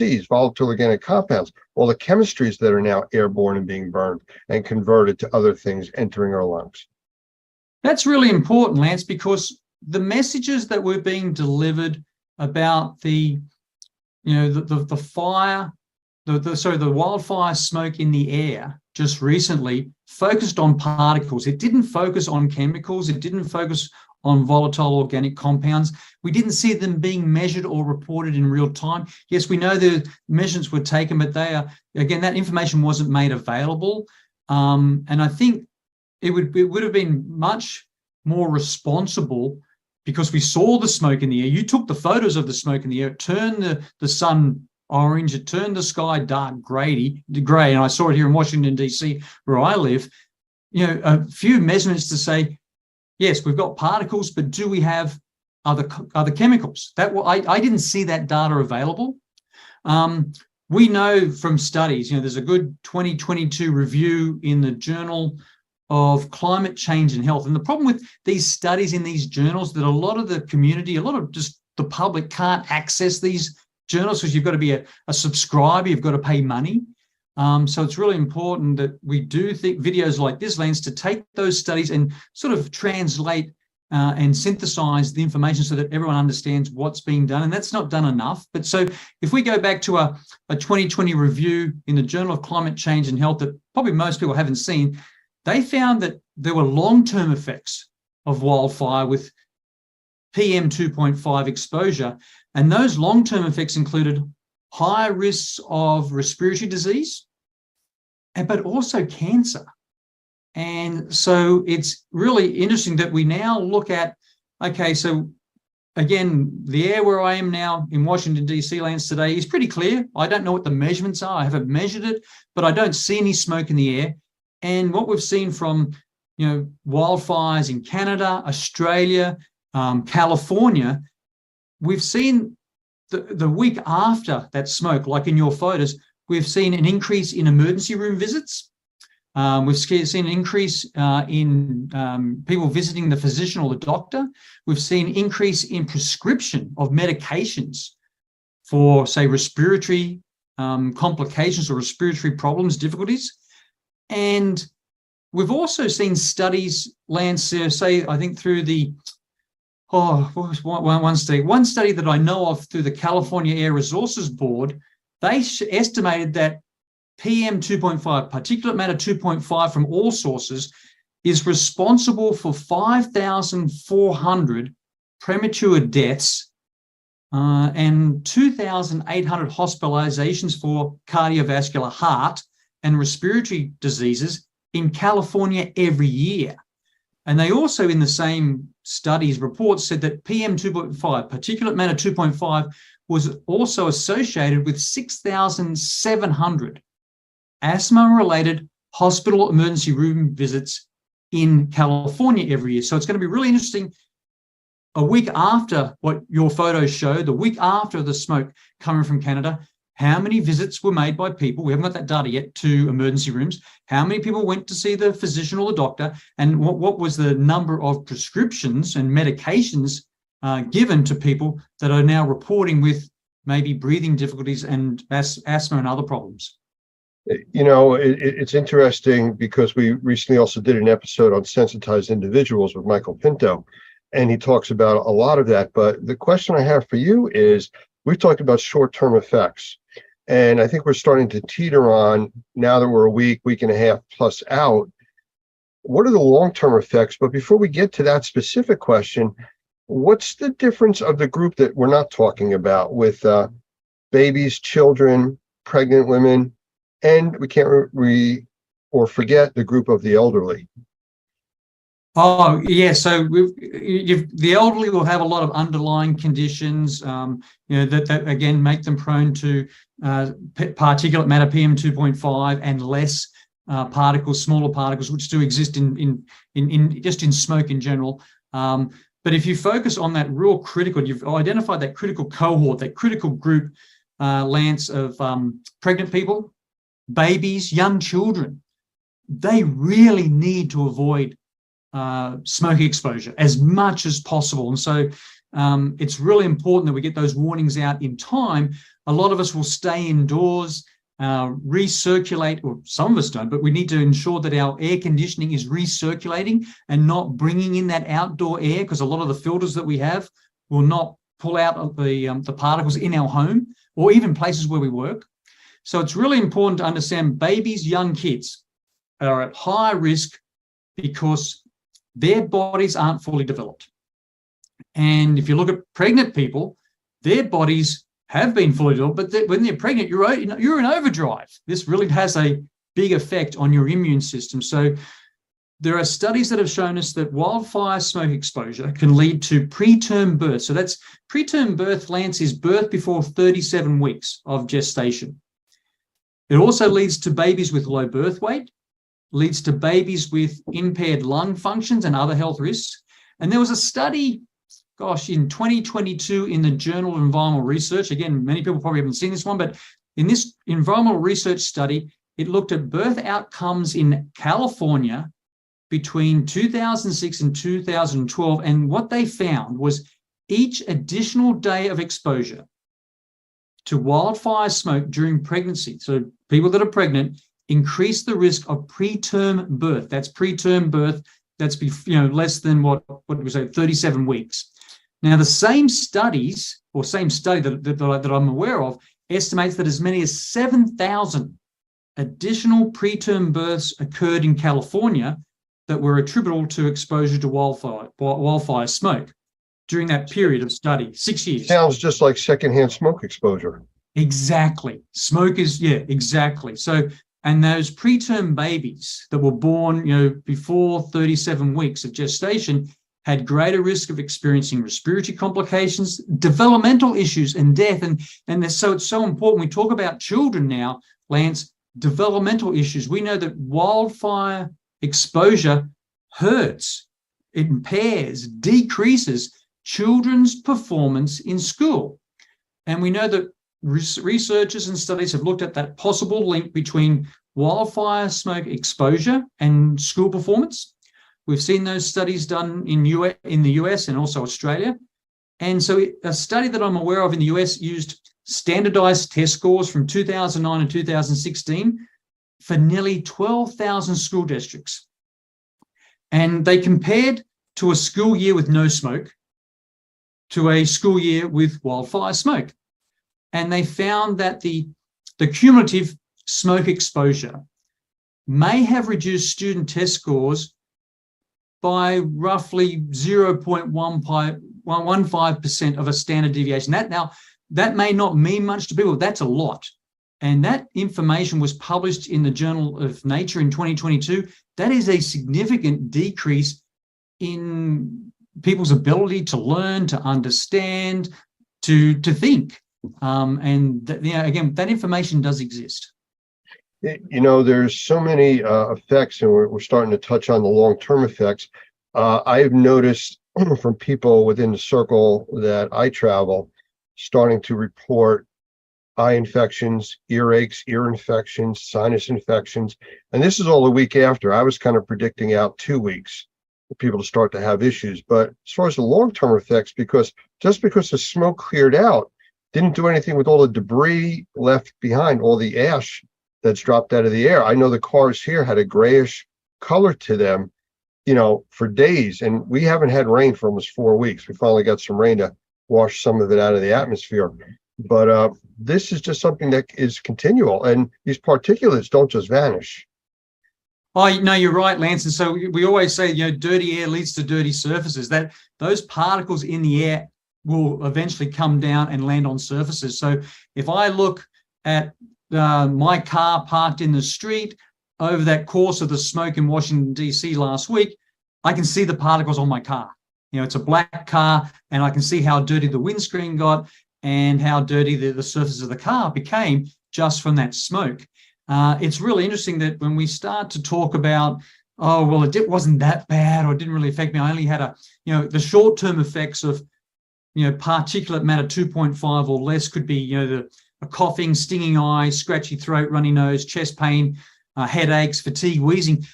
VOCs, volatile organic compounds, all the chemistries that are now airborne and being burned and converted to other things entering our lungs. That's really important, Lance, because the messages that were being delivered about the fire, the wildfire smoke in the air just recently focused on particles. It didn't focus on chemicals. It didn't focus on volatile organic compounds. We didn't see them being measured or reported in real time. Yes, we know the measurements were taken, but again, that information wasn't made available. And I think it would have been much more responsible, because we saw the smoke in the air. You took the photos of the smoke in the air. It turned the sun orange. It turned the sky dark gray. And I saw it here in Washington, D.C., where I live. A few measurements to say, yes, we've got particles, but do we have other chemicals? I didn't see that data available. We know from studies, there's a good 2022 review in the Journal of Climate Change and Health. And the problem with these studies in these journals, that a lot of the community, a lot of just the public can't access these journals, because you've got to be a subscriber, you've got to pay money. So it's really important that we do think videos like this, Lance, to take those studies and sort of translate and synthesize the information so that everyone understands what's being done. And that's not done enough. But so if we go back to a 2020 review in the Journal of Climate Change and Health that probably most people haven't seen, they found that there were long-term effects of wildfire with PM 2.5 exposure. And those long-term effects included higher risks of respiratory disease, but also cancer. And so it's really interesting that we now look at, okay, so again, the air where I am now in Washington, D.C., Lance, today is pretty clear. I don't know what the measurements are. I haven't measured it, but I don't see any smoke in the air. And what we've seen from, wildfires in Canada, Australia, California, we've seen the week after that smoke, like in your photos, we've seen an increase in emergency room visits. We've seen an increase in people visiting the physician or the doctor. We've seen an increase in prescription of medications for, say, respiratory complications or respiratory problems, difficulties. And we've also seen studies, Lance, say, I think through the, one study that I know of through the California Air Resources Board, they estimated that PM 2.5, particulate matter 2.5 from all sources, is responsible for 5,400 premature deaths and 2,800 hospitalizations for cardiovascular, heart and respiratory diseases in California every year. And they also, in the same studies reports, said that PM 2.5, particulate matter 2.5, was also associated with 6,700 asthma-related hospital emergency room visits in California every year. So it's going to be really interesting, a week after what your photos show, the week after the smoke coming from Canada, how many visits were made by people, we haven't got that data yet, to emergency rooms, how many people went to see the physician or the doctor, and what was the number of prescriptions and medications given to people that are now reporting with maybe breathing difficulties and asthma and other problems. It's interesting because we recently also did an episode on sensitized individuals with Michael Pinto, and he talks about a lot of that. But the question I have for you is, we've talked about short-term effects, and I think we're starting to teeter on, now that we're a week and a half plus out, what are the long-term effects? But before we get to that specific question, what's the difference of the group that we're not talking about with babies, children, pregnant women, and we can't forget the group of the elderly? Oh, yeah. So the elderly will have a lot of underlying conditions, that again make them prone to particulate matter PM 2.5 and less particles, smaller particles, which do exist in smoke in general. But if you focus on that real critical, you've identified that critical cohort, that critical group, Lance, of pregnant people, babies, young children, they really need to avoid smoke exposure as much as possible. And so it's really important that we get those warnings out in time. A lot of us will stay indoors, recirculate, or some of us don't, but we need to ensure that our air conditioning is recirculating and not bringing in that outdoor air, because a lot of the filters that we have will not pull out the particles in our home or even places where we work. So it's really important to understand babies, young kids are at high risk because their bodies aren't fully developed. And if you look at pregnant people, their bodies have been fully developed, but when they're pregnant, you're in overdrive. This really has a big effect on your immune system. So there are studies that have shown us that wildfire smoke exposure can lead to preterm birth. So that's preterm birth, Lance, is birth before 37 weeks of gestation. It also leads to babies with low birth weight, leads to babies with impaired lung functions and other health risks. And there was a study, in 2022 in the Journal of Environmental Research. Again, many people probably haven't seen this one, but in this environmental research study, it looked at birth outcomes in California between 2006 and 2012. And what they found was each additional day of exposure to wildfire smoke during pregnancy, so people that are pregnant, increase the risk of preterm birth. That's preterm birth. That's less than what we say, 37 weeks. Now, the same study that I'm aware of estimates that as many as 7,000 additional preterm births occurred in California that were attributable to exposure to wildfire smoke during that period of study, 6 years. Sounds just like secondhand smoke exposure. Exactly. Smoke is, exactly. So, and those preterm babies that were born, before 37 weeks of gestation had greater risk of experiencing respiratory complications, developmental issues, and death. And so it's so important. We talk about children now, Lance, developmental issues. We know that wildfire exposure hurts, it impairs, decreases children's performance in school. And we know that researchers and studies have looked at that possible link between wildfire smoke exposure and school performance. We've seen those studies done in the US and also Australia. And so a study that I'm aware of in the US used standardized test scores from 2009 and 2016 for nearly 12,000 school districts. And they compared to a school year with no smoke to a school year with wildfire smoke. And they found that the cumulative smoke exposure may have reduced student test scores by roughly 0.15% of a standard deviation. That may not mean much to people. That's a lot. And that information was published in the Journal of Nature in 2022. That is a significant decrease in people's ability to learn, to understand, to think. Again, that information does exist. There's so many effects, and we're starting to touch on the long-term effects. I've noticed from people within the circle that I travel starting to report eye infections, earaches, ear infections, sinus infections. And this is all a week after. I was kind of predicting out 2 weeks for people to start to have issues. But as far as the long-term effects, just because the smoke cleared out, didn't do anything with all the debris left behind, all the ash that's dropped out of the air. I know the cars here had a grayish color to them, for days. And we haven't had rain for almost 4 weeks. We finally got some rain to wash some of it out of the atmosphere. But this is just something that is continual. And these particulates don't just vanish. Oh, no, you're right, Lance. And so we always say, dirty air leads to dirty surfaces, that those particles in the air will eventually come down and land on surfaces. So if I look at my car parked in the street over that course of the smoke in Washington, D.C. last week, I can see the particles on my car. It's a black car, and I can see how dirty the windscreen got and how dirty the surface of the car became just from that smoke. It's really interesting that when we start to talk about, it wasn't that bad, or it didn't really affect me, I only had the short-term effects of particulate matter 2.5 or less could be, a coughing, stinging eye, scratchy throat, runny nose, chest pain, headaches, fatigue, wheezing.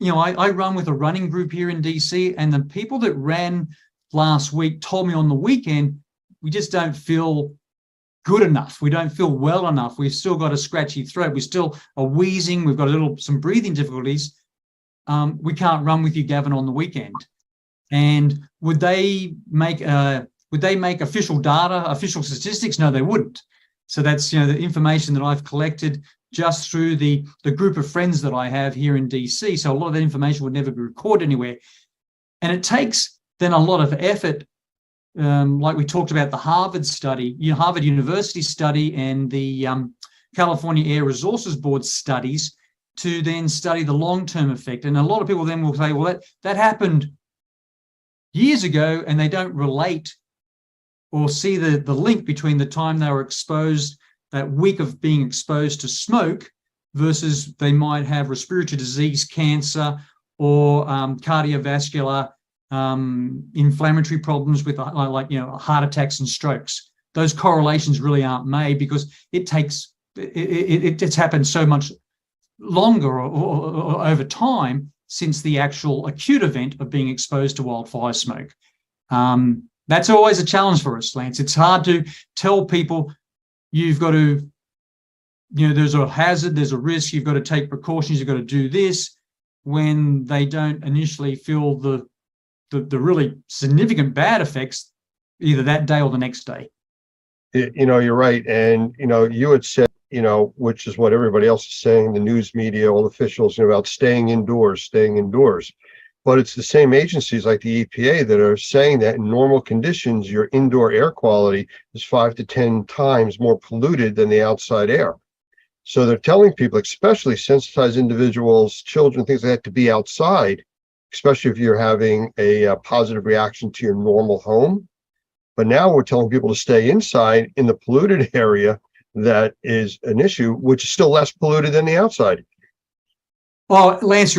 I run with a running group here in DC, and the people that ran last week told me on the weekend, we just don't feel good enough. We don't feel well enough. We've still got a scratchy throat. We still are wheezing. We've got some breathing difficulties. We can't run with you, Gavin, on the weekend. And would they make official data, official statistics? No, they wouldn't. So that's, the information that I've collected just through the group of friends that I have here in DC. So a lot of that information would never be recorded anywhere. And it takes then a lot of effort, like we talked about the Harvard study, Harvard University study, and the California Air Resources Board studies, to then study the long-term effect. And a lot of people then will say, well, that happened years ago, and they don't relate or see the link between the time they were exposed, that week of being exposed to smoke, versus they might have respiratory disease, cancer, or cardiovascular inflammatory problems with heart attacks and strokes. Those correlations really aren't made because it's happened so much longer or over time since the actual acute event of being exposed to wildfire smoke. That's always a challenge for us, Lance. It's hard to tell people you've got to, there's a hazard, there's a risk, you've got to take precautions, you've got to do this, when they don't initially feel the really significant bad effects either that day or the next day. You're right. And, you had said, which is what everybody else is saying, the news media, all officials, about staying indoors. But it's the same agencies like the EPA that are saying that in normal conditions, your indoor air quality is 5 to 10 times more polluted than the outside air. So they're telling people, especially sensitized individuals, children, things like that, to be outside, especially if you're having a positive reaction to your normal home. But now we're telling people to stay inside in the polluted area that is an issue, which is still less polluted than the outside. Well, Lance,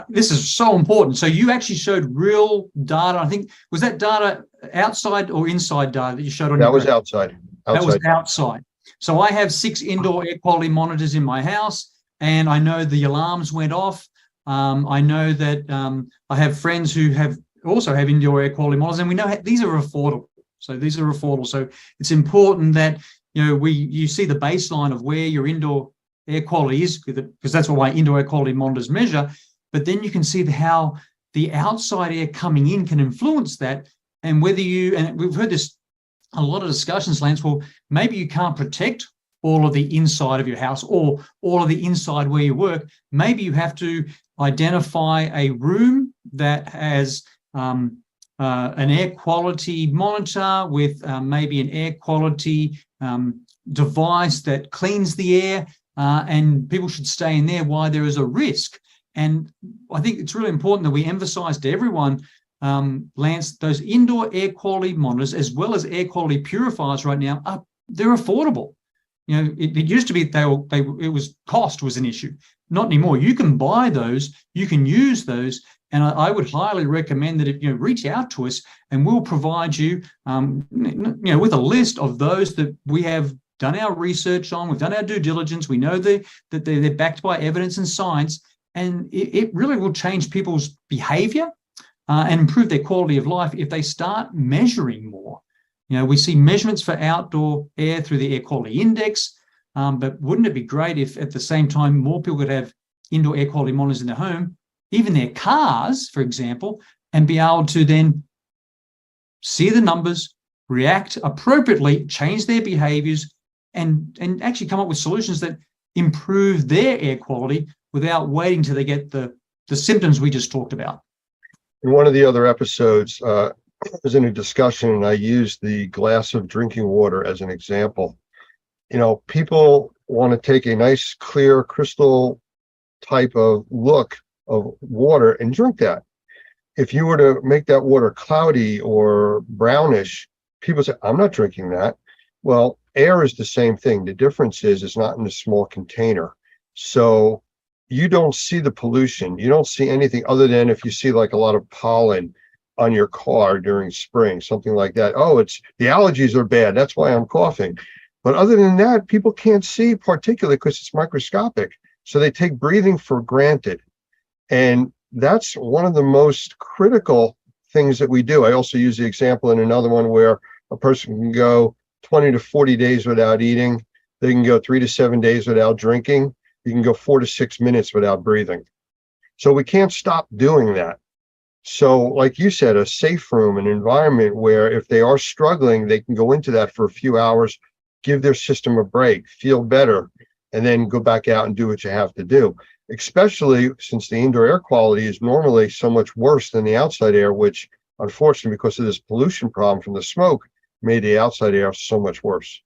this is so important. So you actually showed real data. I think, was that data outside or inside data that you showed on that your was graph? outside. That was outside. So I have 6 indoor air quality monitors in my house, and I know the alarms went off. I know that I have friends who also have indoor air quality monitors, and we know these are affordable. So these are affordable. So it's important that you see the baseline of where your indoor air quality is, because that's what my indoor air quality monitors measure. But then you can see how the outside air coming in can influence that, and whether and we've heard this a lot of discussions, Lance. Well, maybe you can't protect all of the inside of your house or all of the inside where you work. Maybe you have to identify a room that has an air quality monitor with maybe an air quality device that cleans the air, and people should stay in there while there is a risk. And I think it's really important that we emphasize to everyone, Lance, those indoor air quality monitors as well as air quality purifiers right now, they're affordable. It used to be cost was an issue. Not anymore. You can buy those, you can use those, and I would highly recommend that if you reach out to us, and we'll provide you, with a list of those that we have done our research on, we've done our due diligence, we know that they're backed by evidence and science, and it really will change people's behavior and improve their quality of life if they start measuring more. We see measurements for outdoor air through the air quality index, but wouldn't it be great if at the same time more people could have indoor air quality monitors in their home, even their cars, for example, and be able to then see the numbers, react appropriately, change their behaviors, and actually come up with solutions that improve their air quality without waiting till they get the symptoms we just talked about. In one of the other episodes, I was in a discussion and I used the glass of drinking water as an example. People want to take a nice, clear, crystal type of look of water and drink that. If you were to make that water cloudy or brownish, people say, I'm not drinking that. Well, air is the same thing. The difference is it's not in a small container. So you don't see the pollution. You don't see anything other than if you see like a lot of pollen on your car during spring, something like that. Oh, it's the allergies are bad. That's why I'm coughing. But other than that, people can't see particulate because it's microscopic. So they take breathing for granted. And that's one of the most critical things that we do. I also use the example in another one where a person can go 20 to 40 days without eating. They can go 3 to 7 days without drinking. You can go 4 to 6 minutes without breathing. So we can't stop doing that. So like you said, a safe room, an environment where if they are struggling, they can go into that for a few hours, give their system a break, feel better, and then go back out and do what you have to do. Especially since the indoor air quality is normally so much worse than the outside air, which unfortunately, because of this pollution problem from the smoke, made the outside air so much worse.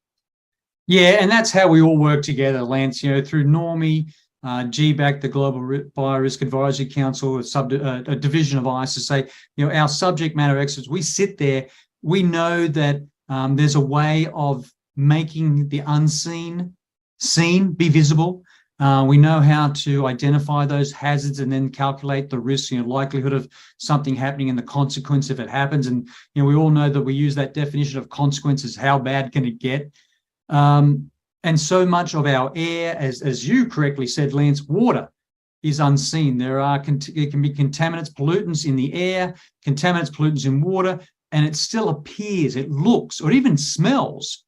Yeah, and that's how we all work together, Lance, through NORMI, GBAC, the Global Biorisk Advisory Council, a division of ICE, to say, our subject matter experts, we sit there, we know that there's a way of making the unseen seen, be visible. We know how to identify those hazards and then calculate the risk, likelihood of something happening and the consequence if it happens. And, we all know that we use that definition of consequences, how bad can it get? And so much of our air, as you correctly said, Lance, water is unseen. There can be contaminants, pollutants in the air, contaminants, pollutants in water, and it still appears, it looks, or even smells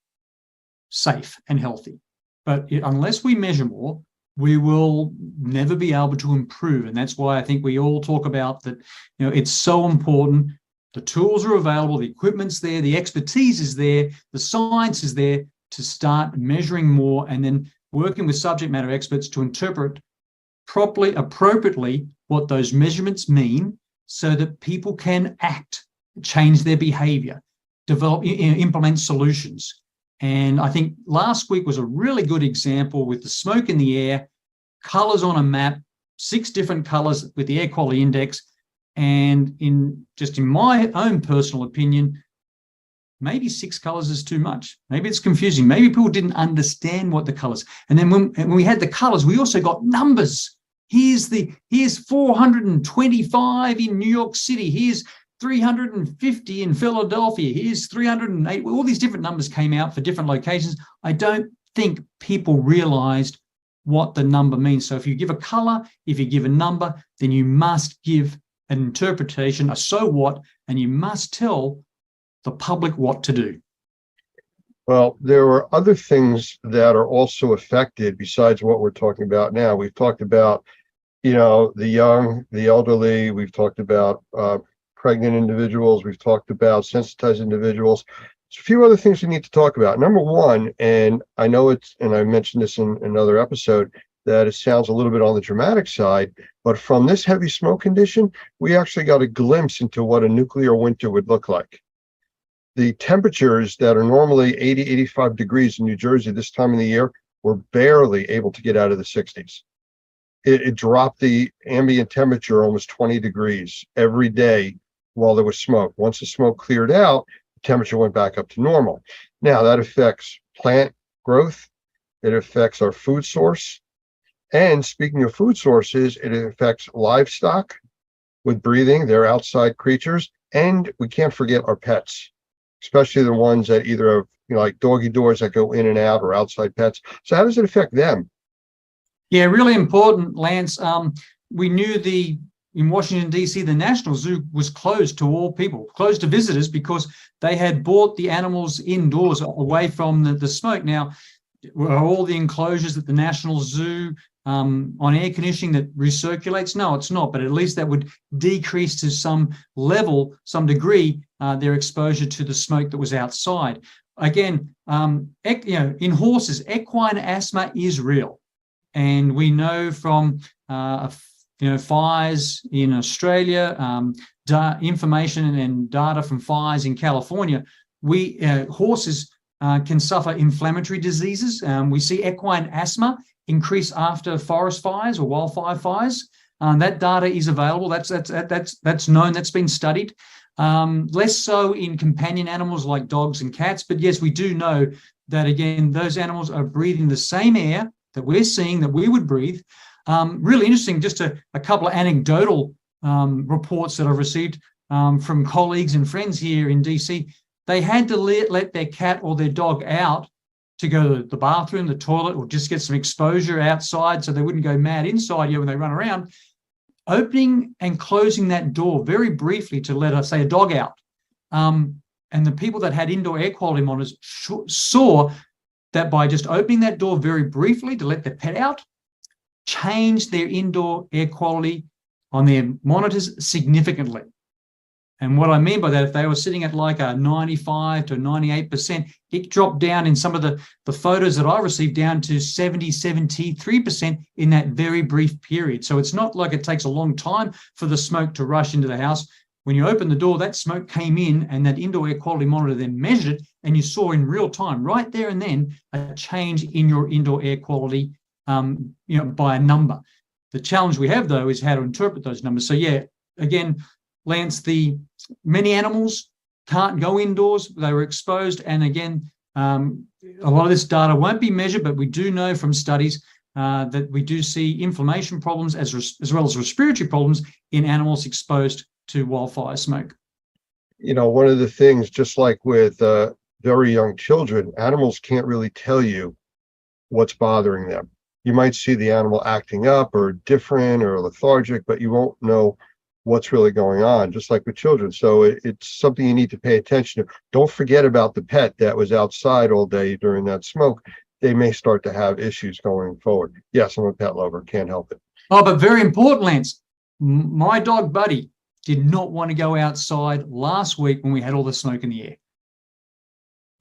safe and healthy. But unless we measure more, we will never be able to improve. And that's why I think we all talk about that, it's so important. The tools are available, the equipment's there, the expertise is there, the science is there to start measuring more and then working with subject matter experts to interpret properly, appropriately what those measurements mean so that people can act, change their behavior, develop, implement solutions. And I think last week was a really good example with the smoke in the air, colors on a map, 6 different colors with the air quality index. And in my own personal opinion, maybe 6 colors is too much. Maybe it's confusing. Maybe people didn't understand what the colors. And then when we had the colors, we also got numbers. Here's 425 in New York City. Here's 350 in Philadelphia. Here's 308. All these different numbers came out for different locations. I don't think people realized what the number means. So if you give a color, if you give a number, then you must give an interpretation, a so what, and you must tell the public what to do. Well, there are other things that are also affected besides what we're talking about now. We've talked about, the young, the elderly. We've talked about pregnant individuals. We've talked about sensitized individuals. There's a few other things we need to talk about. Number one, and I know and I mentioned this in another episode, that it sounds a little bit on the dramatic side, but from this heavy smoke condition, we actually got a glimpse into what a nuclear winter would look like. The temperatures that are normally 80, 85 degrees in New Jersey this time of the year were barely able to get out of the 60s. It dropped the ambient temperature almost 20 degrees every day while there was smoke. Once the smoke cleared out, the temperature went back up to normal. Now that affects plant growth. It affects our food source. And speaking of food sources, it affects livestock with breathing. They're outside creatures. And we can't forget our pets, especially the ones that either have, like doggy doors that go in and out or outside pets. So how does it affect them? Yeah, really important, Lance. We knew in Washington, D.C., the National Zoo was closed to all people, closed to visitors because they had brought the animals indoors away from the smoke. Now, are all the enclosures at the National Zoo on air conditioning that recirculates? No, it's not, but at least that would decrease to some level, some degree, their exposure to the smoke that was outside. Again, in horses, equine asthma is real. And we know from fires in Australia, information and data from fires in California, horses can suffer inflammatory diseases. We see equine asthma increase after forest fires or wildfire fires. That data is available. That's known. That's been studied. Less so in companion animals like dogs and cats. But yes, we do know that, again, those animals are breathing the same air that we're seeing, that we would breathe. Really interesting, just a couple of anecdotal reports that I've received from colleagues and friends here in DC. They had to let their cat or their dog out to go to the bathroom, the toilet, or just get some exposure outside so they wouldn't go mad inside when they run around. opening and closing that door very briefly to let us say a dog out. And the people that had indoor air quality monitors saw that by just opening that door very briefly to let the pet out, changed their indoor air quality on their monitors significantly. And what I mean by that, if they were sitting at like a 95 to 98%, it dropped down in some of the photos that I received down to 70, 73% in that very brief period. So it's not like it takes a long time for the smoke to rush into the house. When you open the door, that smoke came in and that indoor air quality monitor then measured it, and you saw in real time, right there and then, a change in your indoor air quality by a number. The challenge we have, though, is how to interpret those numbers. So, yeah, again, Lance, many animals can't go indoors. They were exposed. And again, a lot of this data won't be measured, but we do know from studies that we do see inflammation problems as well as respiratory problems in animals exposed to wildfire smoke. One of the things, just like with very young children, animals can't really tell you what's bothering them. You might see the animal acting up or different or lethargic, but you won't know what's really going on, just like with children. So it's something you need to pay attention to. Don't forget about the pet that was outside all day during that smoke. They may start to have issues going forward. Yes, I'm a pet lover, can't help it. Oh, but very important, Lance, my dog Buddy did not want to go outside last week when we had all the smoke in the air.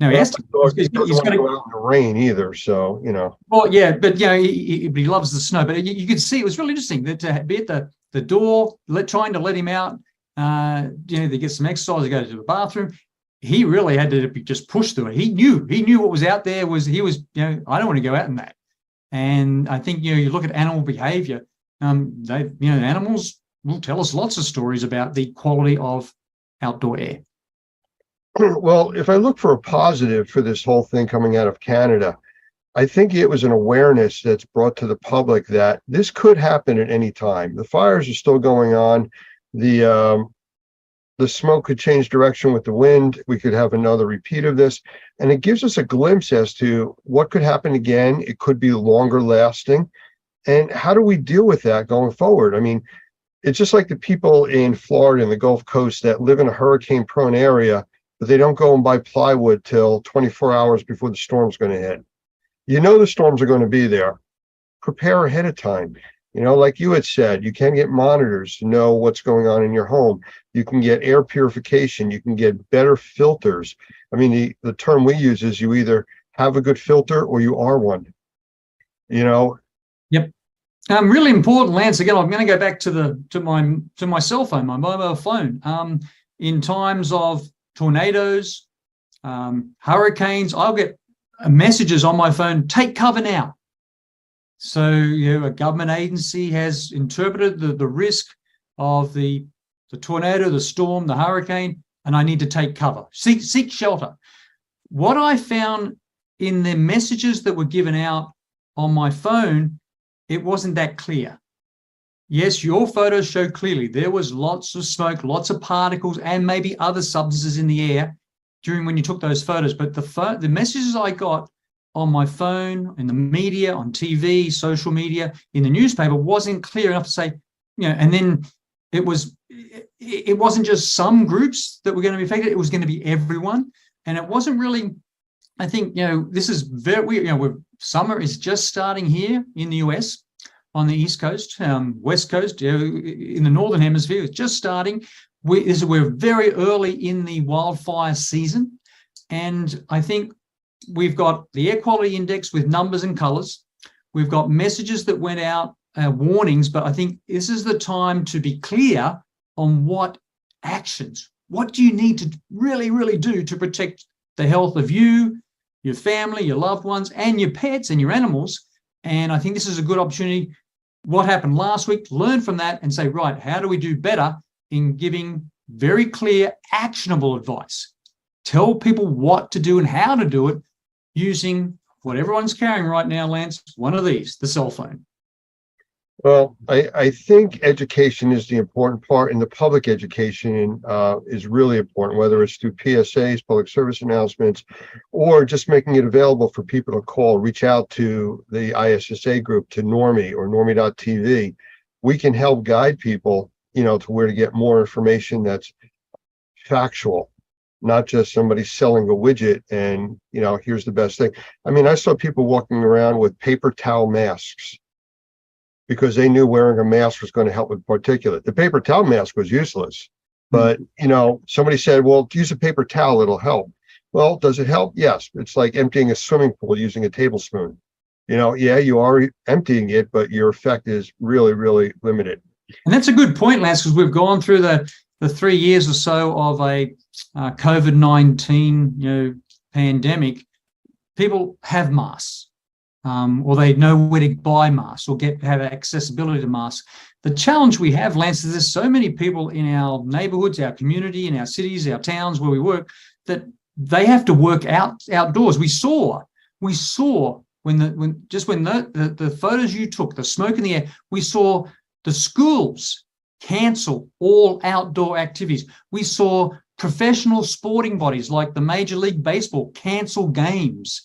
Now, he's going to go out in the rain either, so, Well, yeah, but, he loves the snow. But you could see it was really interesting that to be at the door, trying to let him out, they get some exercise, to go to the bathroom. He really had to be just pushed through it. He knew what was out there. I don't want to go out in that. And I think, you look at animal behavior, animals will tell us lots of stories about the quality of outdoor air. Well, if I look for a positive for this whole thing coming out of Canada, I think it was an awareness that's brought to the public that this could happen at any time. The fires are still going on. The smoke could change direction with the wind. We could have another repeat of this. And it gives us a glimpse as to what could happen again. It could be longer lasting. And how do we deal with that going forward? I mean, it's just like the people in Florida and the Gulf Coast that live in a hurricane-prone area, but they don't go and buy plywood till 24 hours before the storm's going to hit. The storms are going to be there. Prepare ahead of time. Like you had said, you can get monitors to know what's going on in your home. You can get air purification. You can get better filters. I mean, the term we use is you either have a good filter or you are one. Yep. Really important, Lance. Again, I'm going to go back to my cell phone, my mobile phone. In times of tornadoes, hurricanes, I'll get messages on my phone, take cover now. So, a government agency has interpreted the risk of the tornado, the storm, the hurricane, and I need to take cover, seek shelter. What I found in the messages that were given out on my phone, it wasn't that clear. Yes, your photos show clearly there was lots of smoke, lots of particles, and maybe other substances in the air during when you took those photos. But the messages I got on my phone, in the media, on TV, social media, in the newspaper wasn't clear enough to say, and then it wasn't just some groups that were going to be affected. It was going to be everyone. And it wasn't really, I think, this is very, summer is just starting here in the US. On the East Coast, West Coast, in the Northern Hemisphere, it's just starting. We're very early in the wildfire season. And I think we've got the air quality index with numbers and colors. We've got messages that went out, warnings, but I think this is the time to be clear on what actions, what do you need to really, really do to protect the health of you, your family, your loved ones, and your pets and your animals. And I think this is a good opportunity. What happened last week, learn from that and say, right, how do we do better in giving very clear, actionable advice? Tell people what to do and how to do it using what everyone's carrying right now, Lance, one of these, the cell phone. Well, I think education is the important part, and the public education is really important, whether it's through PSAs, public service announcements, or just making it available for people to call, reach out to the ISSA group, to Normie or Normie.tv, we can help guide people, to where to get more information that's factual, not just somebody selling a widget and, here's the best thing. I mean, I saw people walking around with paper towel masks because they knew wearing a mask was going to help with particulate. The paper towel mask was useless, but, somebody said, well, use a paper towel, it'll help. Well, does it help? Yes. It's like emptying a swimming pool using a tablespoon. Yeah, you are emptying it, but your effect is really, really limited. And that's a good point, Lance, because we've gone through the 3 years or so of a COVID-19, pandemic. People have masks, or they know where to buy masks or have accessibility to masks. The challenge we have, Lance, is there's so many people in our neighborhoods, our community, in our cities, our towns where we work, that they have to work outdoors. We saw when the photos you took, the smoke in the air, we saw the schools cancel all outdoor activities. We saw professional sporting bodies like the Major League Baseball cancel games.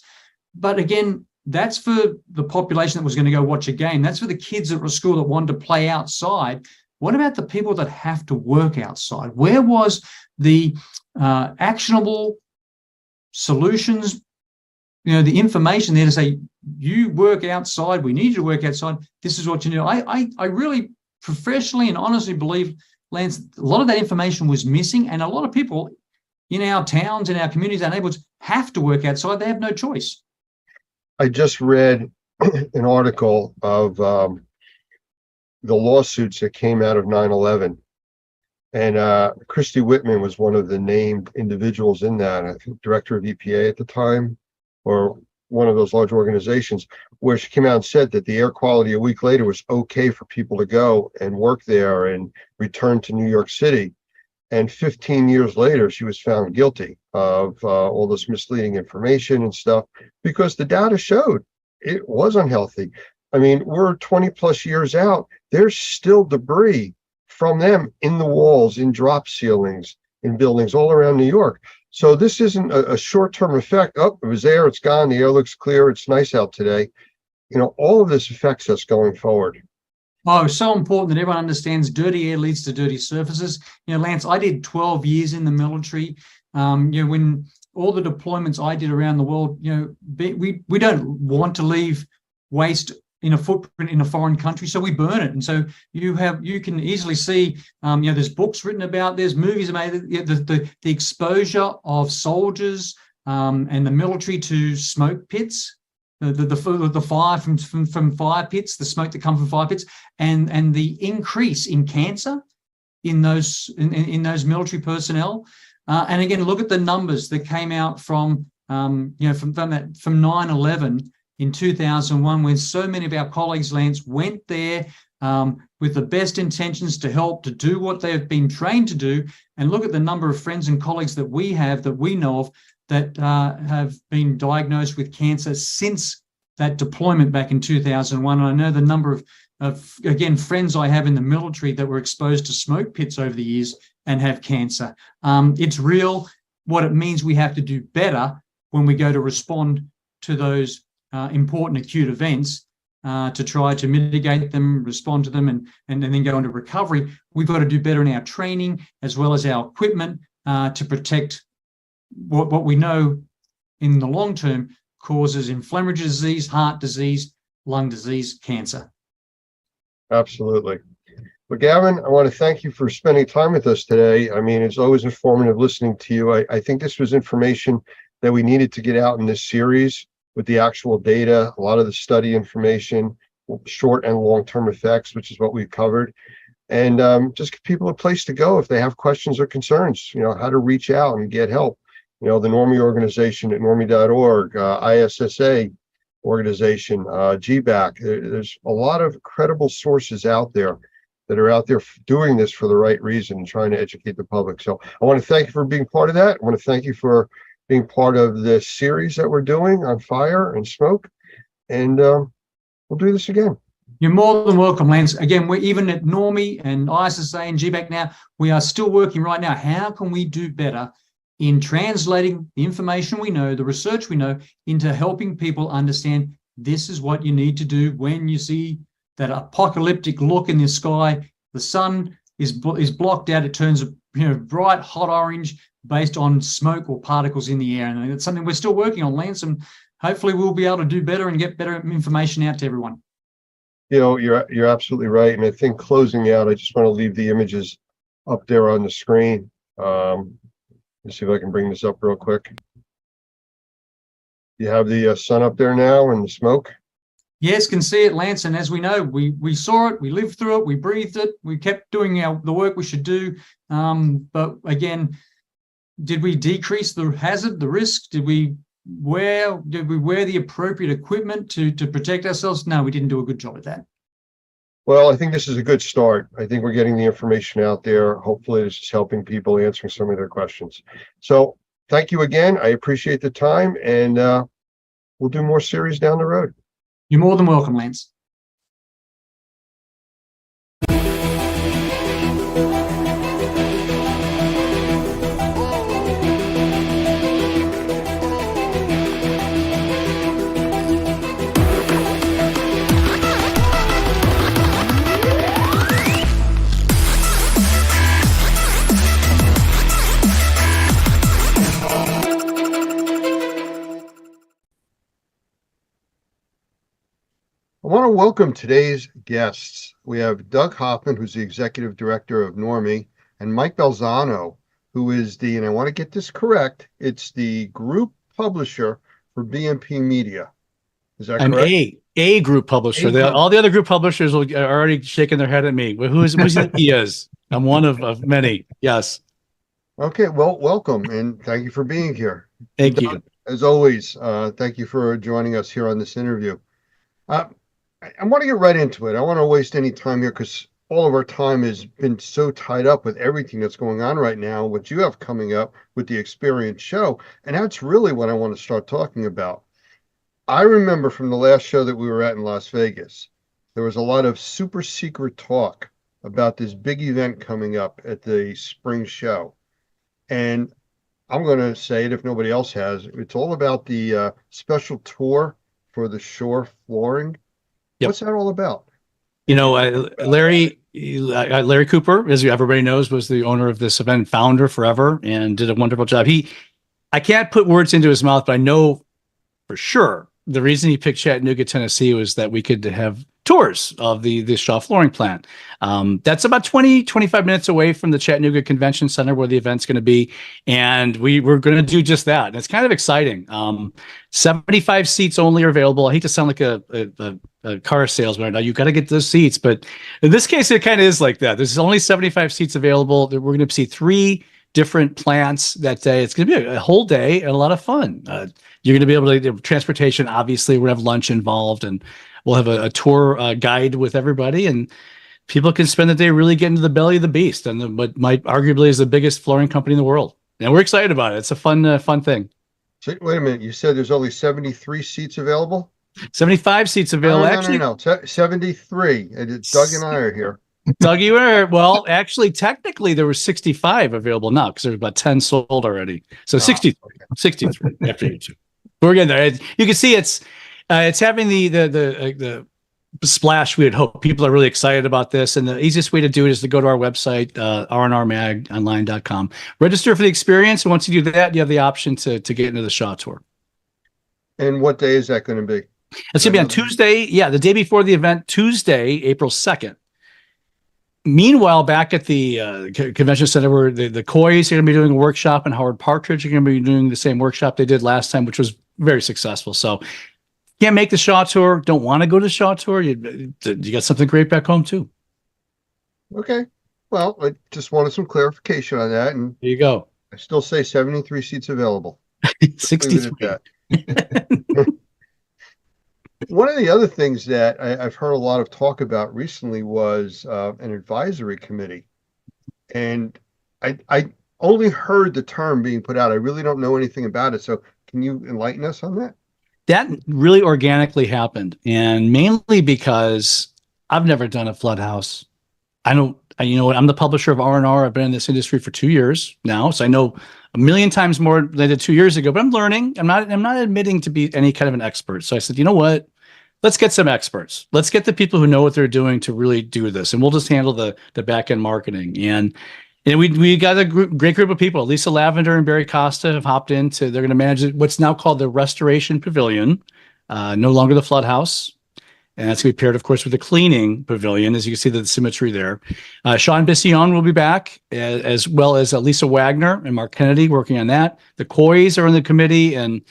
But again, that's for the population that was going to go watch a game. That's for the kids at a school that wanted to play outside. What about the people that have to work outside? Where was the actionable solutions, the information there to say, you work outside, we need you to work outside, this is what you do. I really professionally and honestly believe, Lance, a lot of that information was missing, and a lot of people in our towns, in our communities, our neighborhoods have to work outside. They have no choice. I just read an article of the lawsuits that came out of 9/11. And Christy Whitman was one of the named individuals in that, I think director of EPA at the time, or one of those large organizations, where she came out and said that the air quality a week later was okay for people to go and work there and return to New York City. And 15 years later, she was found guilty of all this misleading information and stuff, because the data showed it was unhealthy. I mean, we're 20 plus years out. There's still debris from them in the walls, in drop ceilings, in buildings all around New York. So this isn't a short-term effect. Oh, it was there, it's gone, the air looks clear, it's nice out today. All of this affects us going forward. Oh, it's so important that everyone understands dirty air leads to dirty surfaces. Lance, I did 12 years in the military. When all the deployments I did around the world, we don't want to leave waste in a footprint in a foreign country, so we burn it. And so you can easily see, there's books written about, there's movies made, the exposure of soldiers and the military to smoke pits, the fire from fire pits, the smoke that comes from fire pits, and the increase in cancer in those military personnel. And again, look at the numbers that came out from 9/11 in 2001, when so many of our colleagues, Lance, went there with the best intentions to help, to do what they have been trained to do. And look at the number of friends and colleagues that we know of that have been diagnosed with cancer since that deployment back in 2001. And I know the number of again, friends I have in the military that were exposed to smoke pits over the years and have cancer. It's real. What it means, we have to do better when we go to respond to those important acute events, to try to mitigate them, respond to them, and then go into recovery. We've got to do better in our training as well as our equipment to protect what we know in the long term causes inflammatory disease, heart disease, lung disease, cancer. Absolutely. Well, Gavin, I want to thank you for spending time with us today. I mean, it's always informative listening to you. I think this was information that we needed to get out in this series, with the actual data, a lot of the study information, short and long-term effects, which is what we've covered. And just give people a place to go if they have questions or concerns, how to reach out and get help. The Normie organization at normie.org, ISSA organization, GBAC. There's a lot of credible sources out there that are out there doing this for the right reason and trying to educate the public. So I want to thank you for being part of that. I want to thank you for being part of this series that we're doing on fire and smoke. And we'll do this again. You're more than welcome, Lance. Again, we're even at Normie and ISSA and GBAC now, we are still working right now. How can we do better in translating the information we know, the research we know, into helping people understand this is what you need to do when you see that apocalyptic look in the sky. The sun is blocked out. It turns bright hot orange based on smoke or particles in the air, and it's something we're still working on, Lance, and hopefully we'll be able to do better and get better information out to everyone. You're absolutely right. And I think closing out, I just want to leave the images up there on the screen. Let's see if I can bring this up real quick. You have the sun up there now and the smoke. Yes, can see it, Lance. And as we know, we saw it, we lived through it, we breathed it, we kept doing the work we should do. But again, did we decrease the hazard, the risk? Did we wear the appropriate equipment to protect ourselves? No, we didn't do a good job at that. Well, I think this is a good start. I think we're getting the information out there. Hopefully this is helping people, answering some of their questions. So thank you again. I appreciate the time, and we'll do more series down the road. You're more than welcome, Lance. I want to welcome today's guests. We have Doug Hoffman, who's the executive director of Normie, and Mike Balzano, who is and I want to get this correct, it's the group publisher for BMP Media. Is that correct? I'm a group publisher. All the other group publishers are already shaking their head at me. Well, who's he is? I'm one of many. Yes. Okay. Well, welcome, and thank you for being here. Thank Doug, you. As always, thank you for joining us here on this interview. I want to get right into it. I don't want to waste any time here because all of our time has been so tied up with everything that's going on right now, what you have coming up with the Experience show. And that's really what I want to start talking about. I remember from the last show that we were at in Las Vegas, there was a lot of super secret talk about this big event coming up at the spring show. And I'm going to say it if nobody else has. It's all about the special tour for the shore flooring. Yep. What's that all about? Larry Cooper, as everybody knows, was the owner of this event, founder forever, and did a wonderful job. I can't put words into his mouth, but I know for sure the reason he picked Chattanooga, Tennessee was that we could have tours of the Shaw flooring plant. That's about 25 minutes away from the Chattanooga Convention Center where the event's going to be. And we're going to do just that. And it's kind of exciting. 75 seats only are available. I hate to sound like a car salesman right now. You got to get those seats. But in this case, it kind of is like that. There's only 75 seats available. We're going to see 3 different plants that day. It's going to be a whole day and a lot of fun. You're going to be able to transportation. Obviously, we're going to have lunch involved, and we'll have a tour guide with everybody, and people can spend the day really getting to the belly of the beast and what might arguably is the biggest flooring company in the world. And we're excited about it. It's a fun thing. So, wait a minute. You said there's only 73 seats available? 75 seats available. No. 73. Doug and I are here. Doug, you are, well, actually, technically there were 65 available now because there's about 10 sold already. So 63 after you two. We're getting there. You can see it's having the splash we would hope. People are really excited about this. And the easiest way to do it is to go to our website, rnrmagonline.com. Register for the experience. And once you do that, you have the option to get into the Shaw Tour. And what day is that going to be? It's going to be on Tuesday. Yeah, the day before the event, Tuesday, April 2nd. Meanwhile, back at the convention center, where the Coys are going to be doing a workshop, and Howard Partridge are going to be doing the same workshop they did last time, which was very successful. So, can't make the Shaw Tour, don't want to go to the Shaw Tour, you got something great back home too. Okay. Well, I just wanted some clarification on that. And there you go. I still say 73 seats available. 63. One of the other things that I've heard a lot of talk about recently was an advisory committee. And I only heard the term being put out. I really don't know anything about it. So can you enlighten us on that? That really organically happened, and mainly because I've never done a flood house. You know what? I'm the publisher of R&R. I've been in this industry for 2 years now, so I know a million times more than I did 2 years ago. But I'm learning. I'm not admitting to be any kind of an expert. So I said, you know what? let's get some experts. Let's get the people who know what they're doing to really do this. And we'll just handle the back end marketing. And we got a great group of people. Lisa Lavender and Barry Costa have hopped into, they're going to manage what's now called the Restoration Pavilion, no longer the Flood House. And that's going to be paired, of course, with the Cleaning Pavilion, as you can see the symmetry there. Sean Bissillon will be back, as well as Lisa Wagner and Mark Kennedy working on that. The Coys are in the committee, and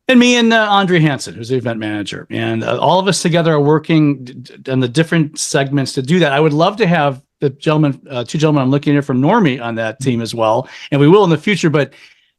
me and Andre Hansen, who's the event manager. And all of us together are working on the different segments to do that. I would love to have the gentleman, two gentlemen I'm looking at from Normie on that team as well, and we will in the future. But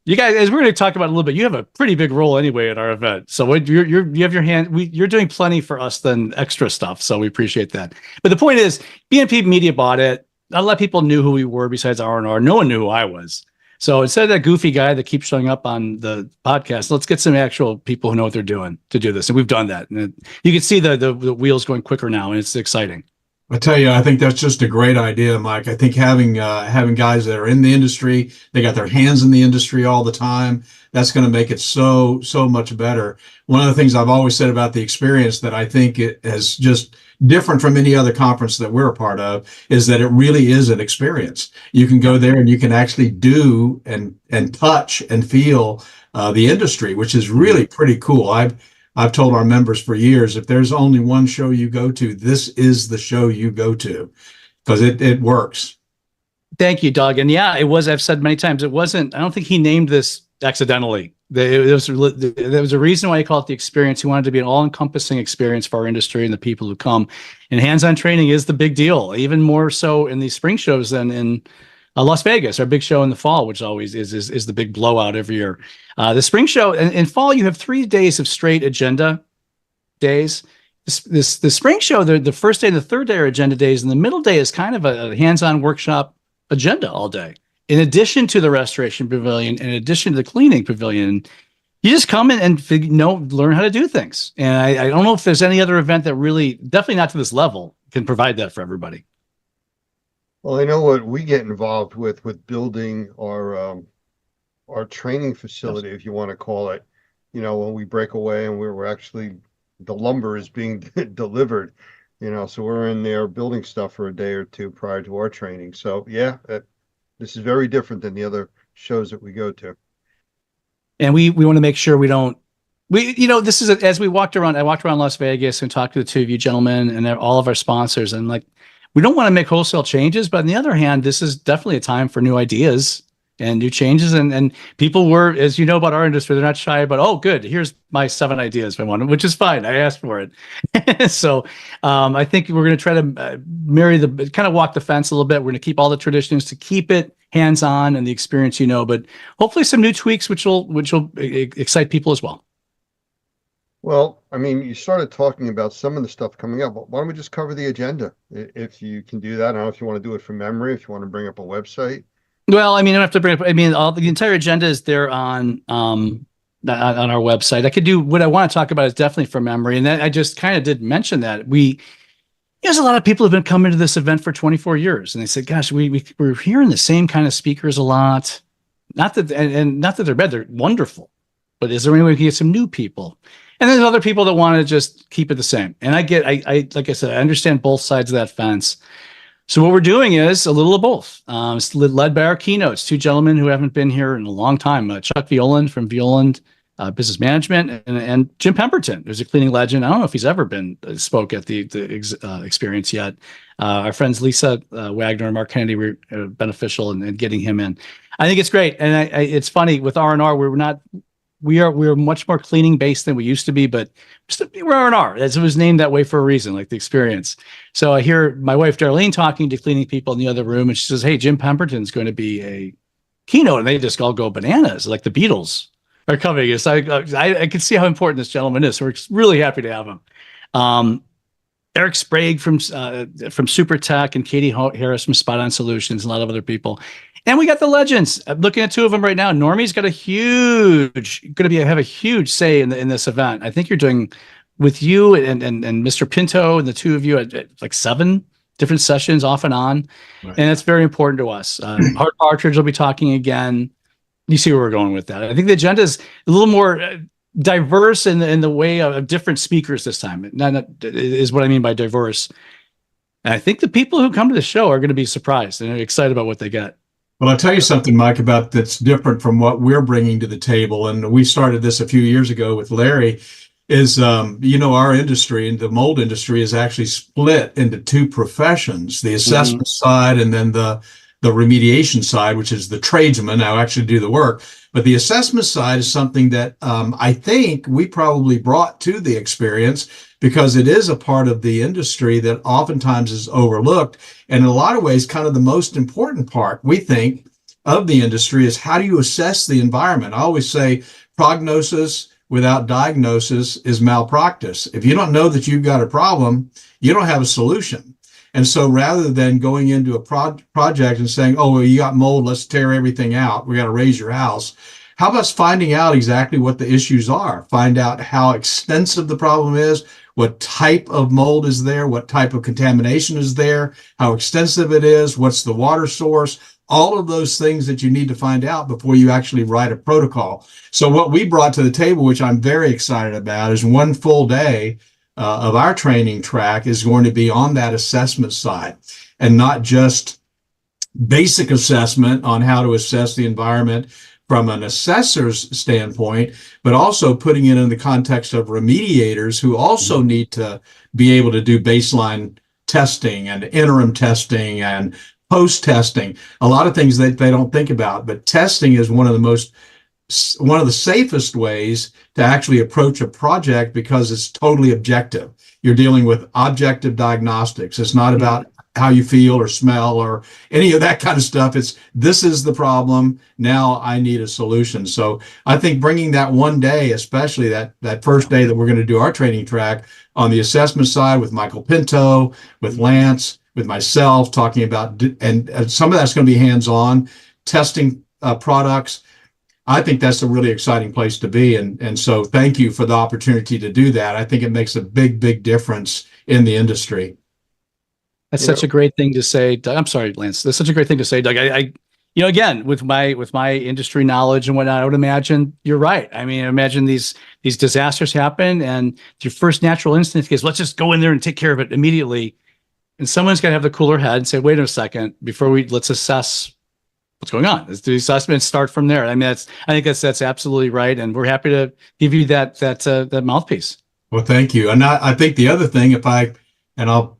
you guys, as we're going to talk about a little bit, you have a pretty big role anyway at our event. So you have your hand. You're doing plenty for us than extra stuff. So we appreciate that. But the point is, BNP Media bought it. Not a lot of people knew who we were besides R&R. No one knew who I was. So instead of that goofy guy that keeps showing up on the podcast, let's get some actual people who know what they're doing to do this. And we've done that. And you can see the wheels going quicker now, and it's exciting. I tell you, I think that's just a great idea, Mike. I think having guys that are in the industry, they got their hands in the industry all the time. That's going to make it so much better. One of the things I've always said about the experience that I think it is just different from any other conference that we're a part of is that it really is an experience. You can go there and you can actually do and touch and feel the industry, which is really pretty cool. I've told our members for years, if there's only one show you go to, this is the show you go to, because it works. Thank you, Doug. And yeah, it was, I've said many times, it wasn't, I don't think he named this accidentally. There was a reason why he called it the experience. He wanted to be an all-encompassing experience for our industry and the people who come. And hands-on training is the big deal, even more so in these spring shows than in Las Vegas, our big show in the fall, which always is the big blowout every year. The spring show in fall, you have 3 days of straight agenda days. The spring show, the first day and the third day are agenda days, and the middle day is kind of a hands-on workshop agenda all day. In addition to the Restoration Pavilion, in addition to the Cleaning Pavilion, you just come in and learn how to do things. And I don't know if there's any other event that really, definitely not to this level, can provide that for everybody. Well, I know what we get involved with building our training facility, if you want to call it, when we break away and we're actually, the lumber is being delivered, so we're in there building stuff for a day or two prior to our training. So yeah, this is very different than the other shows that we go to. And we want to make sure this is, as I walked around Las Vegas and talked to the two of you gentlemen and all of our sponsors, and we don't want to make wholesale changes, but on the other hand, this is definitely a time for new ideas and new changes. And people were, as you know about our industry, they're not shy about, oh, good, here's my 7 ideas I wanted, which is fine. I asked for it. So I think we're going to try to kind of walk the fence a little bit. We're going to keep all the traditions to keep it hands-on and the experience, but hopefully some new tweaks, which will excite people as well. Well, I mean, you started talking about some of the stuff coming up. Why don't we just cover the agenda? If you can do that. I don't know if you want to do it from memory, if you want to bring up a website. Well, I mean, I don't have to bring up, the entire agenda is there on our website. I could do what I want to talk about is definitely from memory. And I just kind of did mention that there's a lot of people who've been coming to this event for 24 years. And they said, gosh, we're hearing the same kind of speakers a lot. Not that they're bad, they're wonderful. But is there any way we can get some new people? And there's other people that want to just keep it the same. And like I said, I understand both sides of that fence. So what we're doing is a little of both. It's led by our keynotes, 2 gentlemen who haven't been here in a long time. Chuck Violand from Violand Business Management and Jim Pemberton, who's a cleaning legend. I don't know if he's ever been spoke at the experience yet. Our friends Lisa Wagner and Mark Kennedy were beneficial in getting him in. I think it's great. And it's funny with R&R, we're much more cleaning based than we used to be, but we're R&R. It was named that way for a reason, like the experience. So I hear my wife Darlene talking to cleaning people in the other room, and she says, "Hey, Jim Pemberton's going to be a keynote," and they just all go bananas, like the Beatles are coming. So I can see how important this gentleman is. So we're really happy to have him. Eric Sprague from Super Tech and Katie Harris from Spot On Solutions, and a lot of other people. And we got the legends. I'm looking at 2 of them right now. Normie's got have a huge say in this event. I think you're doing with you and Mr. Pinto and the 2 of you at like 7 different sessions off and on. Right. And that's very important to us. Hart Partridge will be talking again. You see where we're going with that. I think the agenda is a little more diverse in the way of different speakers this time. Not is what I mean by diverse. And I think the people who come to the show are going to be surprised and excited about what they get. Well, I'll tell you something, Mike, about that's different from what we're bringing to the table. And we started this a few years ago with Larry. Is our industry and the mold industry is actually split into two professions: the assessment side and then the remediation side, which is the tradesmen who actually do the work. But the assessment side is something that I think we probably brought to the experience, because it is a part of the industry that oftentimes is overlooked. And in a lot of ways, kind of the most important part, we think, of the industry is how do you assess the environment? I always say prognosis without diagnosis is malpractice. If you don't know that you've got a problem, you don't have a solution. And so rather than going into a project and saying, oh, well, you got mold, let's tear everything out, we got to raise your house. How about finding out exactly what the issues are? Find out how extensive the problem is, what type of mold is there, what type of contamination is there, how extensive it is, what's the water source, all of those things that you need to find out before you actually write a protocol. So what we brought to the table, which I'm very excited about, is one full day of our training track is going to be on that assessment side, and not just basic assessment on how to assess the environment from an assessor's standpoint, but also putting it in the context of remediators who also need to be able to do baseline testing and interim testing and post-testing, a lot of things that they don't think about. But testing is one of the safest ways to actually approach a project, because it's totally objective. You're dealing with objective diagnostics. It's not about how you feel or smell or any of that kind of stuff. It's, this is the problem. Now I need a solution. So I think bringing that one day, especially that first day that we're going to do our training track on the assessment side with Michael Pinto, with Lance, with myself, talking about, and some of that's going to be hands-on testing products. I think that's a really exciting place to be. And so thank you for the opportunity to do that. I think it makes a big, big difference in the industry. That's such a great thing to say. Doug. I'm sorry, Lance. That's such a great thing to say, Doug. I again, with my industry knowledge and whatnot, I would imagine you're right. I mean, imagine these disasters happen, and your first natural instinct is, let's just go in there and take care of it immediately. And someone's got to have the cooler head and say, wait a second, let's assess what's going on. Let's do the assessment, start from there. I mean, I think that's absolutely right. And we're happy to give you that mouthpiece. Well, thank you. And I think the other thing, I'll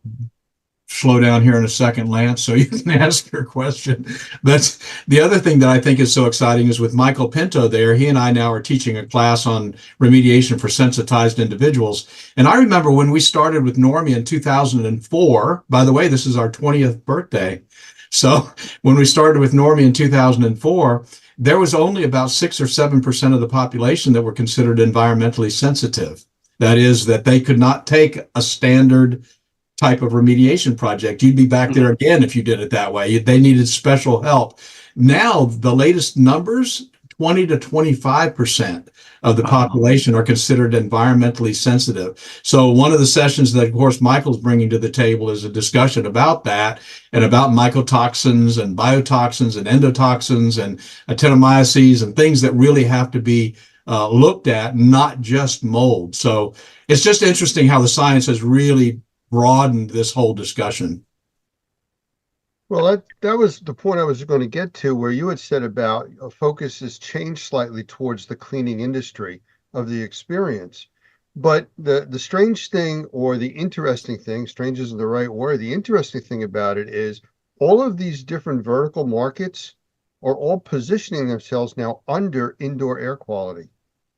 slow down here in a second, Lance, so you can ask your question. But the other thing that I think is so exciting is with Michael Pinto there, he and I now are teaching a class on remediation for sensitized individuals. And I remember when we started with Normie in 2004, by the way, this is our 20th birthday. So when we started with Normie in 2004, there was only about 6 or 7% of the population that were considered environmentally sensitive. That is, that they could not take a standard type of remediation project. You'd be back there again if you did it that way. They needed special help. Now, the latest numbers, 20 to 25% of the population are considered environmentally sensitive. So one of the sessions that, of course, Michael's bringing to the table is a discussion about that and about mycotoxins and biotoxins and endotoxins and actinomyces and things that really have to be looked at, not just mold. So it's just interesting how the science has really broadened this whole discussion. Well, that was the point I was going to get to, where you had said about focus has changed slightly towards the cleaning industry of the experience. But the strange thing, or the interesting thing, strange isn't the right word, the interesting thing about it is all of these different vertical markets are all positioning themselves now under indoor air quality,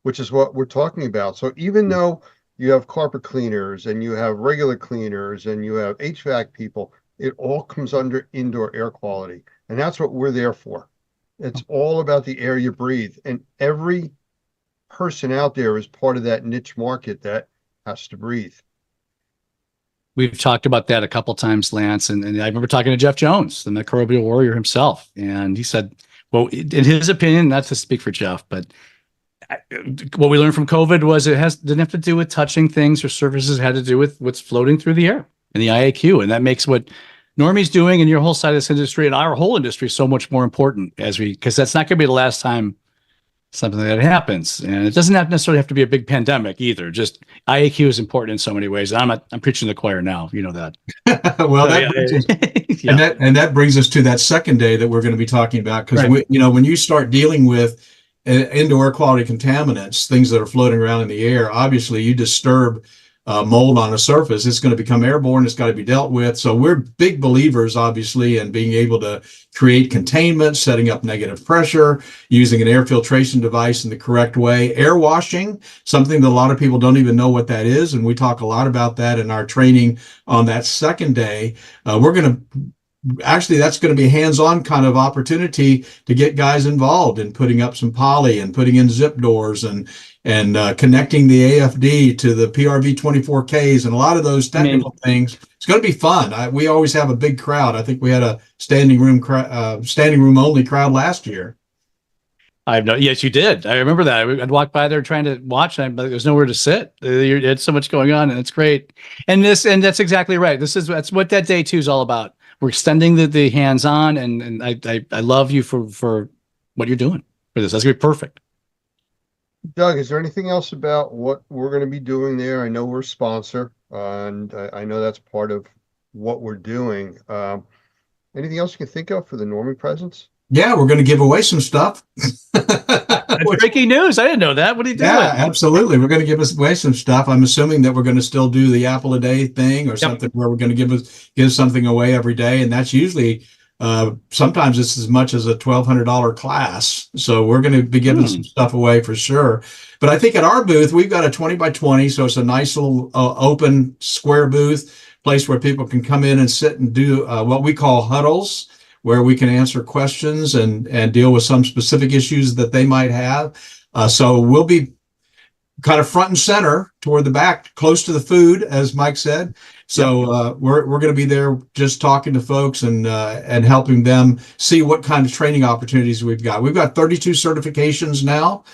which is what we're talking about. So even though you have carpet cleaners and you have regular cleaners and you have HVAC people, it all comes under indoor air quality. And that's what we're there for. It's all about the air you breathe. And every person out there is part of that niche market that has to breathe. We've talked about that a couple times, Lance. And I remember talking to Jeff Jones, the microbial warrior himself. And he said, well, in his opinion, not to speak for Jeff, but what we learned from COVID was didn't have to do with touching things or surfaces. It had to do with what's floating through the air and the IAQ. And that makes what Normie's doing and your whole side of this industry and our whole industry so much more important because that's not going to be the last time something that happens. And it doesn't necessarily have to be a big pandemic either. Just IAQ is important in so many ways. I'm preaching to the choir now. You know that. Well, So, that yeah, brings us, yeah. and that brings us to that second day that we're going to be talking about, because Right. when you start dealing with indoor air quality contaminants, things that are floating around in the air, obviously you disturb mold on a surface, it's going to become airborne. It's got to be dealt with. So we're big believers, obviously, in being able to create containment, setting up negative pressure, using an air filtration device in the correct way. Air washing, something that a lot of people don't even know what that is. And we talk a lot about that in our training on that second day. We're going to Actually, that's going to be a hands-on kind of opportunity to get guys involved in putting up some poly and putting in zip doors and connecting the AFD to the PRV 24Ks and a lot of those technical things. It's going to be fun. We always have a big crowd. I think we had a standing room only crowd last year. Yes, you did. I remember that. I'd walk by there trying to watch, but there was nowhere to sit. You had so much going on, and it's great. And that's exactly right. That's what that day 2 is all about. We're extending the hands-on, and I love you for what you're doing for this. That's gonna be perfect. Doug, is there anything else about what we're going to be doing there? I know we're a sponsor, and I know that's part of what we're doing. Anything else you can think of for the Normie presence? Yeah, we're going to give away some stuff. That's breaking news. I didn't know that. What are you doing? Yeah, absolutely. We're going to give away some stuff. I'm assuming that we're going to still do the Apple a Day thing or something where we're going to give something away every day. And that's usually, sometimes it's as much as a $1,200 class. So we're going to be giving some stuff away for sure. But I think at our booth, we've got a 20 by 20. So it's a nice little open square booth, place where people can come in and sit and do what we call huddles, where we can answer questions and deal with some specific issues that they might have. So we'll be kind of front and center toward the back, close to the food, as Mike said. So we're going to be there just talking to folks and helping them see what kind of training opportunities we've got. We've got 32 certifications now.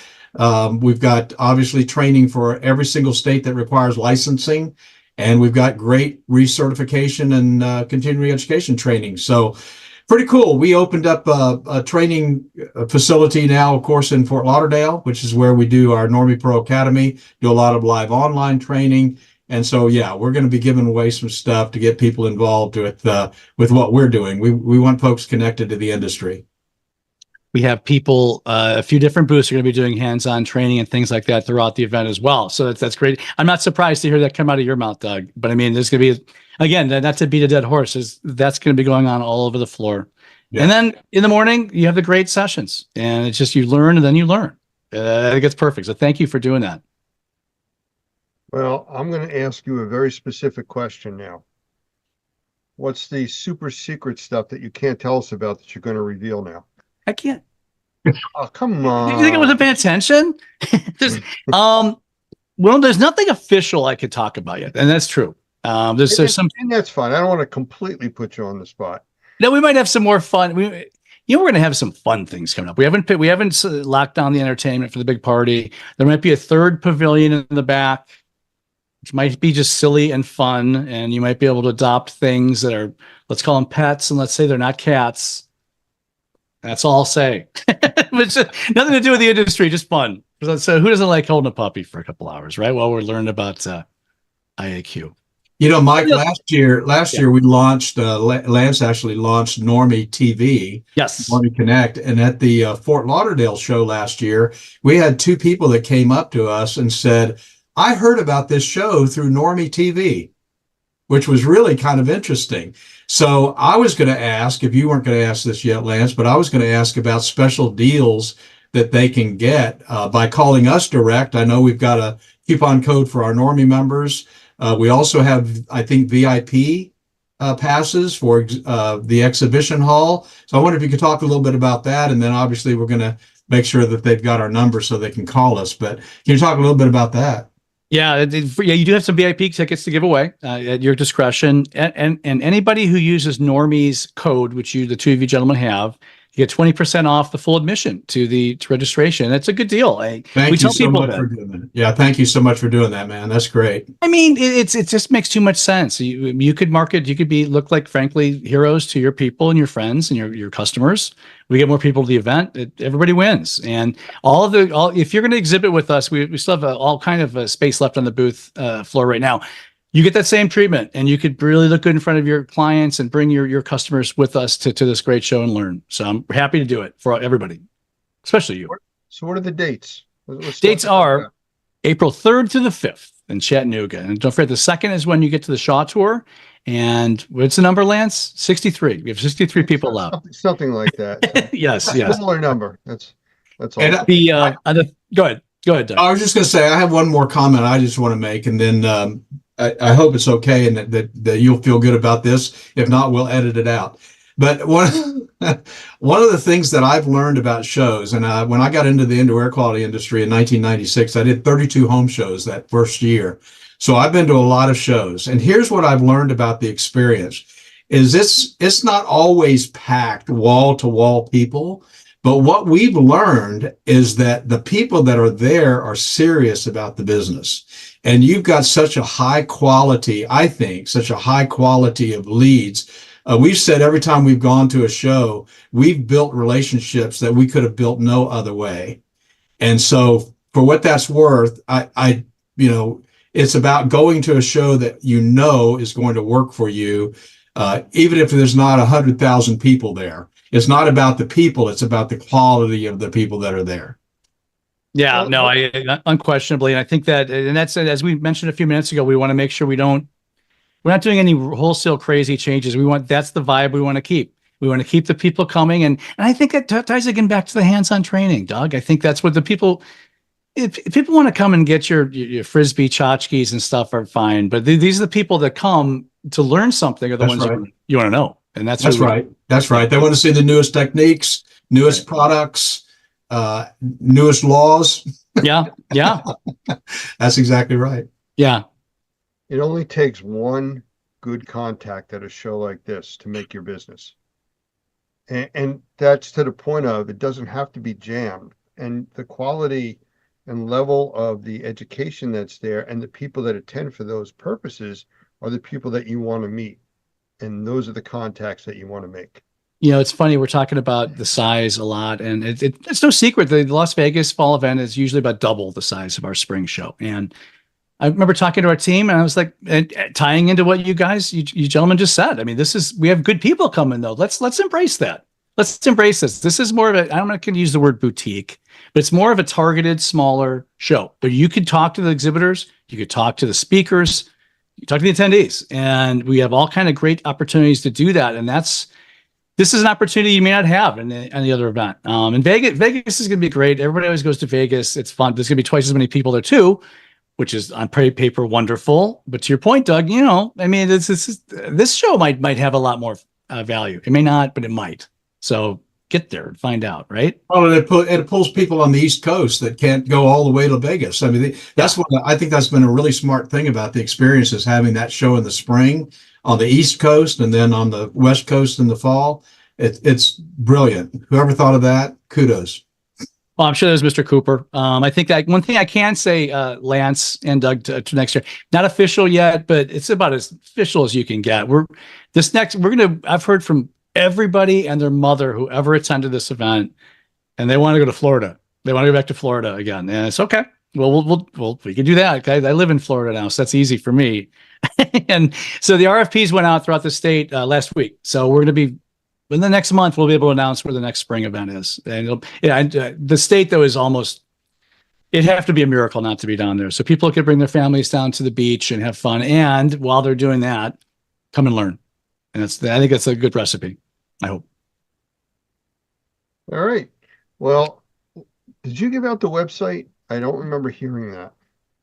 We've got obviously training for every single state that requires licensing. And we've got great recertification and continuing education training. So pretty cool. We opened up a training facility now, of course, in Fort Lauderdale, which is where we do our Normie Pro Academy, do a lot of live online training. And so, yeah, we're going to be giving away some stuff to get people involved with what we're doing. We want folks connected to the industry. We have people, a few different booths are going to be doing hands-on training and things like that throughout the event as well. So that's great. I'm not surprised to hear that come out of your mouth, Doug. But I mean, there's going to be, again, not to beat a dead horse, that's going to be going on all over the floor. Yeah. And then in the morning, you have the great sessions, and it's just you learn and then you learn. I think it's perfect. So thank you for doing that. Well, I'm going to ask you a very specific question now. What's the super secret stuff that you can't tell us about that you're going to reveal now? I can't. Oh, come on. Did you think I wasn't paying attention? Well, there's nothing official I could talk about yet, and that's true. There's some, and that's fine. I don't want to completely put you on the spot. No, we might have some more fun. We're going to have some fun things coming up. We haven't locked down the entertainment for the big party. There might be a third pavilion in the back, which might be just silly and fun, and you might be able to adopt things that are, let's call them pets, and let's say they're not cats. That's all I'll say. It's nothing to do with the industry, just fun. So who doesn't like holding a puppy for a couple hours, right? While we're learning about IAQ. You know, Mike, last year we launched, Lance actually launched Normie TV. Yes. Normie Connect. And at the Fort Lauderdale show last year, we had 2 people that came up to us and said, I heard about this show through Normie TV, which was really kind of interesting. So I was going to ask, if you weren't going to ask this yet, Lance, but I was going to ask about special deals that they can get by calling us direct. I know we've got a coupon code for our Normie members. We also have, I think, VIP passes for the exhibition hall. So I wonder if you could talk a little bit about that. And then obviously we're going to make sure that they've got our number so they can call us. But can you talk a little bit about that? Yeah, you do have some VIP tickets to give away at your discretion. And anybody who uses Normie's code, which the 2 of you gentlemen have, you get 20% off the full admission to registration. That's a good deal. Thank we you tell so people much that. for doing that. Yeah, thank you so much for doing that, man. That's great. I mean, it just makes too much sense. You could market, you could look like, frankly, heroes to your people and your friends and your customers. We get more people to the event. Everybody wins. And if you're going to exhibit with us, we still have all kind of space left on the booth floor right now. You get that same treatment, and you could really look good in front of your clients and bring your customers with us to this great show and learn. So I'm happy to do it for everybody, especially you. So what are the dates? Let's Dates talk about are that. April 3rd to the 5th in Chattanooga. And don't forget, the 2nd is when you get to the Shaw Tour. And what's the number, Lance? 63. We have 63 people allowed. Something like that. Yes. Smaller number. That's all. And Go ahead, Doug. I was just going to say, I have one more comment I just want to make, and then I hope it's okay and that you'll feel good about this. If not, we'll edit it out. But one of the things that I've learned about shows, and when I got into the indoor air quality industry in 1996, I did 32 home shows that first year. So I've been to a lot of shows, and here's what I've learned about the experience: is it's not always packed wall to wall people. But what we've learned is that the people that are there are serious about the business. And you've got such a high quality, I think, such a high quality of leads. We've said every time we've gone to a show, we've built relationships that we could have built no other way. And so for what that's worth, it's about going to a show that is going to work for you, even if there's not 100,000 people there. It's not about the people, it's about the quality of the people that are there. Yeah, no, unquestionably. And I think that's, as we mentioned a few minutes ago, we want to make sure we're not doing any wholesale crazy changes. That's the vibe we want to keep. We want to keep the people coming. And I think that ties again back to the hands-on training, Doug. I think that's what the people, if people want to come and get your Frisbee tchotchkes and stuff are fine. But these are the people that come to learn something are the That's ones right. you want to know. And that's right. That's right. They want to see the newest techniques, newest products, newest laws. Yeah. That's exactly right. Yeah. It only takes one good contact at a show like this to make your business. And that's to the point of, it doesn't have to be jammed. And the quality and level of the education that's there and the people that attend for those purposes are the people that you want to meet. And those are the contacts that you want to make. It's funny. We're talking about the size a lot, and it's no secret. The Las Vegas fall event is usually about double the size of our spring show. And I remember talking to our team, and I was like, tying into what you gentlemen just said. I mean, we have good people coming though. Let's embrace that. Let's embrace this. This is more of I'm not going to use the word boutique, but it's more of a targeted, smaller show. But you could talk to the exhibitors, you could talk to the speakers, you talk to the attendees, and we have all kind of great opportunities to do that. And this is an opportunity you may not have in any other event. And Vegas is going to be great. Everybody always goes to Vegas. It's fun. There's going to be twice as many people there too, which is on paper wonderful. But to your point, Doug, I mean, this show might have a lot more value. It may not, but it might. So get there and find out, right? Well, and it pulls people on the East Coast that can't go all the way to Vegas. I mean, that's what I think that's been a really smart thing about the experience, is having that show in the spring on the East Coast and then on the West Coast in the fall. It's brilliant. Whoever thought of that, kudos. Well, I'm sure there's Mr. Cooper. I think that one thing I can say, Lance and Doug, to next year, not official yet, but it's about as official as you can get. I've heard from everybody and their mother who ever attended this event, and they want to go to Florida. They want to go back to Florida again, and it's okay. Well, we can do that. Okay, I live in Florida now, so that's easy for me. And so the RFPs went out throughout the state last week. So we're going to be in the next month. We'll be able to announce where the next spring event is. And the state though is it'd have to be a miracle not to be down there. So people could bring their families down to the beach and have fun, and while they're doing that, come and learn. And I think that's a good recipe. I hope. All right. Well, did you give out the website? I don't remember hearing that.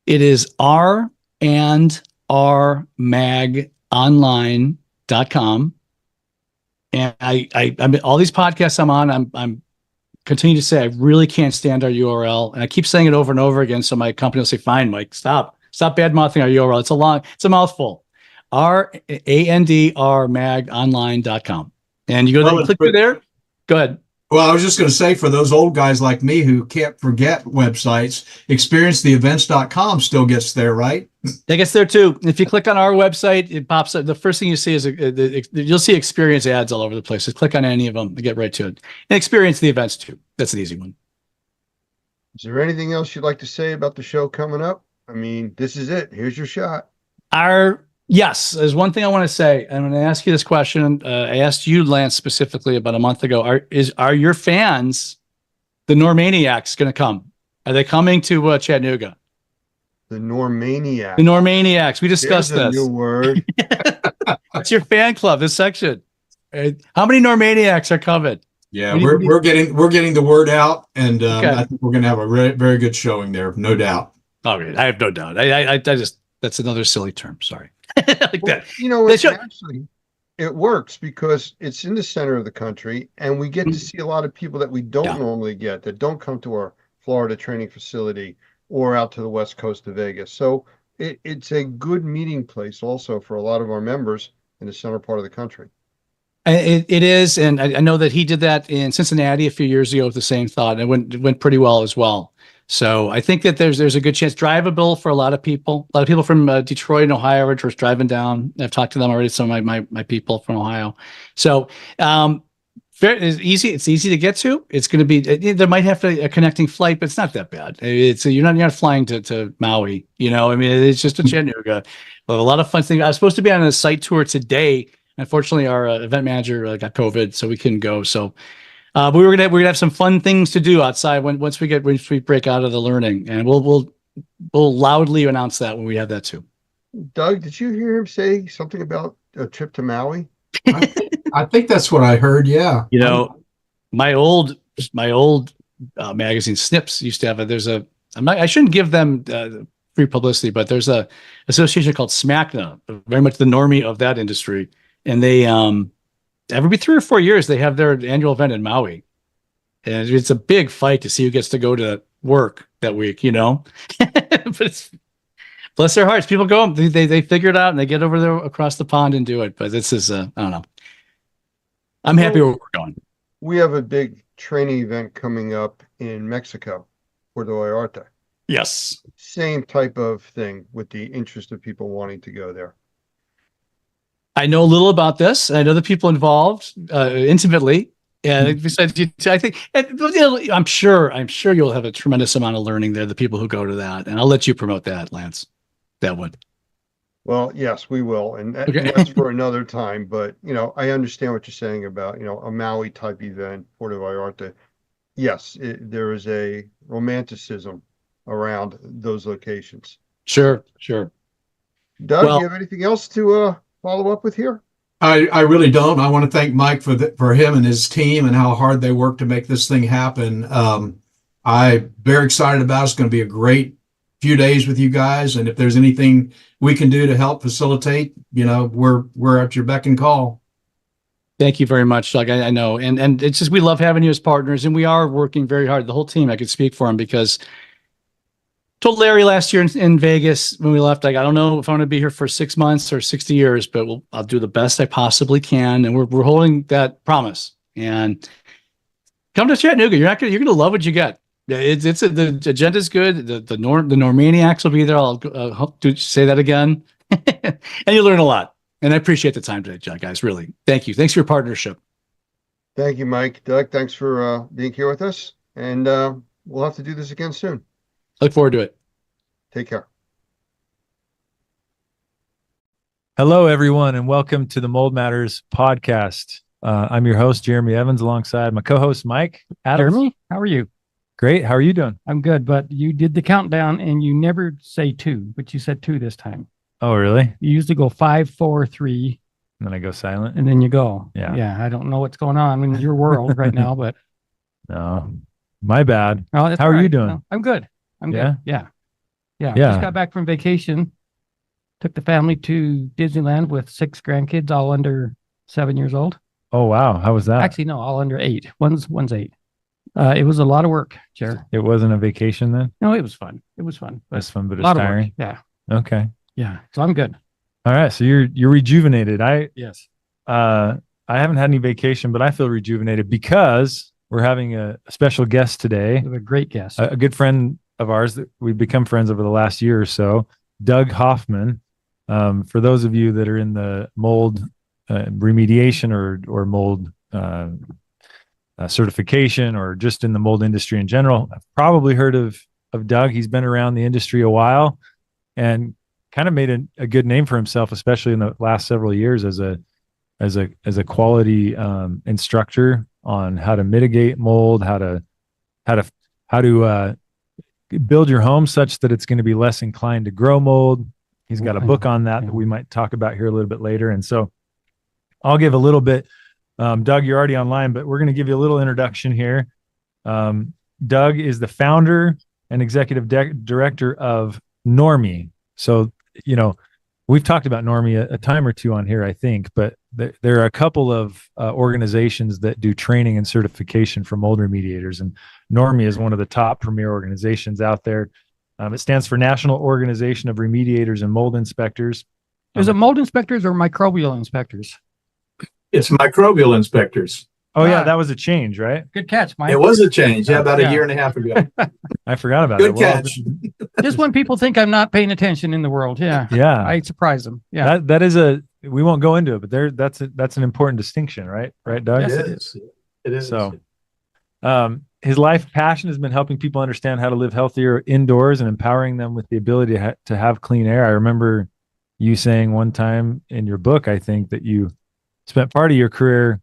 It is randrmagonline.com. And I mean, all these podcasts I'm on, I'm continue to say I really can't stand our URL, and I keep saying it over and over again. So my company will say, "Fine, Mike, stop bad mouthing our URL. It's a mouthful." randrmagonline.com, and you go there and click through there. Go ahead. Well, I was just going to say, for those old guys like me who can't forget websites, experiencetheevents.com still gets there, right? That gets there too. If you click on our website, it pops up. The first thing you see is you'll see experience ads all over the place. Just click on any of them to get right to it. And experience the events too. That's an easy one. Is there anything else you'd like to say about the show coming up? I mean, this is it. Here's your shot. Yes, there's one thing I want to say. I'm going to ask you this question. I asked you, Lance, specifically about a month ago. Are your fans, the Normaniacs, going to come? Are they coming to Chattanooga? The Normaniac. The Normaniacs. We discussed There's a this. new word. It's your fan club. This section. How many Normaniacs are coming? Yeah, we're getting the word out, and Okay. I think we're going to have a very good showing there, no doubt. Okay, I have no doubt. I just that's another silly term. Sorry. Like Well, that. you know, They it should- actually it works because it's in the center of the country, and we get to see a lot of people that we don't Yeah. normally get, that don't come to our Florida training facility or out to the west coast of Vegas. So it's a good meeting place also for a lot of our members in the center part of the country. It is, and I know that he did that in Cincinnati a few years ago with the same thought, and it went pretty well as well. So I think that there's a good chance, drivable for a lot of people. A lot of people from Detroit and Ohio are just driving down. I've talked to them already. Some of my people from Ohio. So it's easy. It's easy to get to. It's going to be. There might have to a connecting flight, but it's not that bad. It's you're not flying to Maui. You know, I mean, it's just a Chattanooga. But a lot of fun things. I was supposed to be on a site tour today. Unfortunately, our event manager got COVID, so we couldn't go. So. But we're gonna have some fun things to do outside once we break out of the learning, and we'll loudly announce that when we have that too. Doug, did you hear him say something about a trip to Maui? I think that's what I heard. Yeah. You know, my old magazine Snips used to have I shouldn't give them free publicity, but there's a association called SMACNA, very much the normie of that industry, and they every 3 or 4 years, they have their annual event in Maui. And it's a big fight to see who gets to go to work that week, you know? But it's, bless their hearts. People go, they figure it out and they get over there across the pond and do it. But this is, I don't know. I'm happy where we're going. We have a big training event coming up in Mexico, Puerto Vallarta. Yes. Same type of thing with the interest of people wanting to go there. I know a little about this. I know the people involved intimately. And besides, I think I'm sure you'll have a tremendous amount of learning there. The people who go to that, and I'll let you promote that, Lance. That one. Well, yes, we will, and Okay. that's for another time. But you know, I understand what you're saying about a Maui type event, Puerto Vallarta. Yes, there is a romanticism around those locations. Sure. Doug, Well- do you have anything else to follow up with here? I really don't. I want to thank Mike for him and his team and how hard they work to make this thing happen. I'm very excited about it. It's going to be a great few days with you guys. And if there's anything we can do to help facilitate, we're at your beck and call. Thank you very much, Doug. I know. And it's just, we love having you as partners, and we are working very hard. The whole team, I could speak for him, because told Larry last year in Vegas when we left, I don't know if I'm going to be here for 6 months or 60 years, but I'll do the best I possibly can. And we're holding that promise. And come to Chattanooga. You're going to love what you get. The agenda's good. The Normaniacs will be there. I'll hope to say that again. And you learn a lot. And I appreciate the time today, guys. Really. Thank you. Thanks for your partnership. Thank you, Mike. Doug, thanks for being here with us. And we'll have to do this again soon. Look forward to it. Take care. Hello, everyone, and welcome to the Mold Matters podcast. I'm your host, Jeremy Evans, alongside my co-host, Mike Adams. Jeremy, how are you? Great. How are you doing? I'm good, but you did the countdown and you never say 2, but you said 2 this time. Oh, really? You usually go 5, 4, 3, And then I go silent? and then you go. Yeah. Yeah. I don't know what's going on in your world right now, but No, my bad. oh, that's How are all you right. doing? No, I'm good. I'm Yeah? good. Yeah. Yeah. Yeah. Just got back from vacation. Took the family to Disneyland with 6 grandkids, all under 7 years old. Oh, wow. How was that? Actually, no, all under 8. One's 8. It was a lot of work, Jer. It wasn't a vacation then? No, it was fun. It was fun. But That's fun, but a it's lot of work. tiring. Yeah. Okay. Yeah. So I'm good. All right. So you're rejuvenated. Yes. I haven't had any vacation, but I feel rejuvenated because we're having a special guest today, We have a great guest. a good friend of ours that we've become friends over the last year or so, Doug Hoffman. For those of you that are in the mold remediation or mold certification, or just in the mold industry in general, I've probably heard of Doug. He's been around the industry a while and kind of made a good name for himself, especially in the last several years as a quality instructor on how to mitigate mold, how to build your home such that it's going to be less inclined to grow mold. He's got a book on that we might talk about here a little bit later. And so I'll give a little bit. Doug, you're already online, but we're going to give you a little introduction here. Doug is the founder and executive director of Normie. So, we've talked about Normie a time or two on here, I think, but there are a couple of organizations that do training and certification for mold remediators, and Normie is one of the top premier organizations out there. It stands for National Organization of Remediators and Mold Inspectors. Is it mold inspectors or microbial inspectors? It's microbial inspectors. Oh yeah, Ah. that was a change, right? Good catch, Mike. It was a change. Yeah, about Yeah. a year and a half ago. I forgot about Good it. Well, catch. Just when people think I'm not paying attention in the world. Yeah. yeah, I surprise them. Yeah. that is we won't go into it, but that's an important distinction, right? Right, Doug? Yes, It is. It is. So, his life passion has been helping people understand how to live healthier indoors and empowering them with the ability to have clean air. I remember you saying one time in your book, I think, that you spent part of your career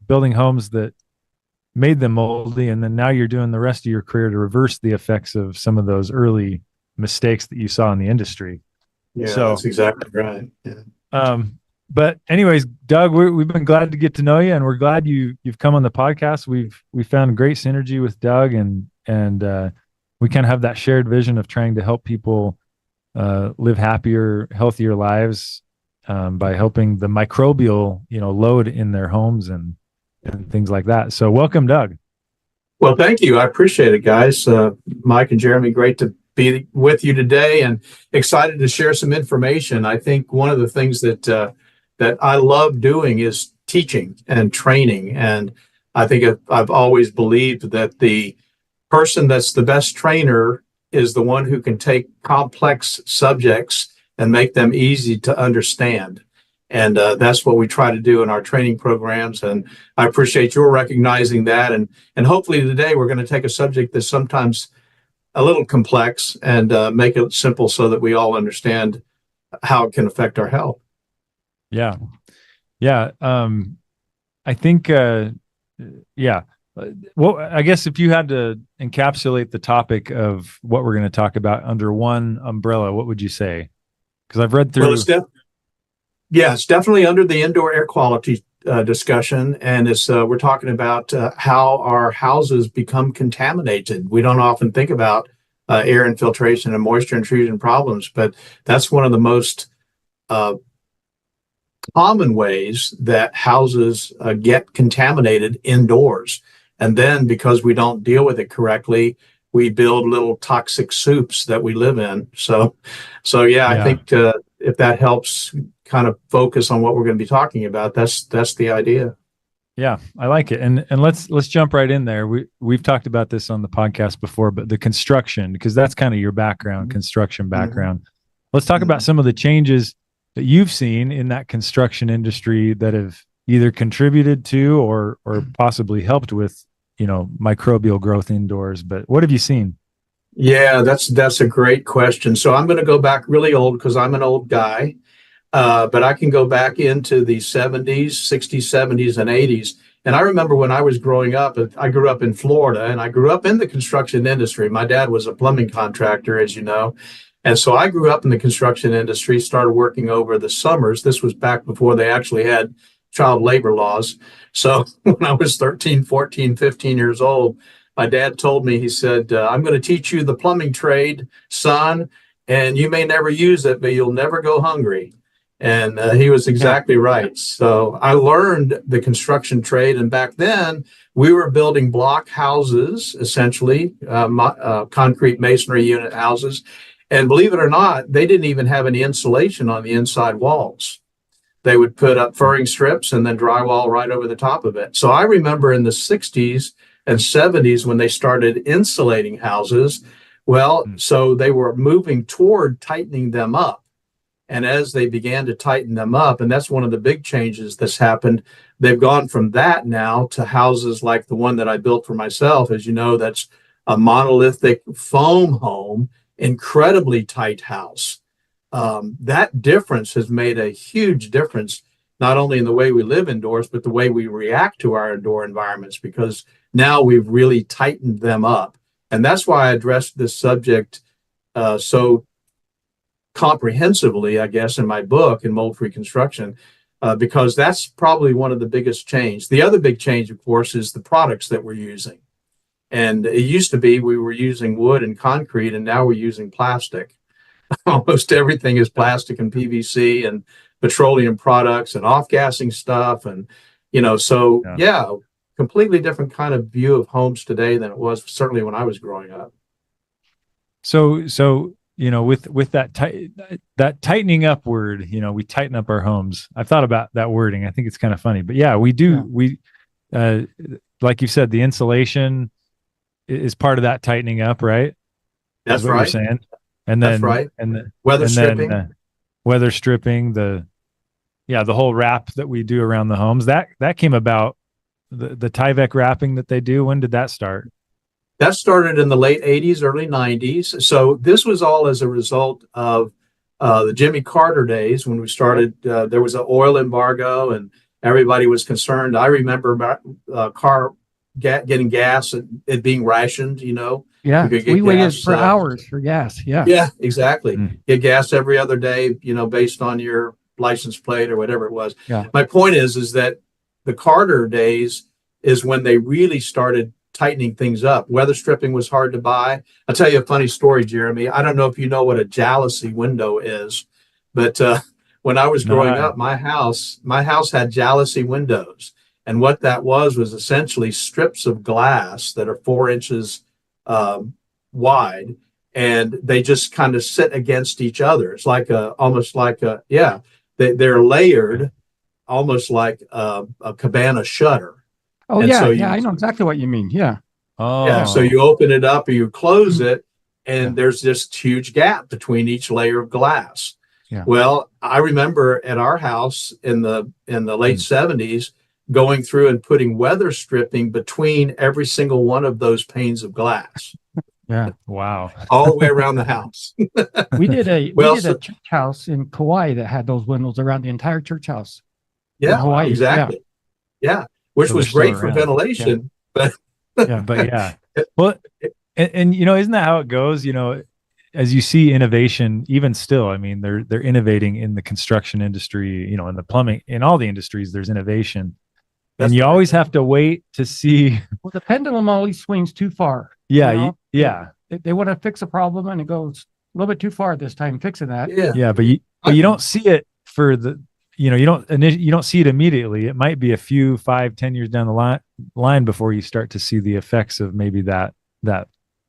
building homes that made them moldy, and then now you're doing the rest of your career to reverse the effects of some of those early mistakes that you saw in the industry. Yeah, So- that's exactly right. Yeah. But anyways, Doug, we've been glad to get to know you, and we're glad you've come on the podcast. We found great synergy with Doug, and we kind of have that shared vision of trying to help people live happier, healthier lives by helping the microbial, load in their homes and things like that. So welcome, Doug. Well, thank you. I appreciate it, guys. Mike and Jeremy, great to be with you today and excited to share some information. I think one of the things that I love doing is teaching and training. And I think I've always believed that the person that's the best trainer is the one who can take complex subjects and make them easy to understand. And that's what we try to do in our training programs. And I appreciate your recognizing that. And hopefully today we're going to take a subject that's sometimes a little complex and make it simple so that we all understand how it can affect our health. Yeah. Yeah. I think, yeah. Well, I guess if you had to encapsulate the topic of what we're going to talk about under one umbrella, what would you say? Because I've read through. Well, it's definitely under the indoor air quality discussion. And we're talking about how our houses become contaminated. We don't often think about air infiltration and moisture intrusion problems, but that's one of the most common ways that houses get contaminated indoors. And then because we don't deal with it correctly, we build little toxic soups that we live in. So yeah. I think if that helps kind of focus on what we're going to be talking about, that's the idea. Yeah, I like it. And let's jump right in there. We've talked about this on the podcast before, but the construction, because that's kind of your background, construction background. Let's talk about some of the changes that you've seen in that construction industry that have either contributed to or possibly helped with, microbial growth indoors. But what have you seen? Yeah, that's a great question. So I'm going to go back really old because I'm an old guy. But I can go back into the 70s, 60s, 70s, and 80s. And I remember when I was growing up, I grew up in Florida, and I grew up in the construction industry. My dad was a plumbing contractor, as you know. And so I grew up in the construction industry, started working over the summers. This was back before they actually had child labor laws. So when I was 13, 14, 15 years old, my dad told me, he said, I'm going to teach you the plumbing trade, son, and you may never use it, but you'll never go hungry. And he was exactly right. So I learned the construction trade. And back then we were building block houses, essentially, concrete masonry unit houses. And believe it or not, they didn't even have any insulation on the inside walls. they would put up furring strips and then drywall right over the top of it. So I remember in the 60s and 70s when they started insulating houses, well, so they were moving toward tightening them up. And as they began to tighten them up, and that's one of the big changes that's happened, they've gone from that now to houses like the one that I built for myself. As you know, that's a monolithic foam home, incredibly tight house. That difference has made a huge difference, not only in the way we live indoors, but the way we react to our indoor environments, because now we've really tightened them up. And that's why I addressed this subject so comprehensively, I guess, in my book, in Mold-Free Construction, because that's probably one of the biggest change. The other big change, of course, is the products that we're using. And it used to be we were using wood and concrete, and now we're using plastic. Almost everything is plastic and PVC and petroleum products and off-gassing stuff. And, so yeah, completely different kind of view of homes today than it was certainly when I was growing up. So with that tightening up word, we tighten up our homes. I've thought about that wording. I think it's kind of funny, but yeah, we do. We, like you said, the insulation is part of that tightening up, right? That's what right. You're saying. And then, that's right. And the weather stripping, weather stripping, the whole wrap that we do around the homes that came about. The Tyvek wrapping that they do. When did that start? That started in the late 80s, early 90s. So this was all as a result of the Jimmy Carter days when we started. There was an oil embargo and everybody was concerned. I remember getting gas and it being rationed, Yeah, we waited gas, for hours for gas. Yeah. Yeah, exactly. Mm. Get gas every other day, based on your license plate or whatever it was. Yeah. My point is that the Carter days is when they really started tightening things up. Weather stripping was hard to buy. I'll tell you a funny story, Jeremy. I don't know if you know what a jalousie window is, but when I was growing up, my house had jalousie windows. And what that was essentially strips of glass that are 4 inches wide, and they just kind of sit against each other. It's like they're layered, almost like a cabana shutter. Oh, And yeah. so I know exactly what you mean. Yeah. Oh, Yeah, so you open it up or you close it, and there's this huge gap between each layer of glass. Yeah. Well, I remember at our house in the late 70s going through and putting weather stripping between every single one of those panes of glass. Yeah. wow. All the way around the house. We did a Well, a church house in Kauai that had those windows around the entire church house. Yeah, Hawaii, exactly. Yeah, which So was they're still great for around. ventilation, but Yeah, but yeah. Well, and isn't that how it goes? As you see innovation, even still, I mean, they're innovating in the construction industry, in the plumbing, in all the industries, there's innovation. That's And you right. always have to wait to see. Well, the pendulum always swings too far. Yeah, You know? yeah, They want to fix a problem and it goes a little bit too far this time fixing that. yeah. yeah. But you don't see it for the, you don't see it immediately. It might be a few 5-10 years down the line before you start to see the effects of maybe that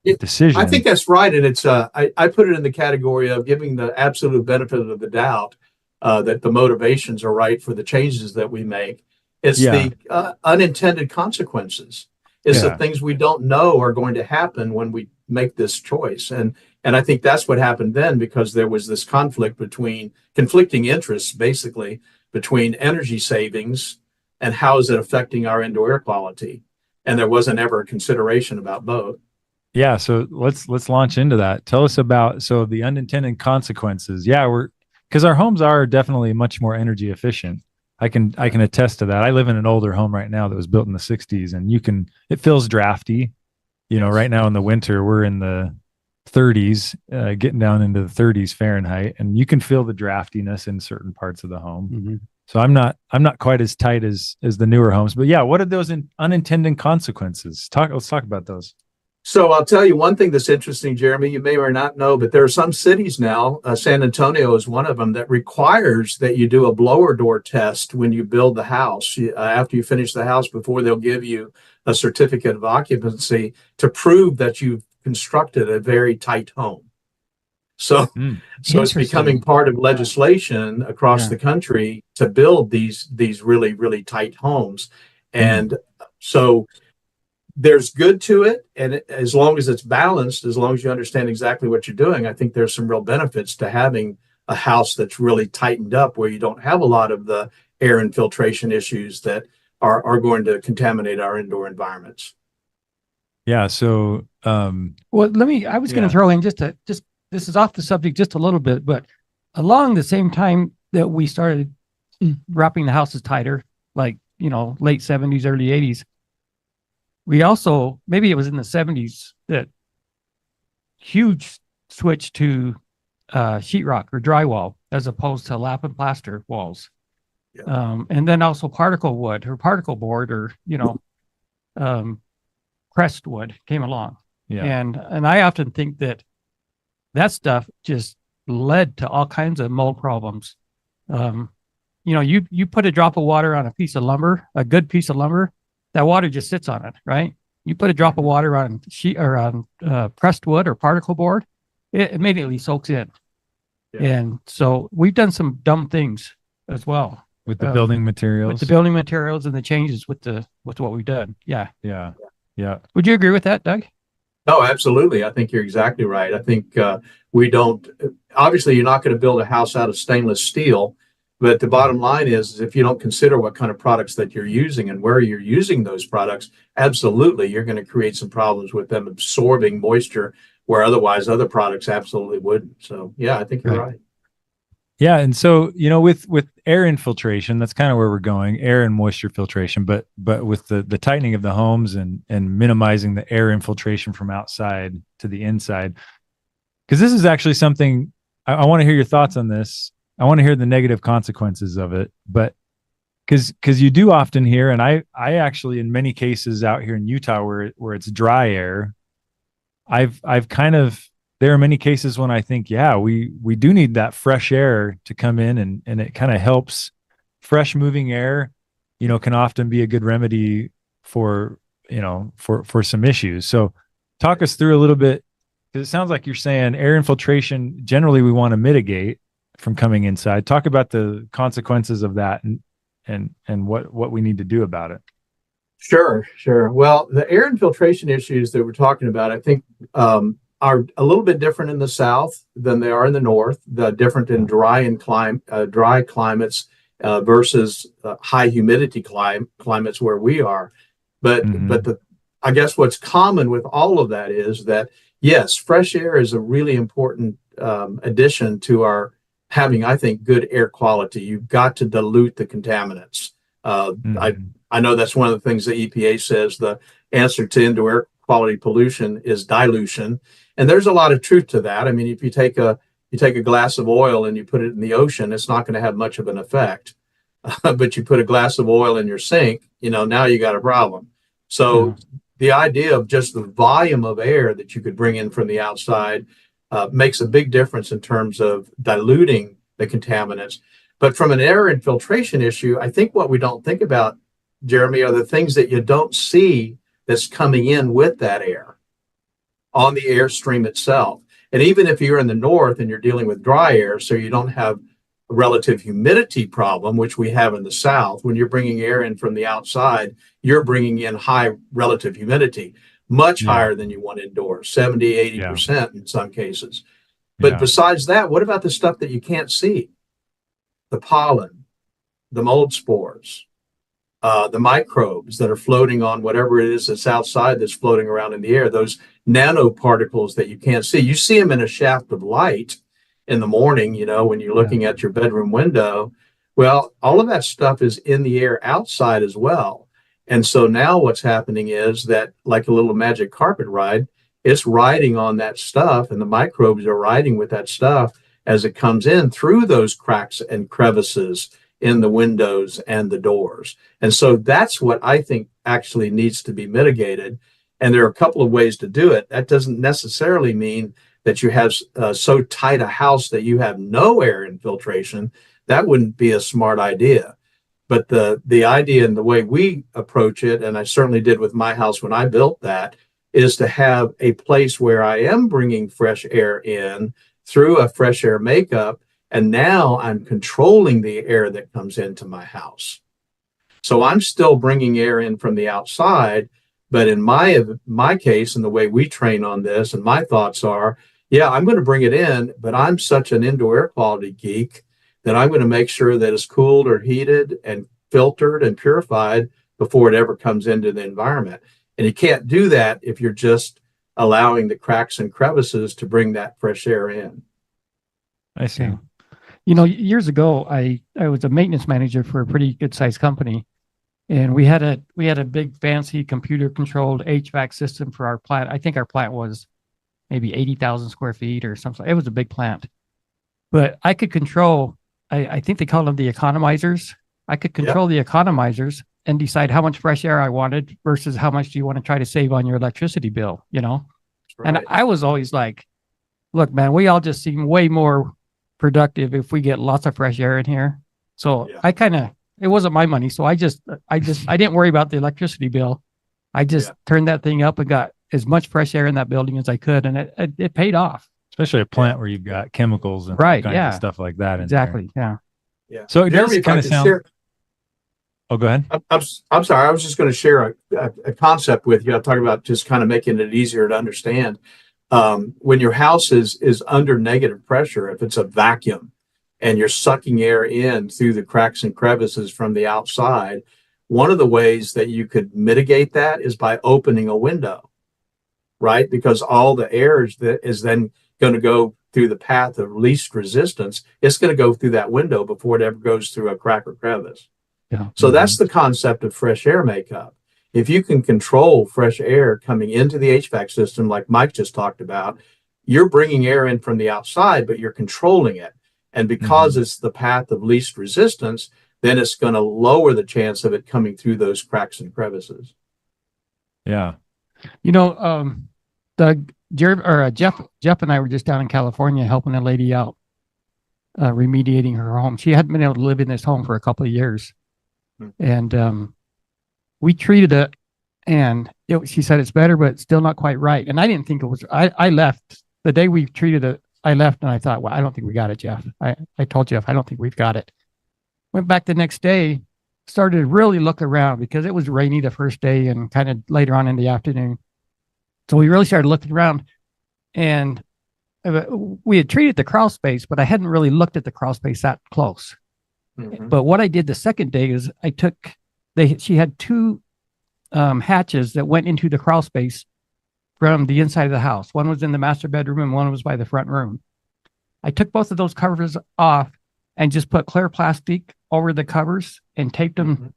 decision. I think that's right. And it's I put it in the category of giving the absolute benefit of the doubt that the motivations are right for the changes that we make. It's the unintended consequences. It's the things we don't know are going to happen when we make this choice. And I think that's what happened then, because there was this conflicting interests, basically, between energy savings and how is it affecting our indoor air quality. And there wasn't ever a consideration about both. Yeah, so let's launch into that. Tell us about the unintended consequences. Yeah, because our homes are definitely much more energy efficient. I can attest to that. I live in an older home right now that was built in the 60s, and it feels drafty. Right now in the winter, we're in the 30s, getting down into the 30s Fahrenheit, and you can feel the draftiness in certain parts of the home. Mm-hmm. So I'm not quite as tight as the newer homes, but yeah, what are those unintended consequences? Let's talk about those. So I'll tell you one thing that's interesting, Jeremy, you may or not know, but there are some cities now, San Antonio is one of them, that requires that you do a blower door test when you build the house. After you finish the house, before they'll give you a certificate of occupancy to prove that you've constructed a very tight home. So, so it's becoming part of legislation across Yeah. the country to build these really, really tight homes. And so there's good to it. And as long as it's balanced, as long as you understand exactly what you're doing, I think there's some real benefits to having a house that's really tightened up where you don't have a lot of the air infiltration issues that are going to contaminate our indoor environments. Yeah. So, Well, I was going Yeah. to throw in just this is off the subject just a little bit, but along the same time that we started wrapping the houses tighter, like, late 70s, early 80s, we also, maybe it was in the 70s, that huge switch to sheetrock or drywall as opposed to lap and plaster walls. Yeah. And then also particle wood or particle board or, pressed wood came along. yeah. And I often think that stuff just led to all kinds of mold problems. You put a drop of water on a piece of lumber, a good piece of lumber, that water just sits on it, right? You put a drop of water on sheet or on pressed wood or particle board, it immediately soaks in. Yeah. And so we've done some dumb things as well With the building materials. with the building materials and the changes with what we've done. Yeah. Yeah. Yeah. Would you agree with that, Doug? No, absolutely. I think you're exactly right. I think we don't, obviously, you're not going to build a house out of stainless steel. But the bottom line is if you don't consider what kind of products that you're using and where you're using those products, absolutely, you're going to create some problems with them absorbing moisture where otherwise other products absolutely wouldn't. So, yeah, I think you're right. Yeah. And so, with air infiltration, that's kind of where we're going, air and moisture filtration, but with the tightening of the homes and minimizing the air infiltration from outside to the inside, because this is actually something I want to hear your thoughts on this. I want to hear the negative consequences of it, but because you do often hear, and I actually, in many cases out here in Utah where it's dry air, I've kind of, there are many cases when I think, yeah, we do need that fresh air to come in and it kind of helps. Fresh moving air, can often be a good remedy for some issues. So talk us through a little bit, because it sounds like you're saying air infiltration, generally we want to mitigate from coming inside. Talk about the consequences of that and what we need to do about it. Sure. Well, the air infiltration issues that we're talking about, I think, are a little bit different in the South than they are in the North. The different in dry climates versus high humidity climates where we are. But I guess what's common with all of that is that yes, fresh air is a really important addition to our having, I think, good air quality. You've got to dilute the contaminants. I know that's one of the things the EPA says the answer to indoor air quality pollution is dilution. And there's a lot of truth to that. I mean, if you take a glass of oil and you put it in the ocean, it's not going to have much of an effect. But you put a glass of oil in your sink, now you got a problem. So the idea of just the volume of air that you could bring in from the outside makes a big difference in terms of diluting the contaminants. But from an air infiltration issue, I think what we don't think about, Jeremy, are the things that you don't see that's coming in with that air on the airstream itself. And even if you're in the north and you're dealing with dry air, so you don't have a relative humidity problem, which we have in the south, when you're bringing air in from the outside, you're bringing in high relative humidity, much higher than you want indoors, 70, 80% in some cases. But besides that, what about the stuff that you can't see? The pollen, the mold spores, the microbes that are floating on whatever it is that's outside that's floating around in the air, those nanoparticles that you can't see. You see them in a shaft of light in the morning, when you're looking at your bedroom window. Well, all of that stuff is in the air outside as well. And so now what's happening is that, like a little magic carpet ride, it's riding on that stuff, and the microbes are riding with that stuff as it comes in through those cracks and crevices in the windows and the doors. And so that's what I think actually needs to be mitigated. And there are a couple of ways to do it. That doesn't necessarily mean that you have so tight a house that you have no air infiltration. That wouldn't be a smart idea. But the idea and the way we approach it, and I certainly did with my house when I built that, is to have a place where I am bringing fresh air in through a fresh air makeup. And now I'm controlling the air that comes into my house. So I'm still bringing air in from the outside, but in my case, and the way we train on this, and my thoughts are, yeah, I'm going to bring it in, but I'm such an indoor air quality geek that I'm going to make sure that it's cooled or heated and filtered and purified before it ever comes into the environment. And you can't do that if you're just allowing the cracks and crevices to bring that fresh air in. I see. Yeah. You know, years ago, I was a maintenance manager for a pretty good sized company, and we had a big fancy computer controlled HVAC system for our plant. I think our plant was maybe 80,000 square feet or something. It was a big plant, but I could control. I think they call them the economizers. I could control the economizers and decide how much fresh air I wanted versus how much do you want to try to save on your electricity bill. You know, Right. and I was always like, look, man, we all just seem way more productive if we get lots of fresh air in here. So Yeah. it wasn't my money. So I didn't worry about the electricity bill. I just turned that thing up and got as much fresh air in that building as I could. And it paid off. Especially a plant where you've got chemicals and Right, kinds yeah. of stuff like that. in there. Exactly. Yeah. Yeah. So it does Jeremy, if I kind of could sound. share- Oh, go ahead. I'm sorry. I was just going to share a concept with you. I'm talking about just kind of making it easier to understand. When your house is under negative pressure, if it's a vacuum and you're sucking air in through the cracks and crevices from the outside, one of the ways that you could mitigate that is by opening a window, right? Because all the air is then going to go through the path of least resistance. It's going to go through that window before it ever goes through a crack or crevice. Yeah. So that's the concept of fresh air makeup. If you can control fresh air coming into the HVAC system, like Mike just talked about, you're bringing air in from the outside, but you're controlling it. And because it's the path of least resistance, then it's going to lower the chance of it coming through those cracks and crevices. Yeah. You know, Jeff and I were just down in California helping a lady out, remediating her home. She hadn't been able to live in this home for a couple of years. And we treated it, and she said it's better, but it's still not quite right. And I didn't think it was. I left the day we treated it. I left and I thought, well, I don't think we got it, Jeff. I told Jeff, I don't think we've got it. Went back the next day, started to really look around because it was rainy the first day and kind of later on in the afternoon. So we really started looking around, and we had treated the crawl space, but I hadn't really looked at the crawl space that close. Mhm. But what I did the second day is she had two hatches that went into the crawl space from the inside of the house. One was in the master bedroom and one was by the front room. I took both of those covers off and just put clear plastic over the covers and taped them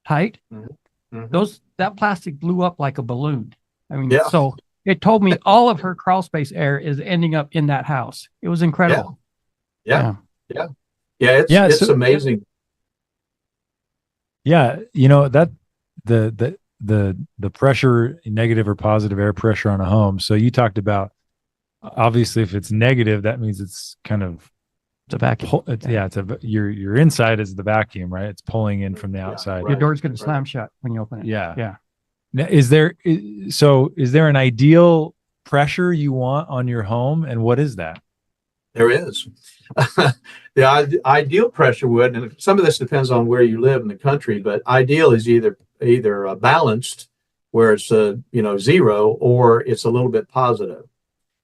tight. Mhm. That plastic blew up like a balloon. I mean, Yeah. so it told me all of her crawl space air is ending up in that house. It was incredible. Yeah. Yeah. It's so- amazing. Yeah. You know, that the pressure, negative or positive air pressure on a home. So you talked about, obviously, if it's negative, that means it's kind of It's a vacuum. your inside is the vacuum, right? It's pulling in from the outside. Your right. door's going to slam shut when you open it. Yeah. Yeah. Now, is there an ideal pressure you want on your home, and what is that? There is. The ideal pressure would, and some of this depends on where you live in the country, but ideal is either balanced, where it's zero, or it's a little bit positive.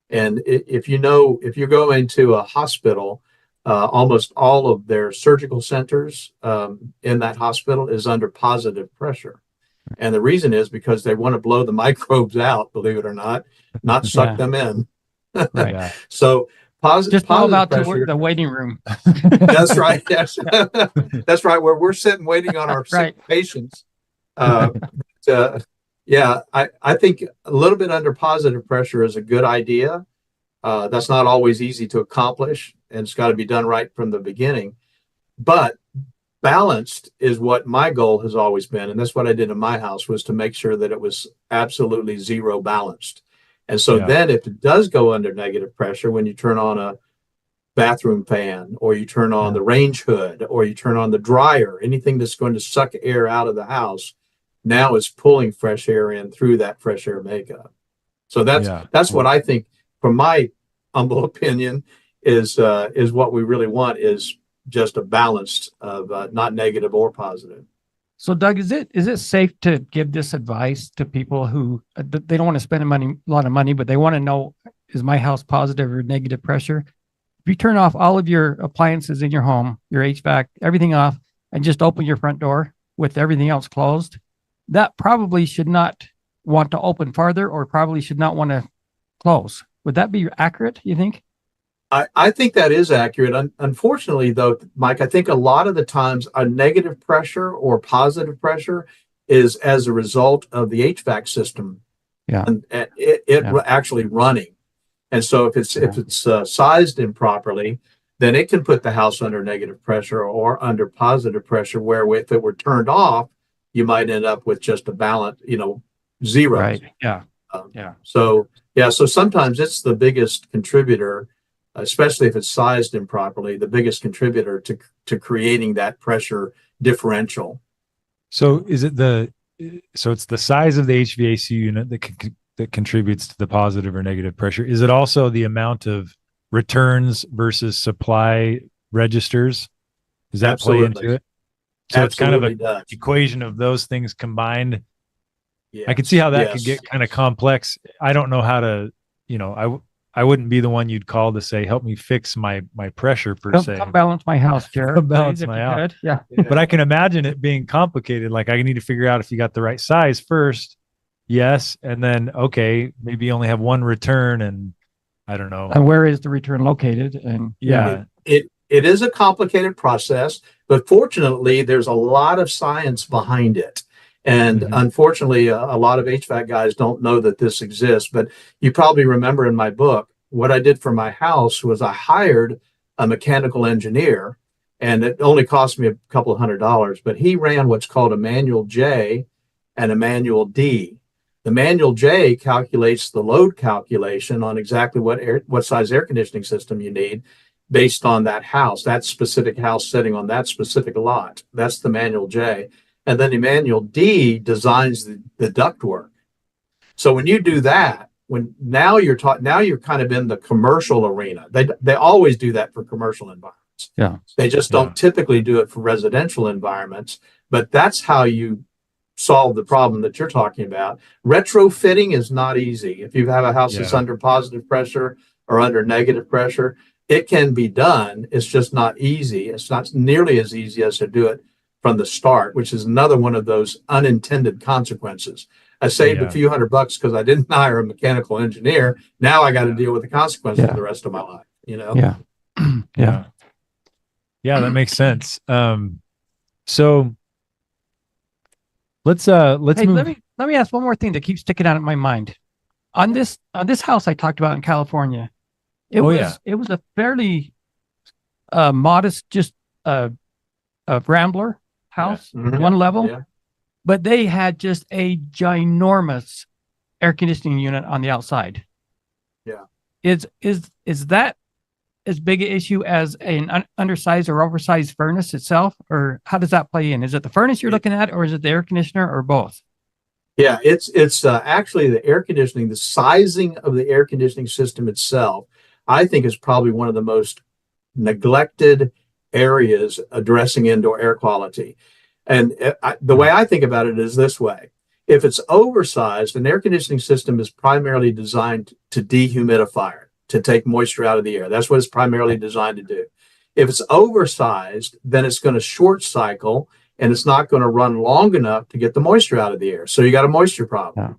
And if you go into a hospital, almost all of their surgical centers in that hospital is under positive pressure. And the reason is because they want to blow the microbes out, believe it or not suck Yeah. them in. Right. Yeah. So Just all positive about pressure. the waiting room. That's right. That's right. Where we're sitting waiting on our Right. sick patients. Yeah, I think a little bit under positive pressure is a good idea. That's not always easy to accomplish, and it's got to be done right from the beginning. But balanced is what my goal has always been, and that's what I did in my house, was to make sure that it was absolutely zero balanced. And so Yeah. then if it does go under negative pressure, when you turn on a bathroom fan, or you turn on the range hood, or you turn on the dryer, anything that's going to suck air out of the house, now is pulling fresh air in through that fresh air makeup. So that's what I think, from my humble opinion, is what we really want, is just a balance of not negative or positive. So Doug, is it safe to give this advice to people who they don't want to spend a lot of money, but they want to know, is my house positive or negative pressure? If you turn off all of your appliances in your home, your HVAC, everything off, and just open your front door with everything else closed, that probably should not want to open farther, or probably should not want to close. Would that be accurate, you think? I think that is accurate. Unfortunately, though, Mike, I think a lot of the times a negative pressure or positive pressure is as a result of the HVAC system. Yeah. And it actually running. And so if it's sized improperly, then it can put the house under negative pressure or under positive pressure, where if it were turned off, you might end up with just a balance, zero. Right. Yeah. So sometimes it's the biggest contributor, especially if it's sized improperly, the biggest contributor to creating that pressure differential. So is it it's the size of the HVAC unit that contributes to the positive or negative pressure? Is it also the amount of returns versus supply registers? Does that play into it? So it's kind of an equation of those things combined. Yes. I can see how that could get kind of complex. I don't know how to, I wouldn't be the one you'd call to say, help me fix my pressure per se. Come balance my house, Jared. Come balance please, if my you house. could. Yeah. But I can imagine it being complicated. Like I need to figure out if you got the right size first. Yes. And then, okay, maybe you only have one return, and I don't know. And where is the return located? And Yeah. It is a complicated process, but fortunately, there's a lot of science behind it. And unfortunately, a lot of HVAC guys don't know that this exists. But you probably remember in my book, what I did for my house was I hired a mechanical engineer, and it only cost me a couple of $100, but he ran what's called a manual J and a manual D. The manual J calculates the load calculation on exactly what size air conditioning system you need based on that house, that specific house sitting on that specific lot. That's the manual J. And then the manual D designs the ductwork. So when you do that, now you're kind of in the commercial arena. They always do that for commercial environments. Yeah. They just don't typically do it for residential environments, but that's how you solve the problem that you're talking about. Retrofitting is not easy. If you have a house that's under positive pressure or under negative pressure, it can be done. It's just not easy. It's not nearly as easy as to do it from the start, which is another one of those unintended consequences. I saved a few $100 because I didn't hire a mechanical engineer. Now I got to deal with the consequences for the rest of my life, Yeah. Yeah, that makes sense. So let's Hey, move. let me ask one more thing that keeps sticking out in my mind. On this house I talked about in California, it was a fairly modest, just a Rambler house, one level, but they had just a ginormous air conditioning unit on the outside. Yeah. Is that as big an issue as an undersized or oversized furnace itself, or how does that play in? Is it the furnace you're looking at, or is it the air conditioner, or both? Yeah, it's actually the air conditioning, the sizing of the air conditioning system itself, I think is probably one of the most neglected areas addressing indoor air quality. And the way I think about it is this way. If it's oversized, an air conditioning system is primarily designed to dehumidify, to take moisture out of the air. That's what it's primarily designed to do. If it's oversized, then it's going to short cycle, and it's not going to run long enough to get the moisture out of the air. So you got a moisture problem. Yeah.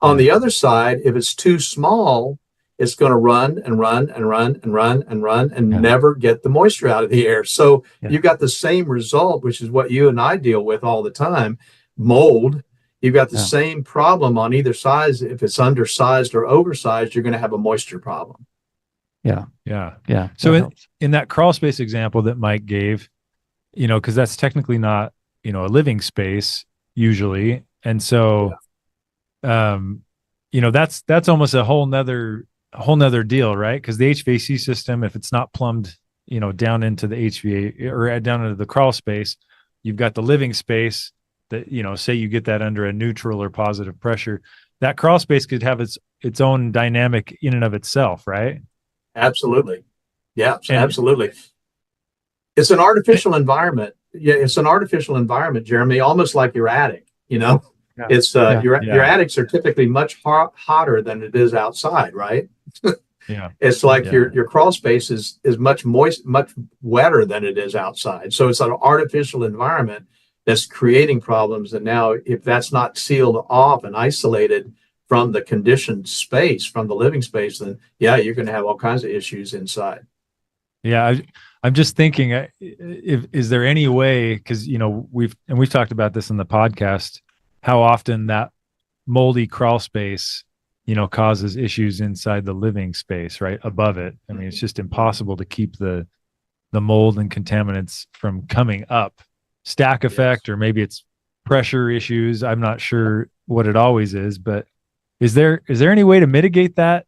On the other side, if it's too small, it's going to run and run and run and run and run and never get the moisture out of the air. So you've got the same result, which is what you and I deal with all the time, mold. You've got the same problem on either side. If it's undersized or oversized, you're going to have a moisture problem. Yeah. So in that crawl space example that Mike gave, because that's technically not, a living space usually. And so, that's almost a whole nother deal, right? Because the HVAC system, if it's not plumbed, down into the HVA or down into the crawl space, you've got the living space that, say you get that under a neutral or positive pressure, that crawl space could have its own dynamic in and of itself, right? Absolutely. Yeah, And- absolutely. It's an artificial environment. Yeah, it's an artificial environment, Jeremy, almost like your attic, you know? Yeah. It's Yeah. your attics are typically much hotter than it is outside, right? Yeah. It's like Yeah. your crawl space is much much wetter than it is outside. So it's an artificial environment that's creating problems. And now if that's not sealed off and isolated from the conditioned space, from the living space, then yeah, you're going to have all kinds of issues inside. Yeah, I'm just thinking, if is there any way? Because we've talked about this in the podcast, how often that moldy crawl space, causes issues inside the living space, right above it. I mean, it's just impossible to keep the mold and contaminants from coming up. Stack effect, or maybe it's pressure issues. I'm not sure what it always is, but is there any way to mitigate that?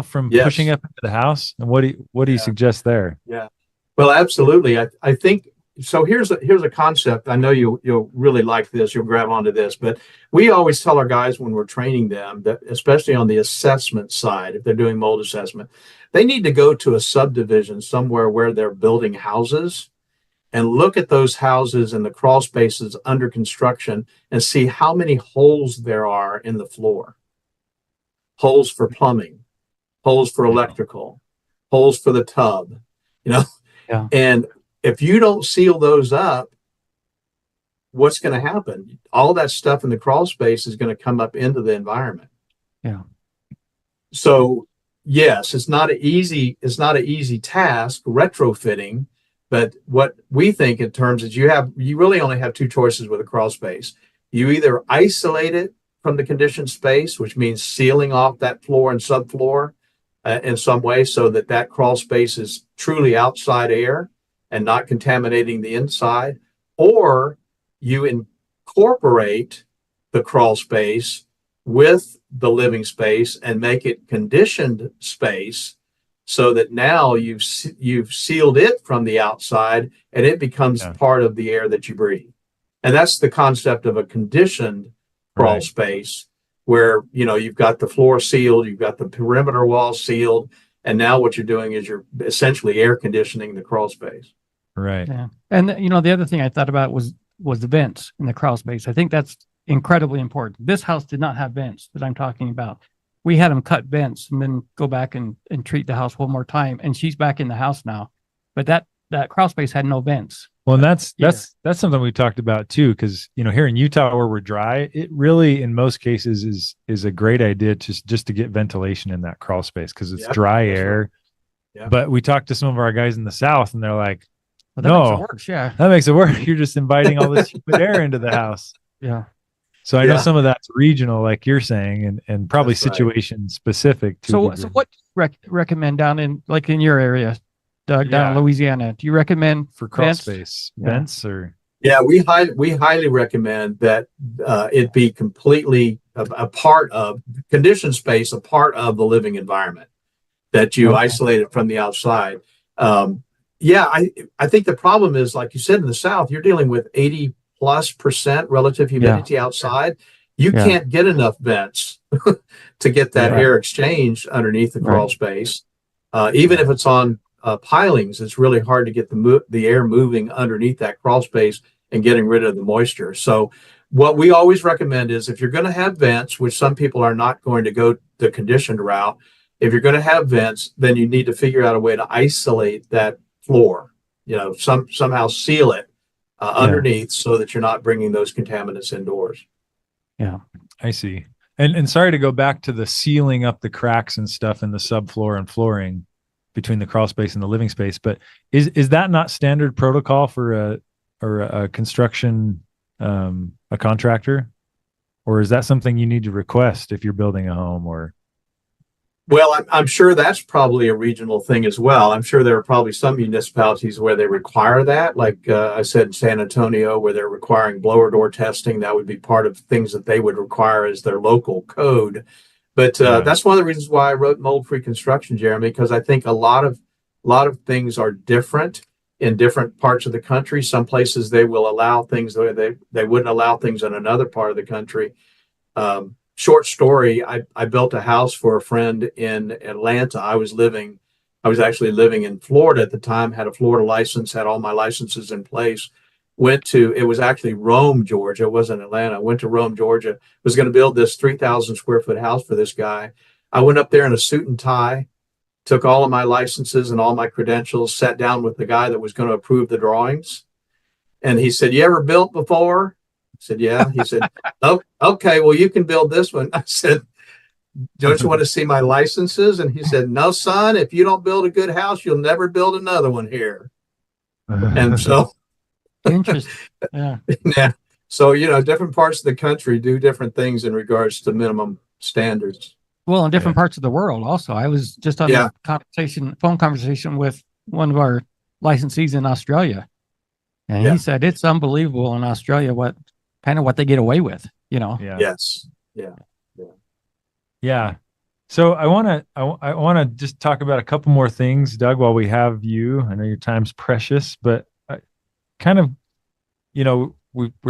From Yes. pushing up into the house? And what do you Yeah. suggest there? Yeah. Well, absolutely. I think so. Here's a concept. I know you'll really like this. You'll grab onto this, but we always tell our guys when we're training them that, especially on the assessment side, if they're doing mold assessment, they need to go to a subdivision somewhere where they're building houses and look at those houses and the crawl spaces under construction and see how many holes there are in the floor. Holes for plumbing, holes for electrical, holes for the tub, Yeah. And if you don't seal those up, what's going to happen? All that stuff in the crawl space is going to come up into the environment. Yeah. So yes, it's not an easy task retrofitting, but what we think in terms is you really only have two choices with a crawl space. You either isolate it from the conditioned space, which means sealing off that floor and subfloor in some way so that crawl space is truly outside air and not contaminating the inside, or you incorporate the crawl space with the living space and make it conditioned space so that now you've sealed it from the outside and it becomes part of the air that you breathe. And that's the concept of a conditioned crawl space, where you've got the floor sealed, you've got the perimeter wall sealed, and now what you're doing is you're essentially air conditioning the crawl space. Right. Yeah. And the other thing I thought about was the vents in the crawl space. I think that's incredibly important. This house did not have vents that I'm talking about. We had them cut vents and then go back and treat the house one more time. And she's back in the house now. But that crawl space had no vents. Well, and that's Yeah. something we talked about too, because here in Utah where we're dry, it really in most cases is a great idea just to get ventilation in that crawl space because it's dry air. Right. Yeah. But we talked to some of our guys in the South, and they're like, Well, that makes it worse. Yeah. that makes it work. You're just inviting all this humid air into the house. Yeah. So I know some of that's regional, like you're saying, and probably That's right. situation specific to. So what do you recommend down in your area, Doug, down in Yeah. Louisiana? Do you recommend for crawl vents? space Yeah. vents or? Yeah, we highly recommend that it be completely a part of conditioned space, a part of the living environment, that you isolate it from the outside. I think the problem is, like you said, in the South, you're dealing with 80+% relative humidity outside. You can't get enough vents to get that air exchanged underneath the crawl space. Even if it's on pilings, it's really hard to get the air moving underneath that crawl space and getting rid of the moisture. So what we always recommend is, if you're going to have vents, which some people are not going to go the conditioned route, if you're going to have vents, then you need to figure out a way to isolate that floor, somehow seal it underneath so that you're not bringing those contaminants indoors. Yeah. I see. And sorry to go back to the sealing up the cracks and stuff in the subfloor and flooring between the crawl space and the living space, but is that not standard protocol for a construction, a contractor, or is that something you need to request if you're building a home? Or well, I'm sure that's probably a regional thing as well. I'm sure there are probably some municipalities where they require that, like I said, in San Antonio, where they're requiring blower door testing. That would be part of things that they would require as their local code. But that's one of the reasons why I wrote Mold-Free Construction, Jeremy, because I think a lot of things are different in different parts of the country. Some places they will allow things they wouldn't allow things in another part of the country. Short story, I built a house for a friend in Atlanta. I was I was actually living in Florida at the time, had a Florida license, had all my licenses in place. It was actually Rome, Georgia. It wasn't Atlanta. Went to Rome, Georgia, was going to build this 3,000 square foot house for this guy. I went up there in a suit and tie, took all of my licenses and all my credentials, sat down with the guy that was going to approve the drawings. And he said, "You ever built before?" I said, "Yeah." He said, "Oh, okay, well, you can build this one." I said, "Don't you want to see my licenses?" And he said, "No, son, if you don't build a good house, you'll never build another one here." And so, Interesting. Yeah. yeah. So, different parts of the country do different things in regards to minimum standards. Well, in different parts of the world also. I was just on a phone conversation with one of our licensees in Australia. And he said it's unbelievable in Australia what they get away with, Yeah. Yes. Yeah. Yeah. So I want to just talk about a couple more things, Doug, while we have you. I know your time's precious, but we're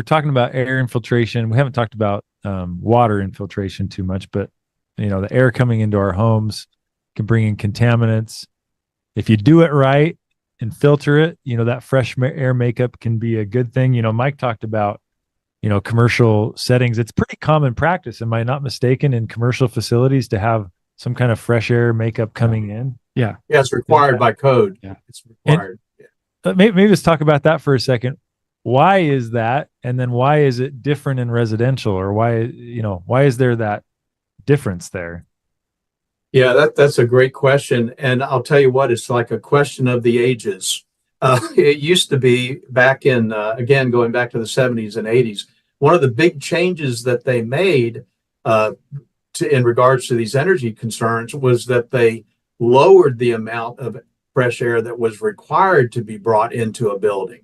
talking about air infiltration. We haven't talked about water infiltration too much, but the air coming into our homes can bring in contaminants. If you do it right and filter it, that fresh air makeup can be a good thing. Mike talked about commercial settings. It's pretty common practice, am I not mistaken, in commercial facilities to have some kind of fresh air makeup coming in? Yeah. Yeah, it's required by code. Yeah. It's required. Maybe let's talk about that for a second. Why is that? And then why is it different in residential, or why is there that difference there? Yeah, that's a great question. And I'll tell you what, it's like a question of the ages. It used to be back in, again, going back to the 70s and 80s, one of the big changes that they made in regards to these energy concerns was that they lowered the amount of fresh air that was required to be brought into a building.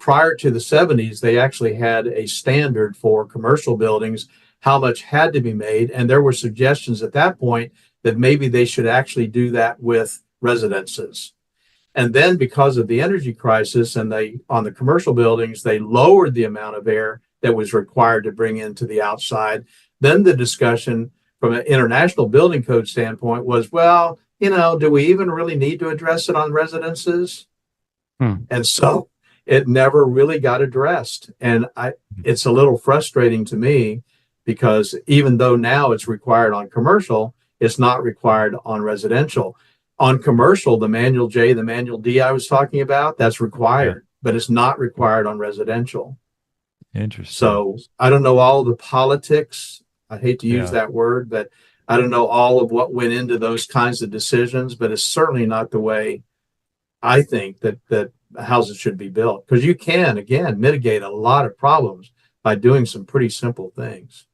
Prior to the 70s, they actually had a standard for commercial buildings, how much had to be made. And there were suggestions at that point that maybe they should actually do that with residences. And then because of the energy crisis and on the commercial buildings, they lowered the amount of air that was required to bring into the outside. Then the discussion from an international building code standpoint was, well, do we even really need to address it on residences? And so it never really got addressed. And it's a little frustrating to me because even though now it's required on commercial, it's not required on residential. On commercial, the manual J, the manual D I was talking about, that's required, but it's not required on residential. Interesting. So I don't know all the politics. I hate to use that word, but I don't know all of what went into those kinds of decisions, but it's certainly not the way I think that houses should be built, because you can, again, mitigate a lot of problems by doing some pretty simple things.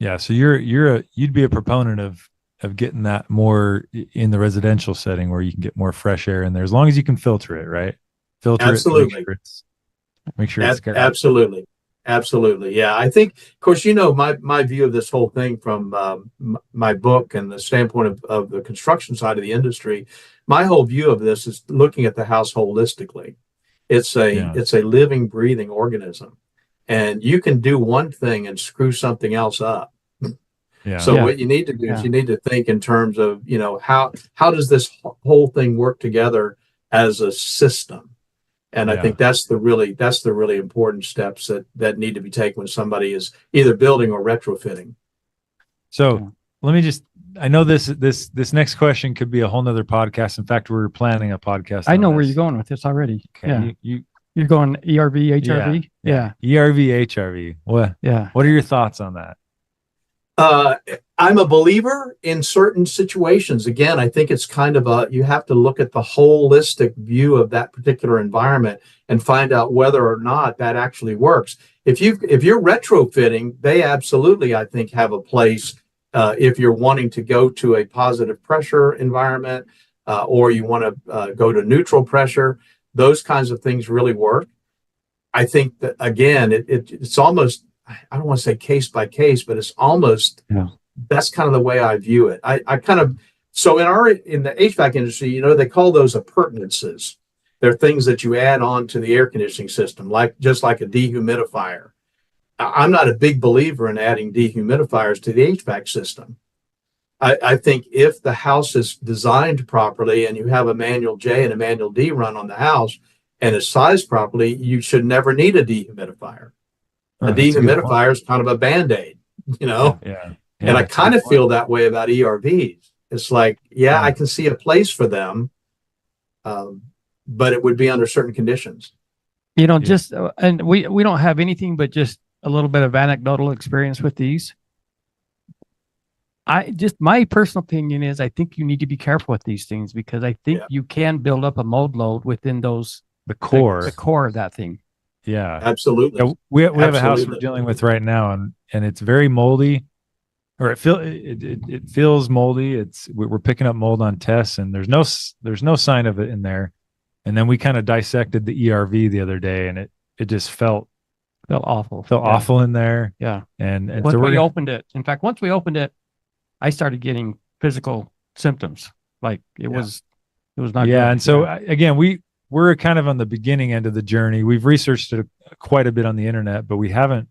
Yeah. So you'd be a proponent of getting that more in the residential setting where you can get more fresh air in there, as long as you can filter it, right? Absolutely. Make sure it's good. Absolutely. Yeah. I think, of course, my view of this whole thing from my book and the standpoint of the construction side of the industry, my whole view of this is looking at the house holistically. It's a living, breathing organism, and you can do one thing and screw something else up. Yeah. So what you need to do is you need to think in terms of, how does this whole thing work together as a system? And I think that's the really important steps that need to be taken when somebody is either building or retrofitting. So let me I know this next question could be a whole nother podcast. In fact, we're planning a podcast. I know where you're going with this already. Okay. Yeah. You're going ERV, HRV? Yeah. ERV, HRV. What are your thoughts on that? I'm a believer in certain situations. Again, I think it's kind of you have to look at the holistic view of that particular environment and find out whether or not that actually works. If you're retrofitting, they absolutely, I think, have a place. If you're wanting to go to a positive pressure environment, or you want to go to neutral pressure, those kinds of things really work. I think that, again, it's almost, I don't want to say case by case, but it's almost, that's kind of the way I view it. So in the HVAC industry, they call those appurtenances. They're things that you add on to the air conditioning system, just like a dehumidifier. I'm not a big believer in adding dehumidifiers to the HVAC system. I think if the house is designed properly and you have a manual J and a manual D run on the house and is sized properly, you should never need a dehumidifier. A That's a good point. dehumidifier is kind of a Band-Aid, you know? Yeah. And I that's a kind good of point. feel that way about ERVs. It's like, yeah, I can see a place for them, but it would be under certain conditions. You know, Yeah. just and we don't have anything but just a little bit of anecdotal experience with these. My personal opinion is I think you need to be careful with these things because I think Yeah. you can build up a mold load within those The core. the core of that thing. Yeah. Absolutely. Yeah, we have a house we're Absolutely. dealing with right now, and it's very moldy, or it feels moldy. We're picking up mold on tests, and there's no sign of it in there. And then we kind of dissected the ERV the other day, and it just felt Awful. awful in there. Yeah. And Once so we opened it, in fact, once we opened it, I started getting physical symptoms. Like it was not. yeah. good. And so again, we're kind of on the beginning end of the journey. We've researched it quite a bit on the internet, but we haven't,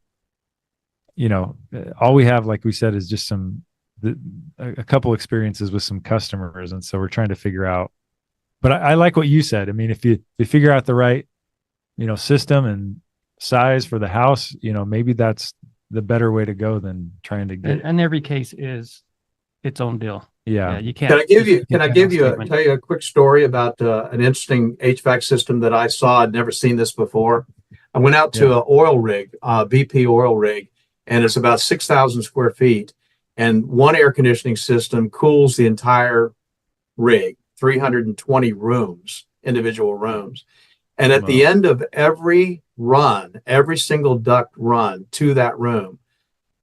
all we have, like we said, is just a couple experiences with some customers. And so we're trying to figure out, but I like what you said. I mean, if you figure out the right, system and size for the house, maybe that's the better way to go than trying to get, and every case is its own deal. yeah. You can't. Can I give you? Can I give you? statement. Tell you a quick story about an interesting HVAC system that I saw. I'd never seen this before. I went out to an oil rig, BP oil rig, and it's about 6,000 square feet, and one air conditioning system cools the entire rig, 320 rooms, individual rooms, and at the end of every run, every single duct run to that room,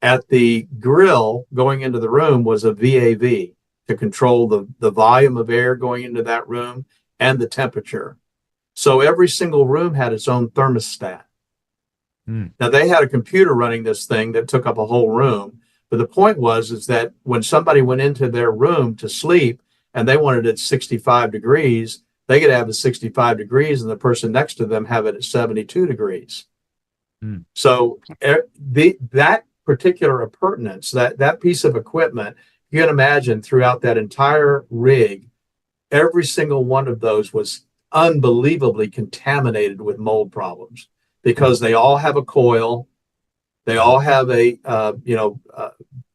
at the grill going into the room was a VAV to control the volume of air going into that room and the temperature. So every single room had its own thermostat. Now they had a computer running this thing that took up a whole room. But the point is that when somebody went into their room to sleep and they wanted it 65 degrees, they could have it 65 degrees and the person next to them have it at 72 degrees. So that particular appurtenance, that piece of equipment, you can imagine throughout that entire rig, every single one of those was unbelievably contaminated with mold problems because they all have a coil, they all have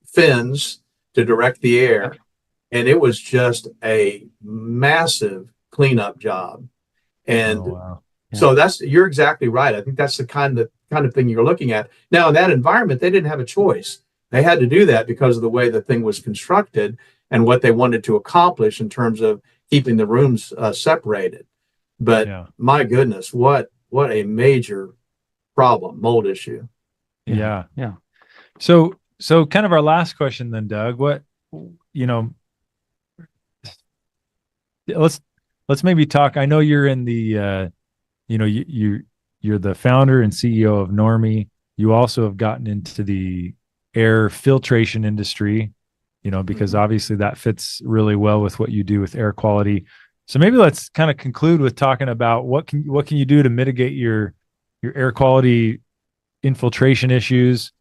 fins to direct the air, and it was just a massive cleanup job. And so you're exactly right. I think that's the kind of thing you're looking at. Now in that environment, they didn't have a choice. They had to do that because of the way the thing was constructed and what they wanted to accomplish in terms of keeping the rooms separated. But my goodness, what a major problem, mold issue. Yeah. So kind of our last question then, Doug, let's maybe talk. I know you're in the, you're the founder and CEO of Normie. You also have gotten into the air filtration industry, because obviously that fits really well with what you do with air quality. So maybe let's kind of conclude with talking about what can you do to mitigate your air quality infiltration issues.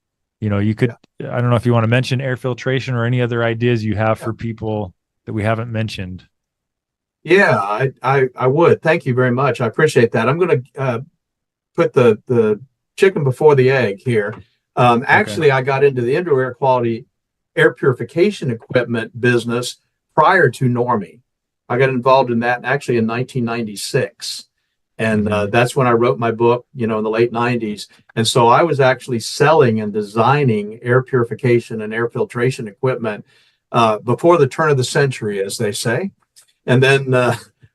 You could, I don't know if you want to mention air filtration or any other ideas you have for people that we haven't mentioned. Yeah, I would. Thank you very much. I appreciate that. I'm going to put the chicken before the egg here. Actually, I got into the indoor air quality air purification equipment business prior to Normie. I got involved in that actually in 1996. And that's when I wrote my book, in the late 90s. And so I was actually selling and designing air purification and air filtration equipment before the turn of the century, as they say. And then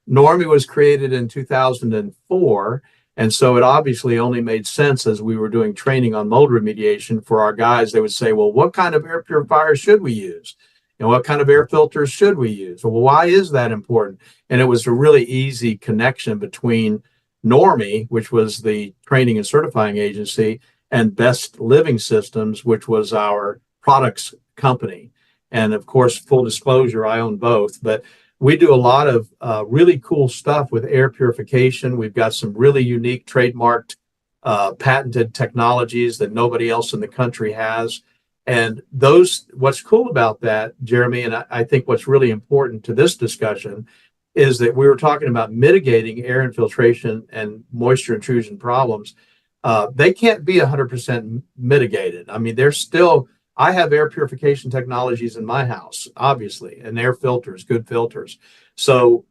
Normie was created in 2004. And so it obviously only made sense as we were doing training on mold remediation for our guys. They would say, well, what kind of air purifiers should we use? And what kind of air filters should we use? Well, why is that important? And it was a really easy connection between Normie, which was the training and certifying agency, and Best Living Systems, which was our products company. And of course, full disclosure, I own both, but we do a lot of really cool stuff with air purification. We've got some really unique trademarked patented technologies that nobody else in the country has. And those, what's cool about that, Jeremy, and I think what's really important to this discussion is that we were talking about mitigating air infiltration and moisture intrusion problems. They can't be 100% mitigated. I mean, there's still, I have air purification technologies in my house, obviously, and air filters, good filters. So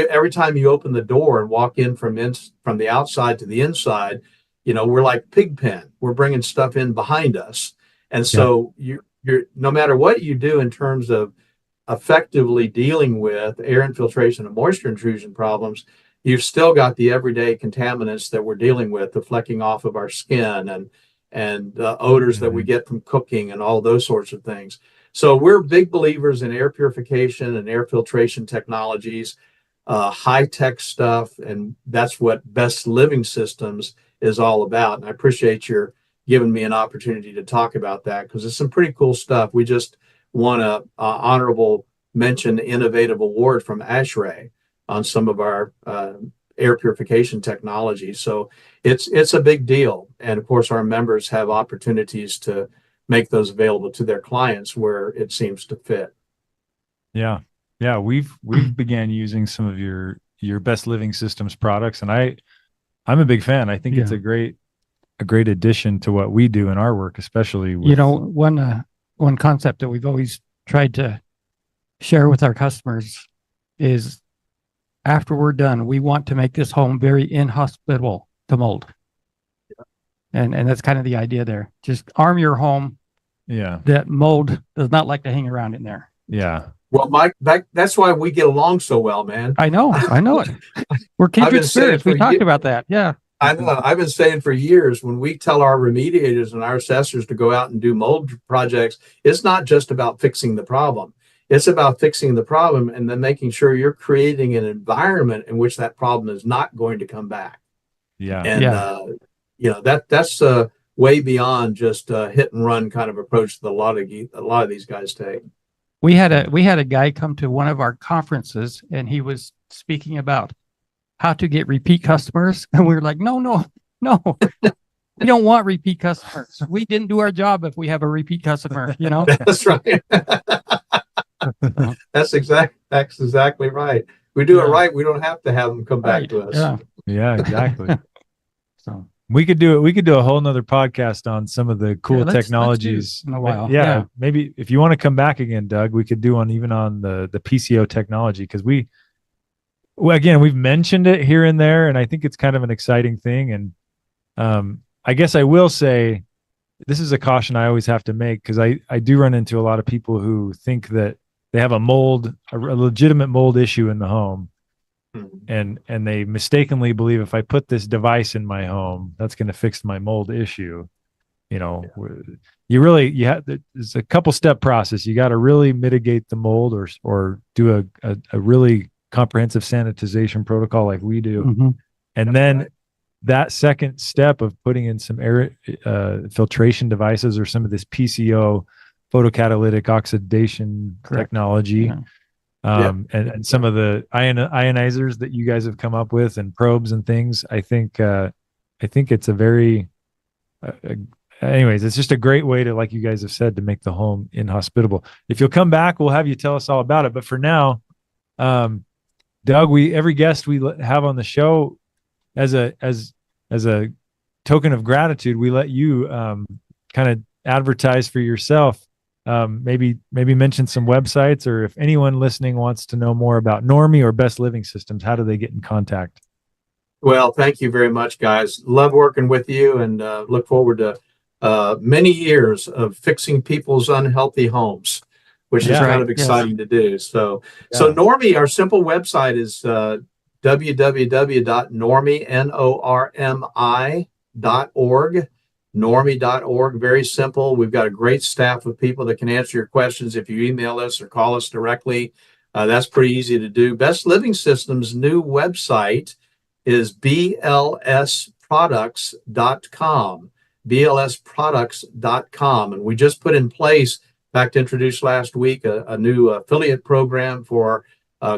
every time you open the door and walk in from the outside to the inside, we're like pig pen. We're bringing stuff in behind us. And so you're no matter what you do in terms of effectively dealing with air infiltration and moisture intrusion problems, you've still got the everyday contaminants that we're dealing with, the flecking off of our skin and odors that we get from cooking and all those sorts of things. So we're big believers in air purification and air filtration technologies, high-tech stuff, and that's what Best Living Systems is all about. And I appreciate your giving me an opportunity to talk about that, because it's some pretty cool stuff. We just won a honorable mention innovative award from ASHRAE on some of our air purification technology. So it's a big deal. And of course, our members have opportunities to make those available to their clients where it seems to fit. Yeah. Yeah. We've began using some of your Best Living Systems products, and I'm a big fan. I think it's a great addition to what we do in our work, especially with, one concept that we've always tried to share with our customers is, after we're done, we want to make this home very inhospitable to mold. And that's kind of the idea there. Just arm your home. Yeah. That mold does not like to hang around in there. Yeah. Well, Mike, that's why we get along so well, man. I know it. We're kindred spirits. We talked about that. Yeah. I know. I've been saying for years, when we tell our remediators and our assessors to go out and do mold projects, it's not just about fixing the problem. It's about fixing the problem and then making sure you're creating an environment in which that problem is not going to come back. Yeah. And that's way beyond just a hit and run kind of approach that a lot of these guys take. We had a guy come to one of our conferences, and he was speaking about how to get repeat customers. And we were like, no, we don't want repeat customers. We didn't do our job if we have a repeat customer, That's right. That's exactly right. We do it right. We don't have to have them come back to us. Yeah. Yeah, exactly. So we could do a whole nother podcast on some of the cool technologies. Let's do it in a while. Yeah. Maybe if you want to come back again, Doug, we could do one even on the PCO technology, because we've mentioned it here and there, and I think it's kind of an exciting thing. And I guess I will say, this is a caution I always have to make, because I do run into a lot of people who think that they have a legitimate mold issue in the home. And they mistakenly believe, if I put this device in my home, that's going to fix my mold issue. There's a couple step process. You got to really mitigate the mold, or do a really comprehensive sanitization protocol like we do. Mm-hmm. And then that second step of putting in some air filtration devices, or some of this PCO, photocatalytic oxidation technology. Yeah. And some of the ionizers that you guys have come up with, and probes and things. I think it's a very, anyways, it's just a great way to, like you guys have said, to make the home inhospitable. If you'll come back, we'll have you tell us all about it. But for now, Doug, every guest we have on the show, as a token of gratitude, we let you kind of advertise for yourself. Maybe mention some websites, or if anyone listening wants to know more about Normie or Best Living Systems, how do they get in contact? Well, thank you very much, guys. Love working with you, and look forward to many years of fixing people's unhealthy homes, which is kind of exciting to do. So Normie, our simple website is www.normie.org. Normie.org. Very simple. We've got a great staff of people that can answer your questions if you email us or call us directly. That's pretty easy to do. Best Living Systems' new website is blsproducts.com. blsproducts.com. And we just put in place, in fact, introduced last week, a new affiliate program for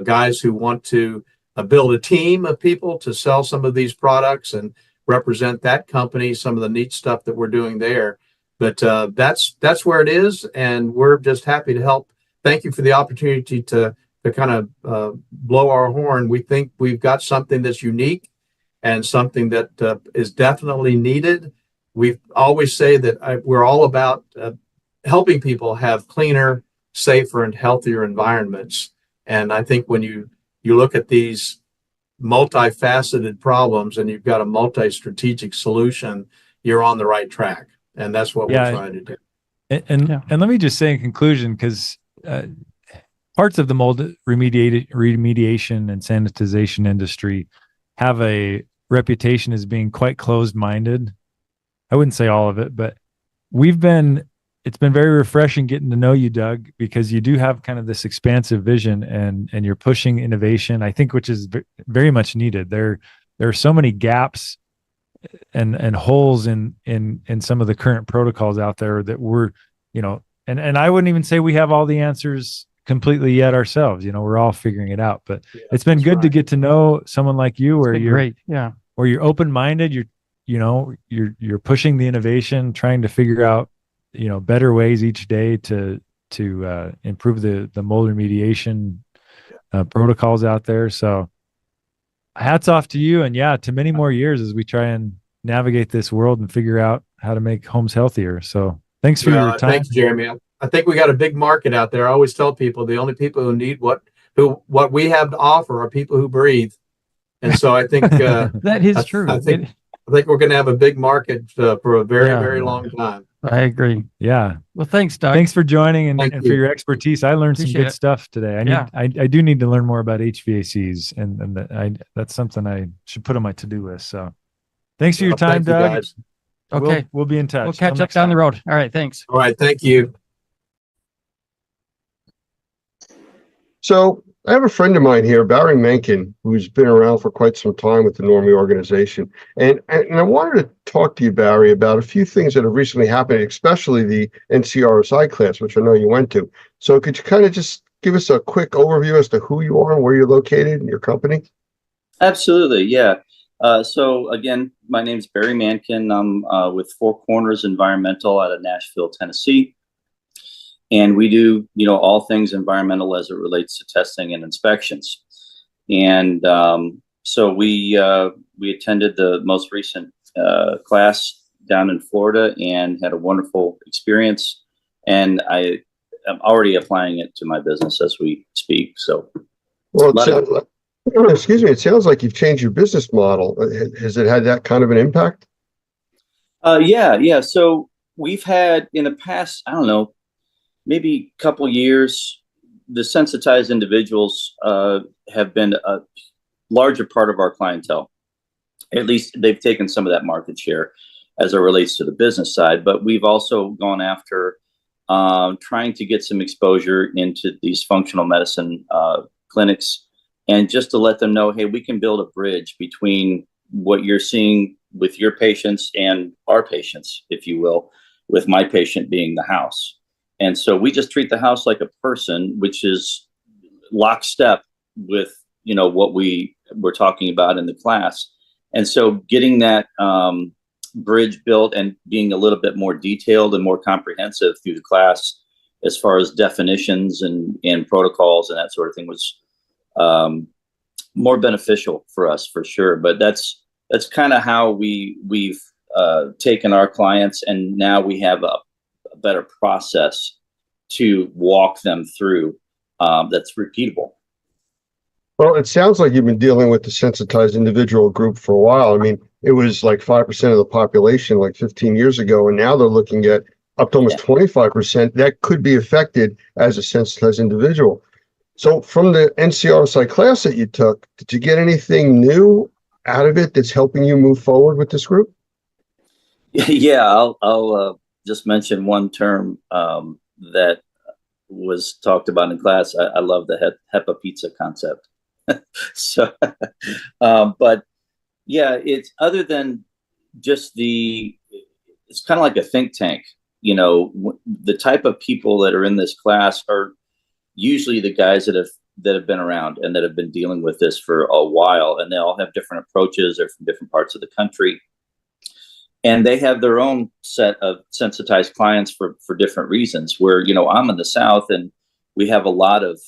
guys who want to build a team of people to sell some of these products and represent that company, some of the neat stuff that we're doing there. But that's where it is, and we're just happy to help. Thank you for the opportunity to kind of blow our horn. We think we've got something that's unique and something that is definitely needed. We always say that we're all about helping people have cleaner, safer, and healthier environments. And I think when you look at these multifaceted problems and you've got a multi-strategic solution, you're on the right track. And that's what we're trying to do. And let me just say in conclusion, because parts of the mold remediation and sanitization industry have a reputation as being quite closed-minded. I wouldn't say all of it, but it's been very refreshing getting to know you, Doug, because you do have kind of this expansive vision and you're pushing innovation, I think, which is very much needed. There are so many gaps and holes in some of the current protocols out there that we're, and I wouldn't even say we have all the answers completely yet ourselves. We're all figuring it out, but it's been good to get to know someone like you where you're great. Yeah. Where you're open-minded, you're pushing the innovation, trying to figure out, better ways each day to improve the mold remediation protocols out there. So hats off to you, and to many more years as we try and navigate this world and figure out how to make homes healthier. So thanks for your time. Thanks, Jeremy. I think we got a big market out there. I always tell people the only people who need what we have to offer are people who breathe. And so I think that is true. I think we're going to have a big market for a very, very long time. I agree. Yeah. Well, thanks, Doug. Thanks for joining and for you. your expertise. I learned some good stuff today. I do need to learn more about HVACs, and that's something I should put on my to-do list. So thanks for your time, Doug. Guys. Okay. We'll be in touch. We'll catch up down the road. All right. Thanks. All right. Thank you. So I have a friend of mine here, Barry Menken, who's been around for quite some time with the Normie organization. And I wanted to talk to you, Barry, about a few things that have recently happened, especially the NCRSI class, which I know you went to. So could you kind of just give us a quick overview as to who you are and where you're located and your company? Absolutely, yeah. So again, my name is Barry Mankin. I'm with Four Corners Environmental out of Nashville, Tennessee. And we do, all things environmental as it relates to testing and inspections. And so we attended the most recent class down in Florida and had a wonderful experience. And I am already applying it to my business as we speak. So, well, excuse me, it sounds like you've changed your business model. Has it had that kind of an impact? Yeah. So we've had in the past, I don't know, maybe a couple years, the sensitized individuals have been a larger part of our clientele. At least they've taken some of that market share as it relates to the business side. But we've also gone after trying to get some exposure into these functional medicine clinics, and just to let them know, hey, we can build a bridge between what you're seeing with your patients and our patients, if you will, with my patient being the house. And so we just treat the house like a person, which is lockstep with, what we were talking about in the class. And so getting that bridge built and being a little bit more detailed and more comprehensive through the class as far as definitions and protocols and that sort of thing was more beneficial for us for sure. But that's kind of how we've taken our clients, and now we have a better process to walk them through that's repeatable. Well, it sounds like you've been dealing with the sensitized individual group for a while. I mean, it was like 5% of the population like 15 years ago, and now they're looking at up to almost 25% that could be affected as a sensitized individual. So from the NCRSI class that you took, did you get anything new out of it that's helping you move forward with this group? Yeah, I'll just mention one term that was talked about in class. I love the HEPA pizza concept. So, but yeah, it's other than just it's kind of like a think tank. The type of people that are in this class are usually the guys that have been around and that have been dealing with this for a while, and they all have different approaches. They're from different parts of the country. and they have their own set of sensitized clients for different reasons. Where, you know, I'm in the South and we have a lot of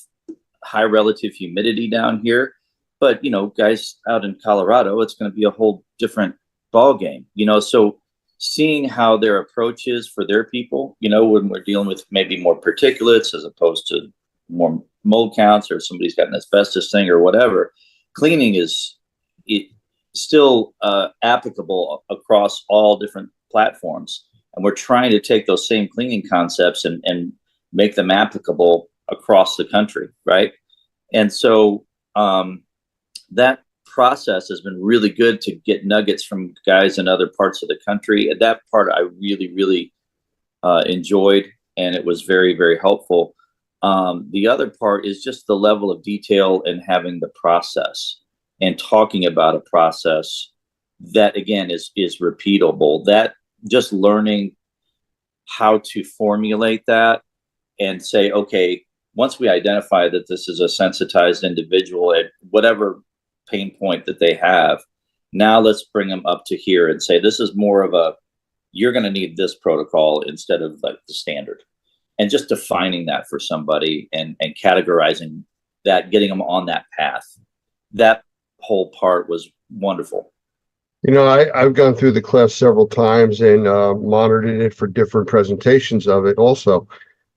high relative humidity down here, but, you know, guys out in Colorado, it's going to be a whole different ball game, you know. So seeing how their approach is for their people, you know, when we're dealing with maybe more particulates as opposed to more mold counts, or somebody's got an asbestos thing or whatever, cleaning is still applicable across all different platforms. And we're trying to take those same cleaning concepts and make them applicable across the country, right? And so that process has been really good to get nuggets from guys in other parts of the country. And that part I really, really enjoyed, and it was very, very helpful. The other part is just the level of detail and having the process and talking about a process that, again, is repeatable. That just learning how to formulate that and say, okay, once we identify that this is a sensitized individual at whatever pain point that they have, now let's bring them up to here and say, this is more of a, you're going to need this protocol instead of like the standard. And just defining that for somebody and categorizing that, getting them on that path. That whole part was wonderful. You know, I've gone through the class several times and monitored it for different presentations of it also.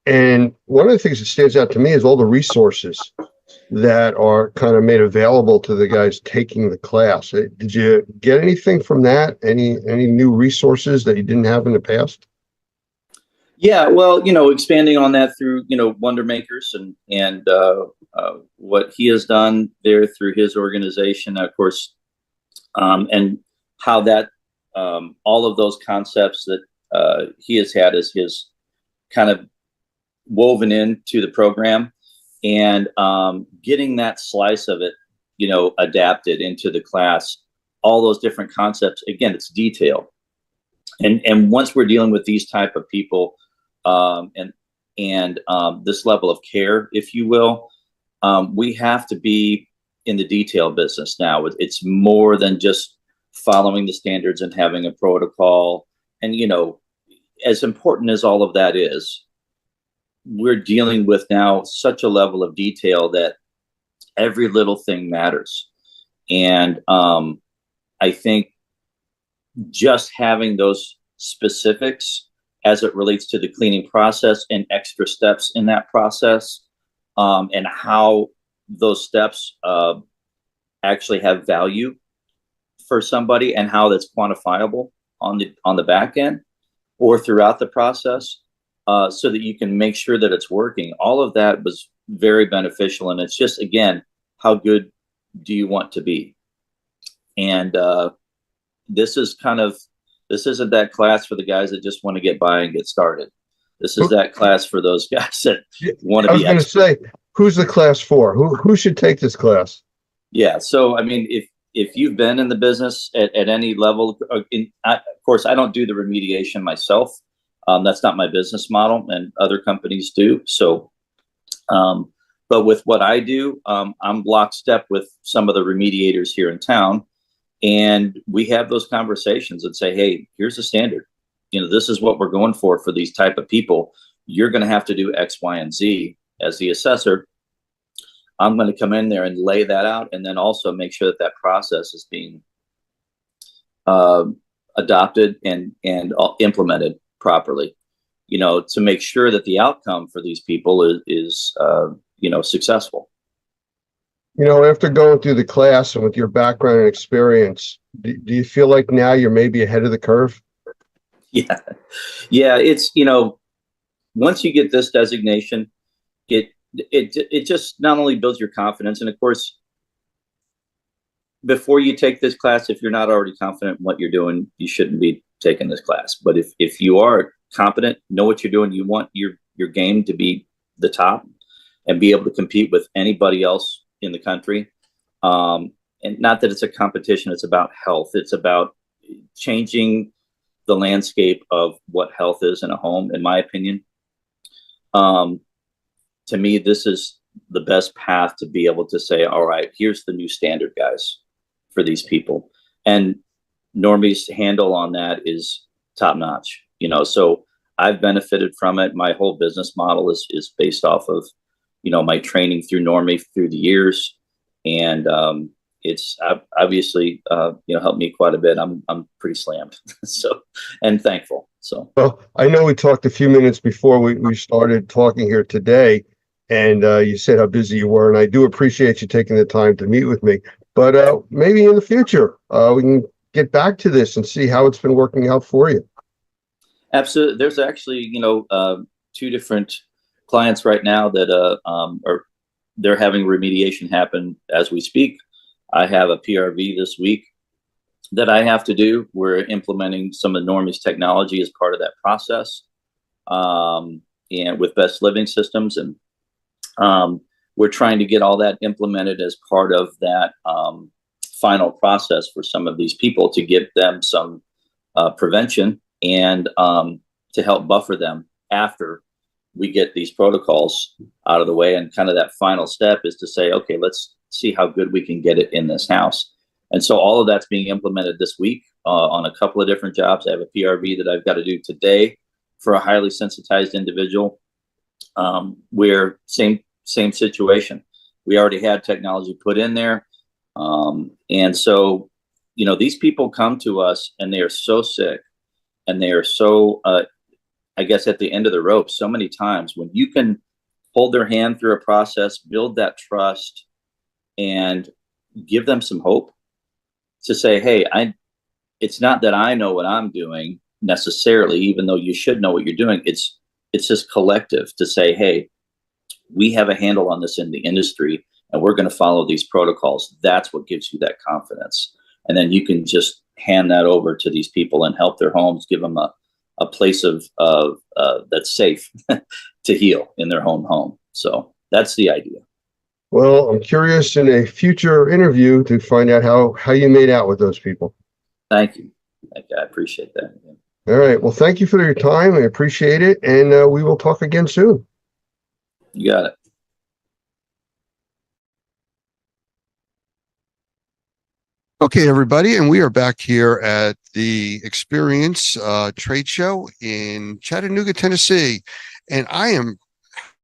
And one of the things that stands out to me is all the resources that are kind of made available to the guys taking the class. Did you get anything from that? Any new resources that you didn't have in the past? Yeah, well, you know, expanding on that through, you know, Wonder Makers and what he has done there through his organization, of course, and how that all of those concepts that he has had as his kind of woven into the program, and getting that slice of it, you know, adapted into the class. All those different concepts. Again, it's detail, and once we're dealing with these type of people. And this level of care, if you will, we have to be in the detail business now. It's more than just following the standards and having a protocol. And, you know, as important as all of that is, we're dealing with now such a level of detail that every little thing matters. And I think just having those specifics as it relates to the cleaning process and extra steps in that process, and how those steps actually have value for somebody, and how that's quantifiable on the back end or throughout the process, so that you can make sure that it's working. All of that was very beneficial, and it's just, again, how good do you want to be? And this isn't that class for the guys that just want to get by and get started. This is that class for those guys that want to be. I was going to say, who's the class for? Who should take this class? Yeah. So, I mean, if you've been in the business at any level, of course, I don't do the remediation myself. That's not my business model, and other companies do. So, but with what I do, I'm lockstep with some of the remediators here in town. And we have those conversations and say, hey, here's the standard. You know, this is what we're going for these type of people. You're going to have to do X, Y, and Z. As the assessor, I'm going to come in there and lay that out, and then also make sure that process is being adopted and implemented properly, you know, to make sure that the outcome for these people is you know, successful. You know, after going through the class and with your background and experience, do you feel like now you're maybe ahead of the curve? Yeah. It's, you know, once you get this designation, it just not only builds your confidence, and of course, before you take this class, if you're not already confident in what you're doing, you shouldn't be taking this class. But if you are competent, know what you're doing, you want your game to be the top and be able to compete with anybody else in the country. And not that it's a competition, it's about health. It's about changing the landscape of what health is in a home, in my opinion. To me, this is the best path to be able to say, all right, here's the new standard, guys, for these people. And Normie's handle on that is top notch, so I've benefited from it. My whole business model is based off of, my training through Normie through the years. And, it's obviously, helped me quite a bit. I'm pretty slammed. So, and thankful. So, Well, I know we talked a few minutes before we started talking here today, and you said how busy you were, and I do appreciate you taking the time to meet with me. But maybe in the future, we can get back to this and see how it's been working out for you. absolutely. There's actually, two different clients right now that they're having remediation happen as we speak. I have a PRV this week that I have to do. We're implementing some of Normie's technology as part of that process, and with Best Living Systems, and we're trying to get all that implemented as part of that final process for some of these people to give them some prevention and to help buffer them after we get these protocols out of the way. And kind of that final step is to say, okay, let's see how good we can get it in this house. And so all of that's being implemented this week on a couple of different jobs. I have a PRV that I've got to do today for a highly sensitized individual, where same situation. We already had technology put in there. And so, these people come to us and they are so sick and they are so, I guess, at the end of the rope so many times. When you can hold their hand through a process, build that trust, and give them some hope to say, hey, it's not that I know what I'm doing necessarily, even though you should know what you're doing. It's just collective to say, hey, we have a handle on this in the industry and we're going to follow these protocols. That's what gives you that confidence. And then you can just hand that over to these people and help their homes, give them a place of that's safe to heal in their own home. So that's the idea. Well, I'm curious in a future interview to find out how you made out with those people. Thank you. I appreciate that. All right. Well, thank you for your time. I appreciate it. And we will talk again soon. You got it. Okay, everybody, and we are back here at the Experience trade show in Chattanooga, Tennessee. And I am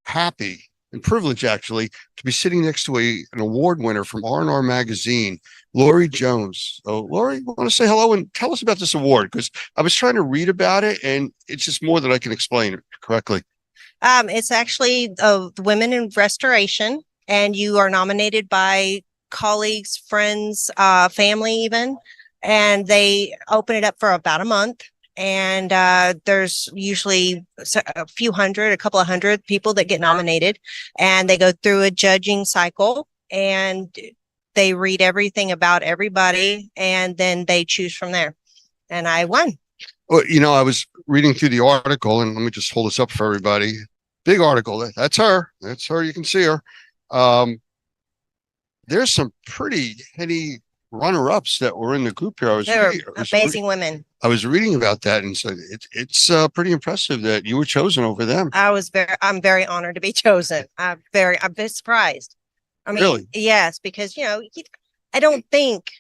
happy and privileged, actually, to be sitting next to an award winner from R&R Magazine, Lori Jones. So, Lori, I want to say hello and tell us about this award, because I was trying to read about it, and it's just more than I can explain it correctly. It's actually Women in Restoration, and you are nominated by colleagues, friends, family even, and they open it up for about a month. And there's usually a couple of hundred people that get nominated, and they go through a judging cycle and they read everything about everybody, and then they choose from there. And I won. Well, I was reading through the article, and let me just hold this up for everybody. Big article. That's her. That's her. You can see her. There's some pretty heady runner-ups that were in the group here. They're amazing women. I was reading about that, and so it's pretty impressive that you were chosen over them. I'm very honored to be chosen. I'm very surprised. I mean, really? Yes, because I don't think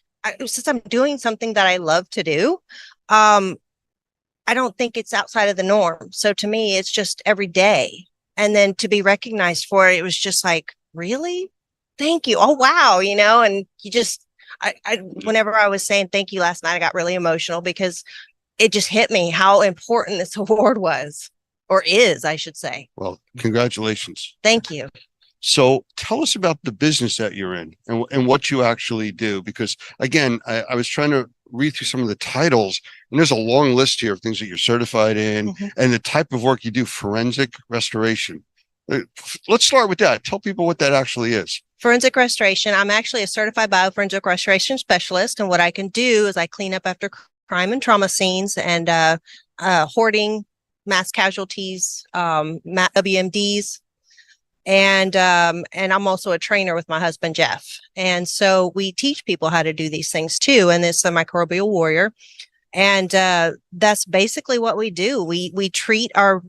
since I'm doing something that I love to do, I don't think it's outside of the norm. So to me, it's just every day. And then to be recognized for it, it was just like, really? Thank you. Oh, wow. And you just, whenever I was saying thank you last night, I got really emotional because it just hit me how important this award was, or is, I should say. Well, congratulations. Thank you. So tell us about the business that you're in and what you actually do, because again, I was trying to read through some of the titles, and there's a long list here of things that you're certified in, and the type of work you do, forensic restoration. Let's start with that. Tell people what that actually is. Forensic restoration. I'm actually a certified bioforensic restoration specialist. And what I can do is I clean up after crime and trauma scenes and hoarding, mass casualties, WMDs. And I'm also a trainer with my husband, Jeff. And so we teach people how to do these things too. And it's the microbial warrior. And that's basically what we do. We treat our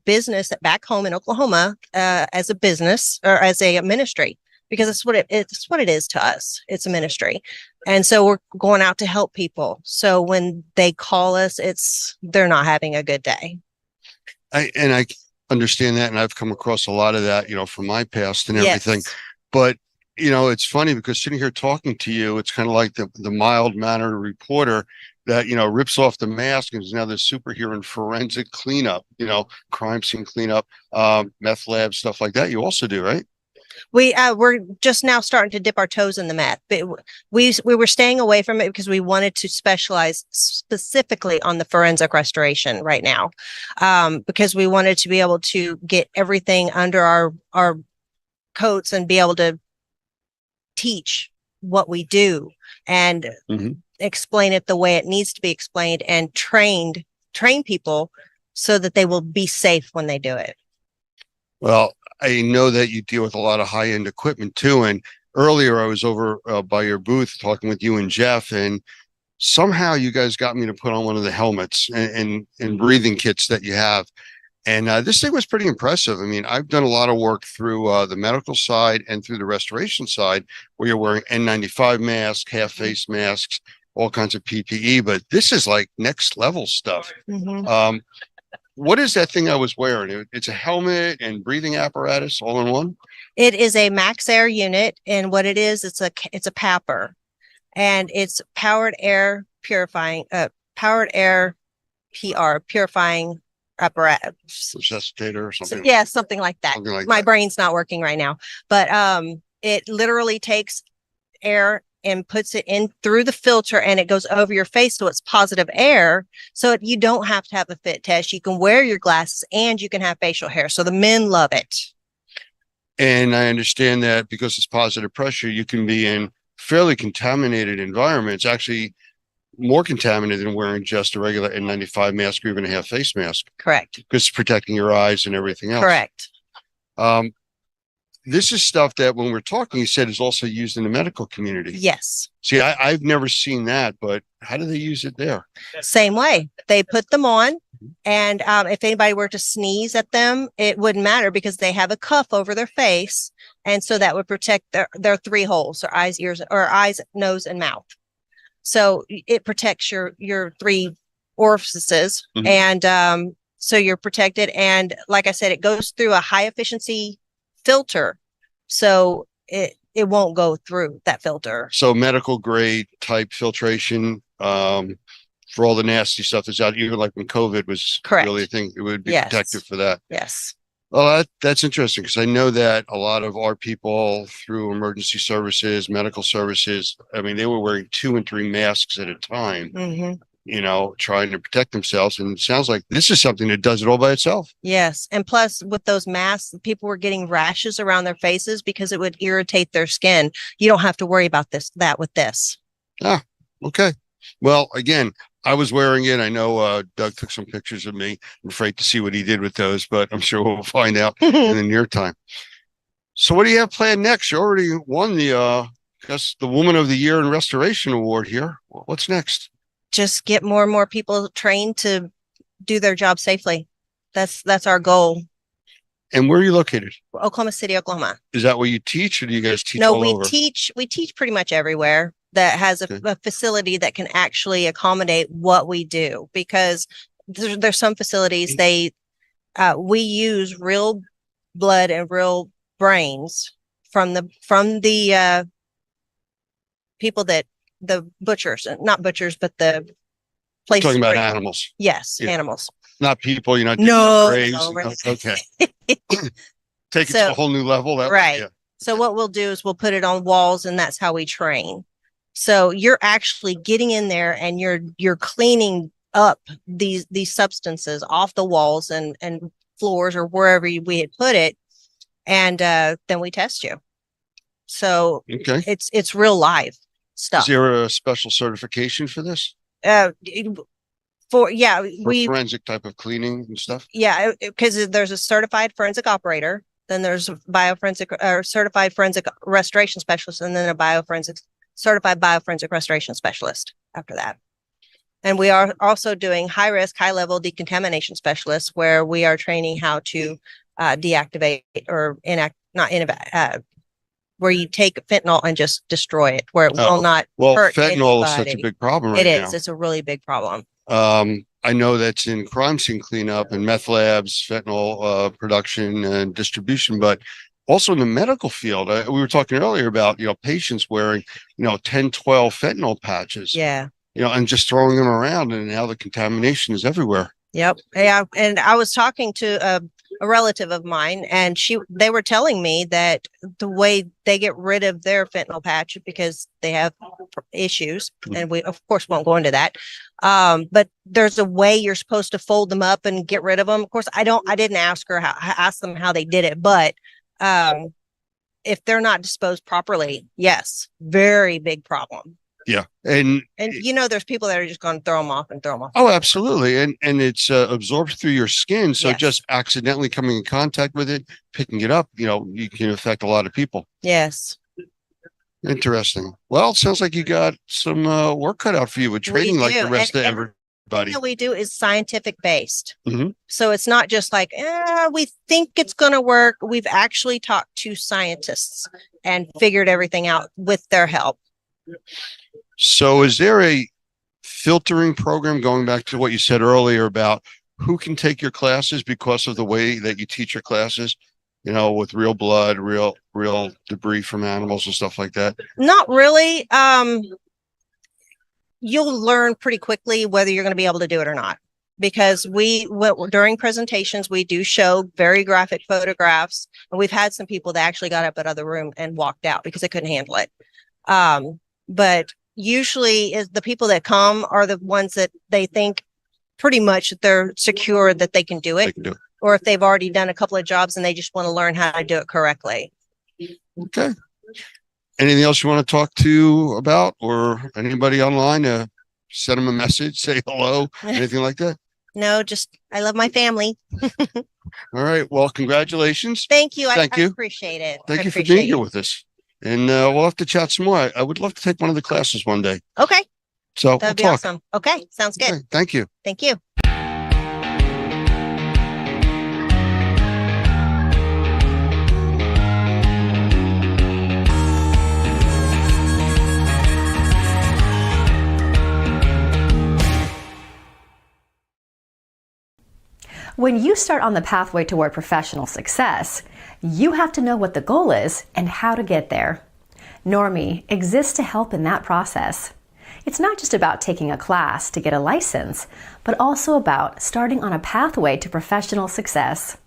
business back home in Oklahoma as a business or as a ministry. because it's what it is to us. It's a ministry. And so we're going out to help people. So when they call us, they're not having a good day. I understand that, and I've come across a lot of that, from my past and everything. Yes. But it's funny because sitting here talking to you, it's kind of like the mild-mannered reporter that rips off the mask and is now the superhero in forensic cleanup, crime scene cleanup, meth lab, stuff like that. You also do, right? We're just now starting to dip our toes in the meth, but we were staying away from it because we wanted to specialize specifically on the forensic restoration right now, because we wanted to be able to get everything under our coats and be able to teach what we do and explain it the way it needs to be explained and train people so that they will be safe when they do it. Well, I know that you deal with a lot of high-end equipment too. And earlier I was over by your booth talking with you and Jeff, and somehow you guys got me to put on one of the helmets and breathing kits that you have. And this thing was pretty impressive. I mean, I've done a lot of work through the medical side and through the restoration side where you're wearing N95 masks, half face masks, all kinds of PPE, but this is like next level stuff. What is that thing I was wearing? It's a helmet and breathing apparatus all in one? It is a Max Air unit, and what it is, it's a PAPR, and it's powered air PR purifying apparatus. Resuscitator or something? Yeah, something like that. Something like My that. brain's not working right now, but it literally takes air and puts it in through the filter, and it goes over your face, so it's positive air. So you don't have to have a fit test. You can wear your glasses and you can have facial hair. So the men love it. And I understand that because it's positive pressure, you can be in fairly contaminated environments, actually more contaminated than wearing just a regular N95 mask or even a half face mask, Correct. because it's protecting your eyes and everything else. Correct. This is stuff that when we're talking, you said is also used in the medical community. Yes. See, I've never seen that, but how do they use it there? Same way. They put them on, and if anybody were to sneeze at them, it wouldn't matter because they have a cuff over their face, and so that would protect their three holes: their eyes, ears, or eyes, nose, and mouth. So it protects your three orifices, and so you're protected. And like I said, it goes through a high efficiency filter, so it won't go through that filter. So medical grade type filtration for all the nasty stuff that's out, even like when COVID was Correct. really a thing, it would be Yes. protective for that. Yes. Well, that's interesting because I know that a lot of our people through emergency services, medical services, I mean, they were wearing 2 and 3 masks at a time, trying to protect themselves. And it sounds like this is something that does it all by itself. Yes. And plus with those masks, people were getting rashes around their faces because it would irritate their skin. You don't have to worry about that with this. Okay. Well, again, I was wearing it. I know Doug took some pictures of me. I'm afraid to see what he did with those, but I'm sure we'll find out in the near time. So what do you have planned next? You already won the Woman of the Year in Restoration Award here. What's next? Just get more and more people trained to do their job safely. That's our goal. And where are you located? Oklahoma City, Oklahoma. Is that where you teach, or do you guys teach No, all we over? teach pretty much everywhere that has a facility that can actually accommodate what we do, because there's some facilities we use real blood and real brains from the people that the butchers, not butchers, but the places. Talking about where- animals, Yes, Yeah. animals. not people. You're not No, digging no, graves. right. Okay. Take it to So- a whole new level. That Right. Yeah. So what we'll do is we'll put it on walls, and that's how we train. So you're actually getting in there and you're cleaning up these substances off the walls and floors or wherever we had put it, and then we test you. So Okay. it's real live Is stuff. there a special certification for this? For For forensic type of cleaning and stuff? because there's a certified forensic operator, then there's bioforensic or certified forensic restoration specialist, and then a certified bioforensic restoration specialist after that. And we are also doing high risk, high level decontamination specialists, where we are training how to deactivate or where you take fentanyl and just destroy it, where it Oh, will not Well, hurt fentanyl is such a anybody. big problem right It is. now. It's a really big problem. I know that's in crime scene cleanup and meth labs, fentanyl production and distribution, but also in the medical field. We were talking earlier about, patients wearing, 10, 12 fentanyl patches, Yeah. and just throwing them around, and now the contamination is everywhere. Yep. Yeah. And I was talking to a relative of mine, and they were telling me that the way they get rid of their fentanyl patch, because they have issues, and we of course won't go into that. But there's a way you're supposed to fold them up and get rid of them. Of course, I didn't ask them how they did it, but if they're not disposed properly, yes, very big problem. Yeah. And there's people that are just going to throw them off and throw them off. oh, absolutely. And it's absorbed through your skin. So Yes. just accidentally coming in contact with it, picking it up, you can affect a lot of people. Yes. Interesting. Well, it sounds like you got some work cut out for you with We training like the do. rest of And everybody. everything that we do is scientific based. Mhm. So it's not just like, we think it's going to work. We've actually talked to scientists and figured everything out with their help. So is there a filtering program, going back to what you said earlier about who can take your classes because of the way that you teach your classes, with real blood, real debris from animals and stuff like that? Not really. You'll learn pretty quickly whether you're going to be able to do it or not, because during presentations, we do show very graphic photographs, and we've had some people that actually got up out of the room and walked out because they couldn't handle it. But usually is the people that come are the ones that they think pretty much that they're secure that they can do They it, can do it. or if they've already done a couple of jobs and they just want to learn how to do it correctly. Okay. Anything else you want to talk to about, or anybody online? Send them a message, say hello, anything like that? No, just I love my family. All right. Well, congratulations. Thank you. Thank I you. appreciate it. Thank I you for appreciate being here with us. And we'll have to chat some more. I would love to take one of the classes one day. Okay, So we'll that'd be talk. awesome. Okay, sounds good. Okay, thank you. Thank you. When you start on the pathway toward professional success, you have to know what the goal is and how to get there. Normie exists to help in that process. It's not just about taking a class to get a license, but also about starting on a pathway to professional success.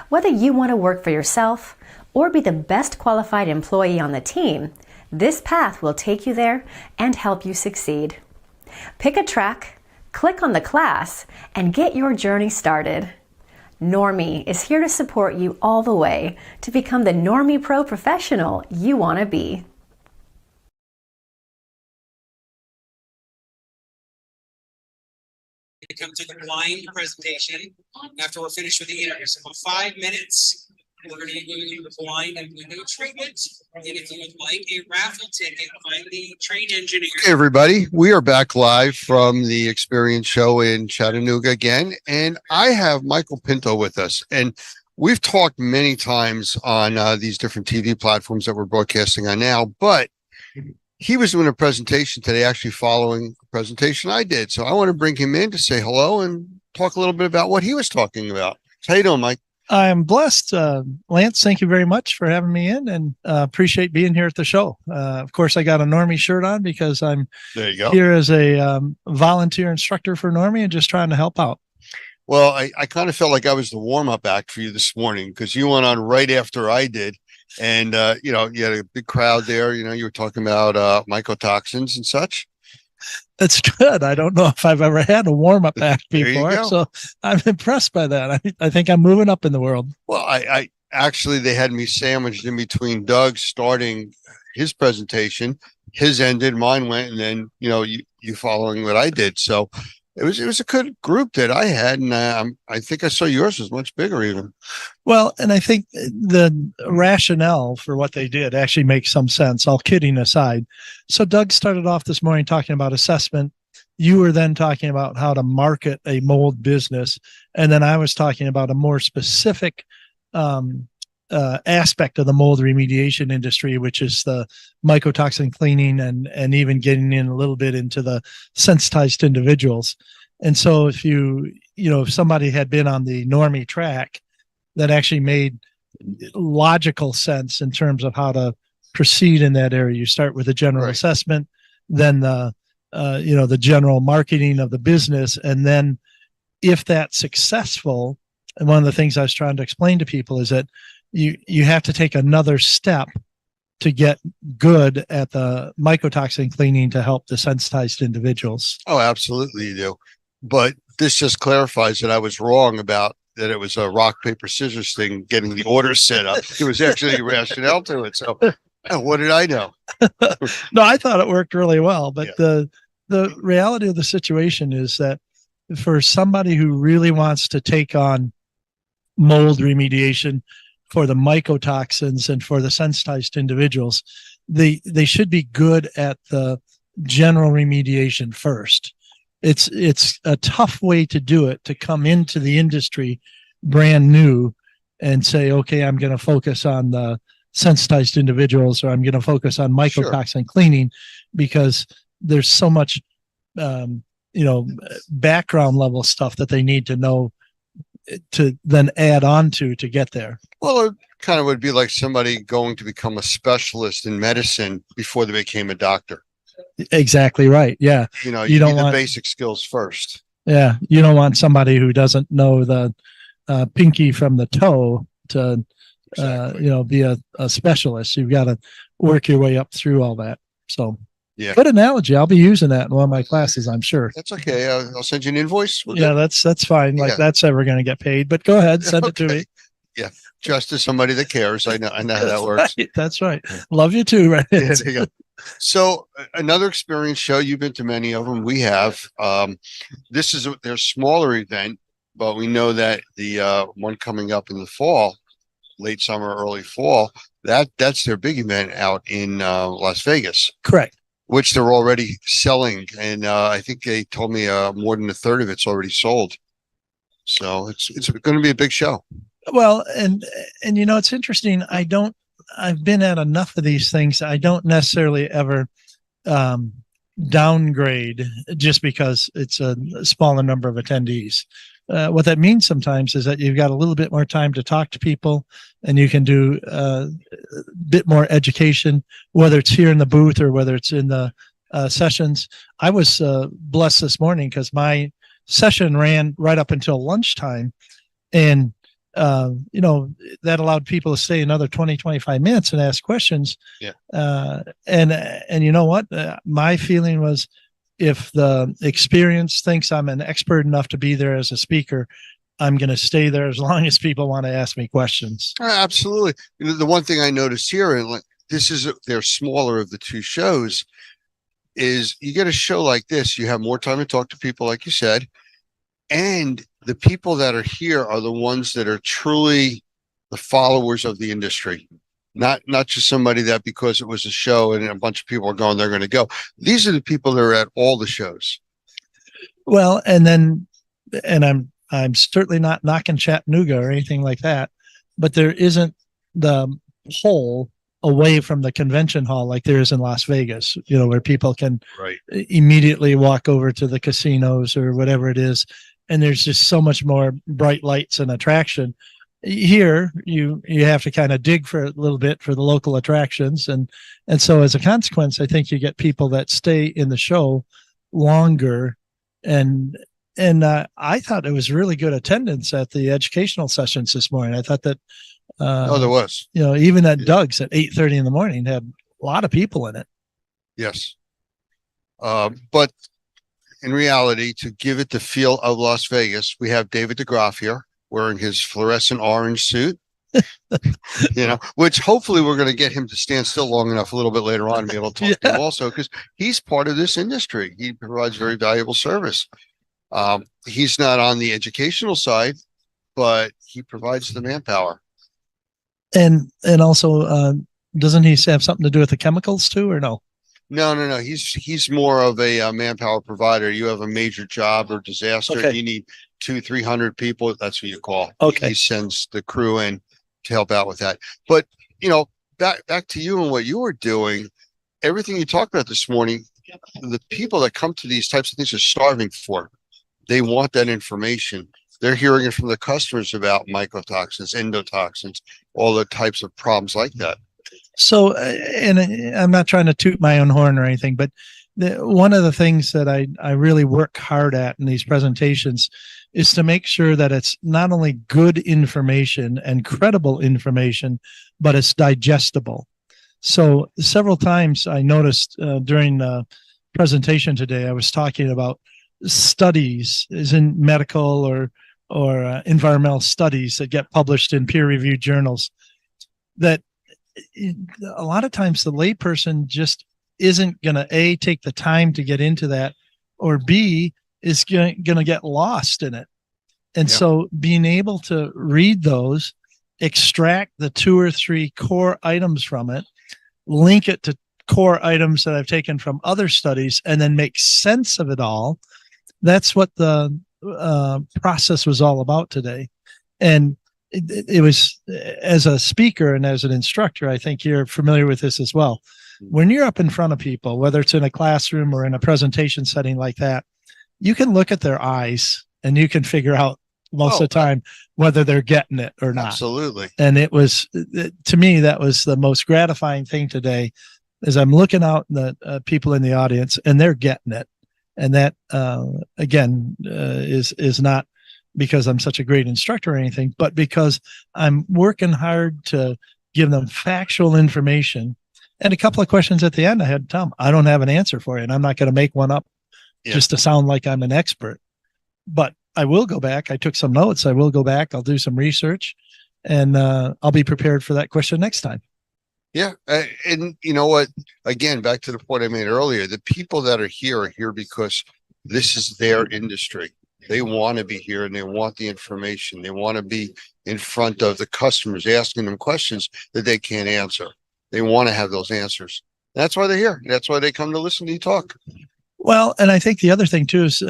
Whether you want to work for yourself or be the best qualified employee on the team, this path will take you there and help you succeed. Pick a track, click on the class, and get your journey started. Normie is here to support you all the way to become the Normie Pro professional you want to be. Come to the blind presentation after we're finished with the interview. So for 5 minutes, we're going to be doing the blind and window treatment. And if you would like a raffle ticket, find the train engineer. Hey, everybody. We are back live from the Experience Show in Chattanooga again. And I have Michael Pinto with us. And we've talked many times on these different TV platforms that we're broadcasting on now. But he was doing a presentation today, actually following the presentation I did. So I want to bring him in to say hello and talk a little bit about what he was talking about. How you doing, Mike? I'm blessed. Lance, thank you very much for having me in, and appreciate being here at the show. Of course, I got a Normie shirt on because I'm There you go. here as a volunteer instructor for Normie and just trying to help out. Well, I kind of felt like I was the warm-up act for you this morning because you went on right after I did. And, you had a big crowd there. You were talking about mycotoxins and such. That's good. I don't know if I've ever had a warm-up act There you before, go. so I'm impressed by that. I think I'm moving up in the world. Well, I actually, they had me sandwiched in between Doug starting his presentation. His ended, mine went, and then, you following what I did. So it was a good group that I had. And I think I saw yours was much bigger even. Well, and I think the rationale for what they did actually makes some sense, all kidding aside. So Doug started off this morning talking about assessment. You were then talking about how to market a mold business. And then I was talking about a more specific aspect of the mold remediation industry, which is the mycotoxin cleaning and even getting in a little bit into the sensitized individuals. And so if if somebody had been on the normie track, that actually made logical sense in terms of how to proceed in that area. You start with a general Right. assessment, then the general marketing of the business, and then if that's successful, and one of the things I was trying to explain to people is that you have to take another step to get good at the mycotoxin cleaning to help the sensitized individuals. Oh, absolutely you do. But this just clarifies that I was wrong about that it was a rock, paper, scissors thing, getting the order set up. It was actually a rationale to it. So what did I know? No, I thought it worked really well, but Yeah. the reality of the situation is that for somebody who really wants to take on mold remediation for the mycotoxins and for the sensitized individuals, they should be good at the general remediation first. It's a tough way to do it, to come into the industry brand new and say, okay, I'm going to focus on the sensitized individuals, or I'm going to focus on mycotoxin cleaning, because there's so much, background level stuff that they need to know to then add on to get there. Well, it kind of would be like somebody going to become a specialist in medicine before they became a doctor. Exactly right. Yeah. You You don't need the want- basic skills first. Yeah. You don't want somebody who doesn't know the pinky from the toe to, Exactly. be a specialist. You've got to work your way up through all that. So Yeah. good analogy. I'll be using that in one of my classes, I'm sure. That's okay. I'll send you an invoice. We're Yeah, good. that's fine. Like Yeah. that's ever going to get paid, but go ahead, send it to me. Okay. Yeah. Just as somebody that cares. I know how that works. Right. That's right. Love you too. Right. There you go. So another experience show, you've been to many of them. We have, this is their smaller event, but we know that the one coming up in the fall, late summer, early fall, that's their big event out in Las Vegas, Correct. which they're already selling. And I think they told me more than a third of it's already sold. So it's going to be a big show. Well, and it's interesting. I've been at enough of these things. I don't necessarily ever downgrade just because it's a smaller number of attendees. What that means sometimes is that you've got a little bit more time to talk to people, and you can do a bit more education, whether it's here in the booth or whether it's in the sessions. I was blessed this morning because my session ran right up until lunchtime, and that allowed people to stay another 20-25 minutes and ask questions. Yeah. And you know what? My feeling was, if the experience thinks I'm an expert enough to be there as a speaker, I'm going to stay there as long as people want to ask me questions. Absolutely. The one thing I noticed here, and like this is they're smaller of the two shows, is you get a show like this, you have more time to talk to people, like you said, and the people that are here are the ones that are truly the followers of the industry. Not just somebody that because it was a show and a bunch of people are going, they're going to go. These are the people that are at all the shows. Well, and I'm certainly not knocking Chattanooga or anything like that, but there isn't the hole away from the convention hall like there is in Las Vegas, where people can Right. immediately walk over to the casinos or whatever it is. And there's just so much more bright lights and attraction. Here, you have to kind of dig for a little bit for the local attractions. And so as a consequence, I think you get people that stay in the show longer. And I thought it was really good attendance at the educational sessions this morning. I thought that, Oh, there was. even at Doug's at 8:30 in the morning had a lot of people in it. Yes. But in reality, to give it the feel of Las Vegas, we have David DeGraff here wearing his fluorescent orange suit, which hopefully we're going to get him to stand still long enough a little bit later on to be able to talk to him also, because he's part of this industry. He provides very valuable service. He's not on the educational side, but he provides the manpower. And also, doesn't he have something to do with the chemicals too, or no? No. He's more of a manpower provider. You have a major job or disaster. Okay. You need 200-300 people. That's what you call. Okay. He sends the crew in to help out with that. But, back to you and what you were doing, everything you talked about this morning, the people that come to these types of things are starving for. They want that information. They're hearing it from the customers about mycotoxins, endotoxins, all the types of problems like that. So, and I'm not trying to toot my own horn or anything, but one of the things that I really work hard at in these presentations is to make sure that it's not only good information and credible information, but it's digestible. So several times I noticed during the presentation today, I was talking about studies, as in medical or environmental studies that get published in peer-reviewed journals, that a lot of times the layperson just isn't going to A, take the time to get into that, or B, is going to get lost in it. And so being able to read those, extract the 2 or 3 core items from it, link it to core items that I've taken from other studies, and then make sense of it all. That's what the process was all about today. And it was, as a speaker and as an instructor, I think you're familiar with this as well. When you're up in front of people, whether it's in a classroom or in a presentation setting like that, you can look at their eyes and you can figure out most of the time whether they're getting it or not. Absolutely. And it was, to me, that was the most gratifying thing today, is I'm looking out at the people in the audience and they're getting it. And that, again, is not because I'm such a great instructor or anything, but because I'm working hard to give them factual information. And a couple of questions at the end, I had to tell them, I don't have an answer for you, and I'm not going to make one up just to sound like I'm an expert. But I will go back. I took some notes. I will go back. I'll do some research, and I'll be prepared for that question next time. Yeah. And you know what? Again, back to the point I made earlier, the people that are here because this is their industry. They want to be here and they want the information. They want to be in front of the customers, asking them questions that they can't answer. They want to have those answers. That's why they're here. That's why they come to listen to you talk. Well, and I think the other thing too is,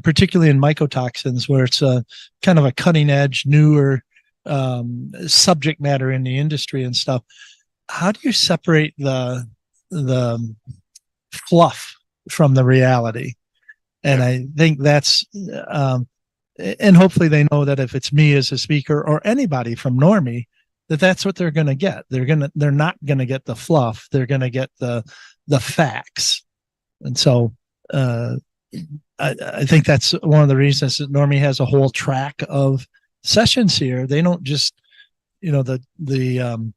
particularly in mycotoxins, where it's kind of a cutting edge, newer subject matter in the industry and stuff. How do you separate the fluff from the reality? And I think that's, and hopefully they know that if it's me as a speaker or anybody from Normie, that's what they're going to get. They're not going to get the fluff. They're going to get the facts. And so I think that's one of the reasons that Normie has a whole track of sessions here. They don't just, people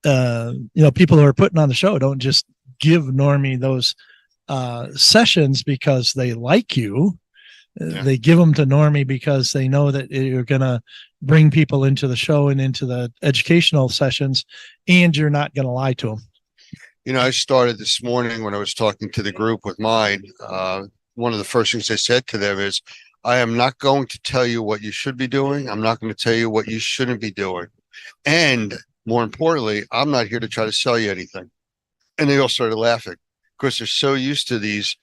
who are putting on the show don't just give Normie those sessions because they like you. They give them to Normie because they know that you're going to bring people into the show and into the educational sessions, and you're not going to lie to them. I started this morning when I was talking to the group with mine. One of the first things I said to them is, I am not going to tell you what you should be doing. I'm not going to tell you what you shouldn't be doing. And more importantly, I'm not here to try to sell you anything. And they all started laughing because they're so used to these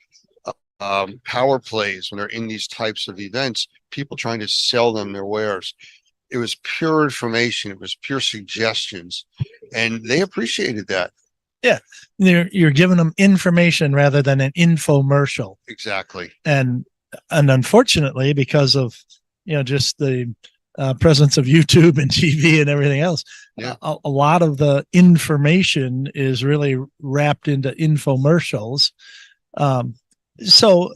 power plays when they're in these types of events, people trying to sell them their wares. It was pure information. It was pure suggestions. And they appreciated that. Yeah. You're giving them information rather than an infomercial. Exactly. And unfortunately, because of, just the presence of YouTube and TV and everything else, a lot of the information is really wrapped into infomercials. So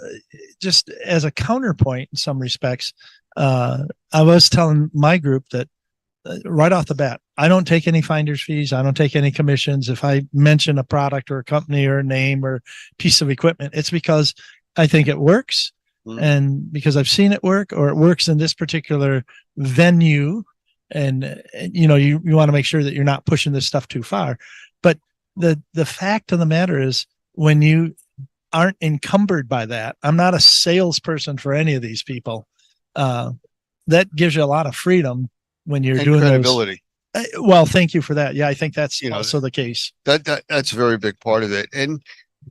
just as a counterpoint in some respects, I was telling my group that right off the bat, I don't take any finder's fees. I don't take any commissions. If I mention a product or a company or a name or piece of equipment, it's because I think it works and because I've seen it work, or it works in this particular venue. And you want to make sure that you're not pushing this stuff too far. But the fact of the matter is, when you aren't encumbered by that, I'm not a salesperson for any of these people. That gives you a lot of freedom when you're doing credibility. Well, thank you for that. Yeah, I think that's also the case. That's a very big part of it. And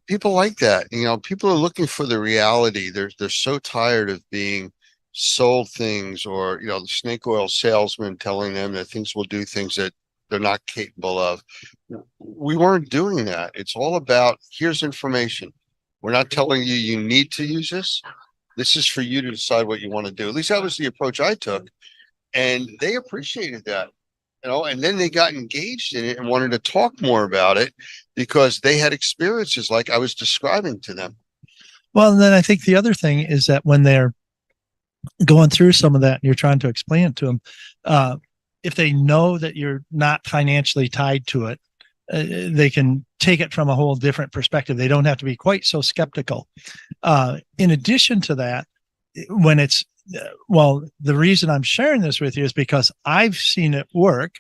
people like that. People are looking for the reality. They're so tired of being sold things, or, the snake oil salesman telling them that things will do things that they're not capable of. We weren't doing that. It's all about, here's information. We're not telling you you need to use this. This is for you to decide what you want to do. At least that was the approach I took. And they appreciated that, and then they got engaged in it and wanted to talk more about it because they had experiences like I was describing to them. Well, and then I think the other thing is that when they're going through some of that and you're trying to explain it to them, if they know that you're not financially tied to it, they can take it from a whole different perspective. They don't have to be quite so skeptical. In addition to that, when it's, the reason I'm sharing this with you is because I've seen it work,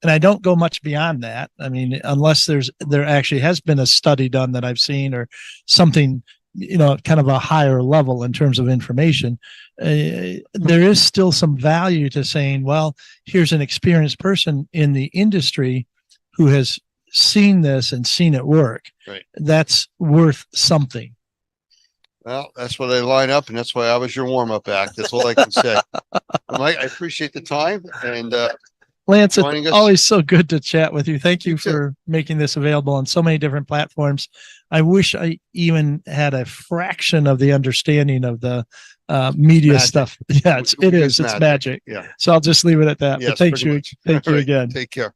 and I don't go much beyond that. I mean, unless there actually has been a study done that I've seen or something, kind of a higher level in terms of information. There is still some value to saying, well, here's an experienced person in the industry who has seen this and seen it work. Right. That's worth something. Well, that's why they line up, and that's why I was your warm-up act. That's all I can say. Mike, I appreciate the time, and Lance, joining it's us. always so good to chat with you. Thank you for making this available on so many different platforms. I wish I even had a fraction of the understanding of the media Magic. stuff. Yeah, it is. It's magic. magic. Yeah. So I'll just leave it at that. Yes, But thank pretty you. much. Thank All you right. again. Take care.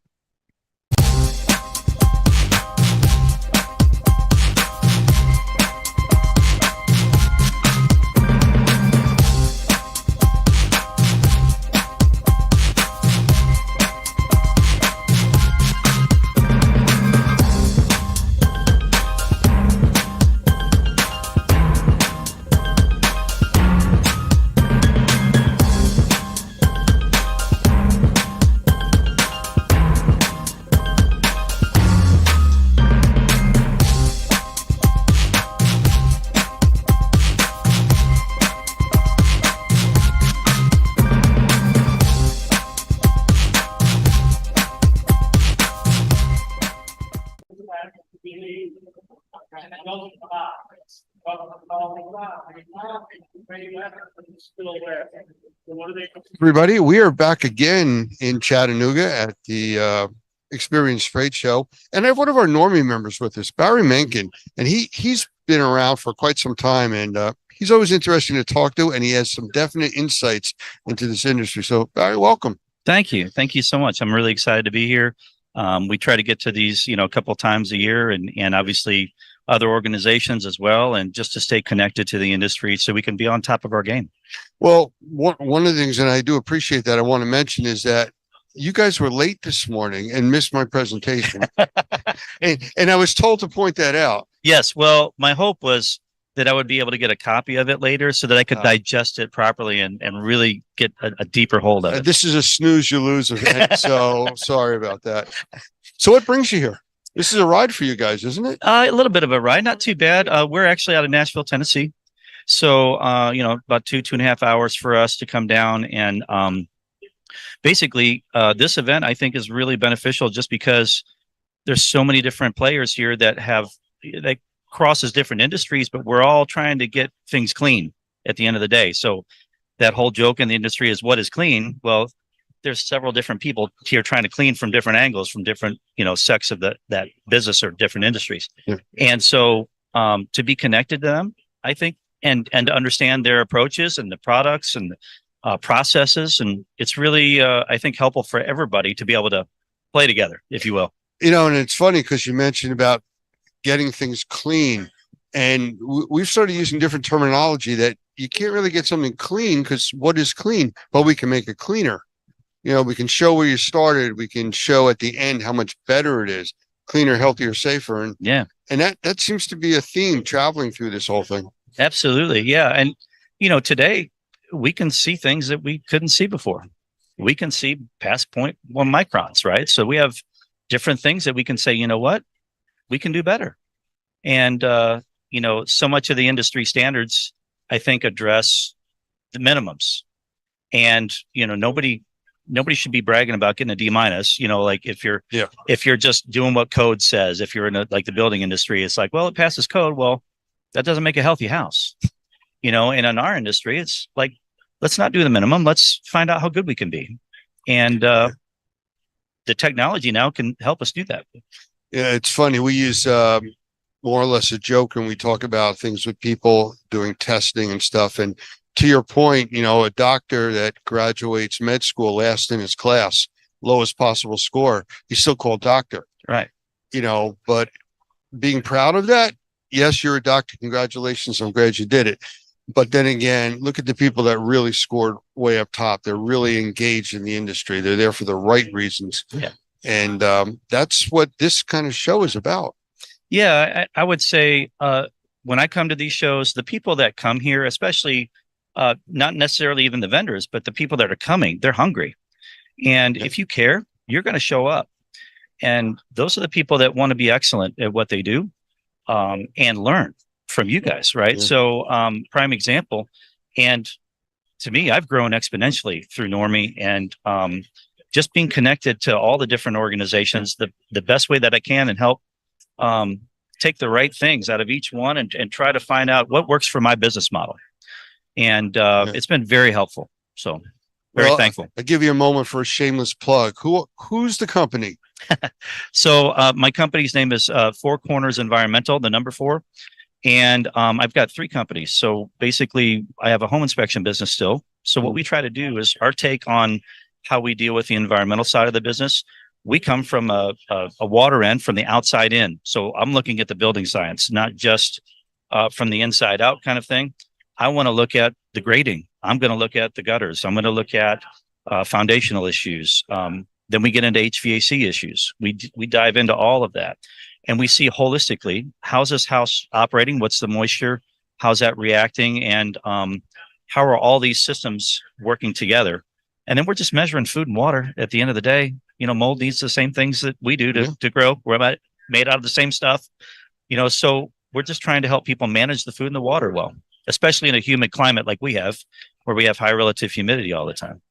Everybody, we are back again in Chattanooga at the Experience Freight Show, and I have one of our Normie members with us, Barry Menken, and he's been around for quite some time, and he's always interesting to talk to, and he has some definite insights into this industry. So, Barry, welcome. Thank you. Thank you so much. I'm really excited to be here. We try to get to these, a couple of times a year, and obviously other organizations as well, and just to stay connected to the industry so we can be on top of our game. Well, one of the things, and I do appreciate that, I want to mention is that you guys were late this morning and missed my presentation. and I was told to point that out. Yes. Well, my hope was that I would be able to get a copy of it later so that I could digest it properly and really get a deeper hold of it. This is a snooze you lose event, so sorry about that. So what brings you here? This is a ride for you guys, isn't it? A little bit of a ride, not too bad. We're actually out of Nashville, Tennessee. So, about 2.5 hours for us to come down. And basically, this event, I think, is really beneficial just because there's so many different players here that crosses different industries, but we're all trying to get things clean at the end of the day. So that whole joke in the industry is, what is clean? Well, there's several different people here trying to clean from different angles, from different, sects of that business or different industries. Yeah. And so to be connected to them, I think, and to understand their approaches and the products and processes, and it's really, I think, helpful for everybody to be able to play together, if you will. And it's funny because you mentioned about getting things clean, and we've started using different terminology that you can't really get something clean, because what is clean? Well, we can make it cleaner. We can show where you started. We can show at the end how much better it is, cleaner, healthier, safer. And yeah, and that seems to be a theme traveling through this whole thing. Absolutely. Yeah. And, today we can see things that we couldn't see before. We can see past 0.1 microns, right? So we have different things that we can say, you know what, we can do better. And, so much of the industry standards, I think, address the minimums. And, nobody should be bragging about getting a D-, like if you're just doing what code says. If you're in the building industry, it's like, well, it passes code. Well, that doesn't make a healthy house, and in our industry, it's like let's not do the minimum. Let's find out how good we can be. And the technology now can help us do that. Yeah, it's funny. We use more or less a joke when we talk about things with people doing testing and stuff. And to your point, you know, a doctor that graduates med school last in his class, lowest possible score, he's still called doctor. Right. You know, but being proud of that, yes, you're a doctor. Congratulations. I'm glad you did it. But then again, look at the people that really scored way up top. They're really engaged in the industry. They're there for the right reasons. Yeah. And that's what this kind of show is about. Yeah, I would say when I come to these shows, the people that come here, especially not necessarily even the vendors, but the people that are coming, they're hungry. And if you care, you're going to show up. And those are the people that want to be excellent at what they do and learn from you guys, right? Yeah. So prime example. And to me, I've grown exponentially through Normie and just being connected to all the different organizations the best way that I can and help take the right things out of each one and try to find out what works for my business model. And it's been very helpful. So very thankful. I'll give you a moment for a shameless plug. Who's the company? So my company's name is Four Corners Environmental, the number 4. And I've got 3 companies. So basically I have a home inspection business still. So what we try to do is our take on how we deal with the environmental side of the business. We come from a water end from the outside in. So I'm looking at the building science, not just from the inside out kind of thing. I want to look at the grading. I'm going to look at the gutters. I'm going to look at foundational issues. Then we get into HVAC issues. We dive into all of that. And we see holistically, how's this house operating? What's the moisture? How's that reacting? And how are all these systems working together? And then we're just measuring food and water at the end of the day. You know, mold needs the same things that we do to grow. We're made out of the same stuff, you know, so we're just trying to help people manage the food and the water well, especially in a humid climate like we have, where we have high relative humidity all the time.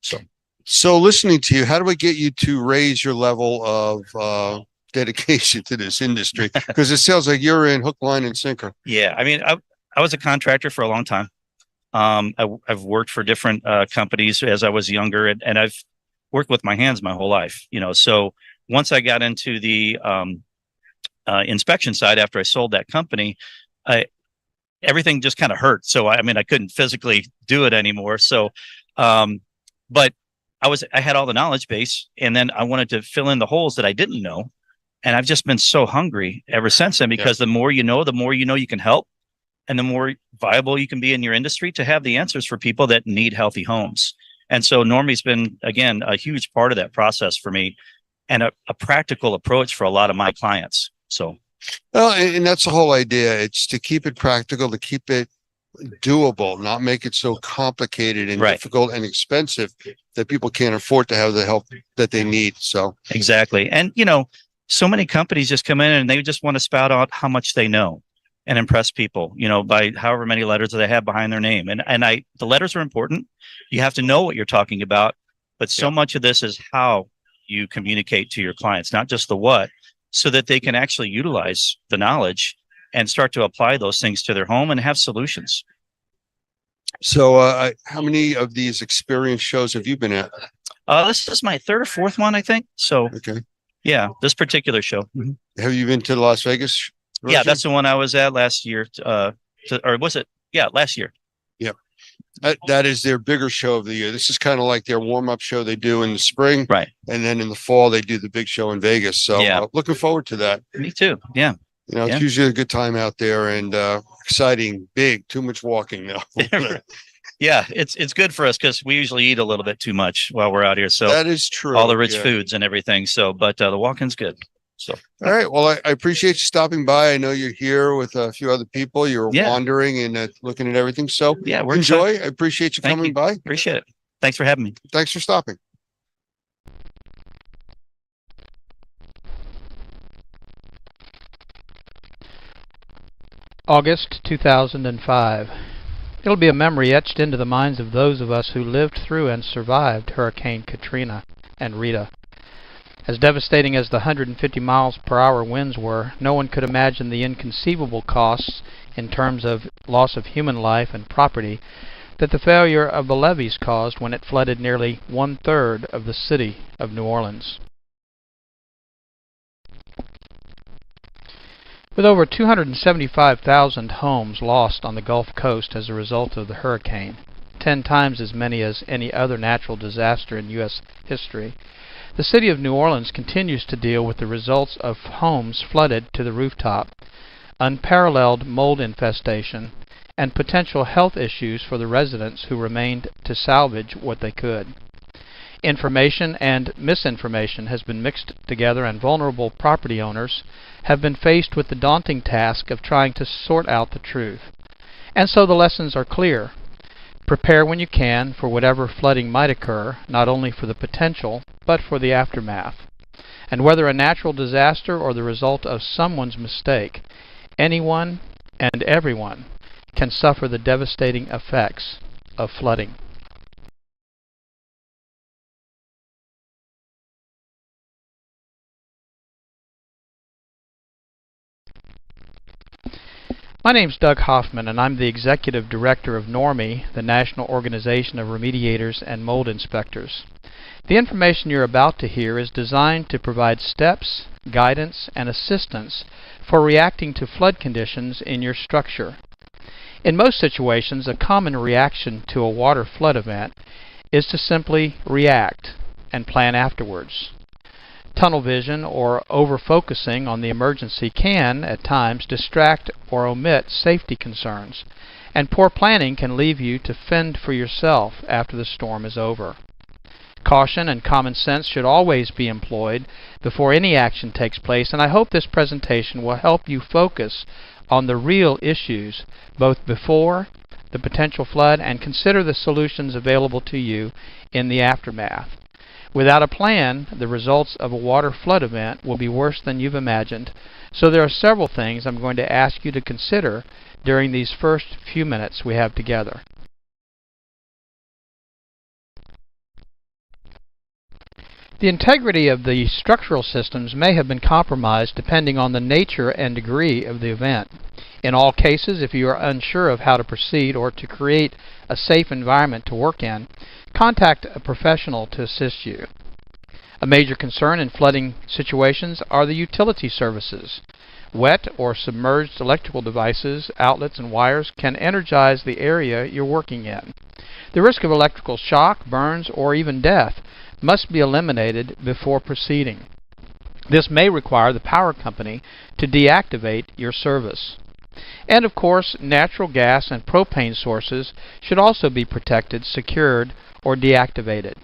So listening to you, how do I get you to raise your level of dedication to this industry? Because it sounds like you're in hook, line, and sinker. Yeah. I mean, I was a contractor for a long time. I've worked for different companies as I was younger, and I've worked with my hands my whole life, you know. So once I got into the inspection side after I sold that company, everything just kind of hurt. So I mean, I couldn't physically do it anymore. So, but I had all the knowledge base, and then I wanted to fill in the holes that I didn't know. And I've just been so hungry ever since then, because the more you know you can help. And the more viable you can be in your industry to have the answers for people that need healthy homes. And so Normie's been, again, a huge part of that process for me, and a practical approach for a lot of my clients. So, well, and that's the whole idea. It's to keep it practical, to keep it doable, not make it so complicated and difficult and expensive that people can't afford to have the help that they need. So exactly. And, you know, so many companies just come in and they just want to spout out how much they know and impress people, you know, by however many letters they have behind their name. And the letters are important. You have to know what you're talking about, but so much of this is how you communicate to your clients, not just the what, so that they can actually utilize the knowledge and start to apply those things to their home and have solutions. So how many of these experience shows have you been at? This is my 3rd or 4th one, I think. So, yeah, this particular show. Mm-hmm. Have you been to Las Vegas? Yeah, that's the one I was at last year. Or was it? Yeah, last year. Yeah. That is their bigger show of the year. This is kind of like their warm-up show they do in the spring. Right. And then in the fall, they do the big show in Vegas. So looking forward to that. Me too. Yeah. You know, it's usually a good time out there, and exciting, big, too much walking now. Yeah, it's good for us because we usually eat a little bit too much while we're out here. So that is true. All the rich foods and everything. So, but the walking's good. So, all right. Well, I appreciate you stopping by. I know you're here with a few other people. You're wandering and looking at everything. So we're enjoy. I appreciate you coming by. Appreciate it. Thanks for having me. Thanks for stopping. August 2005. It'll be a memory etched into the minds of those of us who lived through and survived Hurricane Katrina and Rita. As devastating as the 150 miles per hour winds were, no one could imagine the inconceivable costs in terms of loss of human life and property that the failure of the levees caused when it flooded nearly 1/3 of the city of New Orleans. With over 275,000 homes lost on the Gulf Coast as a result of the hurricane, 10 times as many as any other natural disaster in U.S. history, the city of New Orleans continues to deal with the results of homes flooded to the rooftop, unparalleled mold infestation, and potential health issues for the residents who remained to salvage what they could. Information and misinformation has been mixed together, and vulnerable property owners have been faced with the daunting task of trying to sort out the truth. And so the lessons are clear. Prepare when you can for whatever flooding might occur, not only for the potential, but for the aftermath. And whether a natural disaster or the result of someone's mistake, anyone and everyone can suffer the devastating effects of flooding. My name's Doug Hoffman, and I'm the Executive Director of NORMI, the National Organization of Remediators and Mold Inspectors. The information you're about to hear is designed to provide steps, guidance, and assistance for reacting to flood conditions in your structure. In most situations, a common reaction to a water flood event is to simply react and plan afterwards. Tunnel vision or over-focusing on the emergency can, at times, distract or omit safety concerns, and poor planning can leave you to fend for yourself after the storm is over. Caution and common sense should always be employed before any action takes place, and I hope this presentation will help you focus on the real issues both before the potential flood and consider the solutions available to you in the aftermath. Without a plan, the results of a water flood event will be worse than you've imagined, so there are several things I'm going to ask you to consider during these first few minutes we have together. The integrity of the structural systems may have been compromised depending on the nature and degree of the event. In all cases, if you are unsure of how to proceed or to create a safe environment to work in, contact a professional to assist you. A major concern in flooding situations are the utility services. Wet or submerged electrical devices, outlets, and wires can energize the area you're working in. The risk of electrical shock, burns, or even death must be eliminated before proceeding. This may require the power company to deactivate your service. And of course, natural gas and propane sources should also be protected, secured, or deactivated.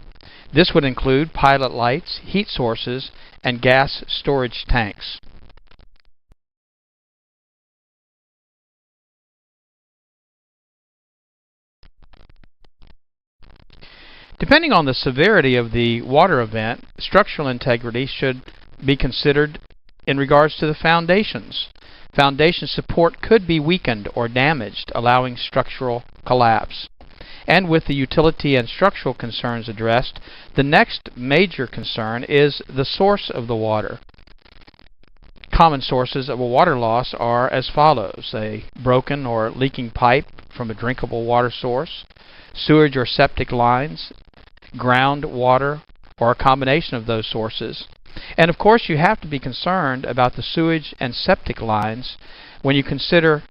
This would include pilot lights, heat sources, and gas storage tanks. Depending on the severity of the water event, structural integrity should be considered in regards to the foundations. Foundation support could be weakened or damaged, allowing structural collapse. And with the utility and structural concerns addressed, the next major concern is the source of the water. Common sources of a water loss are as follows: a broken or leaking pipe from a drinkable water source, sewage or septic lines, groundwater, or a combination of those sources. And of course, you have to be concerned about the sewage and septic lines when you consider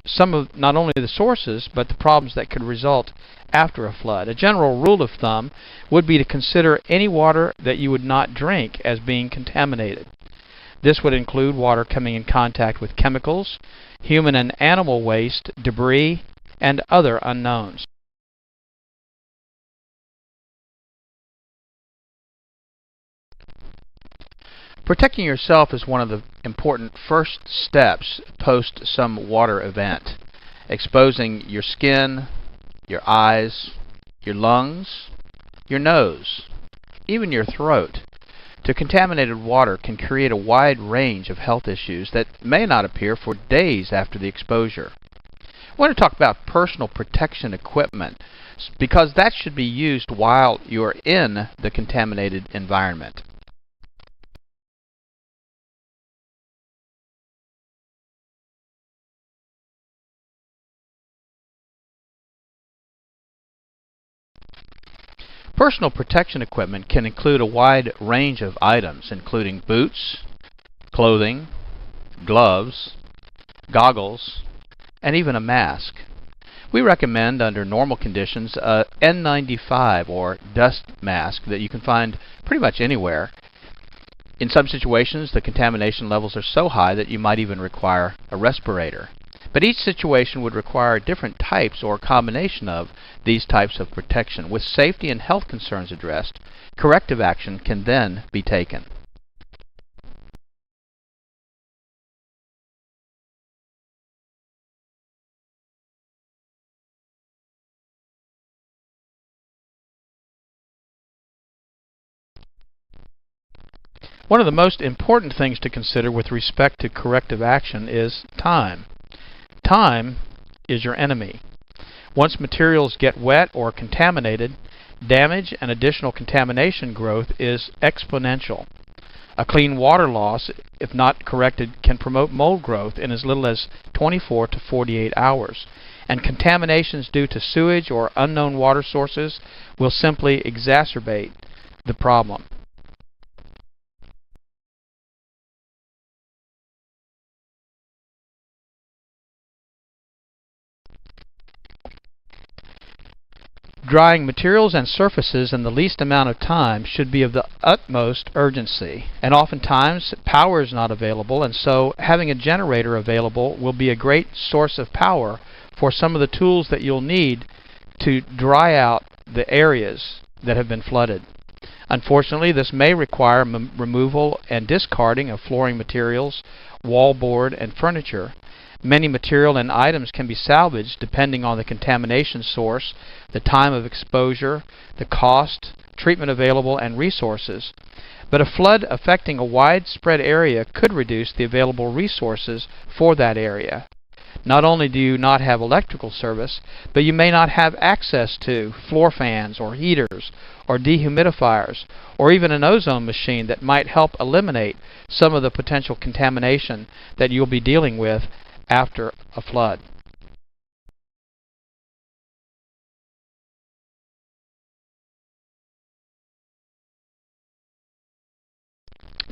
some of not only the sources, but the problems that could result after a flood. A general rule of thumb would be to consider any water that you would not drink as being contaminated. This would include water coming in contact with chemicals, human and animal waste, debris, and other unknowns. Protecting yourself is one of the important first steps post some water event. Exposing your skin, your eyes, your lungs, your nose, even your throat to contaminated water can create a wide range of health issues that may not appear for days after the exposure. I want to talk about personal protection equipment because that should be used while you're in the contaminated environment. Personal protection equipment can include a wide range of items, including boots, clothing, gloves, goggles, and even a mask. We recommend, under normal conditions, a N95 or dust mask that you can find pretty much anywhere. In some situations, the contamination levels are so high that you might even require a respirator. But each situation would require different types or combination of these types of protection. With safety and health concerns addressed, corrective action can then be taken. One of the most important things to consider with respect to corrective action is time. Time is your enemy. Once materials get wet or contaminated, damage and additional contamination growth is exponential. A clean water loss, if not corrected, can promote mold growth in as little as 24 to 48 hours. And contaminations due to sewage or unknown water sources will simply exacerbate the problem. Drying materials and surfaces in the least amount of time should be of the utmost urgency, and oftentimes power is not available, and so having a generator available will be a great source of power for some of the tools that you'll need to dry out the areas that have been flooded. Unfortunately, this may require removal and discarding of flooring materials, wallboard, and furniture. Many material and items can be salvaged depending on the contamination source, the time of exposure, the cost, treatment available, and resources. But a flood affecting a widespread area could reduce the available resources for that area. Not only do you not have electrical service, but you may not have access to floor fans or heaters or dehumidifiers or even an ozone machine that might help eliminate some of the potential contamination that you'll be dealing with after a flood.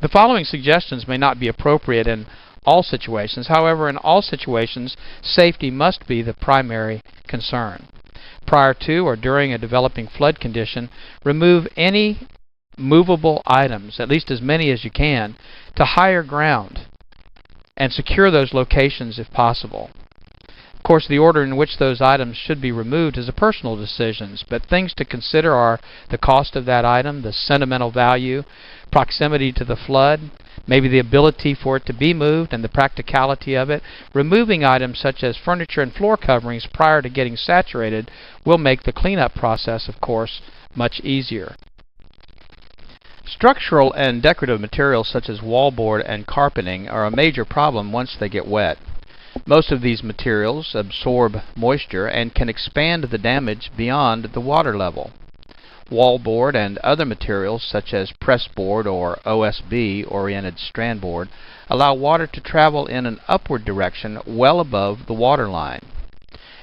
The following suggestions may not be appropriate in all situations. However, in all situations, safety must be the primary concern. Prior to or during a developing flood condition, remove any movable items, at least as many as you can, to higher ground, and secure those locations if possible. Of course, the order in which those items should be removed is a personal decision, but things to consider are the cost of that item, the sentimental value, proximity to the flood, maybe the ability for it to be moved and the practicality of it. Removing items such as furniture and floor coverings prior to getting saturated will make the cleanup process, of course, much easier. Structural and decorative materials such as wallboard and carpeting are a major problem once they get wet. Most of these materials absorb moisture and can expand the damage beyond the water level. Wallboard and other materials such as pressboard or OSB-oriented strand board allow water to travel in an upward direction well above the water line.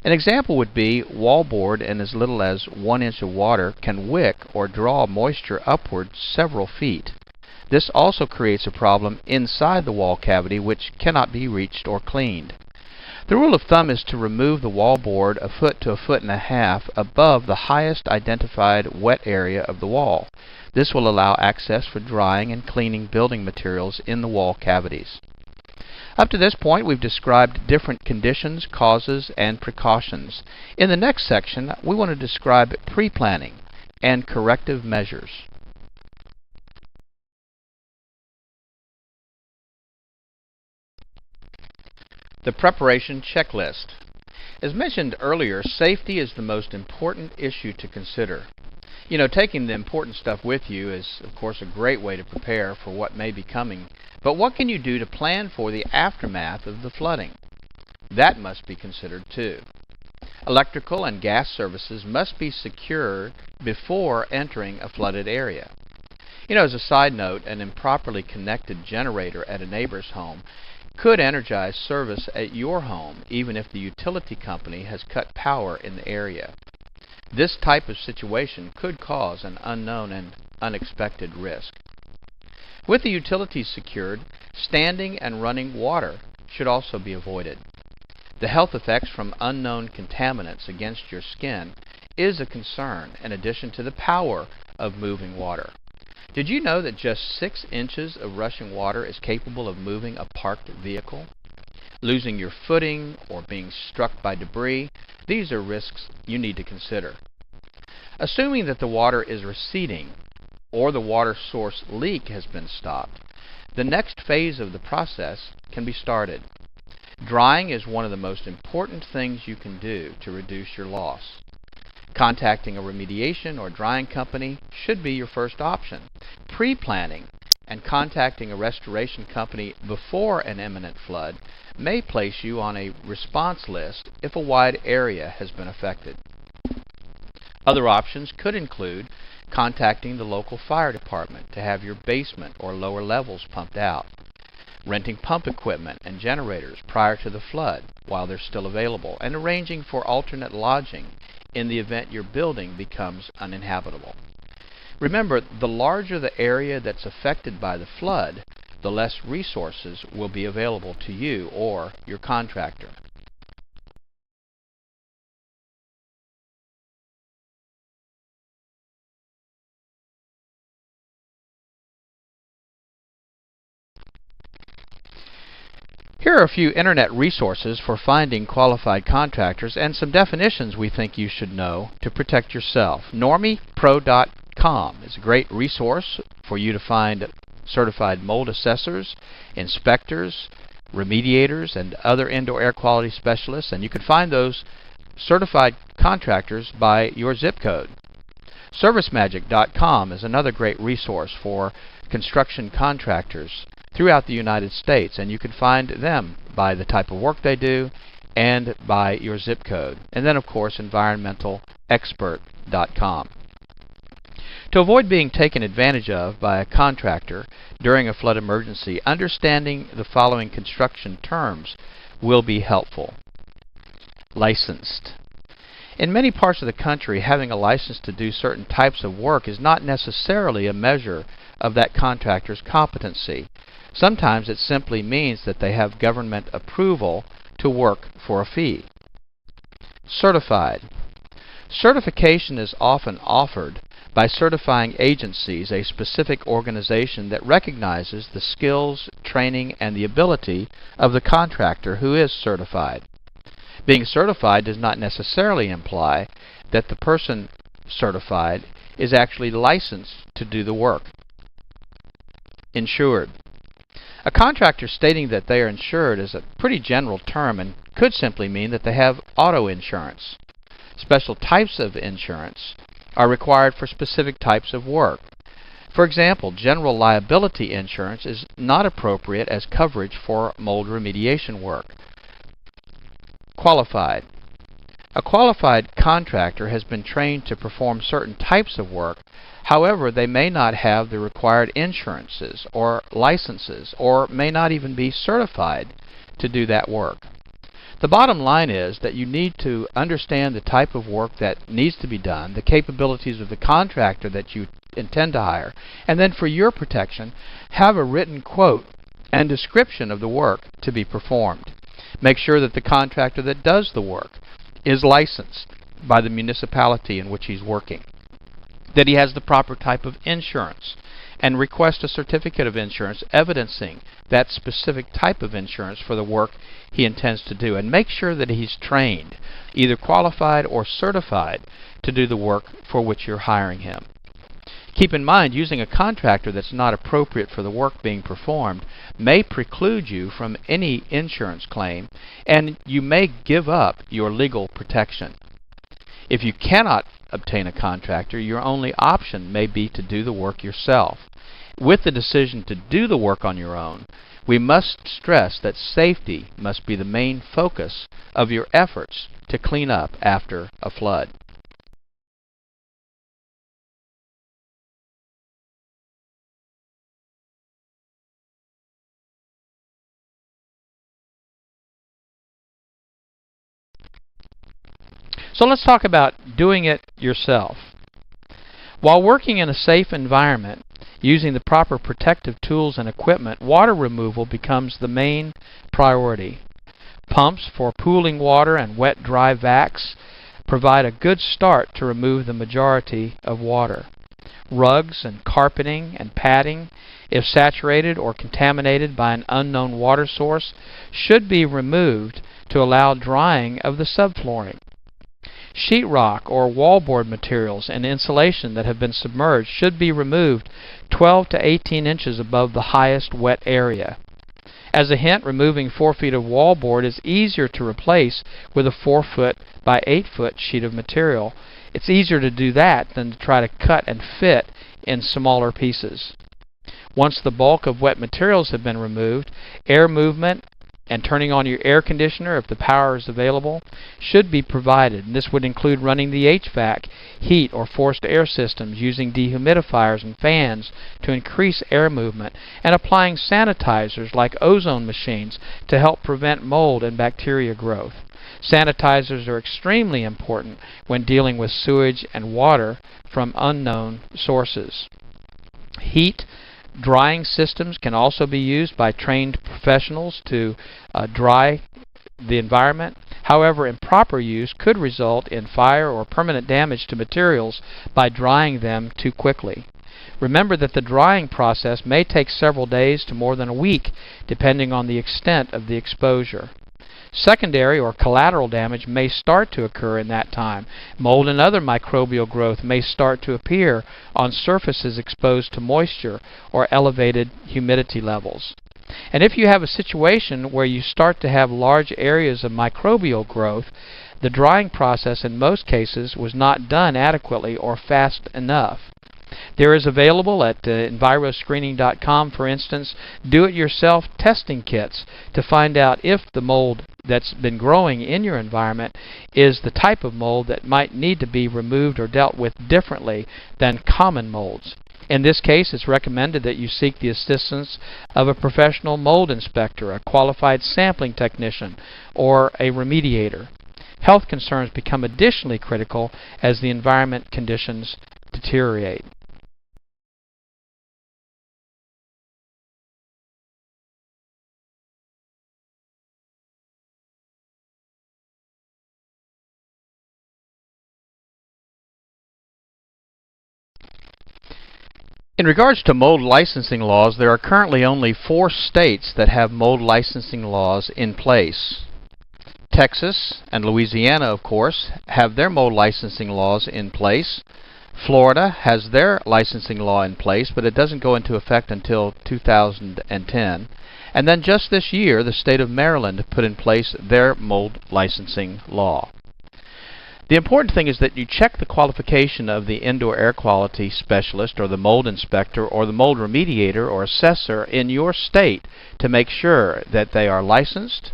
An example would be wallboard in as little as 1 inch of water can wick or draw moisture upward several feet. This also creates a problem inside the wall cavity which cannot be reached or cleaned. The rule of thumb is to remove the wallboard a foot to a foot and a half above the highest identified wet area of the wall. This will allow access for drying and cleaning building materials in the wall cavities. Up to this point, we've described different conditions, causes, and precautions. In the next section, we want to describe pre-planning and corrective measures. The preparation checklist. As mentioned earlier, safety is the most important issue to consider. You know, taking the important stuff with you is, of course, a great way to prepare for what may be coming. But what can you do to plan for the aftermath of the flooding? That must be considered too. Electrical and gas services must be secured before entering a flooded area. You know, as a side note, an improperly connected generator at a neighbor's home could energize service at your home even if the utility company has cut power in the area. This type of situation could cause an unknown and unexpected risk. With the utilities secured, standing and running water should also be avoided. The health effects from unknown contaminants against your skin is a concern in addition to the power of moving water. Did you know that just 6 inches of rushing water is capable of moving a parked vehicle? Losing your footing or being struck by debris, these are risks you need to consider. Assuming that the water is receding or the water source leak has been stopped, the next phase of the process can be started. Drying is one of the most important things you can do to reduce your loss. Contacting a remediation or drying company should be your first option. Pre-planning and contacting a restoration company before an imminent flood may place you on a response list if a wide area has been affected. Other options could include contacting the local fire department to have your basement or lower levels pumped out, renting pump equipment and generators prior to the flood while they're still available, and arranging for alternate lodging in the event your building becomes uninhabitable. Remember, the larger the area that's affected by the flood, the less resources will be available to you or your contractor. Here are a few internet resources for finding qualified contractors and some definitions we think you should know to protect yourself. NormiePro.com is a great resource for you to find certified mold assessors, inspectors, remediators, and other indoor air quality specialists, and you can find those certified contractors by your zip code. ServiceMagic.com is another great resource for construction contractors throughout the United States, and you can find them by the type of work they do and by your zip code. And then, of course, EnvironmentalExpert.com. To avoid being taken advantage of by a contractor during a flood emergency, understanding the following construction terms will be helpful. Licensed. In many parts of the country, having a license to do certain types of work is not necessarily a measure of that contractor's competency. Sometimes it simply means that they have government approval to work for a fee. Certified. Certification is often offered by certifying agencies, a specific organization that recognizes the skills, training, and the ability of the contractor who is certified. Being certified does not necessarily imply that the person certified is actually licensed to do the work. Insured. A contractor stating that they are insured is a pretty general term and could simply mean that they have auto insurance. Special types of insurance are required for specific types of work. For example, general liability insurance is not appropriate as coverage for mold remediation work. Qualified. A qualified contractor has been trained to perform certain types of work. However, they may not have the required insurances or licenses, or may not even be certified to do that work. The bottom line is that you need to understand the type of work that needs to be done, the capabilities of the contractor that you intend to hire, and then for your protection, have a written quote and description of the work to be performed. Make sure that the contractor that does the work is licensed by the municipality in which he's working, that he has the proper type of insurance, and request a certificate of insurance evidencing that specific type of insurance for the work he intends to do, and make sure that he's trained, either qualified or certified, to do the work for which you're hiring him. Keep in mind, using a contractor that's not appropriate for the work being performed may preclude you from any insurance claim, and you may give up your legal protection. If you cannot obtain a contractor, your only option may be to do the work yourself. With the decision to do the work on your own, we must stress that safety must be the main focus of your efforts to clean up after a flood. So let's talk about doing it yourself. While working in a safe environment, using the proper protective tools and equipment, water removal becomes the main priority. Pumps for pooling water and wet dry vacs provide a good start to remove the majority of water. Rugs and carpeting and padding, if saturated or contaminated by an unknown water source, should be removed to allow drying of the subflooring. Sheetrock or wallboard materials and insulation that have been submerged should be removed 12 to 18 inches above the highest wet area. As a hint, removing 4 feet of wallboard is easier to replace with a 4 foot by 8 foot sheet of material. It's easier to do that than to try to cut and fit in smaller pieces. Once the bulk of wet materials have been removed, air movement and turning on your air conditioner if the power is available should be provided. And this would include running the HVAC, heat or forced air systems, using dehumidifiers and fans to increase air movement, and applying sanitizers like ozone machines to help prevent mold and bacteria growth. Sanitizers are extremely important when dealing with sewage and water from unknown sources. Heat drying systems can also be used by trained professionals to dry the environment. However, improper use could result in fire or permanent damage to materials by drying them too quickly. Remember that the drying process may take several days to more than a week, depending on the extent of the exposure. Secondary or collateral damage may start to occur in that time. Mold and other microbial growth may start to appear on surfaces exposed to moisture or elevated humidity levels. And if you have a situation where you start to have large areas of microbial growth, the drying process in most cases was not done adequately or fast enough. There is available at enviroscreening.com, for instance, do-it-yourself testing kits to find out if the mold that's been growing in your environment is the type of mold that might need to be removed or dealt with differently than common molds. In this case, it's recommended that you seek the assistance of a professional mold inspector, a qualified sampling technician, or a remediator. Health concerns become additionally critical as the environment conditions deteriorate. In regards to mold licensing laws, there are currently only 4 states that have mold licensing laws in place. Texas and Louisiana, of course, have their mold licensing laws in place. Florida has their licensing law in place, but it doesn't go into effect until 2010. And then just this year, the state of Maryland put in place their mold licensing law. The important thing is that you check the qualification of the indoor air quality specialist or the mold inspector or the mold remediator or assessor in your state to make sure that they are licensed,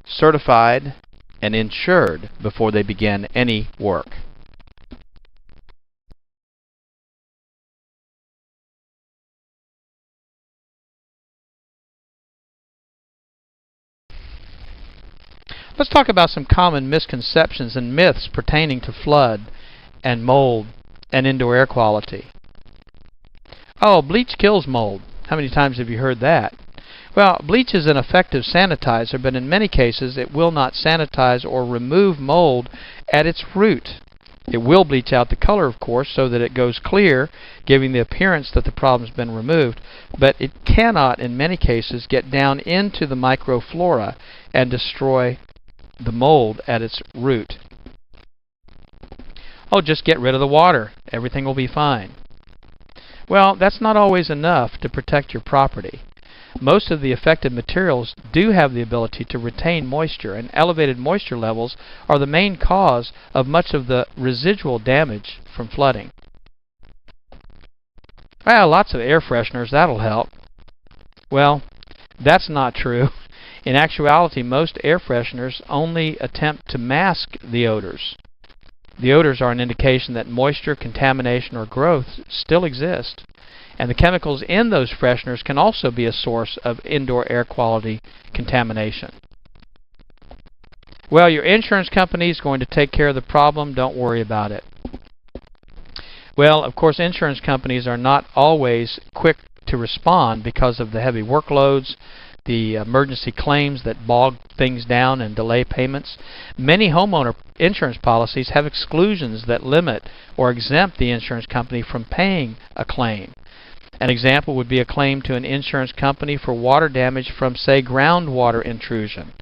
certified, and insured before they begin any work. Let's talk about some common misconceptions and myths pertaining to flood and mold and indoor air quality. Oh, bleach kills mold. How many times have you heard that? Well, bleach is an effective sanitizer, but in many cases it will not sanitize or remove mold at its root. It will bleach out the color, of course, so that it goes clear, giving the appearance that the problem's been removed, but it cannot, in many cases, get down into the microflora and destroy the mold at its root. Oh, just get rid of the water. Everything will be fine. Well, that's not always enough to protect your property. Most of the affected materials do have the ability to retain moisture, and elevated moisture levels are the main cause of much of the residual damage from flooding. Well, lots of air fresheners, that'll help. Well, that's not true. In actuality, most air fresheners only attempt to mask the odors. The odors are an indication that moisture, contamination, or growth still exist. And the chemicals in those fresheners can also be a source of indoor air quality contamination. Well, your insurance company is going to take care of the problem. Don't worry about it. Well, of course, insurance companies are not always quick to respond because of the heavy workloads, the emergency claims that bog things down and delay payments. Many homeowner insurance policies have exclusions that limit or exempt the insurance company from paying a claim. An example would be a claim to an insurance company for water damage from, say, groundwater intrusion.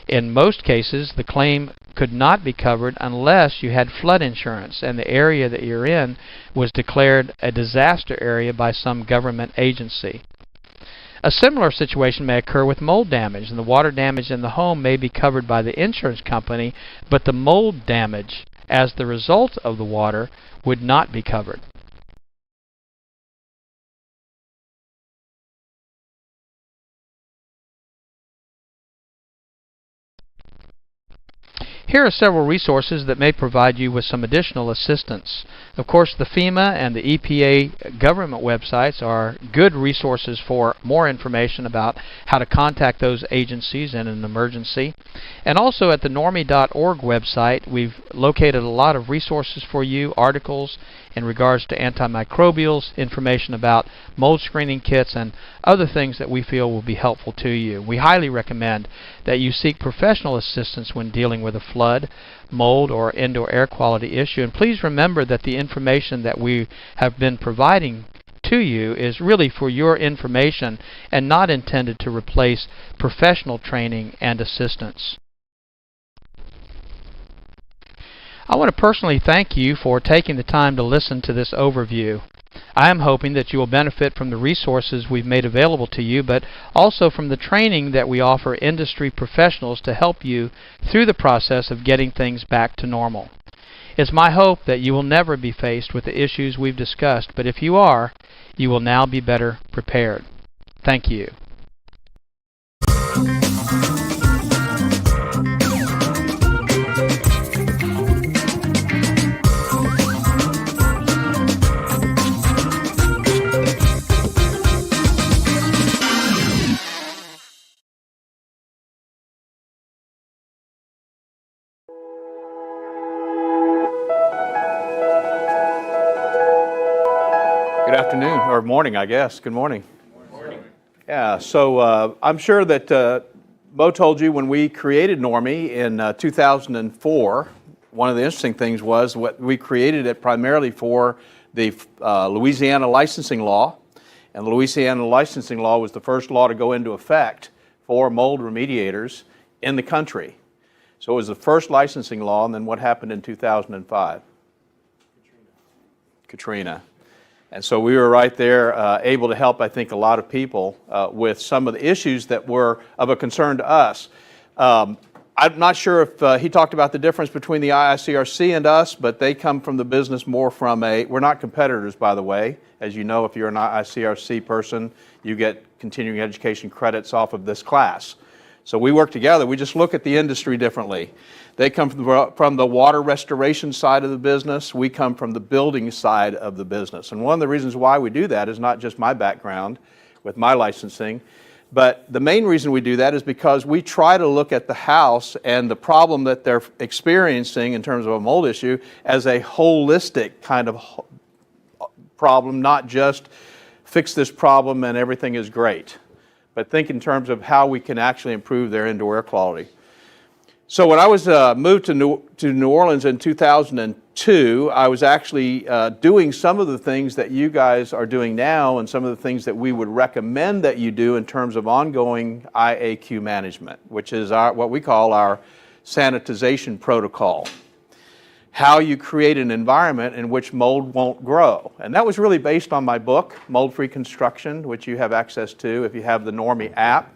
In most cases, the claim could not be covered unless you had flood insurance and the area that you're in was declared a disaster area by some government agency. A similar situation may occur with mold damage, and the water damage in the home may be covered by the insurance company, but the mold damage as the result of the water would not be covered. Here are several resources that may provide you with some additional assistance. Of course, the FEMA and the EPA government websites are good resources for more information about how to contact those agencies in an emergency. And also at the normie.org website, we've located a lot of resources for you, articles in regards to antimicrobials, information about mold screening kits, and other things that we feel will be helpful to you. We highly recommend that you seek professional assistance when dealing with a flood, mold, or indoor air quality issue. And please remember that the information that we have been providing to you is really for your information and not intended to replace professional training and assistance. I want to personally thank you for taking the time to listen to this overview. I am hoping that you will benefit from the resources we've made available to you, but also from the training that we offer industry professionals to help you through the process of getting things back to normal. It's my hope that you will never be faced with the issues we've discussed, but if you are, you will now be better prepared. Thank you. Good afternoon, or morning, I guess. Good morning. Yeah, so I'm sure that Mo told you when we created Normie in 2004, one of the interesting things was what we created it primarily for the Louisiana licensing law. And the Louisiana licensing law was the first law to go into effect for mold remediators in the country. So it was the first licensing law, and then what happened in 2005? Katrina. And so we were right there able to help, I think, a lot of people with some of the issues that were of a concern to us. I'm not sure if he talked about the difference between the IICRC and us, but they come from the business more from we're not competitors, by the way. As you know, if you're an IICRC person, you get continuing education credits off of this class. So we work together. We just look at the industry differently. They come from the water restoration side of the business. We come from the building side of the business. And one of the reasons why we do that is not just my background with my licensing, but the main reason we do that is because we try to look at the house and the problem that they're experiencing in terms of a mold issue as a holistic kind of problem, not just fix this problem and everything is great, but think in terms of how we can actually improve their indoor air quality. So when I was moved to New Orleans in 2002, I was actually doing some of the things that you guys are doing now and some of the things that we would recommend that you do in terms of ongoing IAQ management, which is what we call our sanitization protocol. How you create an environment in which mold won't grow. And that was really based on my book, Mold-Free Construction, which you have access to if you have the Normie app.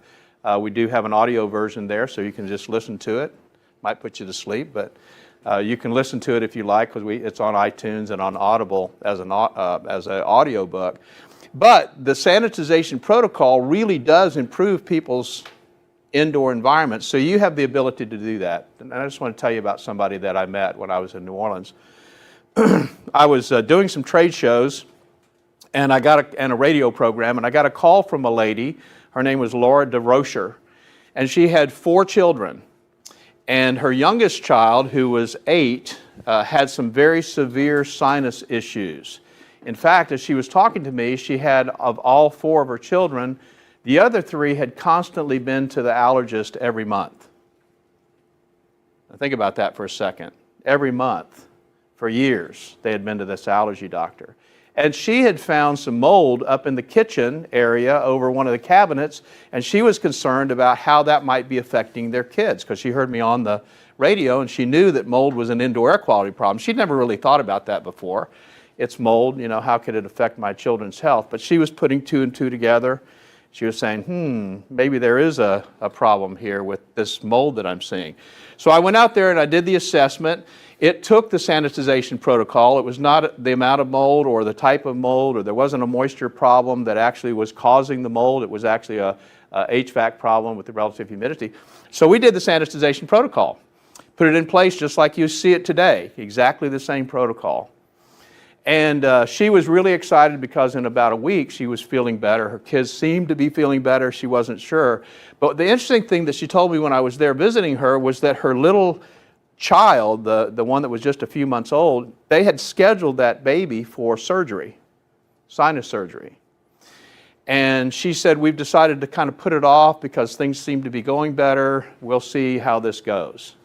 We do have an audio version there, so you can just listen to it. Might put you to sleep, but you can listen to it if you like, because it's on iTunes and on Audible as an audio book. But the sanitization protocol really does improve people's indoor environments, so you have the ability to do that. And I just want to tell you about somebody that I met when I was in New Orleans. I was doing some trade shows, and a radio program, and I got a call from a lady. Her name was Laura DeRocher, and she had 4 children. And her youngest child, who was 8, had some very severe sinus issues. In fact, as she was talking to me, she had, of all 4 of her children, the other 3 had constantly been to the allergist every month. Now think about that for a second. Every month, for years, they had been to this allergy doctor. And she had found some mold up in the kitchen area over one of the cabinets, and she was concerned about how that might be affecting their kids, because she heard me on the radio and she knew that mold was an indoor air quality problem. She'd never really thought about that before. It's mold, you know, how could it affect my children's health? But she was putting 2 and 2 together. She was saying, maybe there is a problem here with this mold that I'm seeing. So I went out there and I did the assessment. It took the sanitization protocol. It was not the amount of mold or the type of mold, or there wasn't a moisture problem that actually was causing the mold. It was actually a HVAC problem with the relative humidity. So we did the sanitization protocol, put it in place just like you see it today, exactly the same protocol. And she was really excited because in about a week she was feeling better. Her kids seemed to be feeling better. She wasn't sure. But the interesting thing that she told me when I was there visiting her was that her little child, the one that was just a few months old, they had scheduled that baby for surgery, sinus surgery. And she said, we've decided to kind of put it off because things seem to be going better. We'll see how this goes.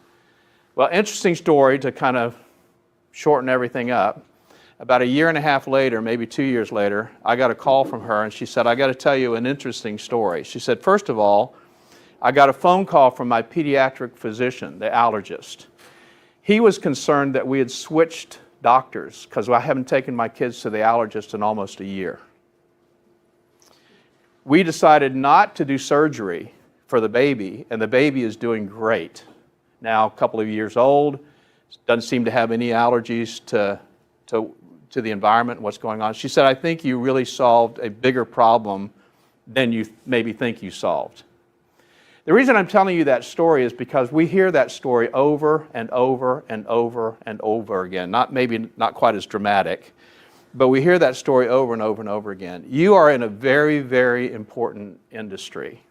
Well, interesting story to kind of shorten everything up. About 1.5 years later, maybe 2 years later, I got a call from her and she said, I got to tell you an interesting story. She said, first of all, I got a phone call from my pediatric physician, the allergist. He was concerned that we had switched doctors because I haven't taken my kids to the allergist in almost a year. We decided not to do surgery for the baby, and the baby is doing great. Now, a couple of years old, doesn't seem to have any allergies to the environment and what's going on. She said, I think you really solved a bigger problem than you maybe think you solved. The reason I'm telling you that story is because we hear that story over and over and over and over again. Maybe not quite as dramatic, but we hear that story over and over and over again. You are in a very, very important industry.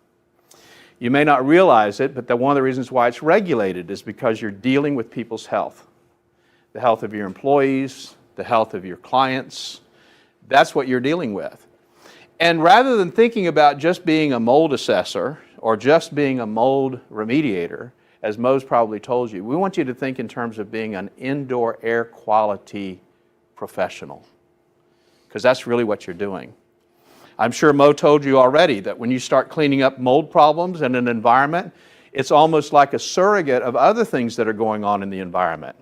You may not realize it, but one of the reasons why it's regulated is because you're dealing with people's health. The health of your employees, the health of your clients. That's what you're dealing with. And rather than thinking about just being a mold assessor or just being a mold remediator, as Mo's probably told you, we want you to think in terms of being an indoor air quality professional, because that's really what you're doing. I'm sure Mo told you already that when you start cleaning up mold problems in an environment, it's almost like a surrogate of other things that are going on in the environment.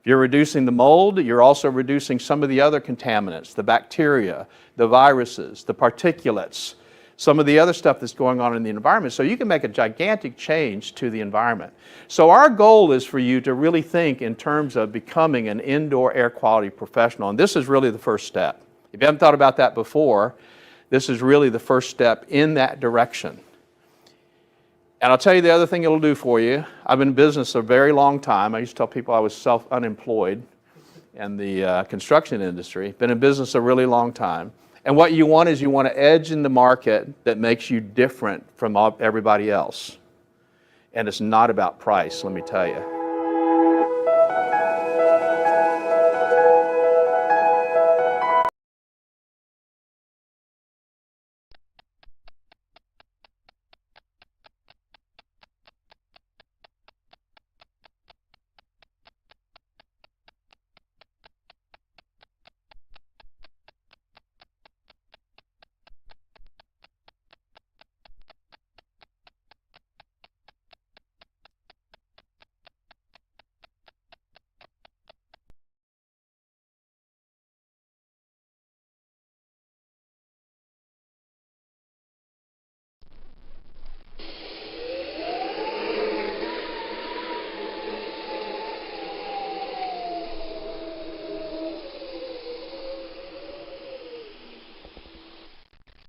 If you're reducing the mold, you're also reducing some of the other contaminants, the bacteria, the viruses, the particulates, some of the other stuff that's going on in the environment. So you can make a gigantic change to the environment. So our goal is for you to really think in terms of becoming an indoor air quality professional. And this is really the first step. If you haven't thought about that before, this is really the first step in that direction. And I'll tell you the other thing it'll do for you. I've been in business a very long time. I used to tell people I was unemployed in the construction industry. Been in business a really long time. And what you want is you want an edge in the market that makes you different from everybody else. And it's not about price, let me tell you.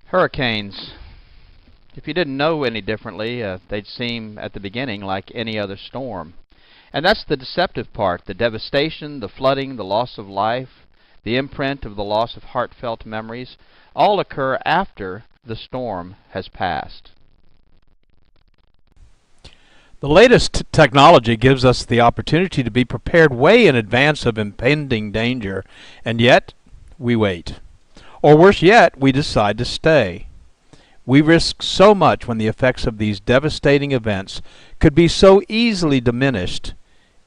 Hurricanes. If you didn't know any differently, they'd seem at the beginning like any other storm. And that's the deceptive part, the devastation, the flooding, the loss of life, the imprint of the loss of heartfelt memories, all occur after the storm has passed. The latest technology gives us the opportunity to be prepared way in advance of impending danger, and yet we wait. Or worse yet, we decide to stay. We risk so much when the effects of these devastating events could be so easily diminished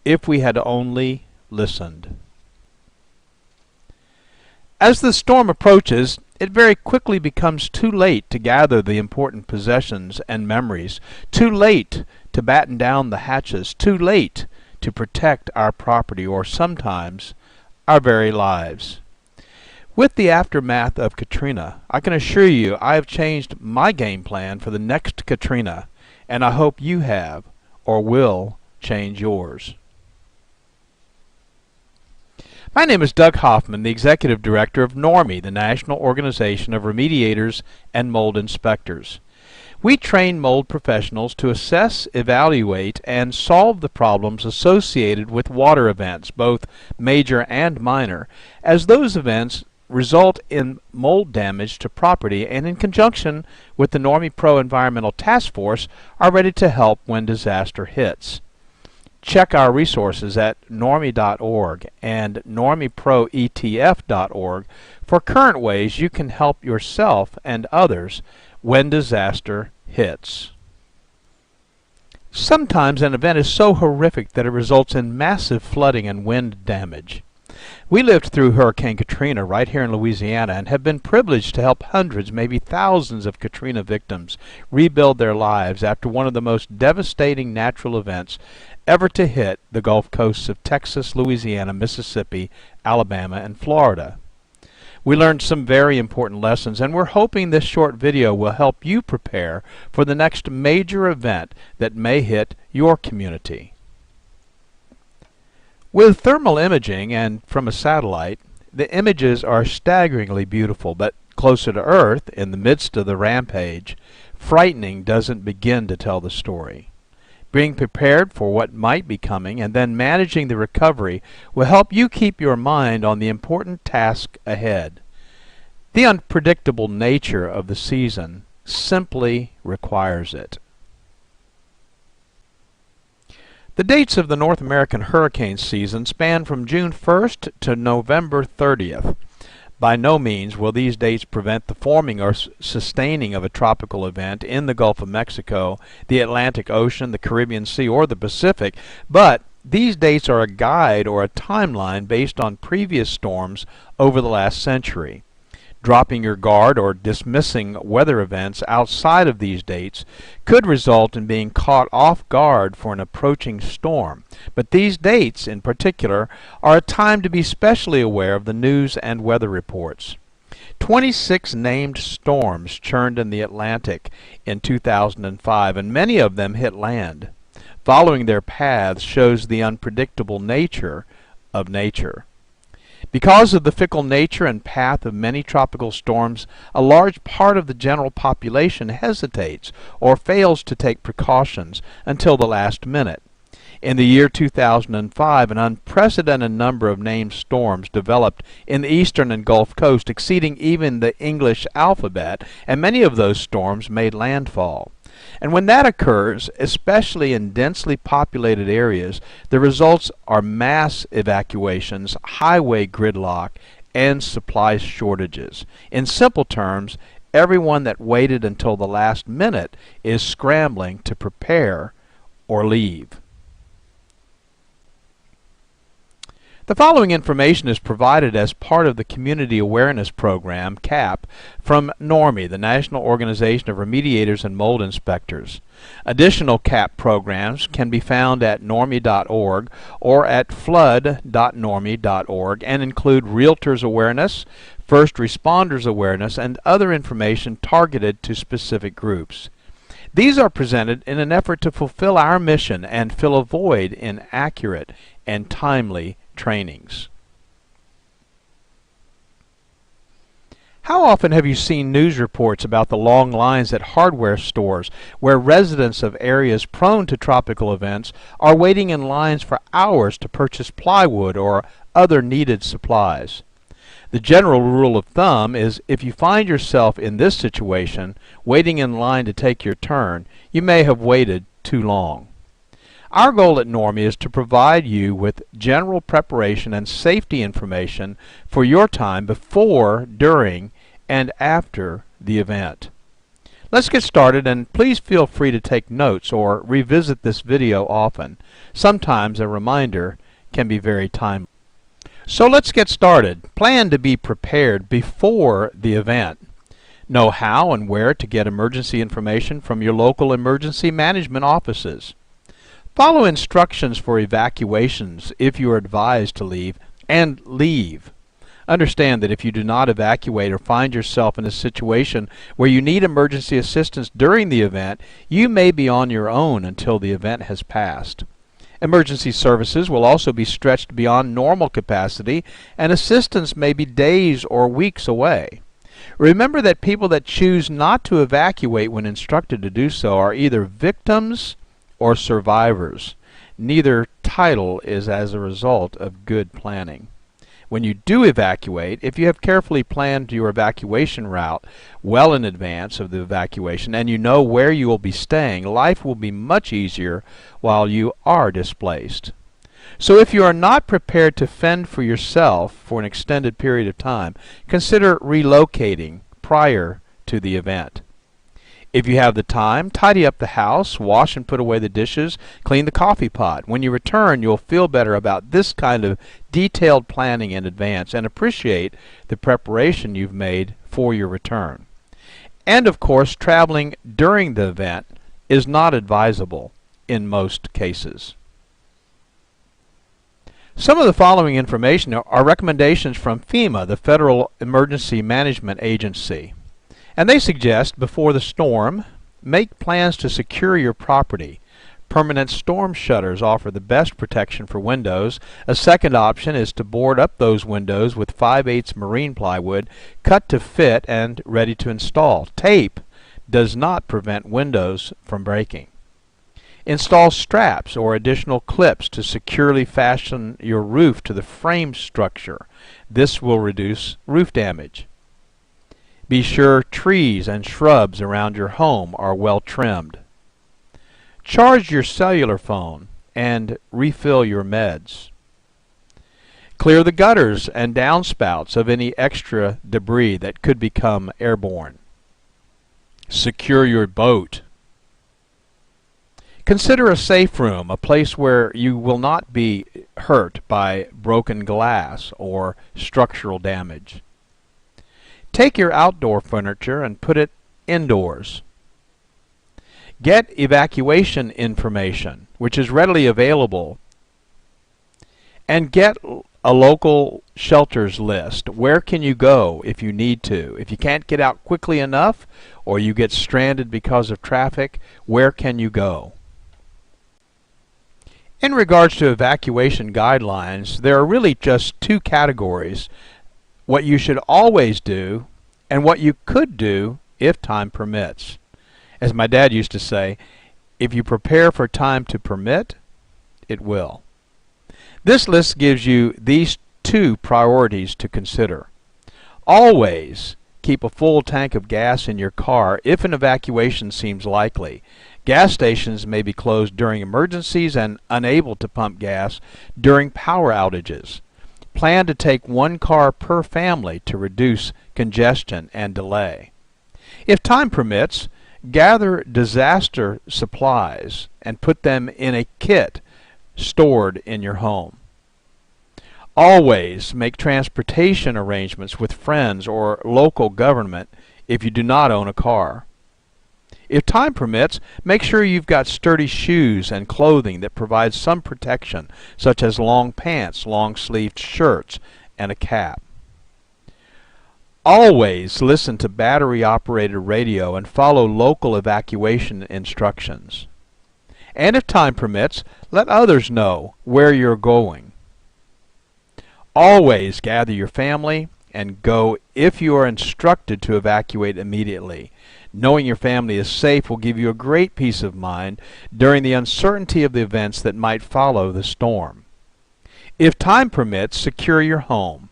if we had only listened. As the storm approaches, it very quickly becomes too late to gather the important possessions and memories, too late to batten down the hatches, too late to protect our property or sometimes our very lives. With the aftermath of Katrina, I can assure you I have changed my game plan for the next Katrina, and I hope you have or will change yours. My name is Doug Hoffman, the Executive Director of NORMI, the National Organization of Remediators and Mold Inspectors. We train mold professionals to assess, evaluate, and solve the problems associated with water events, both major and minor, as those events result in mold damage to property, and in conjunction with the NORMI Pro Environmental Task Force are ready to help when disaster hits. Check our resources at normi.org and normiproetf.org for current ways you can help yourself and others when disaster hits. Sometimes an event is so horrific that it results in massive flooding and wind damage. We lived through Hurricane Katrina right here in Louisiana and have been privileged to help hundreds, maybe thousands of Katrina victims rebuild their lives after one of the most devastating natural events ever to hit the Gulf coasts of Texas, Louisiana, Mississippi, Alabama, and Florida. We learned some very important lessons, and we're hoping this short video will help you prepare for the next major event that may hit your community. With thermal imaging and from a satellite, the images are staggeringly beautiful, but closer to Earth, in the midst of the rampage, frightening doesn't begin to tell the story. Being prepared for what might be coming and then managing the recovery will help you keep your mind on the important task ahead. The unpredictable nature of the season simply requires it. The dates of the North American hurricane season span from June 1st to November 30th. By no means will these dates prevent the forming or sustaining of a tropical event in the Gulf of Mexico, the Atlantic Ocean, the Caribbean Sea, or the Pacific, but these dates are a guide or a timeline based on previous storms over the last century. Dropping your guard or dismissing weather events outside of these dates could result in being caught off guard for an approaching storm. But these dates, in particular, are a time to be specially aware of the news and weather reports. 26 named storms churned in the Atlantic in 2005, and many of them hit land. Following their paths shows the unpredictable nature of nature. Because of the fickle nature and path of many tropical storms, a large part of the general population hesitates or fails to take precautions until the last minute. In the year 2005, an unprecedented number of named storms developed in the eastern and Gulf Coast, exceeding even the English alphabet, and many of those storms made landfall. And when that occurs, especially in densely populated areas, the results are mass evacuations, highway gridlock, and supply shortages. In simple terms, everyone that waited until the last minute is scrambling to prepare or leave. The following information is provided as part of the Community Awareness Program, CAP, from NORMI, the National Organization of Remediators and Mold Inspectors. Additional CAP programs can be found at normi.org or at flood.normi.org and include realtors awareness, first responders awareness, and other information targeted to specific groups. These are presented in an effort to fulfill our mission and fill a void in accurate and timely trainings. How often have you seen news reports about the long lines at hardware stores where residents of areas prone to tropical events are waiting in lines for hours to purchase plywood or other needed supplies? The general rule of thumb is if you find yourself in this situation, waiting in line to take your turn, you may have waited too long. Our goal at Normie is to provide you with general preparation and safety information for your time before, during, and after the event. Let's get started, and please feel free to take notes or revisit this video often. Sometimes a reminder can be very timely. So let's get started. Plan to be prepared before the event. Know how and where to get emergency information from your local emergency management offices. Follow instructions for evacuations if you are advised to leave, and leave. Understand that if you do not evacuate or find yourself in a situation where you need emergency assistance during the event, you may be on your own until the event has passed. Emergency services will also be stretched beyond normal capacity, and assistance may be days or weeks away. Remember that people that choose not to evacuate when instructed to do so are either victims or survivors. Neither title is as a result of good planning. When you do evacuate, if you have carefully planned your evacuation route well in advance of the evacuation and you know where you will be staying, life will be much easier while you are displaced. So if you are not prepared to fend for yourself for an extended period of time, consider relocating prior to the event. If you have the time, tidy up the house, wash and put away the dishes, clean the coffee pot. When you return, you'll feel better about this kind of detailed planning in advance and appreciate the preparation you've made for your return. And of course, traveling during the event is not advisable in most cases. Some of the following information are recommendations from FEMA, the Federal Emergency Management Agency. And they suggest, before the storm, make plans to secure your property. Permanent storm shutters offer the best protection for windows. A second option is to board up those windows with 5/8 marine plywood, cut to fit and ready to install. Tape does not prevent windows from breaking. Install straps or additional clips to securely fasten your roof to the frame structure. This will reduce roof damage. Be sure trees and shrubs around your home are well trimmed. Charge your cellular phone and refill your meds. Clear the gutters and downspouts of any extra debris that could become airborne. Secure your boat. Consider a safe room, a place where you will not be hurt by broken glass or structural damage. Take your outdoor furniture and put it indoors. Get evacuation information, which is readily available, and get a local shelters list. Where can you go if you need to? If you can't get out quickly enough or you get stranded because of traffic, where can you go? In regards to evacuation guidelines, there are really just two categories: what you should always do and what you could do if time permits. As my dad used to say, if you prepare for time to permit, it will. This list gives you these two priorities to consider. Always keep a full tank of gas in your car if an evacuation seems likely. Gas stations may be closed during emergencies and unable to pump gas during power outages. Plan to take one car per family to reduce congestion and delay. If time permits, gather disaster supplies and put them in a kit stored in your home. Always make transportation arrangements with friends or local government if you do not own a car. If time permits, make sure you've got sturdy shoes and clothing that provide some protection, such as long pants, long-sleeved shirts, and a cap. Always listen to battery-operated radio and follow local evacuation instructions. And if time permits, let others know where you're going. Always gather your family and go if you are instructed to evacuate immediately. Knowing your family is safe will give you a great peace of mind during the uncertainty of the events that might follow the storm. If time permits, secure your home.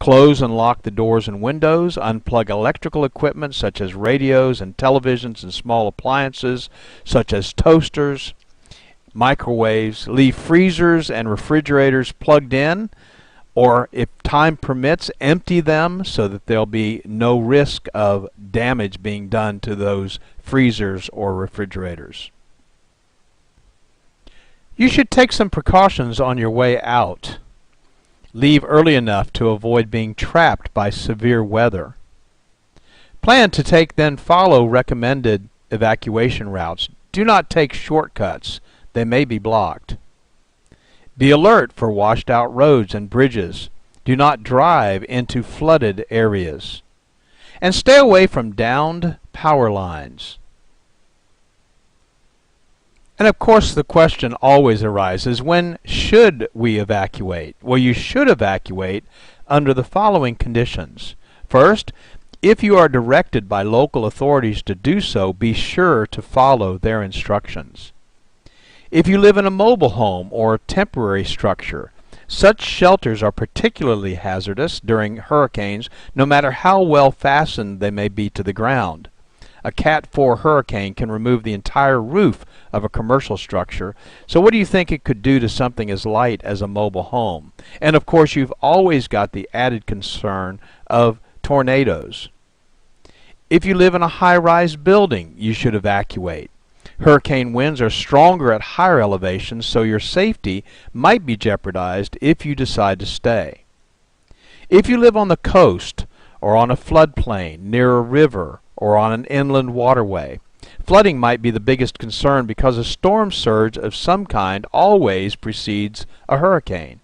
Close and lock the doors and windows, unplug electrical equipment such as radios and televisions and small appliances such as toasters. microwaves, leave freezers and refrigerators plugged in, or if time permits, empty them so that there'll be no risk of damage being done to those freezers or refrigerators. You should take some precautions on your way out. Leave early enough to avoid being trapped by severe weather. Plan to then follow recommended evacuation routes. Do not take shortcuts. They may be blocked. Be alert for washed out roads and bridges. Do not drive into flooded areas. And stay away from downed power lines. And of course the question always arises, when should we evacuate? Well, you should evacuate under the following conditions. First, if you are directed by local authorities to do so, be sure to follow their instructions. If you live in a mobile home or temporary structure, such shelters are particularly hazardous during hurricanes, no matter how well fastened they may be to the ground. A Cat 4 hurricane can remove the entire roof of a commercial structure, so what do you think it could do to something as light as a mobile home? And of course, you've always got the added concern of tornadoes. If you live in a high-rise building, you should evacuate. Hurricane winds are stronger at higher elevations, so your safety might be jeopardized if you decide to stay. If you live on the coast or on a floodplain, near a river, or on an inland waterway, flooding might be the biggest concern because a storm surge of some kind always precedes a hurricane.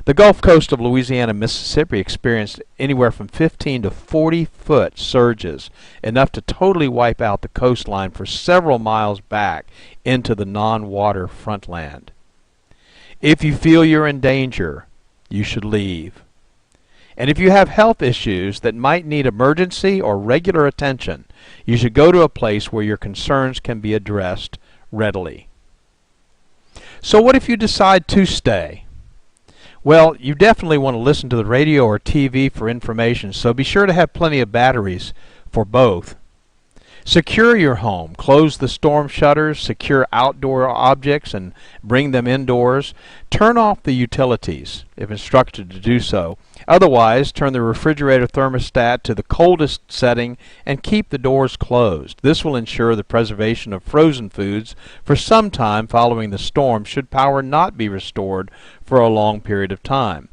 The Gulf Coast of Louisiana and Mississippi experienced anywhere from 15 to 40-foot surges, enough to totally wipe out the coastline for several miles back into the non-water frontland. If you feel you're in danger, you should leave. And if you have health issues that might need emergency or regular attention, you should go to a place where your concerns can be addressed readily. So what if you decide to stay? Well, you definitely want to listen to the radio or TV for information, so be sure to have plenty of batteries for both. Secure your home. Close the storm shutters, secure outdoor objects, and bring them indoors. Turn off the utilities, if instructed to do so. Otherwise, turn the refrigerator thermostat to the coldest setting and keep the doors closed. This will ensure the preservation of frozen foods for some time following the storm should power not be restored for a long period of time.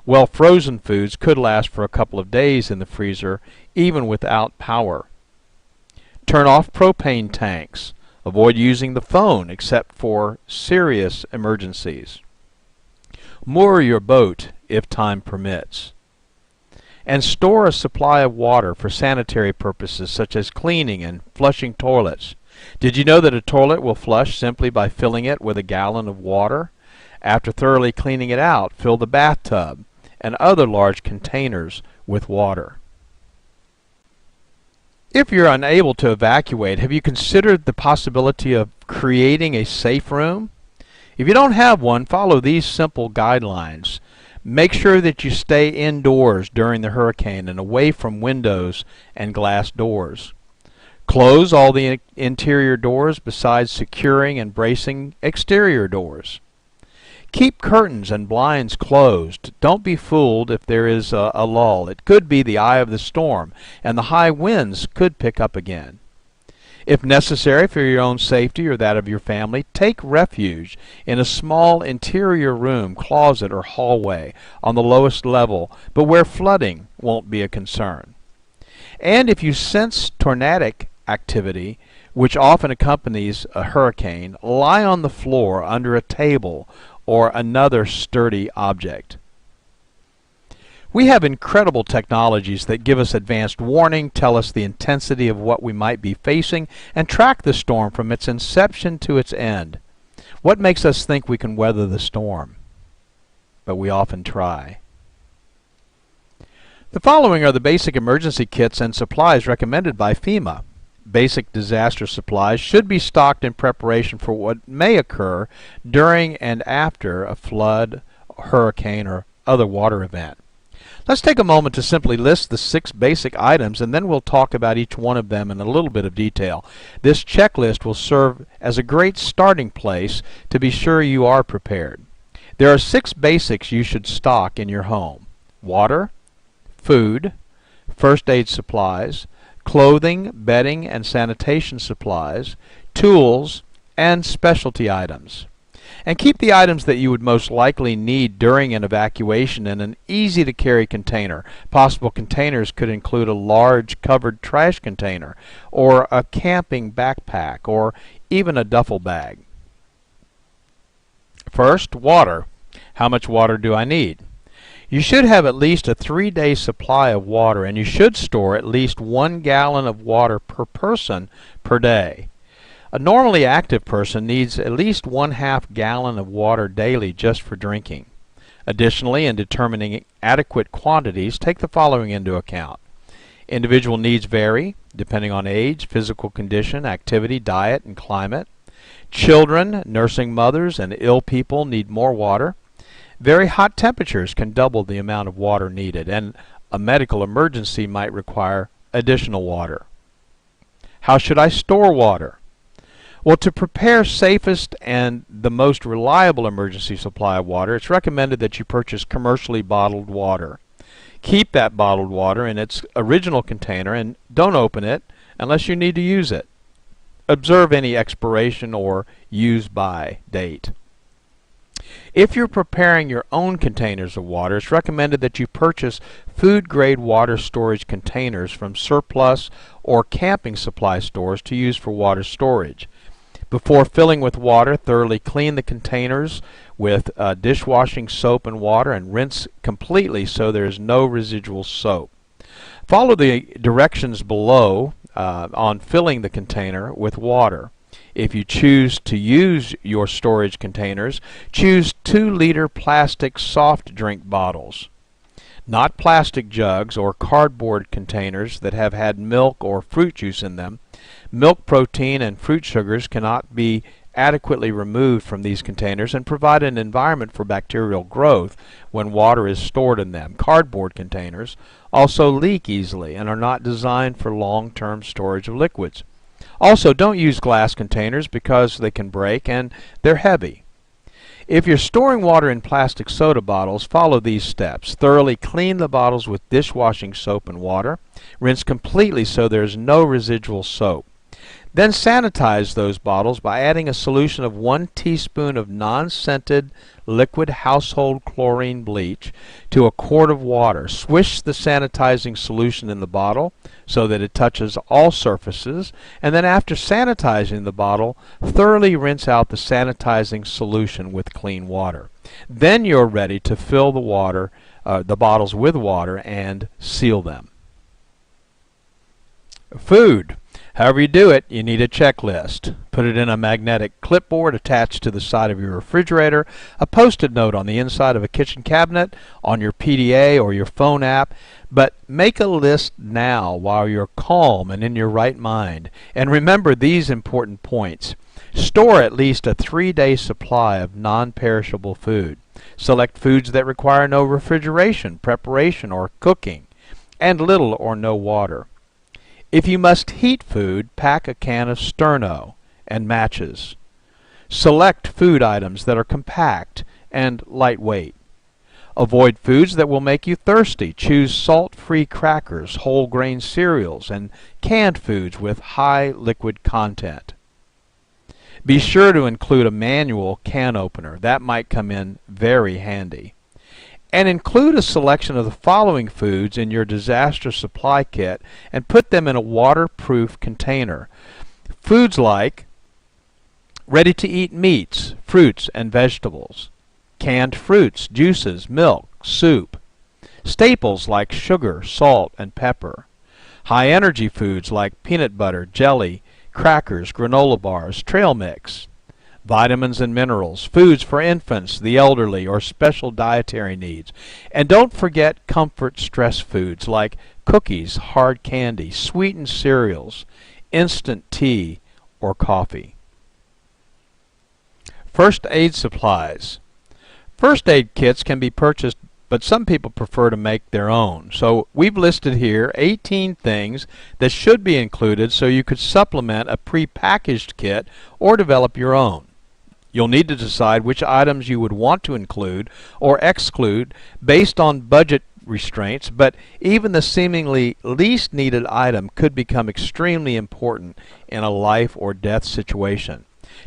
Well, frozen foods could last for a couple of days in the freezer, even without power. Turn off propane tanks. Avoid using the phone except for serious emergencies. Moor your boat if time permits. And store a supply of water for sanitary purposes such as cleaning and flushing toilets. Did you know that a toilet will flush simply by filling it with a gallon of water? After thoroughly cleaning it out, fill the bathtub and other large containers with water. If you're unable to evacuate, have you considered the possibility of creating a safe room? If you don't have one, follow these simple guidelines. Make sure that you stay indoors during the hurricane and away from windows and glass doors. Close all the interior doors besides securing and bracing exterior doors. Keep curtains and blinds closed. Don't be fooled if there is a lull. It could be the eye of the storm, and the high winds could pick up again. If necessary for your own safety or that of your family, take refuge in a small interior room, closet, or hallway on the lowest level, but where flooding won't be a concern. And if you sense tornadic activity, which often accompanies a hurricane, lie on the floor under a table or another sturdy object. We have incredible technologies that give us advanced warning, tell us the intensity of what we might be facing, and track the storm from its inception to its end. What makes us think we can weather the storm? But we often try. The following are the basic emergency kits and supplies recommended by FEMA. Basic disaster supplies should be stocked in preparation for what may occur during and after a flood, hurricane, or other water event. Let's take a moment to simply list the 6 basic items, and then we'll talk about each one of them in a little bit of detail. This checklist will serve as a great starting place to be sure you are prepared. There are 6 basics you should stock in your home: water, food, first aid supplies, clothing, bedding, and sanitation supplies, tools, and specialty items. And keep the items that you would most likely need during an evacuation in an easy-to-carry container. Possible containers could include a large covered trash container, or a camping backpack, or even a duffel bag. First, water. How much water do I need? You should have at least a 3-day supply of water, and you should store at least 1 gallon of water per person per day. A normally active person needs at least 1/2 gallon of water daily just for drinking. Additionally, in determining adequate quantities, take the following into account. Individual needs vary depending on age, physical condition, activity, diet, and climate. Children, nursing mothers, and ill people need more water. Very hot temperatures can double the amount of water needed, and a medical emergency might require additional water. How should I store water? Well, to prepare safest and the most reliable emergency supply of water, it's recommended that you purchase commercially bottled water. Keep that bottled water in its original container and don't open it unless you need to use it. Observe any expiration or use by date. If you're preparing your own containers of water, it's recommended that you purchase food-grade water storage containers from surplus or camping supply stores to use for water storage. Before filling with water, thoroughly clean the containers with dishwashing soap and water and rinse completely so there is no residual soap. Follow the directions below on filling the container with water. If you choose to use your storage containers, choose 2-liter plastic soft drink bottles. Not plastic jugs or cardboard containers that have had milk or fruit juice in them. Milk protein and fruit sugars cannot be adequately removed from these containers and provide an environment for bacterial growth when water is stored in them. Cardboard containers also leak easily and are not designed for long-term storage of liquids. Also, don't use glass containers because they can break and they're heavy. If you're storing water in plastic soda bottles, follow these steps. Thoroughly clean the bottles with dishwashing soap and water. Rinse completely so there's no residual soap. Then sanitize those bottles by adding a solution of 1 teaspoon of non-scented liquid household chlorine bleach to a quart of water. Swish the sanitizing solution in the bottle so that it touches all surfaces, and then after sanitizing the bottle, thoroughly rinse out the sanitizing solution with clean water. Then you're ready to fill the bottles with water and seal them. Food. However you do it, you need a checklist. Put it in a magnetic clipboard attached to the side of your refrigerator, a post-it note on the inside of a kitchen cabinet, on your PDA or your phone app, but make a list now while you're calm and in your right mind. And remember these important points. Store at least a 3-day supply of non-perishable food. Select foods that require no refrigeration, preparation, or cooking, and little or no water. If you must heat food, pack a can of Sterno and matches. Select food items that are compact and lightweight. Avoid foods that will make you thirsty. Choose salt-free crackers, whole grain cereals, and canned foods with high liquid content. Be sure to include a manual can opener. That might come in very handy. And include a selection of the following foods in your disaster supply kit and put them in a waterproof container. Foods like ready-to-eat meats, fruits, and vegetables, canned fruits, juices, milk, soup, staples like sugar, salt, and pepper, high-energy foods like peanut butter, jelly, crackers, granola bars, trail mix, vitamins and minerals, foods for infants, the elderly, or special dietary needs. And don't forget comfort stress foods like cookies, hard candy, sweetened cereals, instant tea, or coffee. First aid supplies. First aid kits can be purchased but some people prefer to make their own. So we've listed here 18 things that should be included so you could supplement a pre-packaged kit or develop your own. You'll need to decide which items you would want to include or exclude based on budget restraints, but even the seemingly least needed item could become extremely important in a life or death situation.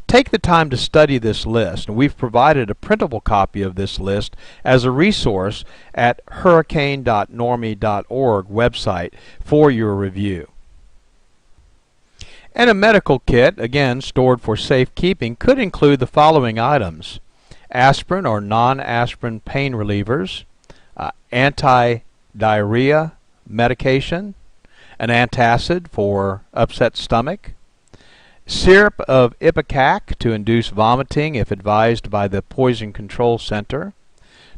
Take the time to study this list, and we've provided a printable copy of this list as a resource at hurricane.normie.org website for your review. And a medical kit, again stored for safekeeping, could include the following items: aspirin or non-aspirin pain relievers, anti-diarrhea medication, an antacid for upset stomach, syrup of ipecac to induce vomiting if advised by the Poison Control Center,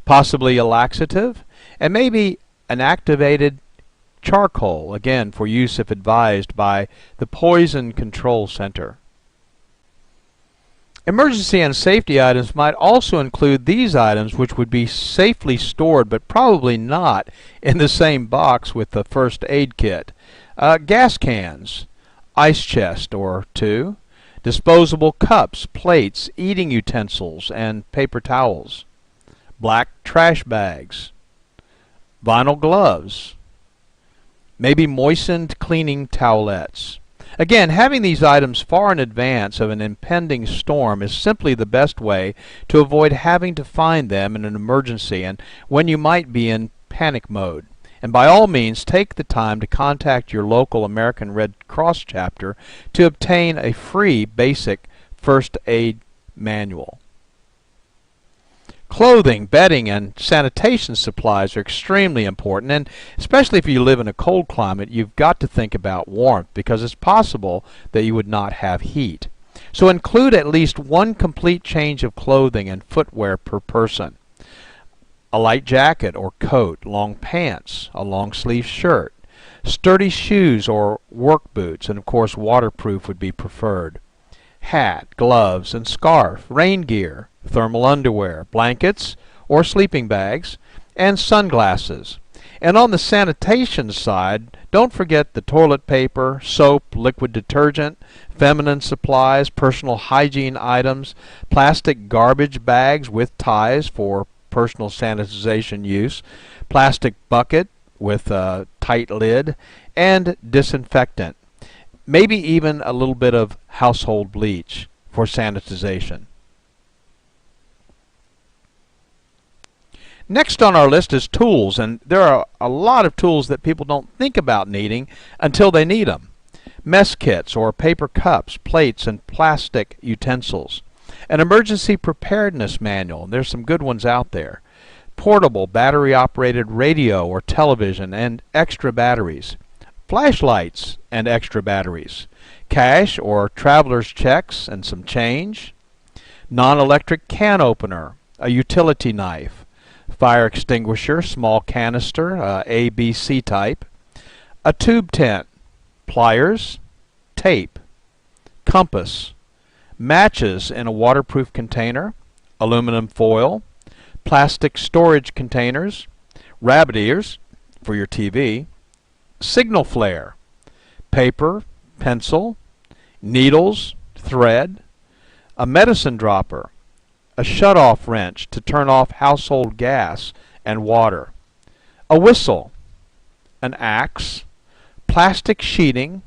possibly a laxative, and maybe an activated charcoal, again for use if advised by the Poison Control Center. Emergency and safety items might also include these items, which would be safely stored but probably not in the same box with the first aid kit. Gas cans, ice chest or two, disposable cups, plates, eating utensils, and paper towels, black trash bags, vinyl gloves, maybe moistened cleaning towelettes. Again, having these items far in advance of an impending storm is simply the best way to avoid having to find them in an emergency and when you might be in panic mode. And by all means, take the time to contact your local American Red Cross chapter to obtain a free basic first aid manual. Clothing, bedding, and sanitation supplies are extremely important, and especially if you live in a cold climate, you've got to think about warmth because it's possible that you would not have heat. So include at least one complete change of clothing and footwear per person. A light jacket or coat, long pants, a long sleeve shirt, sturdy shoes or work boots, and of course waterproof would be preferred. Hat, gloves, and scarf, rain gear, thermal underwear, blankets or sleeping bags, and sunglasses. And on the sanitation side, don't forget the toilet paper, soap, liquid detergent, feminine supplies, personal hygiene items, plastic garbage bags with ties for personal sanitization use, plastic bucket with a tight lid, and disinfectant. Maybe even a little bit of household bleach for sanitization. Next on our list is tools, and there are a lot of tools that people don't think about needing until they need them. Mess kits or paper cups, plates, and plastic utensils. An emergency preparedness manual, there's some good ones out there. Portable battery-operated radio or television and extra batteries. Flashlights and extra batteries. Cash or traveler's checks and some change. Non-electric can opener, a utility knife. Fire extinguisher, small canister, ABC type, a tube tent, pliers, tape, compass, matches in a waterproof container, aluminum foil, plastic storage containers, rabbit ears for your TV, signal flare, paper, pencil, needles, thread, a medicine dropper, a shut-off wrench to turn off household gas and water, a whistle, an axe, plastic sheeting,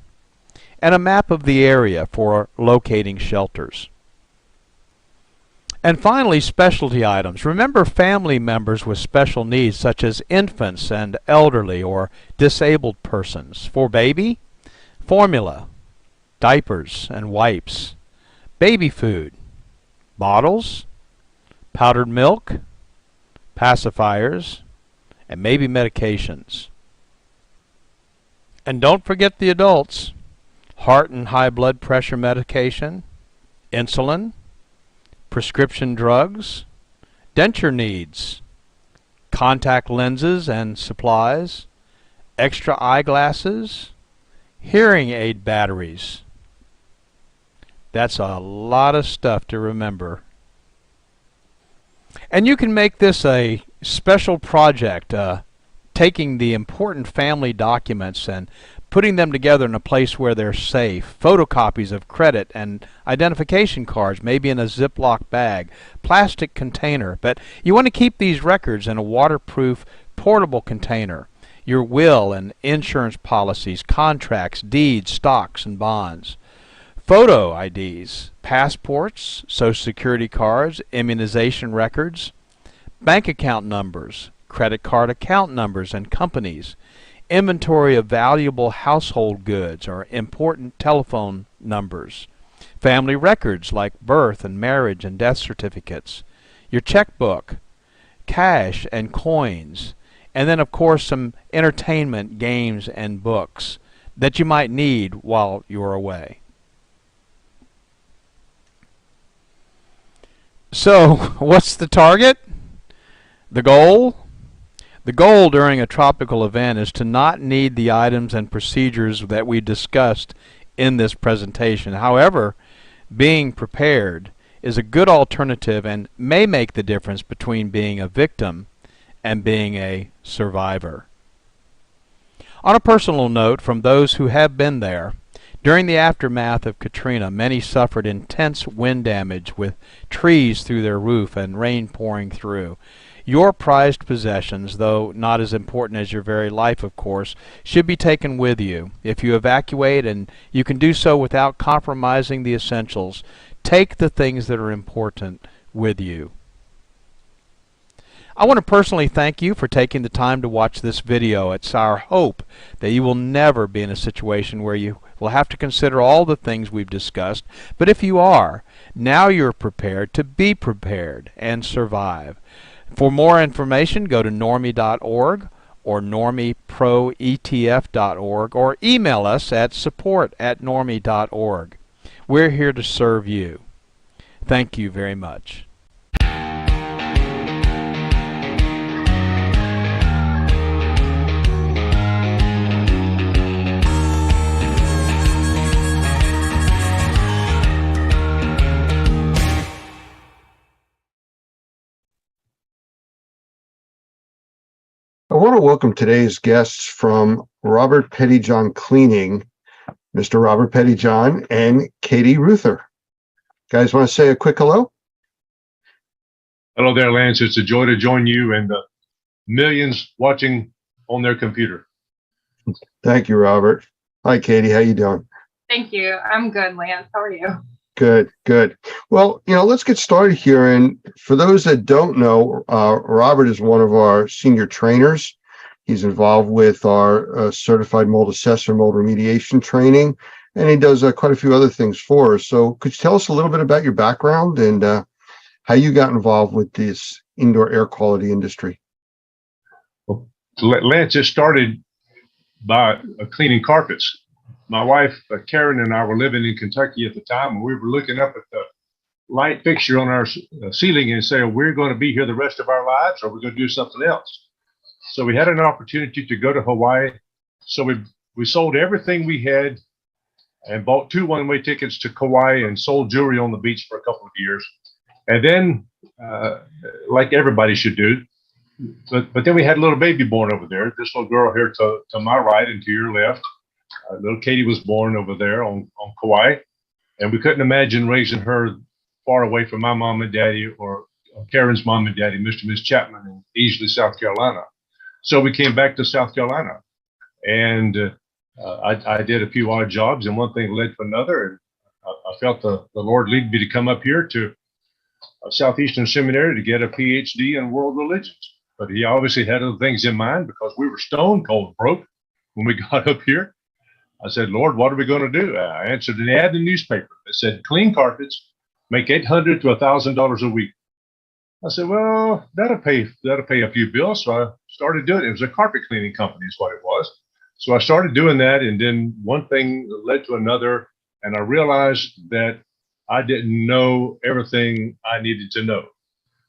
and a map of the area for locating shelters. And finally, specialty items. Remember family members with special needs such as infants and elderly or disabled persons. For baby, formula, diapers and wipes, baby food, bottles, powdered milk, pacifiers, and maybe medications. And don't forget the adults. Heart and high blood pressure medication, insulin, prescription drugs, denture needs, contact lenses and supplies, extra eyeglasses, hearing aid batteries. That's a lot of stuff to remember. And you can make this a special project, taking the important family documents and putting them together in a place where they're safe, photocopies of credit and identification cards, maybe in a Ziploc bag, plastic container. But you want to keep these records in a waterproof, portable container. Your will and insurance policies, contracts, deeds, stocks, and bonds. Photo IDs, passports, social security cards, immunization records, bank account numbers, credit card account numbers and companies, inventory of valuable household goods or important telephone numbers, family records like birth and marriage and death certificates, your checkbook, cash and coins, and then of course some entertainment, games, and books that you might need while you're away. So, what's the target? The goal? The goal during a tropical event is to not need the items and procedures that we discussed in this presentation. However, being prepared is a good alternative and may make the difference between being a victim and being a survivor. On a personal note, from those who have been there, during the aftermath of Katrina, many suffered intense wind damage with trees through their roof and rain pouring through. Your prized possessions, though not as important as your very life, of course, should be taken with you. If you evacuate, and you can do so without compromising the essentials, take the things that are important with you. I want to personally thank you for taking the time to watch this video. It's our hope that you will never be in a situation where you will have to consider all the things we've discussed. But if you are, now you're prepared to be prepared and survive. For more information, go to normie.org or normieproetf.org or email us at support@normie.org. We're here to serve you. Thank you very much. I want to welcome today's guests from Robert Pettyjohn Cleaning, Mr. Robert Pettyjohn and Katie Ruther. Guys, want to say a quick hello? Hello there, Lance. It's a joy to join you and the millions watching on their computer. Thank you, Robert. Hi, Katie. How you doing? Thank you. I'm good, Lance. How are you? Good, good. Well, let's get started here. And for those that don't know, Robert is one of our senior trainers. He's involved with our certified mold assessor, mold remediation training, and he does quite a few other things for us. So could you tell us a little bit about your background and how you got involved with this indoor air quality industry? Well, Lance just started by cleaning carpets. My wife, Karen, and I were living in Kentucky at the time, and we were looking up at the light fixture on our ceiling and saying, we're going to be here the rest of our lives, or we're going to do something else. So we had an opportunity to go to Hawaii. So we sold everything we had and bought 2 one-way tickets to Kauai and sold jewelry on the beach for a couple of years. And then, like everybody should do, but then we had a little baby born over there. This little girl here to my right and to your left. Little Katie was born over there on Kauai, and we couldn't imagine raising her far away from my mom and daddy or Karen's mom and daddy, Mr. and Miss Chapman in Easley, South Carolina. So we came back to South Carolina, and I did a few odd jobs, and one thing led to another, and I felt the Lord lead me to come up here to Southeastern Seminary to get a PhD in world religions. But he obviously had other things in mind because we were stone cold broke when we got up here. I said, Lord, what are we going to do? I answered an ad in the newspaper that said, clean carpets, make $800 to $1,000 a week. I said, well, that'll pay a few bills. So I started doing it. It was a carpet cleaning company is what it was. So I started doing that. And then one thing led to another. And I realized that I didn't know everything I needed to know.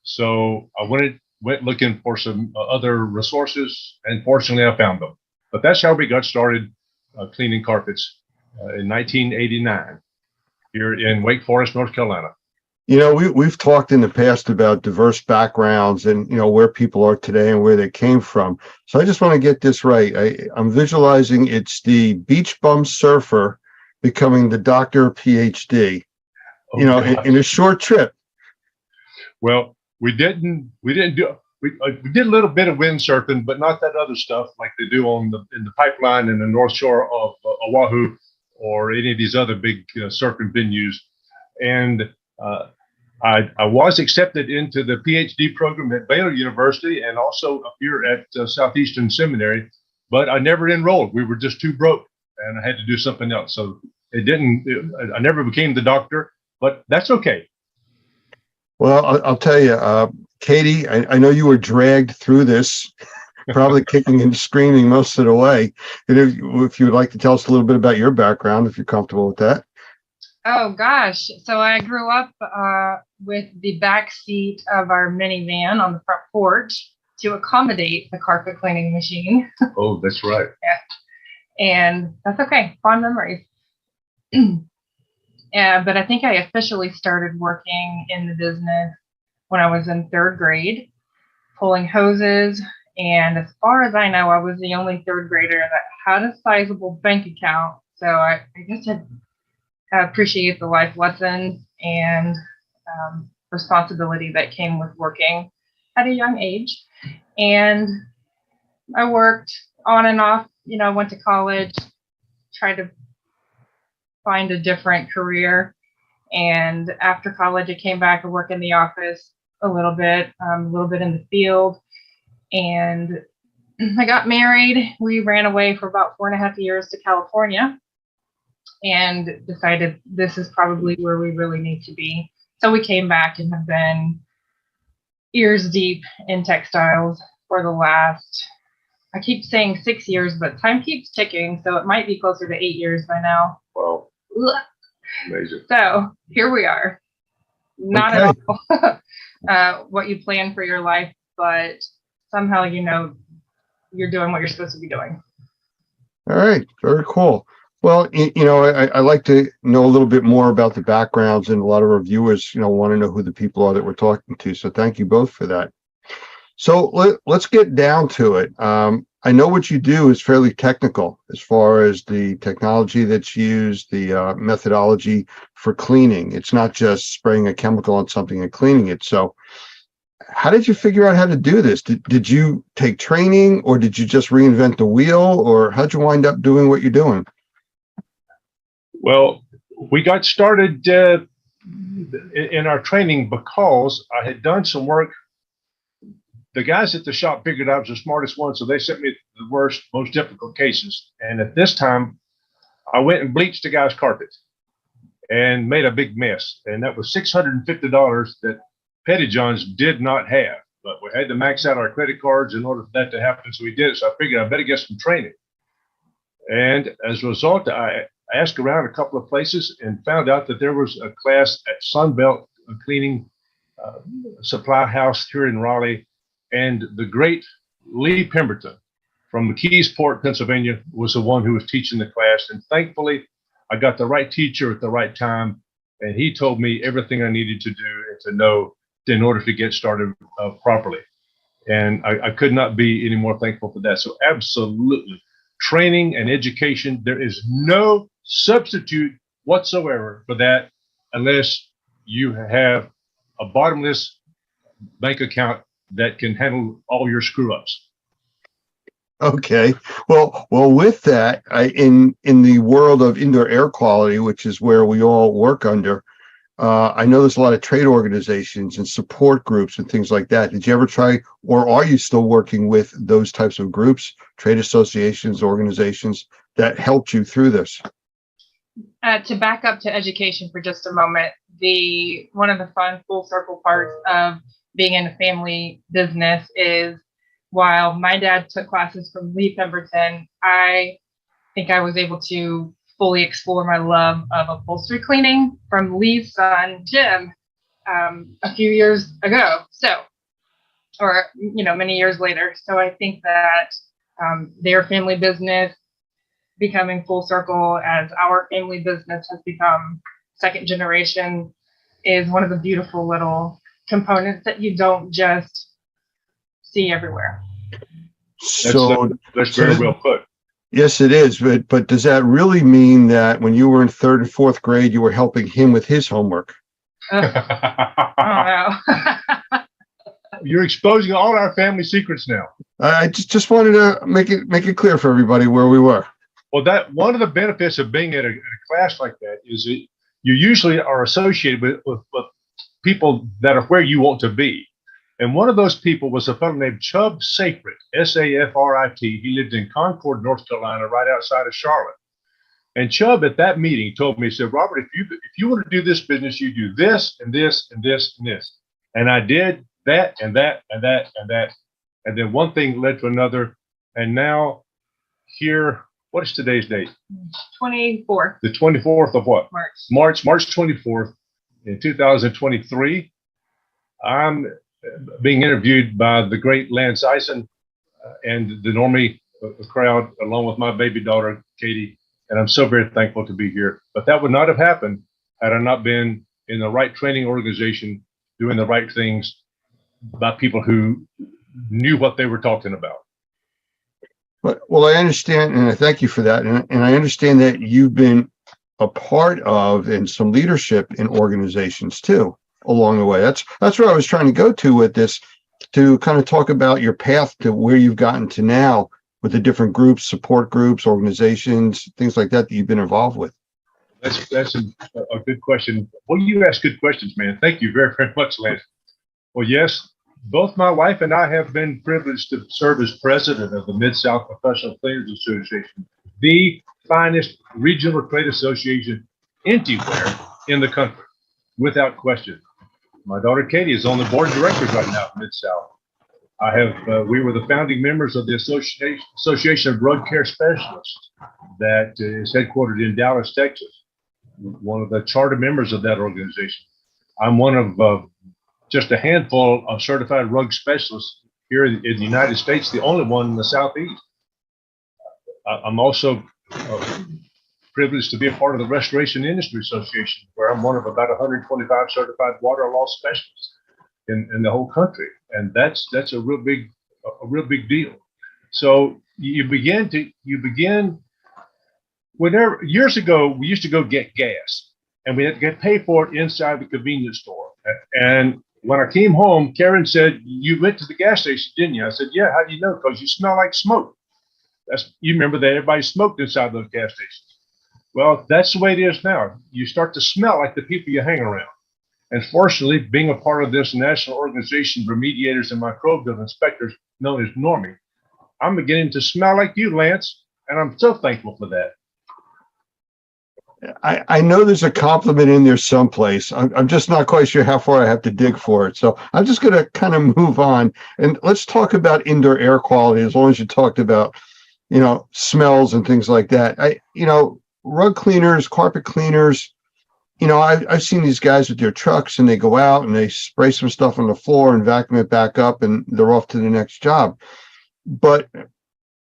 So I went looking for some other resources. And fortunately, I found them. But that's how we got started cleaning carpets in 1989 here in Wake Forest, North Carolina. You know, we've talked in the past about diverse backgrounds and, you know, where people are today and where they came from. So I just want to get this right. I'm visualizing it's the beach bum surfer becoming the doctor PhD, you know, in a short trip. Well, we did a little bit of windsurfing, but not that other stuff like they do in the pipeline in the North Shore of Oahu or any of these other big surfing venues. And I was accepted into the PhD program at Baylor University and also up here at Southeastern Seminary, but I never enrolled. We were just too broke, and I had to do something else. So I never became the doctor, but that's okay. Well, I'll tell you, Katie, I know you were dragged through this, probably kicking and screaming most of the way. And if you would like to tell us a little bit about your background, if you're comfortable with that. Oh gosh. So I grew up with the back seat of our minivan on the front porch to accommodate the carpet cleaning machine. Oh, that's right. Yeah. And that's okay. Fond memories. Yeah, but I think I officially started working in the business when I was in 3rd grade, pulling hoses. And as far as I know, I was the only 3rd grader that had a sizable bank account. So I guess I appreciate the life lessons and responsibility that came with working at a young age. And I worked on and off, went to college, tried to find a different career. And after college, I came back and worked in the office a little bit in the field. And I got married. We ran away for about 4.5 years to California and decided this is probably where we really need to be. So we came back and have been ears deep in textiles for the last, I keep saying 6 years, but time keeps ticking. So it might be closer to 8 years by now. Wow. Amazing. So here we are. Not at all what you plan for your life, but somehow you're doing what you're supposed to be doing. All right. Very cool. Well, I like to know a little bit more about the backgrounds, and a lot of our viewers, want to know who the people are that we're talking to. So thank you both for that. So let's get down to it. I know what you do is fairly technical as far as the technology that's used, the methodology for cleaning. It's not just spraying a chemical on something and cleaning it. So how did you figure out how to do this? Did you take training, or did you just reinvent the wheel, or how'd you wind up doing what you're doing? Well, we got started in our training because I had done some work. The guys at the shop figured I was the smartest one, so they sent me the worst, most difficult cases. And at this time, I went and bleached the guy's carpet and made a big mess. And that was $650 that Petty John's did not have. But we had to max out our credit cards in order for that to happen. So we did it. So I figured I better get some training. And as a result, I asked around a couple of places and found out that there was a class at Sunbelt Cleaning Supply House here in Raleigh. And the great Lee Pemberton from McKeesport, Pennsylvania, was the one who was teaching the class. And thankfully, I got the right teacher at the right time. And he told me everything I needed to do and to know in order to get started properly. And I could not be any more thankful for that. So absolutely, training and education, there is no substitute whatsoever for that unless you have a bottomless bank account that can handle all your screw ups. Okay. Well, with that, in the world of indoor air quality, which is where we all work under, I know there's a lot of trade organizations and support groups and things like that. Did you ever try, or are you still working with those types of groups, trade associations, organizations that helped you through this? To back up to education for just a moment, one of the fun full circle parts of being in a family business is, while my dad took classes from Lee Pemberton, I think I was able to fully explore my love of upholstery cleaning from Lee's son, Jim, a few years ago. Many years later. So I think that their family business becoming full circle as our family business has become second generation is one of the beautiful little components that you don't just see everywhere. So That's very well put. yes, it is. But does that really mean that when you were in 3rd and 4th grade, you were helping him with his homework? Oh, You're exposing all our family secrets now. I just wanted to make it clear for everybody where we were. Well, that one of the benefits of being at a class like that is that you usually are associated with people that are where you want to be. And one of those people was a fellow named Chubb Safrit, Safrit. He lived in Concord, North Carolina, right outside of Charlotte. And Chubb at that meeting told me, he said, Robert, if you want to do this business, you do this and this and this and this. And I did that and that and that and that. And then one thing led to another. And now here, what is today's date? 24th. The 24th of what? March. March 24th in 2023. I'm being interviewed by the great Lance Eisen and the Normie crowd, along with my baby daughter, Katie. And I'm so very thankful to be here. But that would not have happened had I not been in the right training organization, doing the right things by people who knew what they were talking about. Well, I understand, and I thank you for that. And I understand that you've been a part of and some leadership in organizations too along the way. That's where I was trying to go to with this, to kind of talk about your path to where you've gotten to now with the different groups, support groups, organizations, things like that you've been involved with. That's a good question. Well, you ask good questions, man. Thank you very, very much, Lance. Well, yes, both my wife and I have been privileged to serve as president of the Mid-South Professional Cleaners Association, the finest regional trade association anywhere in the country, without question. My daughter Katie is on the board of directors right now at Mid-South. We were the founding members of the Association of Drug Care Specialists that is headquartered in Dallas, Texas, one of the charter members of that organization. I'm one of just a handful of certified drug specialists here in the United States, the only one in the Southeast. I'm also privileged to be a part of the Restoration Industry Association, where I'm one of about 125 certified water loss specialists in the whole country. And that's a real big deal. So whenever years ago, we used to go get gas and we had to get paid for it inside the convenience store. And when I came home, Karen said, "You went to the gas station, didn't you?" I said, "Yeah, how do you know?" "Because you smell like smoke." You remember that everybody smoked inside those gas stations. Well, that's the way it is now. You start to smell like the people you hang around. And fortunately, being a part of this national organization for mediators and microbial inspectors known as Normie, I'm beginning to smell like you, Lance, and I'm so thankful for that. I know there's a compliment in there someplace. I'm just not quite sure how far I have to dig for it. So I'm just going to kind of move on, and let's talk about indoor air quality. As long as you talked about, smells and things like that. Rug cleaners, carpet cleaners, I've seen these guys with their trucks and they go out and they spray some stuff on the floor and vacuum it back up and they're off to the next job. But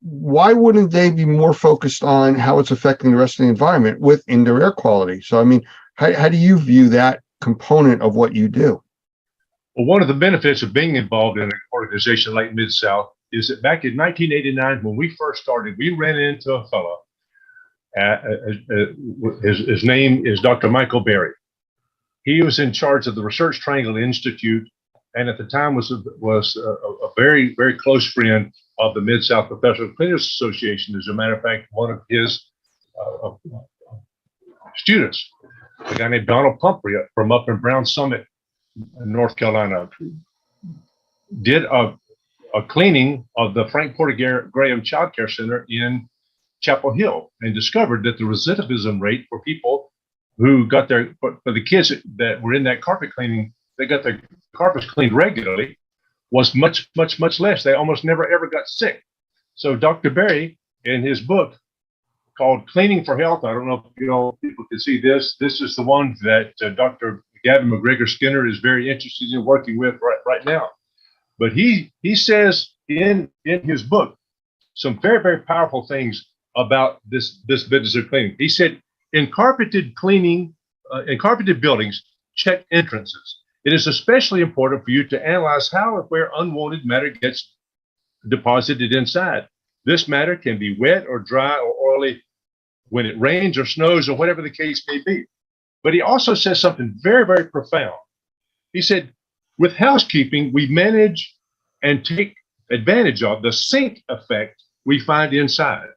why wouldn't they be more focused on how it's affecting the rest of the environment with indoor air quality? So, I mean, how do you view that component of what you do? Well, one of the benefits of being involved in an organization like Mid-South is that back in 1989, when we first started, we ran into a fellow. His name is Dr. Michael Berry. He was in charge of the Research Triangle Institute, and at the time was a very, very close friend of the Mid-South Professional Cleaners Association. As a matter of fact, one of his students, a guy named Donald Pumphrey from up in Brown Summit, North Carolina, did a cleaning of the Frank Porter Graham Child Care Center in Chapel Hill and discovered that the recidivism rate for people who got for the kids that were in that carpet cleaning, they got their carpets cleaned regularly, was much, much, much less. They almost never ever got sick. So Dr. Berry, in his book called Cleaning for Health, I don't know if people can see this. This is the one that Dr. Gavin McGregor Skinner is very interested in working with right now. But he says in his book some very, very powerful things about this business of cleaning. He said, in carpeted buildings, check entrances. It is especially important for you to analyze how and where unwanted matter gets deposited inside. This matter can be wet or dry or oily when it rains or snows or whatever the case may be. But he also says something very, very profound. He said, with housekeeping, we manage and take advantage of the sink effect we find inside.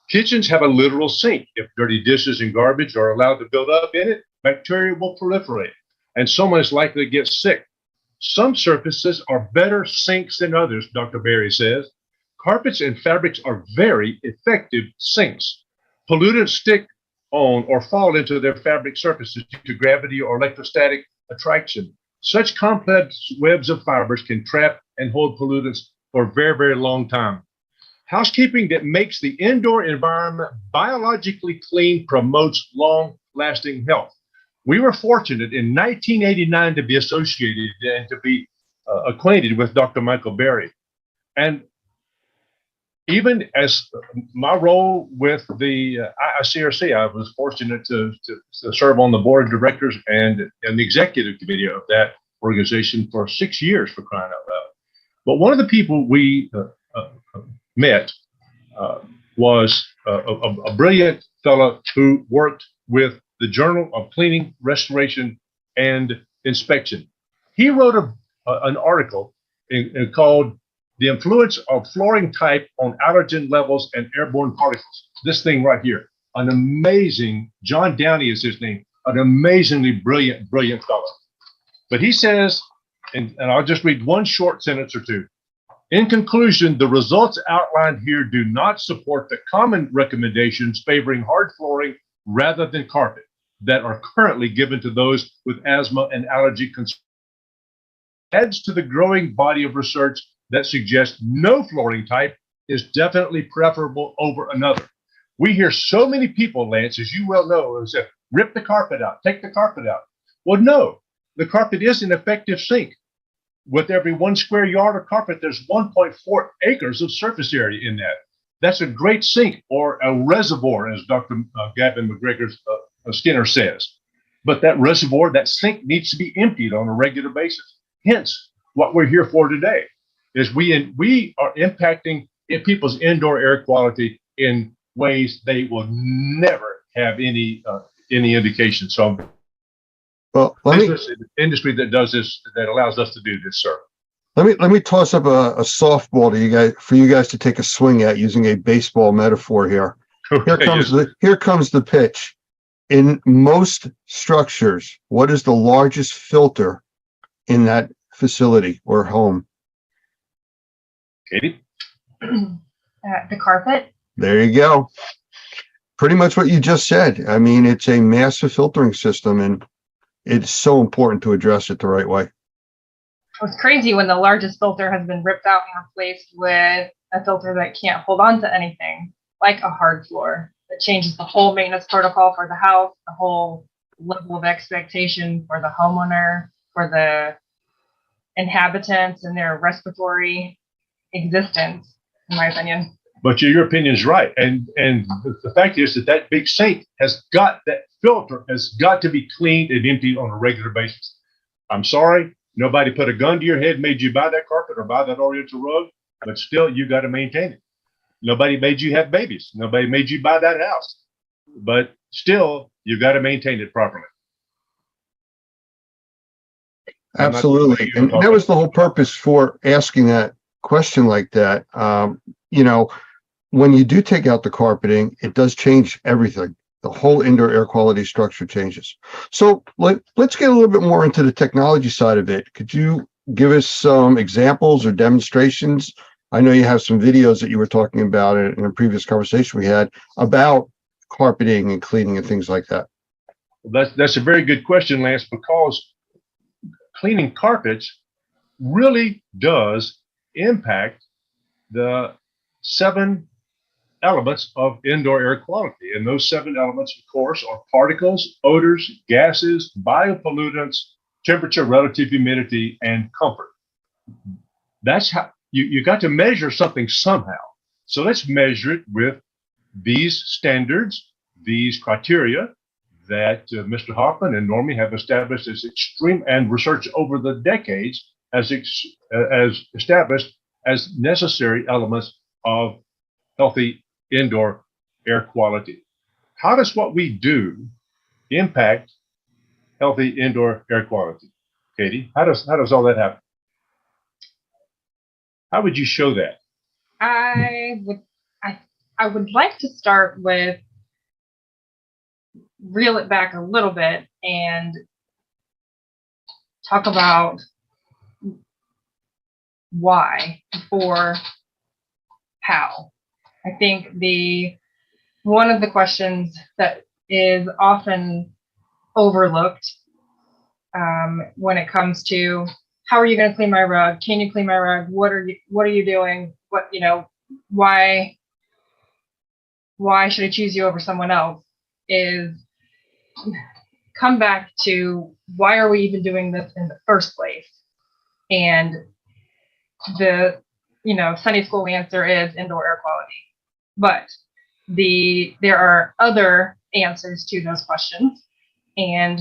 Kitchens have a literal sink. If dirty dishes and garbage are allowed to build up in it, bacteria will proliferate, and someone is likely to get sick. Some surfaces are better sinks than others, Dr. Berry says. Carpets and fabrics are very effective sinks. Pollutants stick on or fall into their fabric surfaces due to gravity or electrostatic attraction. Such complex webs of fibers can trap and hold pollutants for a very, very long time. Housekeeping that makes the indoor environment biologically clean promotes long-lasting health. We were fortunate in 1989 to be associated and to be acquainted with Dr. Michael Berry. And even as my role with the ICRC, I was fortunate to serve on the board of directors and the executive committee of that organization for 6 years, for crying out loud. But one of the people we met was a brilliant fellow who worked with the Journal of Cleaning, Restoration, and Inspection. He wrote an article called The Influence of Flooring Type on Allergen Levels and Airborne Particles. This thing right here, an amazing, John Downey is his name, an amazingly brilliant fellow. But he says, and I'll just read one short sentence or two. In conclusion, the results outlined here do not support the common recommendations favoring hard flooring rather than carpet that are currently given to those with asthma and allergy concerns. Adds to the growing body of research that suggests no flooring type is definitely preferable over another. We hear so many people, Lance, as you well know, who say, rip the carpet out, take the carpet out. Well, no, the carpet is an effective sink. With every 1 square yard of carpet, there's 1.4 acres of surface area in that. That's a great sink, or a reservoir, as Dr. Gavin McGregor Skinner says. But that reservoir, that sink, needs to be emptied on a regular basis. Hence, what we're here for today is we are impacting people's indoor air quality in ways they will never have any indication. So, well, industry that does this, that allows us to do this, sir. Let me toss up a softball to you guys for you guys to take a swing at using a baseball metaphor here. Here comes the pitch. In most structures, what is the largest filter in that facility or home? Katie? The carpet. There you go. Pretty much what you just said. I mean, it's a massive filtering system, and it's so important to address it the right way. It's crazy when the largest filter has been ripped out and replaced with a filter that can't hold on to anything, like a hard floor. It changes the whole maintenance protocol for the house, the whole level of expectation for the homeowner, for the inhabitants and their respiratory existence, in my opinion. But your opinion is right. And the fact is that big sink that filter has got to be cleaned and emptied on a regular basis. I'm sorry, nobody put a gun to your head, made you buy that carpet or buy that Oriental rug, but still you got to maintain it. Nobody made you have babies. Nobody made you buy that house, but still you got to maintain it properly. Absolutely. And that was the whole purpose for asking that question like that. When you do take out the carpeting, it does change everything. The whole indoor air quality structure changes. So let's get a little bit more into the technology side of it. Could you give us some examples or demonstrations? I know you have some videos that you were talking about in a previous conversation we had about carpeting and cleaning and things like that. That's a very good question, Lance, because cleaning carpets really does impact the 7 elements of indoor air quality. And those 7 elements, of course, are particles, odors, gases, biopollutants, temperature, relative humidity, and comfort. That's how you got to measure something somehow. So let's measure it with these standards, these criteria that Mr. Hoffman and Normie have established as extreme, and research over the decades as established as necessary elements of healthy indoor air quality. How does what we do impact healthy indoor air quality? Katie, how does all that happen? How would you show that? I would like to start with reel it back a little bit and talk about why before how. I think one of the questions that is often overlooked when it comes to how are you going to clean my rug? Can you clean my rug? What are you doing? Why should I choose you over someone else? Is come back to why are we even doing this in the first place? And the Sunday school answer is indoor air quality. But there are other answers to those questions. And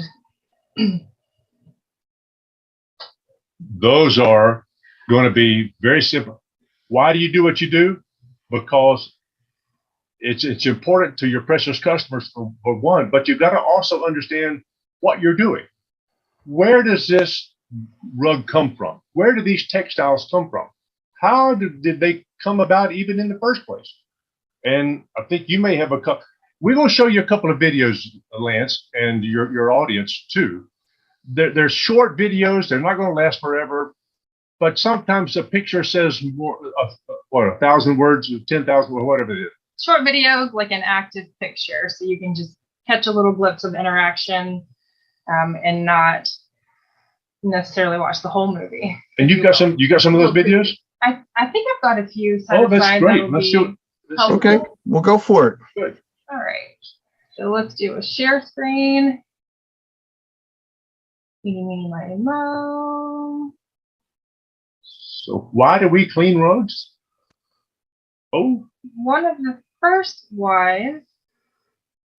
those are going to be very simple. Why do you do what you do? Because it's important to your precious customers for one, but you've got to also understand what you're doing. Where does this rug come from? Where do these textiles come from? How did they come about even in the first place? And I think you may have a couple. We're going to show you a couple of videos, Lance, and your audience too. They're short videos. They're not going to last forever, but sometimes a picture says more, 1,000 words, 10,000, or whatever it is. Short videos, like an active picture, so you can just catch a little glimpse of interaction and not necessarily watch the whole movie. And you got some of those videos? I think I've got a few. Oh, that's great. Let's do it. Okay, we'll go for it. Good. All right. So let's do a share screen. Eeny, meeny, miny, moe. So why do we clean rugs? Oh. One of the first whys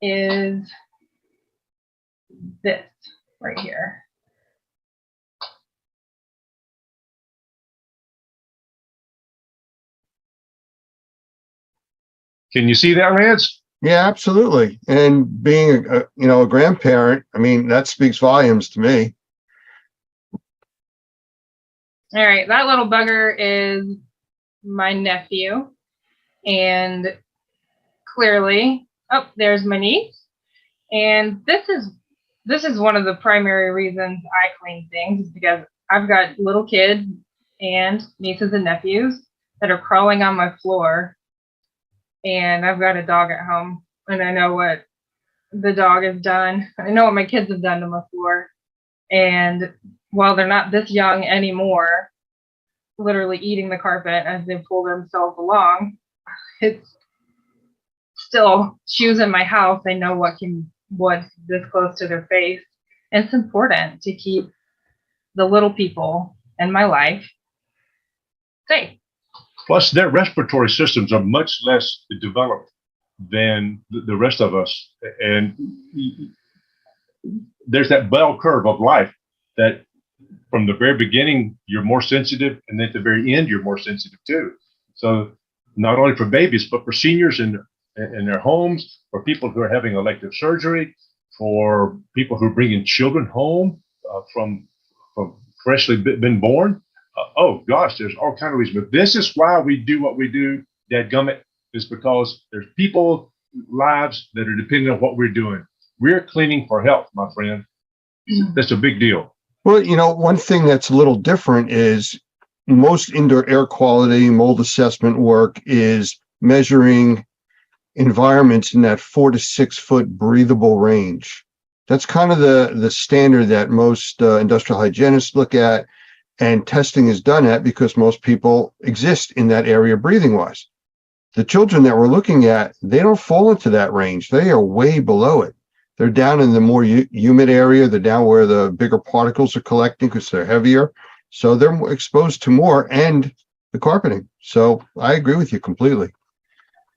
is this right here. Can you see that, Lance? Yeah, absolutely. And being a grandparent, I mean, that speaks volumes to me. All right, that little bugger is my nephew. And clearly, oh, there's my niece. And this is one of the primary reasons I clean things, is because I've got little kids and nieces and nephews that are crawling on my floor. And I've got a dog at home, and I know what the dog has done. I know what my kids have done to my floor. And while they're not this young anymore, literally eating the carpet as they pull themselves along, it's still shoes in my house. They know what's this close to their face. And it's important to keep the little people in my life safe. Plus, their respiratory systems are much less developed than the rest of us. And there's that bell curve of life that from the very beginning, you're more sensitive, and at the very end, you're more sensitive too. So not only for babies, but for seniors in their homes, for people who are having elective surgery, for people who are bringing children home from freshly been born. Oh gosh, there's all kinds of reasons. But this is why we do what we do, dadgummit, is because there's people lives that are depending on what we're doing. We're cleaning for health, my friend. That's a big deal. Well, one thing that's a little different is most indoor air quality mold assessment work is measuring environments in that 4 to 6 foot breathable range. That's kind of the standard that most industrial hygienists look at, and testing is done at, because most people exist in that area breathing wise. The children that we're looking at, they don't fall into that range. They are way below it. They're down in the more humid area. They're down where the bigger particles are collecting because they're heavier. So they're more exposed to more, and the carpeting. So I agree with you completely.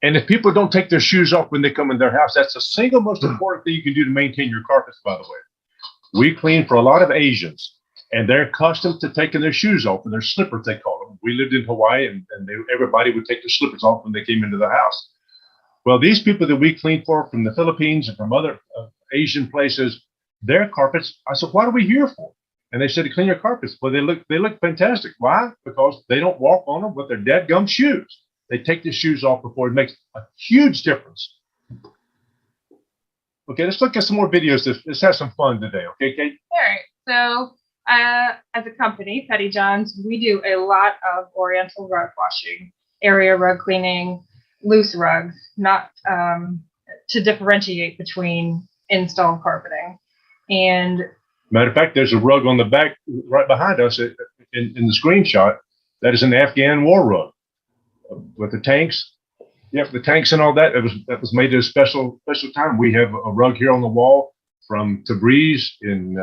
And if people don't take their shoes off when they come in their house, that's the single most important thing you can do to maintain your carpets, by the way. We clean for a lot of Asians, and they're accustomed to taking their shoes off and their slippers, they call them. We lived in Hawaii, and everybody would take their slippers off when they came into the house. Well, these people that we clean for from the Philippines and from other Asian places, their carpets, I said, what are we here for? And they said to clean your carpets. Well, they look fantastic. Why? Because they don't walk on them with their dadgum shoes. They take the shoes off before. It makes a huge difference. Okay, let's look at some more videos. Let's have some fun today. Okay, Kate? All right. So as a company, Petty John's, we do a lot of oriental rug washing, area rug cleaning, loose rugs, not to differentiate between installed carpeting. And matter of fact, there's a rug on the back right behind us in the screenshot. That is an Afghan war rug with the tanks. Yep, the tanks and all that. That was made at a special time. We have a rug here on the wall from Tabriz in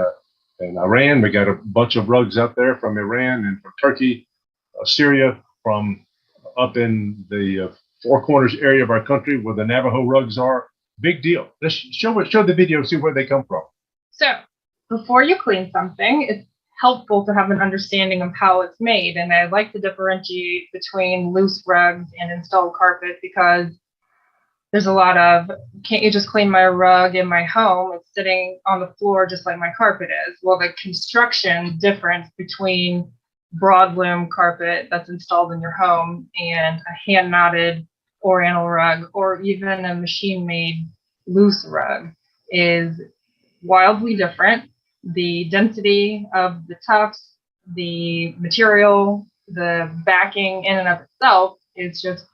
Iran. We got a bunch of rugs out there from Iran and from Turkey, Syria, from up in the Four Corners area of our country where the Navajo rugs are. Big deal. Let's show the video, see where they come from. so before you clean something, it's helpful to have an understanding of how it's made. And I like to differentiate between loose rugs and installed carpet because there's a lot of, can't you just clean my rug in my home? It's sitting on the floor just like my carpet is. Well, the construction difference between broadloom carpet that's installed in your home and a hand knotted oriental rug or even a machine made loose rug is wildly different. The density of the tufts, the material, the backing in and of itself is just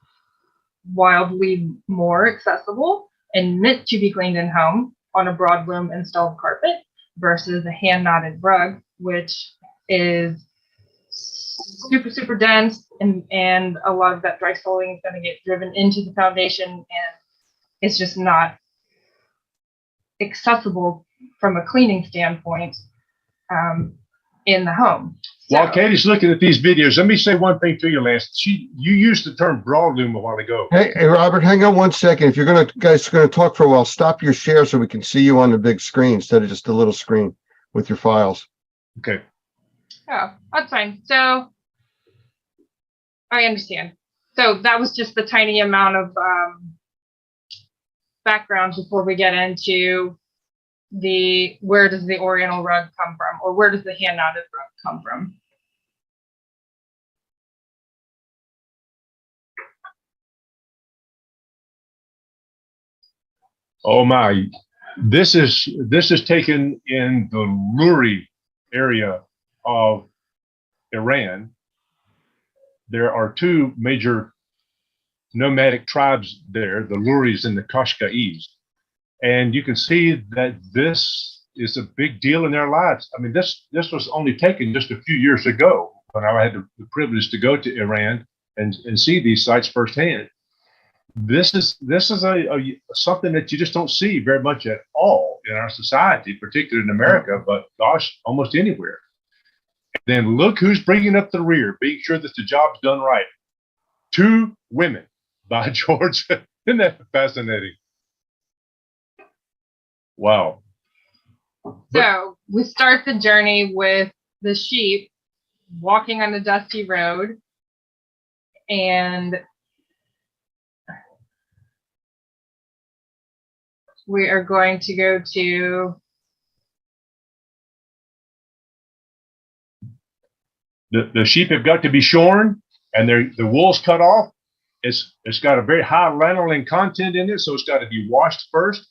wildly more accessible and meant to be cleaned in home on a broadloom installed carpet versus a hand knotted rug, which is super, super dense and a lot of that dry soiling is going to get driven into the foundation and it's just not accessible from a cleaning standpoint in the home. While Katie's looking at these videos, let me say one thing to you, Lance. You used the term broadloom a while ago. Hey, Robert, hang on one second. If you're guys are gonna talk for a while, stop your share so we can see you on the big screen instead of just a little screen with your files. Okay. Oh, that's fine. So I understand. So that was just the tiny amount of background before we get into where does the oriental rug come from, or where does the hand knotted rug come from? Oh my! This is taken in the Luri area of Iran. There are two major nomadic tribes there, the Luris and the Qashqai's. And you can see that this is a big deal in their lives. I mean, this was only taken just a few years ago when I had the privilege to go to Iran and see these sites firsthand. This is a something that you just don't see very much at all in our society, particularly in America, but gosh, almost anywhere. And then look who's bringing up the rear, being sure that the job's done right. Two women, by George. Isn't that fascinating? Wow. So we start the journey with the sheep walking on the dusty road, and we are going to go to the sheep have got to be shorn and the wool's cut off. It's got a very high lanolin content in it, so it's got to be washed first.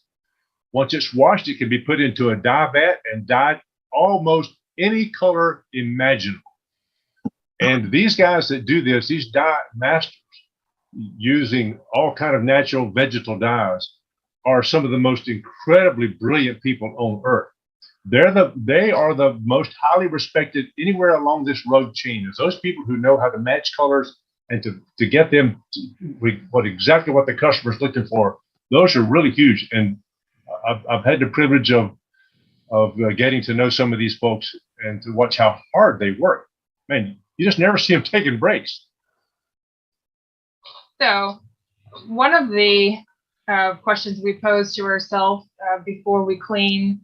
Once it's washed, it can be put into a dye vat and dyed almost any color imaginable. And these guys that do this, these dye masters, using all kind of natural vegetal dyes, are some of the most incredibly brilliant people on earth. They are the most highly respected anywhere along this rug chain. It's those people who know how to match colors and to get them exactly what the customer's looking for. Those are really huge. And I've had the privilege of getting to know some of these folks and to watch how hard they work. Man, you just never see them taking breaks. So one of the questions we pose to ourselves before we clean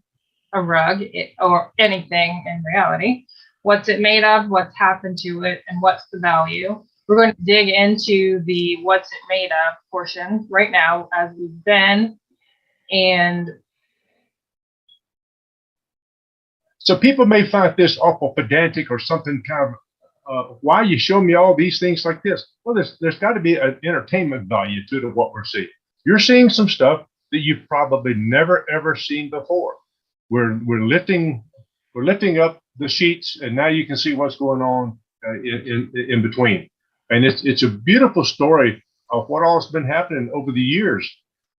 a rug or anything in reality, what's it made of, what's happened to it, and what's the value. We're going to dig into the what's it made of portion right now as we've been. And so people may find this awful pedantic or something kind of, why you show me all these things like this? Well, there's got to be an entertainment value to what we're seeing. You're seeing some stuff that you've probably never ever seen before. We're lifting up the sheets, and now you can see what's going on in between. And it's a beautiful story of what all has been happening over the years,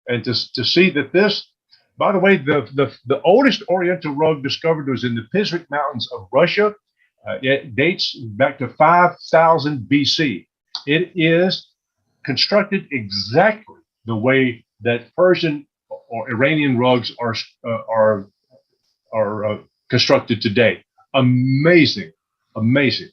and to see that this. By the way, the oldest Oriental rug discovered was in the Pizric Mountains of Russia. It dates back to 5000 BC. It is constructed exactly the way that Persian or Iranian rugs are constructed today. Amazing, amazing.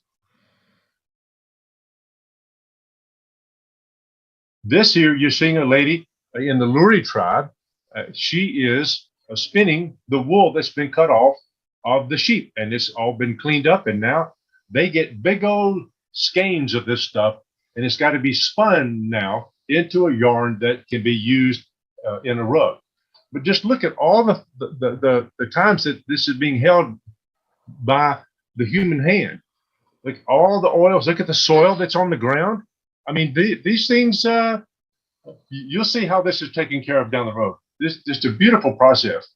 This here, you're seeing a lady in the Luri tribe. She is spinning the wool that's been cut off of the sheep, and it's all been cleaned up, and now they get big old skeins of this stuff, and it's got to be spun now into a yarn that can be used in a rug. But just look at all the times that this is being held by the human hand. Look, all the oils, look at the soil that's on the ground. I mean, these things, you'll see how this is taken care of down the road. This is just a beautiful process.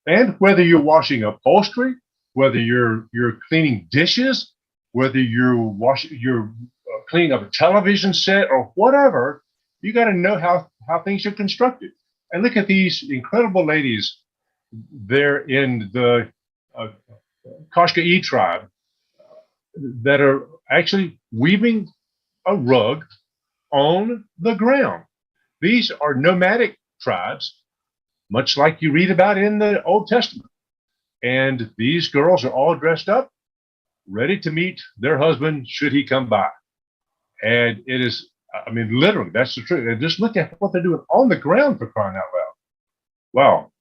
And whether you're washing upholstery, whether you're cleaning dishes, whether you're cleaning up a television set or whatever, you got to know how things are constructed. And look at these incredible ladies there in the Kashka'i tribe that are actually weaving a rug on the ground. These are nomadic tribes, much like you read about in the Old Testament. And these girls are all dressed up, ready to meet their husband should he come by. And it is, I mean, literally, that's the truth. And just look at what they're doing on the ground, for crying out loud. Wow.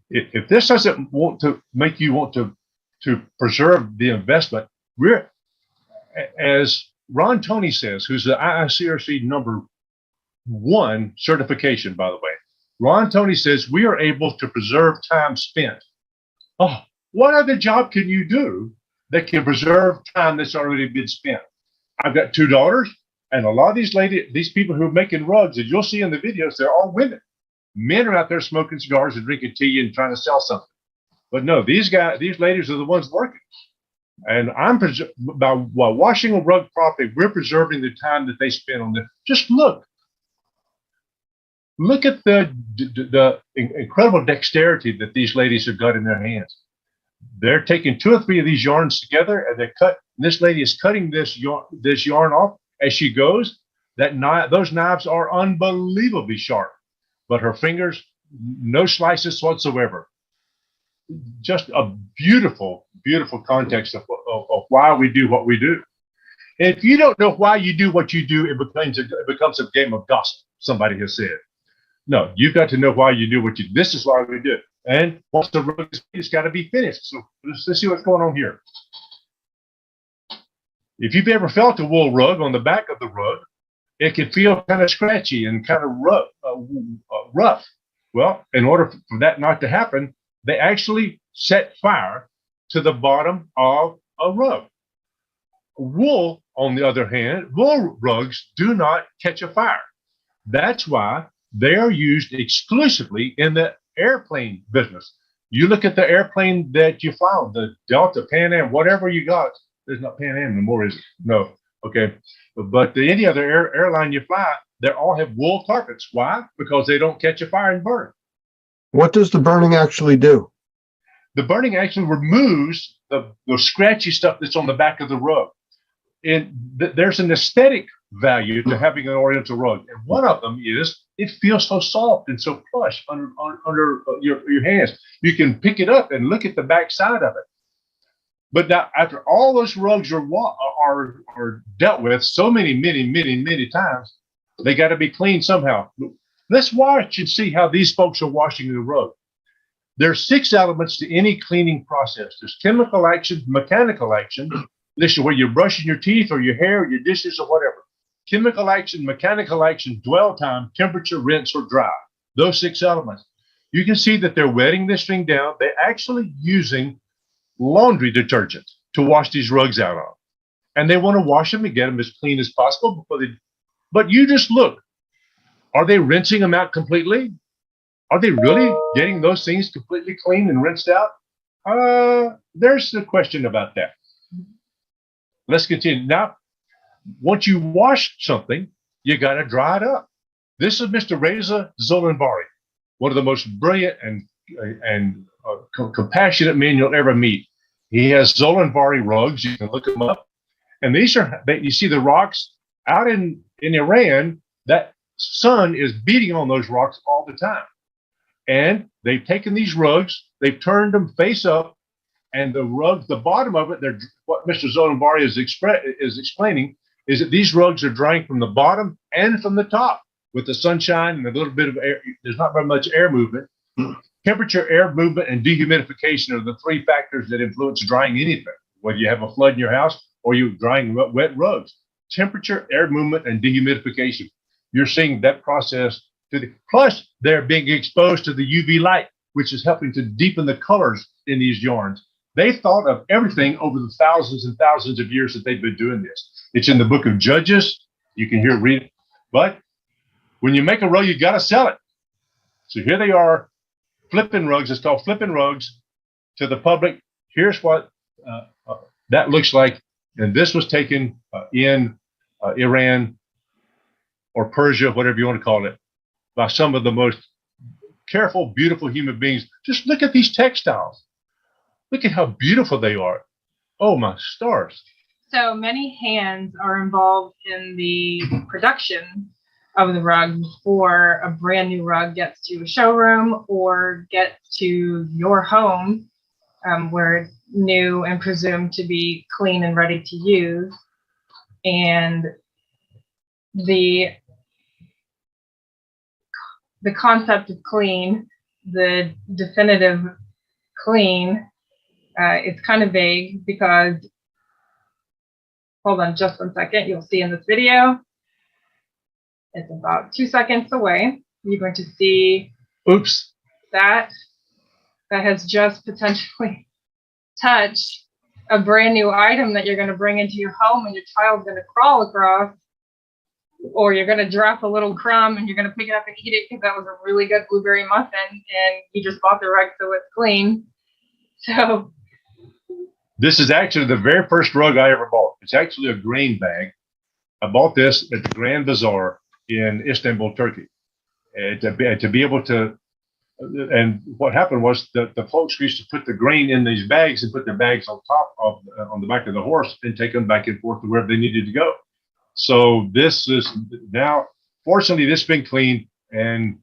If this doesn't want to make you want to preserve the investment, we're, as Ron Toney says, who's the IICRC #1 certification, by the way. Ron Toney says we are able to preserve time spent. Oh, what other job can you do that can preserve time that's already been spent? I've got 2 daughters, and a lot of these people who are making rugs, as you'll see in the videos, they're all women. Men are out there smoking cigars and drinking tea and trying to sell something. But no, these ladies are the ones working. And by washing a rug properly, we're preserving the time that they spend on it. Just look at the incredible dexterity that these ladies have got in their hands. They're taking 2 or 3 of these yarns together, and this lady is cutting this yarn off as she goes. Those knives are unbelievably sharp, but her fingers, no slices whatsoever. Just a beautiful, beautiful context of why we do what we do. And if you don't know why you do what you do, it becomes a game of gossip, somebody has said. No, you've got to know why you do what you do. This is why we do it. And once the rug is finished, it's got to be finished. So let's see what's going on here. If you've ever felt a wool rug on the back of the rug, it can feel kind of scratchy and kind of rough. Well, in order for that not to happen, they actually set fire to the bottom of a rug. Wool, on the other hand, wool rugs do not catch a fire. That's why they are used exclusively in the airplane business. You look at the airplane that you fly on, the Delta, Pan Am, whatever you got. There's not Pan Am no more, is it? No. Okay. But any other airline you fly, they all have wool carpets. Why? Because they don't catch a fire and burn. What does the burning actually do? The burning actually removes the scratchy stuff that's on the back of the rug. And there's an aesthetic value to having an Oriental rug. And one of them is it feels so soft and so plush under your hands. You can pick it up and look at the back side of it. But now, after all those rugs are dealt with so many times, They got to be cleaned somehow. Let's watch and see how these folks are washing the rug. There's 6 elements to any cleaning process. There's chemical action, mechanical action. This is where you're brushing your teeth or your hair or your dishes or whatever. Chemical action, mechanical action, dwell time, temperature, rinse, or dry. Those 6 elements. You can see that they're wetting this thing down. They're actually using laundry detergent to wash these rugs out on. And they want to wash them and get them as clean as possible before they. But you just look. Are they rinsing them out completely? Are they really getting those things completely clean and rinsed out? There's the question about that. Let's continue. Now, once you wash something, you got to dry it up. This is Mr. Reza Zolanvari, one of the most brilliant and compassionate men you'll ever meet. He has Zolanvari rugs. You can look them up. And these are, you see the rocks out in Iran, that sun is beating on those rocks all the time. And they've taken these rugs, they've turned them face up, and the rugs, the bottom of it, what Mr. Zolanvari is explaining is that these rugs are drying from the bottom and from the top with the sunshine and a little bit of air. There's not very much air movement. Temperature, air movement, and dehumidification are the 3 factors that influence drying anything, whether you have a flood in your house or you're drying wet rugs. Temperature, air movement, and dehumidification. You're seeing that process. Plus, they're being exposed to the UV light, which is helping to deepen the colors in these yarns. They thought of everything over the thousands and thousands of years that they've been doing this. It's in the book of Judges. You can read it. But when you make a rug, you got to sell it. So here they are, flipping rugs. It's called flipping rugs to the public. Here's what that looks like. And this was taken in Iran or Persia, whatever you want to call it, by some of the most careful, beautiful human beings. Just look at these textiles. Look at how beautiful they are. Oh, my stars. So many hands are involved in the production of the rug before a brand new rug gets to a showroom or gets to your home, where it's new and presumed to be clean and ready to use. And the concept of clean, the definitive clean, it's kind of vague because, hold on just 1 second, you'll see in this video, it's about 2 seconds away. You're going to see oops, that has just potentially touched a brand new item that you're going to bring into your home and your child's going to crawl across, or you're going to drop a little crumb and you're going to pick it up and eat it because that was a really good blueberry muffin and you just bought the rug so it's clean. So this is actually the very first rug I ever bought. It's actually a grain bag. I bought this at the Grand Bazaar in Istanbul, Turkey. And to be able to, and what happened was that the folks used to put the grain in these bags and put the bags on top of, on the back of the horse and take them back and forth to wherever they needed to go. So this is now, fortunately, this has been cleaned, and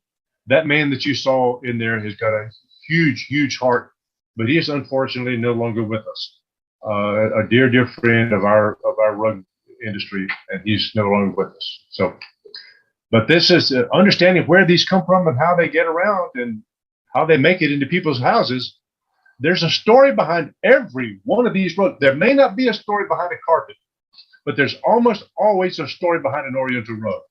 that man that you saw in there has got a huge, huge heart, but he is unfortunately no longer with us. A dear, dear friend of our rug industry, and he's no longer with us. So, but this is understanding where these come from and how they get around and how they make it into people's houses. There's a story behind every one of these rugs. There may not be a story behind a carpet, but there's almost always a story behind an Oriental rug.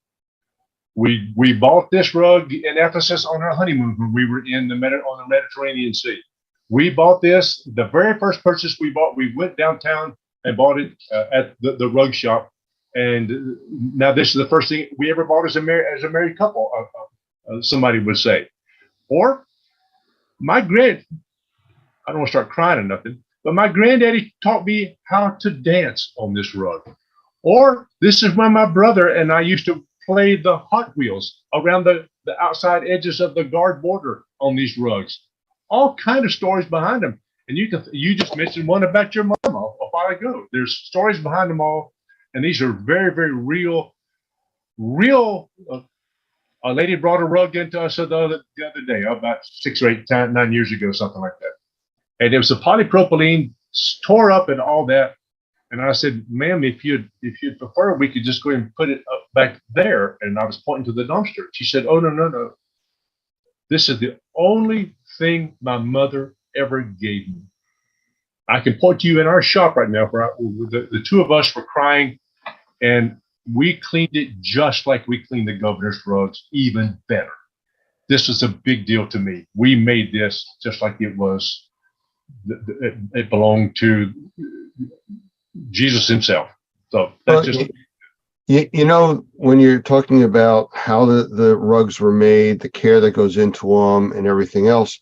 We bought this rug in Ephesus on our honeymoon when we were on the Mediterranean Sea. We bought this, the very first purchase we bought, we went downtown and bought it at the rug shop. And now this is the first thing we ever bought as a married couple, somebody would say. Or I don't want to start crying or nothing, but my granddaddy taught me how to dance on this rug. Or this is when my brother and I used to play the Hot Wheels around the outside edges of the guard border on these rugs. All kind of stories behind them. And you just mentioned one about your mama a while ago. There's stories behind them all. And these are very, very real. A lady brought a rug into us the other day, about 6 or 8, 9 years ago, something like that. And it was a polypropylene, tore up and all that. And I said, ma'am, if you'd prefer, we could just go ahead and put it up back there. And I was pointing to the dumpster. She said, oh, no. This is the only thing my mother ever gave me. I can point to you in our shop right now where the two of us were crying, and we cleaned it just like we cleaned the governor's rugs, even better. This was a big deal to me. We made this just like it was. It belonged to Jesus himself. So that's just. You know, when you're talking about how the rugs were made, the care that goes into them and everything else,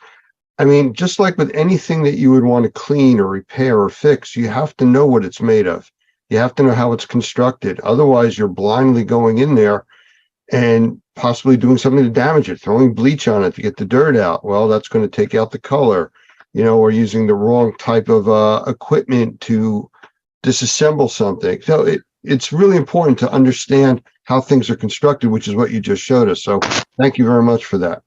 I mean, just like with anything that you would want to clean or repair or fix, you have to know what it's made of. You have to know how it's constructed. Otherwise, you're blindly going in there and possibly doing something to damage it, throwing bleach on it to get the dirt out. Well, that's going to take out the color, you know, or using the wrong type of equipment to disassemble something. So it's really important to understand how things are constructed, which is what you just showed us. So thank you very much for that.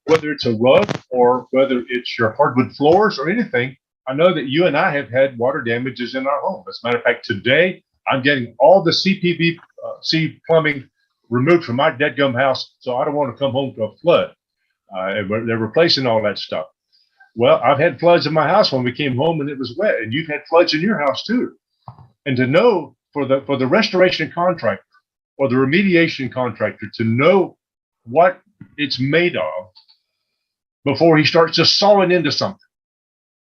Whether it's a rug or whether it's your hardwood floors or anything, I know that you and I have had water damages in our home. As a matter of fact, today I'm getting all the CPVC plumbing removed from my deadgum house, so I don't want to come home to a flood. They're replacing all that stuff. Well, I've had floods in my house when we came home and it was wet, and you've had floods in your house too. And to know for the restoration contractor or the remediation contractor to know what it's made of before he starts just sawing into something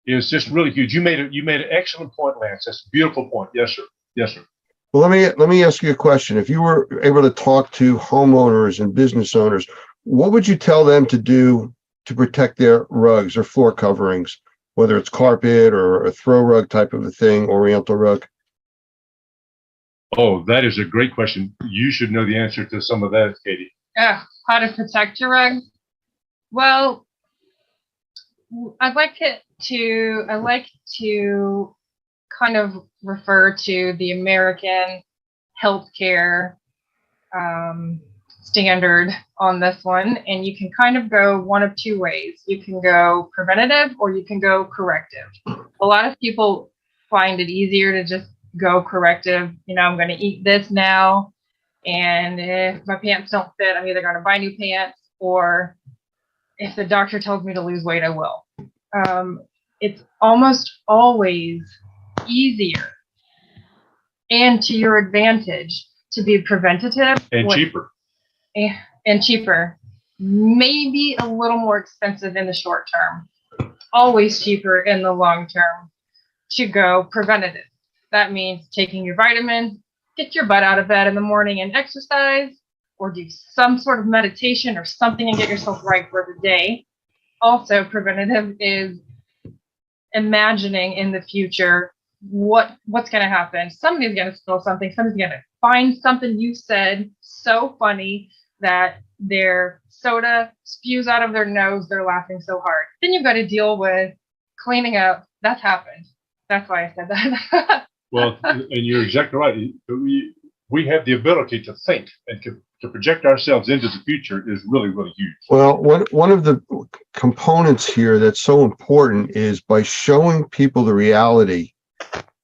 is just really huge. You made an excellent point, Lance. That's a beautiful point. Yes, sir. Yes, sir. Well, let me ask you a question. If you were able to talk to homeowners and business owners, what would you tell them to do to protect their rugs or floor coverings, whether it's carpet or a throw rug type of a thing, oriental rug? Oh, that is a great question. You should know the answer to some of that, Katie. How to protect your rug? Well, I like to kind of refer to the American healthcare standard on this one, and you can kind of go one of two ways. You can go preventative or you can go corrective. A lot of people find it easier to just go corrective. You know, I'm going to eat this now, and if my pants don't fit, I'm either going to buy new pants, or if the doctor tells me to lose weight, I will. It's almost always easier and to your advantage to be preventative and cheaper. And cheaper. Maybe a little more expensive in the short term. Always cheaper in the long term to go preventative. That means taking your vitamins, get your butt out of bed in the morning and exercise, or do some sort of meditation or something and get yourself right for the day. Also, preventative is imagining in the future what's going to happen. Somebody's going to spill something. Somebody's going to find something you said so funny that their soda spews out of their nose. They're laughing so hard. Then you've got to deal with cleaning up. That's happened. That's why I said that. Well, and you're exactly right. We have the ability to think and to project ourselves into the future is really, really huge. Well, one of the components here that's so important is by showing people the reality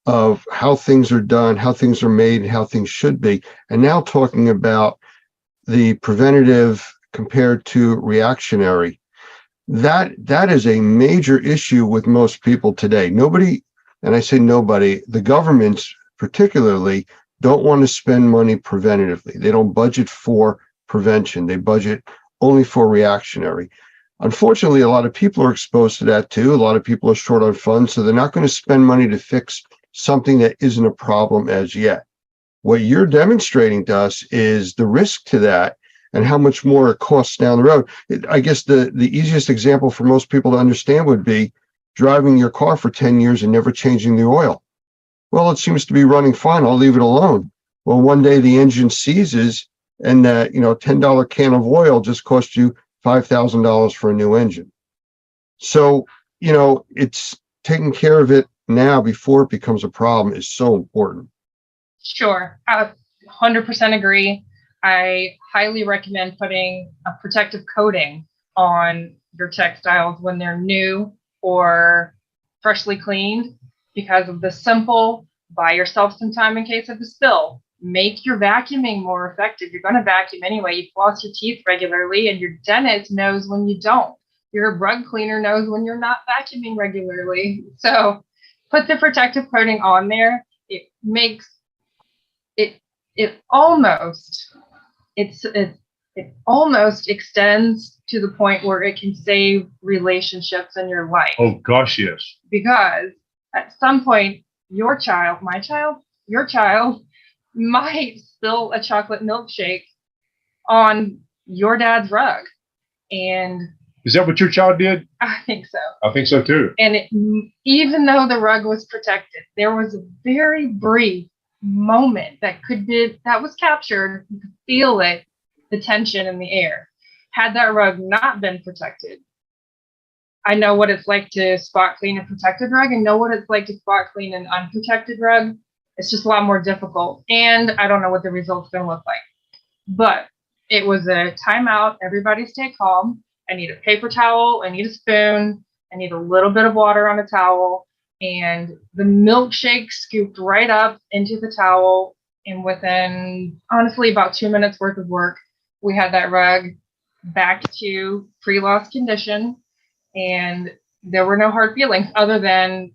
of how things are done, how things are made, and how things should be. And now talking about the preventative compared to reactionary, that is a major issue with most people today. Nobody, and I say nobody, the governments particularly don't want to spend money preventatively. They don't budget for prevention. They budget only for reactionary. Unfortunately, a lot of people are exposed to that too. A lot of people are short on funds, so they're not going to spend money to fix something that isn't a problem as yet. What you're demonstrating to us is the risk to that and how much more it costs down the road. I guess the easiest example for most people to understand would be driving your car for 10 years and never changing the oil. Well, it seems to be running fine. I'll leave it alone. Well, one day the engine seizes and that, $10 can of oil just cost you $5,000 for a new engine. So, it's taking care of it now before it becomes a problem is so important. Sure. I 100% agree. I highly recommend putting a protective coating on your textiles when they're new or freshly cleaned because of the simple buy yourself some time in case of a spill. Make your vacuuming more effective. You're going to vacuum anyway. You floss your teeth regularly, and your dentist knows when you don't. Your rug cleaner knows when you're not vacuuming regularly. So put the protective coating on there. It makes it almost extends to the point where it can save relationships in your life. Oh gosh, yes. Because at some point, your child might spill a chocolate milkshake on your dad's rug. And Is that what your child did? I think so. I think so too. And even though the rug was protected, there was a very brief moment that was captured. You could feel it, the tension in the air. Had that rug not been protected, I know what it's like to spot clean a protected rug and know what it's like to spot clean an unprotected rug. It's just a lot more difficult. And I don't know what the result's going to look like. But it was a timeout. Everybody stay calm. I need a paper towel. I need a spoon. I need a little bit of water on a towel. And the milkshake scooped right up into the towel. And within, honestly, about 2 minutes worth of work, we had that rug back to pre-loss condition. And there were no hard feelings other than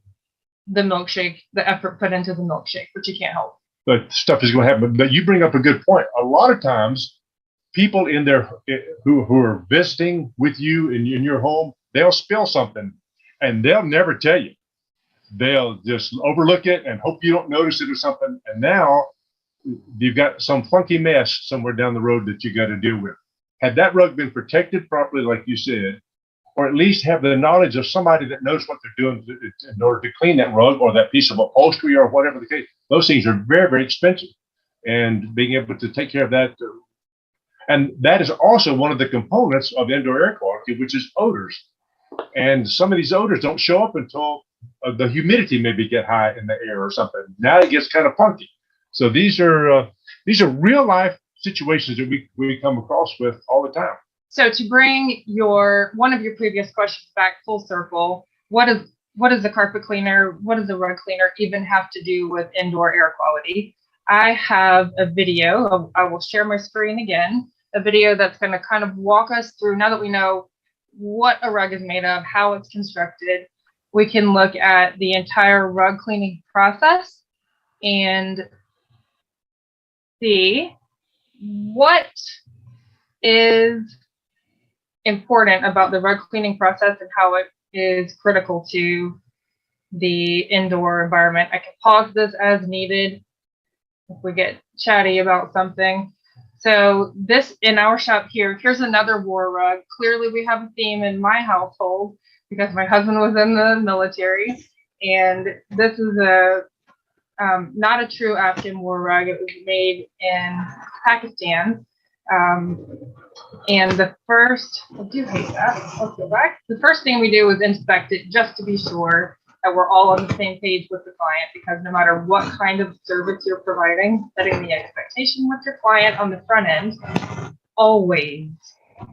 the milkshake, the effort put into the milkshake, which you can't help. But stuff is going to happen. But you bring up a good point. A lot of times, people in there who are visiting with you in your home, they'll spill something and they'll never tell you. They'll just overlook it and hope you don't notice it or something. And now you've got some funky mess somewhere down the road that you got to deal with. Had that rug been protected properly, like you said, or at least have the knowledge of somebody that knows what they're doing in order to clean that rug or that piece of upholstery or whatever the case, those things are very, very expensive. And being able to take care of that. And that is also one of the components of indoor air quality, which is odors. And some of these odors don't show up until the humidity maybe get high in the air or something. Now it gets kind of funky. So these are real life situations that we come across with all the time. So to bring one of your previous questions back full circle, what is the carpet cleaner? What does the rug cleaner even have to do with indoor air quality? I have a video. I will share my screen again. A video that's going to kind of walk us through, now that we know what a rug is made of, how it's constructed, we can look at the entire rug cleaning process and see what is important about the rug cleaning process and how it is critical to the indoor environment. I can pause this as needed if we get chatty about something. So this in our shop here's another war rug. Clearly we have a theme in my household because my husband was in the military, and this is not a true Afghan war rug. It was made in Pakistan. And the first, I do hate that. Let's go back. The first thing we do is inspect it just to be sure that we're all on the same page with the client, because no matter what kind of service you're providing, setting the expectation with your client on the front end always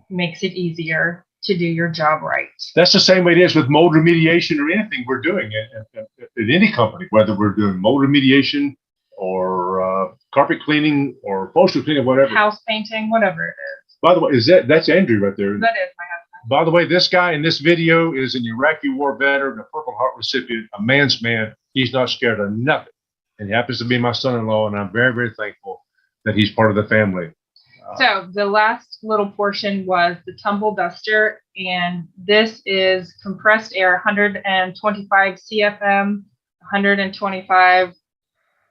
makes it easier to do your job right. That's the same way it is with mold remediation or anything we're doing at any company, whether we're doing mold remediation or carpet cleaning or upholstery cleaning, whatever. House painting, whatever it is. By the way, that's Andrew right there. That is my husband. By the way, this guy in this video is an Iraqi war veteran, a Purple Heart recipient, a man's man. He's not scared of nothing. And he happens to be my son-in-law, and I'm very, very thankful that he's part of the family. So the last little portion was the tumble duster, and this is compressed air, 125 CFM, 125,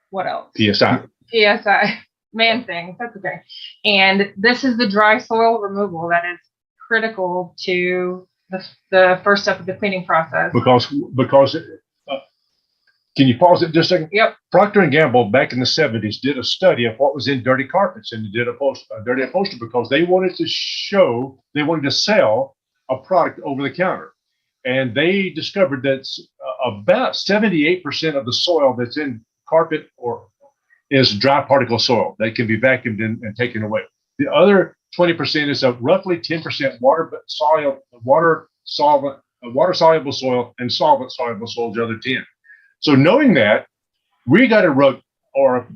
what else? PSI. PSI, man thing, that's okay. And this is the dry soil removal that is critical to the first step of the cleaning process. Because can you pause it just a second? Yep. Procter & Gamble back in the 70s did a study of what was in dirty carpets, and they did a dirty upholstery because they wanted to sell a product over the counter. And they discovered that about 78% of the soil that's in carpet is dry particle soil that can be vacuumed and taken away. The other 20% is a roughly 10% water solvent water soluble soil and solvent soluble soil, the other 10. So knowing that, we got a rug or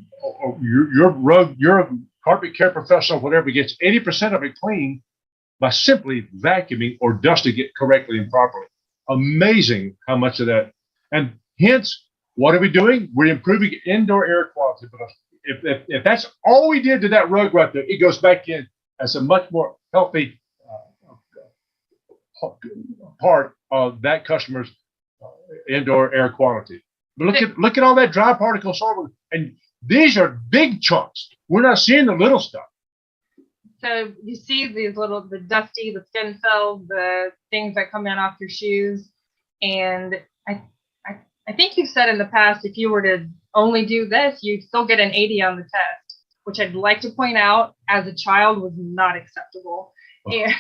your rug, your carpet care professional, whatever, gets 80% of it clean by simply vacuuming or dusting it correctly and properly. Amazing how much of that. And hence, what are we doing? We're improving indoor air quality. But if that's all we did to that rug right there, it goes back in as a much more healthy part of that customer's indoor air quality. But look at all that dry particle soil, and these are big chunks. We're not seeing the little stuff. So you see these little, the dusty, the skin cells, the things that come in off your shoes. And I think you've said in the past, if you were to only do this, you'd still get an 80 on the test, which I'd like to point out as a child was not acceptable. And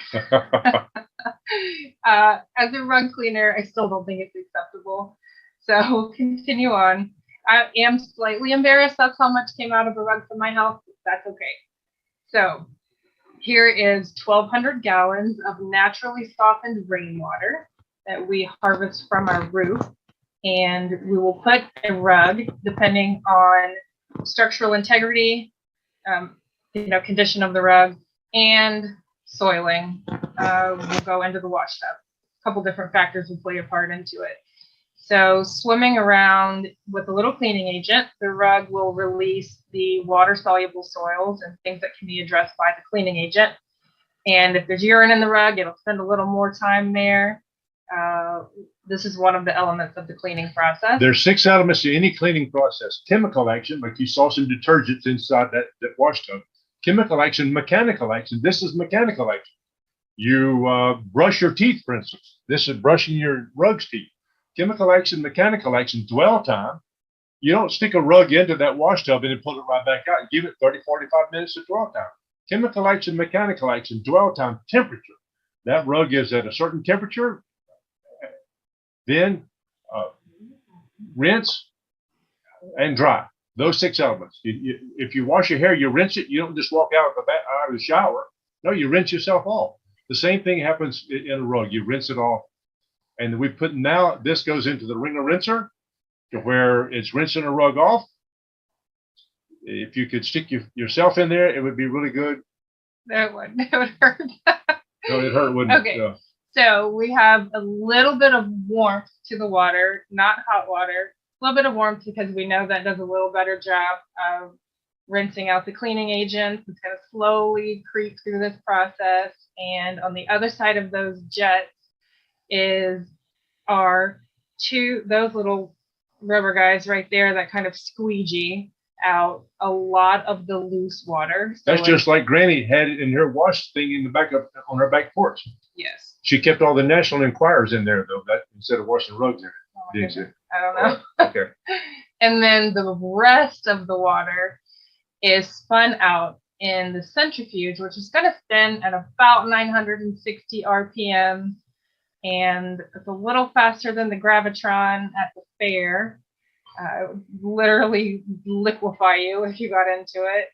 as a rug cleaner, I still don't think it's acceptable. So we'll continue on. I am slightly embarrassed that's how much came out of a rug from my house. That's okay. So here is 1,200 gallons of naturally softened rainwater that we harvest from our roof. And we will put a rug, depending on structural integrity, condition of the rug, and soiling, will go into the wash tub. A couple different factors will play a part into it. So swimming around with a little cleaning agent, the rug will release the water-soluble soils and things that can be addressed by the cleaning agent. And if there's urine in the rug, it'll spend a little more time there. This is one of the elements of the cleaning process. There's 6 elements to any cleaning process. Chemical action, like you saw some detergents inside that wash tub. Chemical action, mechanical action. This is mechanical action. You brush your teeth, for instance. This is brushing your rug's teeth. Chemical action, mechanical action, dwell time. You don't stick a rug into that wash tub and then pull it right back out and give it 30, 45 minutes of dwell time. Chemical action, mechanical action, dwell time, temperature. That rug is at a certain temperature. Then rinse and dry. Those 6 elements. If you wash your hair, you rinse it. You don't just walk out of the shower. No, you rinse yourself off. The same thing happens in a rug. You rinse it off. And we put now, this goes into the wringer rinser to where it's rinsing a rug off. If you could stick yourself in there, it would be really good. That would hurt. No, it hurt, wouldn't Okay. it? So we have a little bit of warmth to the water, not hot water, a little bit of warmth because we know that does a little better job of rinsing out the cleaning agents. It's going to slowly creep through this process. And on the other side of those jets are those little rubber guys right there that kind of squeegee out a lot of the loose water. That's just like Granny had it in her wash thing in the back on her back porch. Yes. She kept all the National Enquirers in there though, instead of washing rugs in it. Didn't she? I don't know. Okay. And then the rest of the water is spun out in the centrifuge, which is going to spin at about 960 RPM. And it's a little faster than the Gravitron at the fair. It would literally liquefy you if you got into it.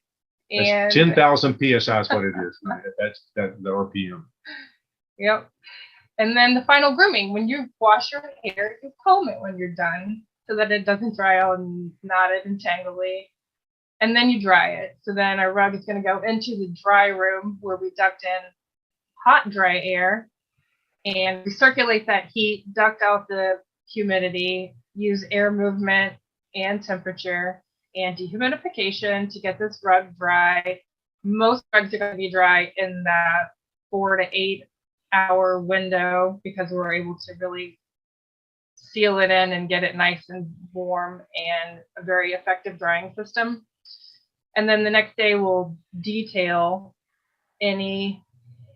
That's And 10,000 PSI is what it is. That's the RPM. Yep. And then the final grooming, when you wash your hair, you comb it when you're done so that it doesn't dry out and knotted and tangly. And then you dry it. So then our rug is going to go into the dry room where we duct in hot, dry air and recirculate that heat, duct out the humidity, use air movement and temperature and dehumidification to get this rug dry. Most rugs are going to be dry in that 4 to 8 hour window because we're able to really seal it in and get it nice and warm and a very effective drying system. And then the next day we'll detail any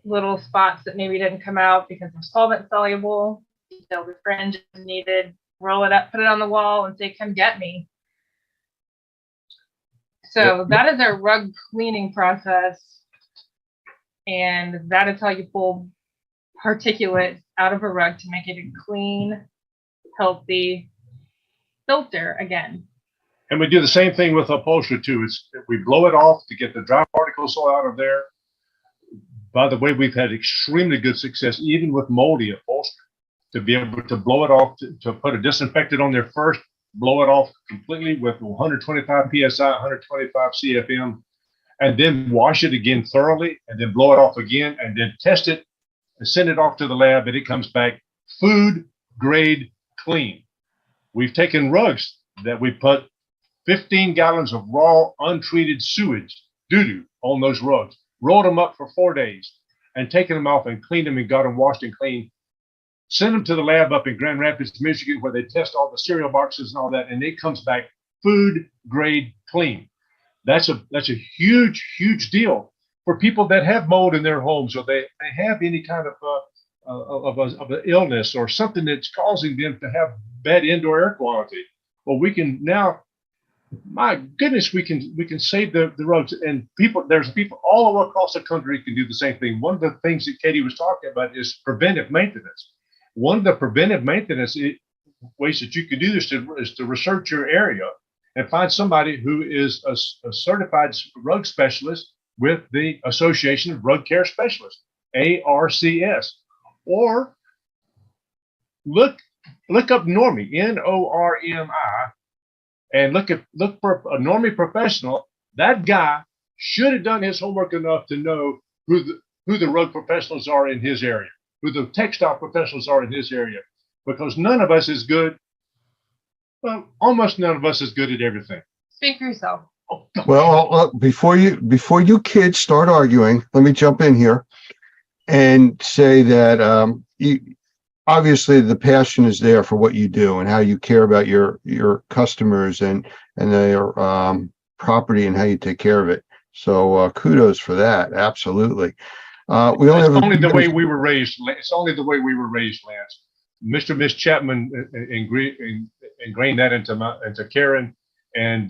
little spots that maybe didn't come out because they're solvent soluble, detail the fringe is needed, roll it up, put it on the wall and say, come get me. So that is our rug cleaning process. And that is how you pull particulate out of a rug to make it a clean, healthy filter again. And we do the same thing with upholstery too. We blow it off to get the dry particles out of there. By the way, we've had extremely good success even with moldy upholstery. to be able to blow it off, to put a disinfectant on there first, blow it off completely with 125 psi, 125 CFM, and then wash it again thoroughly, and then blow it off again, and then test it and send it off to the lab, and it comes back food grade clean. We've taken rugs that we put 15 gallons of raw, untreated sewage, doo-doo, on those rugs, rolled them up for 4 days, and taken them off and cleaned them and got them washed and clean. Send them to the lab up in Grand Rapids, Michigan, where they test all the cereal boxes and all that, and it comes back food grade clean. That's a huge deal for people that have mold in their homes, or they have any kind of an illness or something that's causing them to have bad indoor air quality. Well, we can now, my goodness, we can save the roads, and there's people all over across the country can do the same thing. One of the things that Katie was talking about is preventive maintenance. One of the preventive maintenance ways that you can do this is to research your area and find somebody who is a certified rug specialist with the Association of Rug Care Specialists, ARCS, or look up Normie, Normi, and look for a Normie professional. That guy should have done his homework enough to know who the rug professionals are in his area, who the textile professionals are in his area, because none of us is good. Well, almost none of us is good at everything. Speak for yourself. Well, before you kids start arguing, let me jump in here and say that obviously the passion is there for what you do and how you care about your customers and their property and how you take care of it. So kudos for that. Absolutely. We only have only the way we were raised. It's only the way we were raised, Lance. Mr. and Miss Chapman ingrained that into Karen, and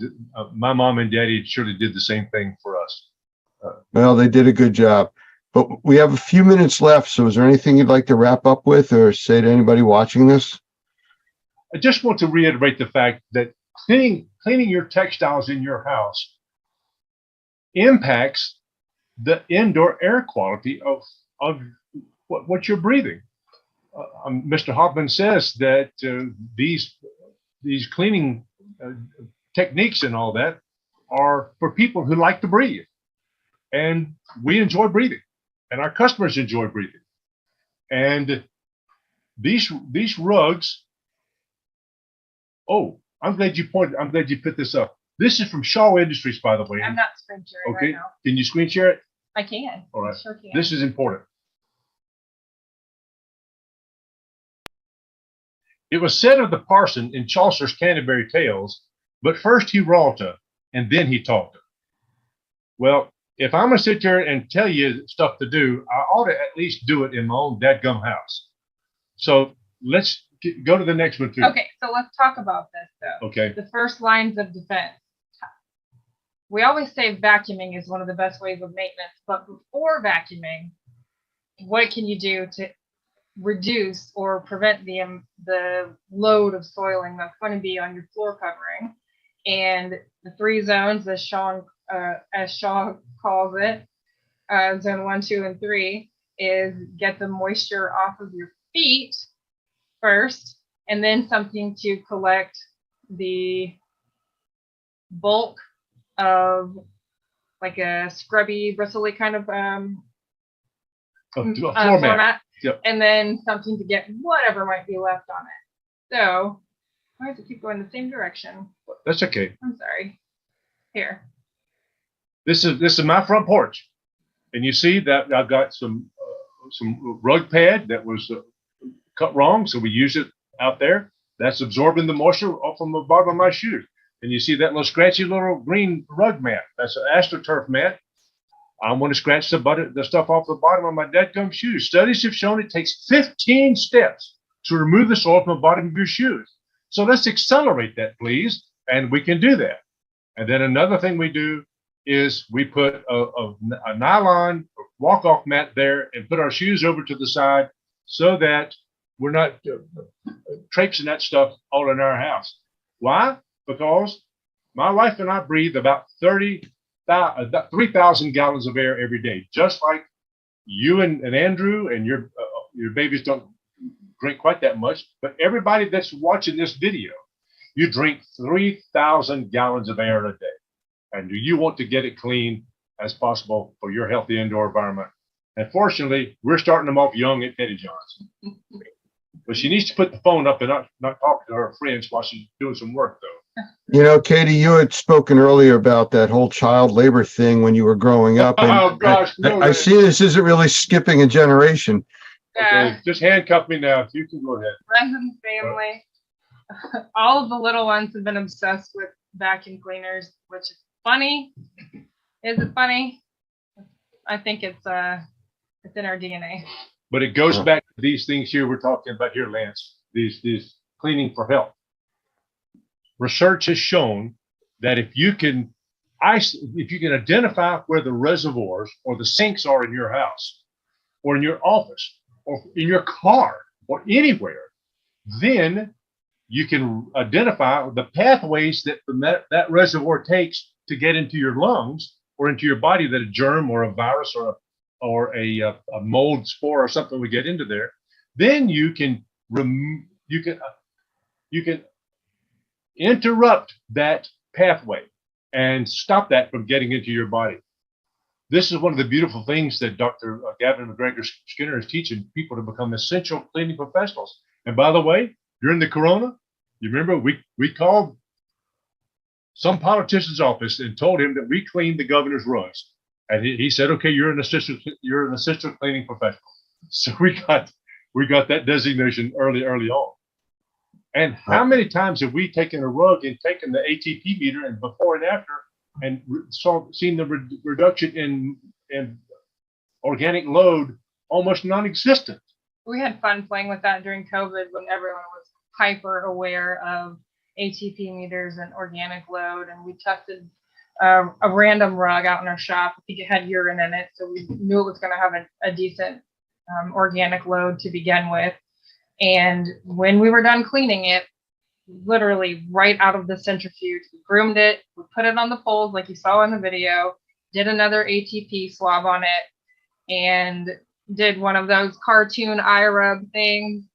my mom and daddy surely did the same thing for us. Well, they did a good job, but we have a few minutes left. So is there anything you'd like to wrap up with or say to anybody watching this? I just want to reiterate the fact that cleaning your textiles in your house impacts the indoor air quality of what you're breathing. Mr. Hoffman says that these cleaning techniques and all that are for people who like to breathe, and we enjoy breathing, and our customers enjoy breathing. And these rugs. Oh, I'm glad you put this up. This is from Shaw Industries, by the way. I'm not screen sharing Okay, right now. can you screen share it? I can. All right. I sure can. This is important. It was said of the parson in Chaucer's Canterbury Tales, but first he wrought her, and then he taught her. Well, if I'm going to sit there and tell you stuff to do, I ought to at least do it in my own dadgum house. So let's go to the next one, too. Okay, so let's talk about this, though. Okay. The first lines of defense. We always say vacuuming is one of the best ways of maintenance, but before vacuuming, what can you do to reduce or prevent the load of soiling that's going to be on your floor covering? And the 3 zones, as Shaw calls it, zone 1, 2, and 3, is get the moisture off of your feet first, and then something to collect the bulk of like a scrubby, bristly kind of floor mat. Yep. And then something to get whatever might be left on it. So why does it keep going the same direction? That's okay. I'm sorry. Here. This is my front porch, and you see that I've got some rug pad that was cut wrong, so we use it out there. That's absorbing the moisture off from the bottom of my shoes. And you see that little scratchy little green rug mat. That's an AstroTurf mat. I want to scratch the stuff off the bottom of my dadgum shoes. Studies have shown it takes 15 steps to remove the soil from the bottom of your shoes. So let's accelerate that, please, and we can do that. And then another thing we do is we put a nylon walk-off mat there and put our shoes over to the side so that we're not traipsing that stuff all in our house. Why? Because my wife and I breathe about 3,000 gallons of air every day, just like you and Andrew and your babies don't drink quite that much, but everybody that's watching this video, you drink 3,000 gallons of air a day. And do you want to get it clean as possible for your healthy indoor environment? And fortunately, we're starting them off young at Petty John's. But she needs to put the phone up and not talk to her friends while she's doing some work, though. You know, Katie, you had spoken earlier about that whole child labor thing when you were growing up. And Oh, gosh, no, I see this isn't really skipping a generation. Okay, just handcuff me now. You can go ahead. Friends and family, all of the little ones have been obsessed with vacuum cleaners, which is funny. Is it funny? I think it's in our DNA. But it goes back to these things here we're talking about here, Lance. These cleaning for health. Research has shown that if you can identify where the reservoirs or the sinks are in your house, or in your office, or in your car, or anywhere, then you can identify the pathways that that reservoir takes to get into your lungs or into your body, that a germ or a virus or a mold spore or something would get into there. Then you can interrupt that pathway and stop that from getting into your body. This is one of the beautiful things that Dr. Gavin McGregor Skinner is teaching people to become essential cleaning professionals. And by the way, during the corona, you remember we called some politician's office and told him that we cleaned the governor's rugs. And he said, okay, you're an assistant cleaning professional. So we got that designation early on. And how many times have we taken a rug and taken the ATP meter and before and after and seen the reduction in organic load almost non-existent? We had fun playing with that during COVID when everyone was hyper aware of ATP meters and organic load. And we tested a random rug out in our shop. I think it had urine in it, so we knew it was going to have a decent organic load to begin with. And when we were done cleaning it, literally right out of the centrifuge, we groomed it, we put it on the poles like you saw in the video, did another ATP swab on it, and did one of those cartoon eye rub things,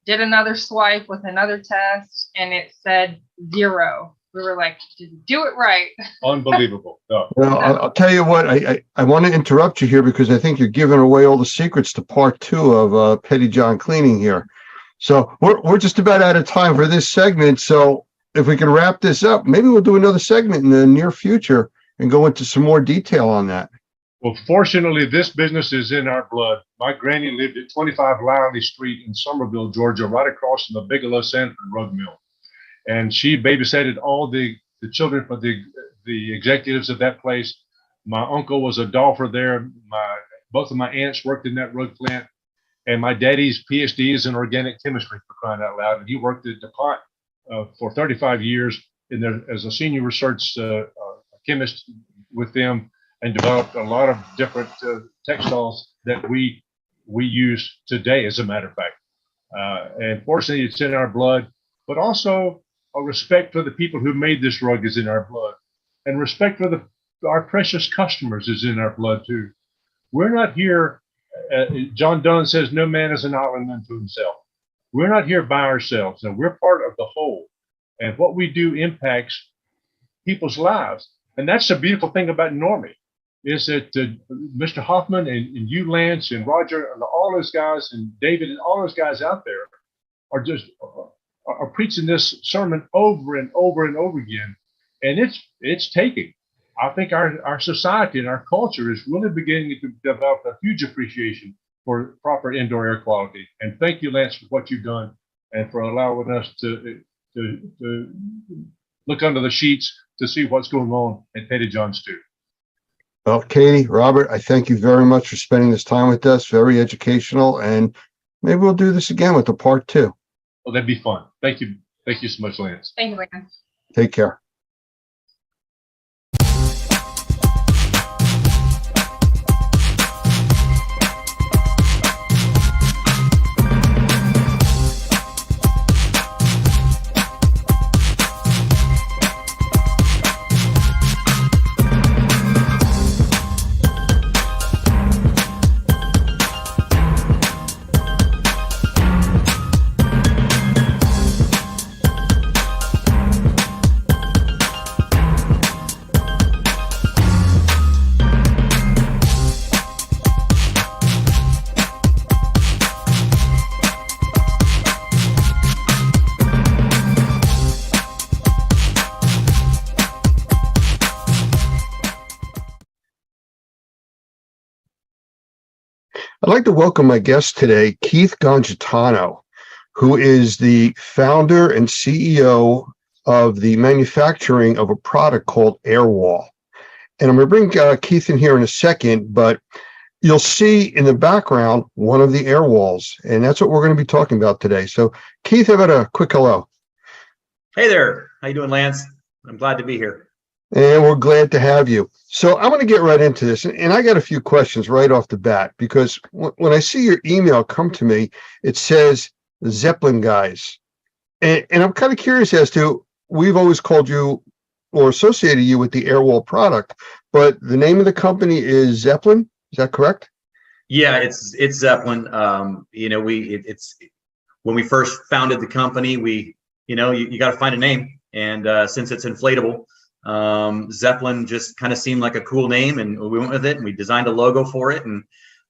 did another swipe with another test, and it said 0. We were like, did you do it right? Unbelievable. No. Well, I'll tell you what, I want to interrupt you here because I think you're giving away all the secrets to part 2 of Petty John Cleaning here. So we're just about out of time for this segment. So if we can wrap this up, maybe we'll do another segment in the near future and go into some more detail on that. Well, fortunately, this business is in our blood. My granny lived at 25 Liley Street in Somerville, Georgia, right across from the Bigelow Sanford rug mill. And she babysitted all the children for the executives of that place. My uncle was a dolpher there. Both of my aunts worked in that rug plant. And my daddy's PhD is in organic chemistry, for crying out loud. And he worked at DuPont for 35 years as a senior research chemist with them, and developed a lot of different textiles that we use today, as a matter of fact. And fortunately, it's in our blood, but also a respect for the people who made this rug is in our blood, and respect for our precious customers is in our blood too. We're not here. John Donne says, no man is an island unto himself. We're not here by ourselves. No, we're part of the whole. And what we do impacts people's lives. And that's the beautiful thing about Normie, is that Mr. Hoffman and you, Lance, and Roger, and all those guys, and David, and all those guys out there are preaching this sermon over and over and over again. And it's taking. I think our society and our culture is really beginning to develop a huge appreciation for proper indoor air quality. And thank you, Lance, for what you've done and for allowing us to look under the sheets to see what's going on at Petty John's too. Well, Katie, Robert, I thank you very much for spending this time with us. Very educational. And maybe we'll do this again with the part 2. Well, that'd be fun. Thank you. Thank you so much, Lance. Thank you, Lance. Take care. I'd like to welcome my guest today, Keith Gongitano, who is the founder and CEO of the manufacturing of a product called Airwall. And I'm going to bring Keith in here in a second, but you'll see in the background one of the air walls, and that's what we're going to be talking about today. So, Keith, how about a quick hello? Hey there. How you doing, Lance? I'm glad to be here. And we're glad to have you. So I'm going to get right into this. And I got a few questions right off the bat, because when I see your email come to me, it says Zeppelin guys. And I'm kind of curious as to, we've always called you or associated you with the Airwall product, but the name of the company is Zeppelin. Is that correct? Yeah, it's Zeppelin. It's when we first founded the company, you got to find a name. And since it's inflatable, Zeppelin just kind of seemed like a cool name, and we went with it, and we designed a logo for it.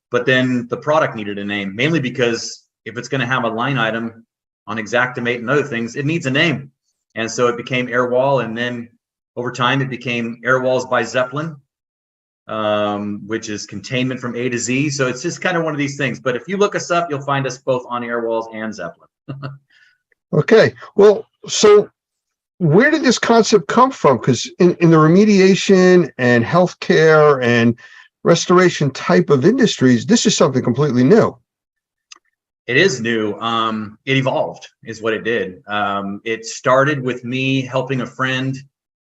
But then the product needed a name, mainly because if it's going to have a line item on Xactimate and other things, it needs a name. And so it became Airwall, and then over time it became Airwalls by Zeppelin, which is containment from A to Z. So it's just kind of one of these things. But if you look us up, you'll find us both on Airwalls and Zeppelin. Okay. Well, so where did this concept come from? Because in the remediation and healthcare and restoration type of industries, this is something completely new. It is new. It evolved, is what it did. It started with me helping a friend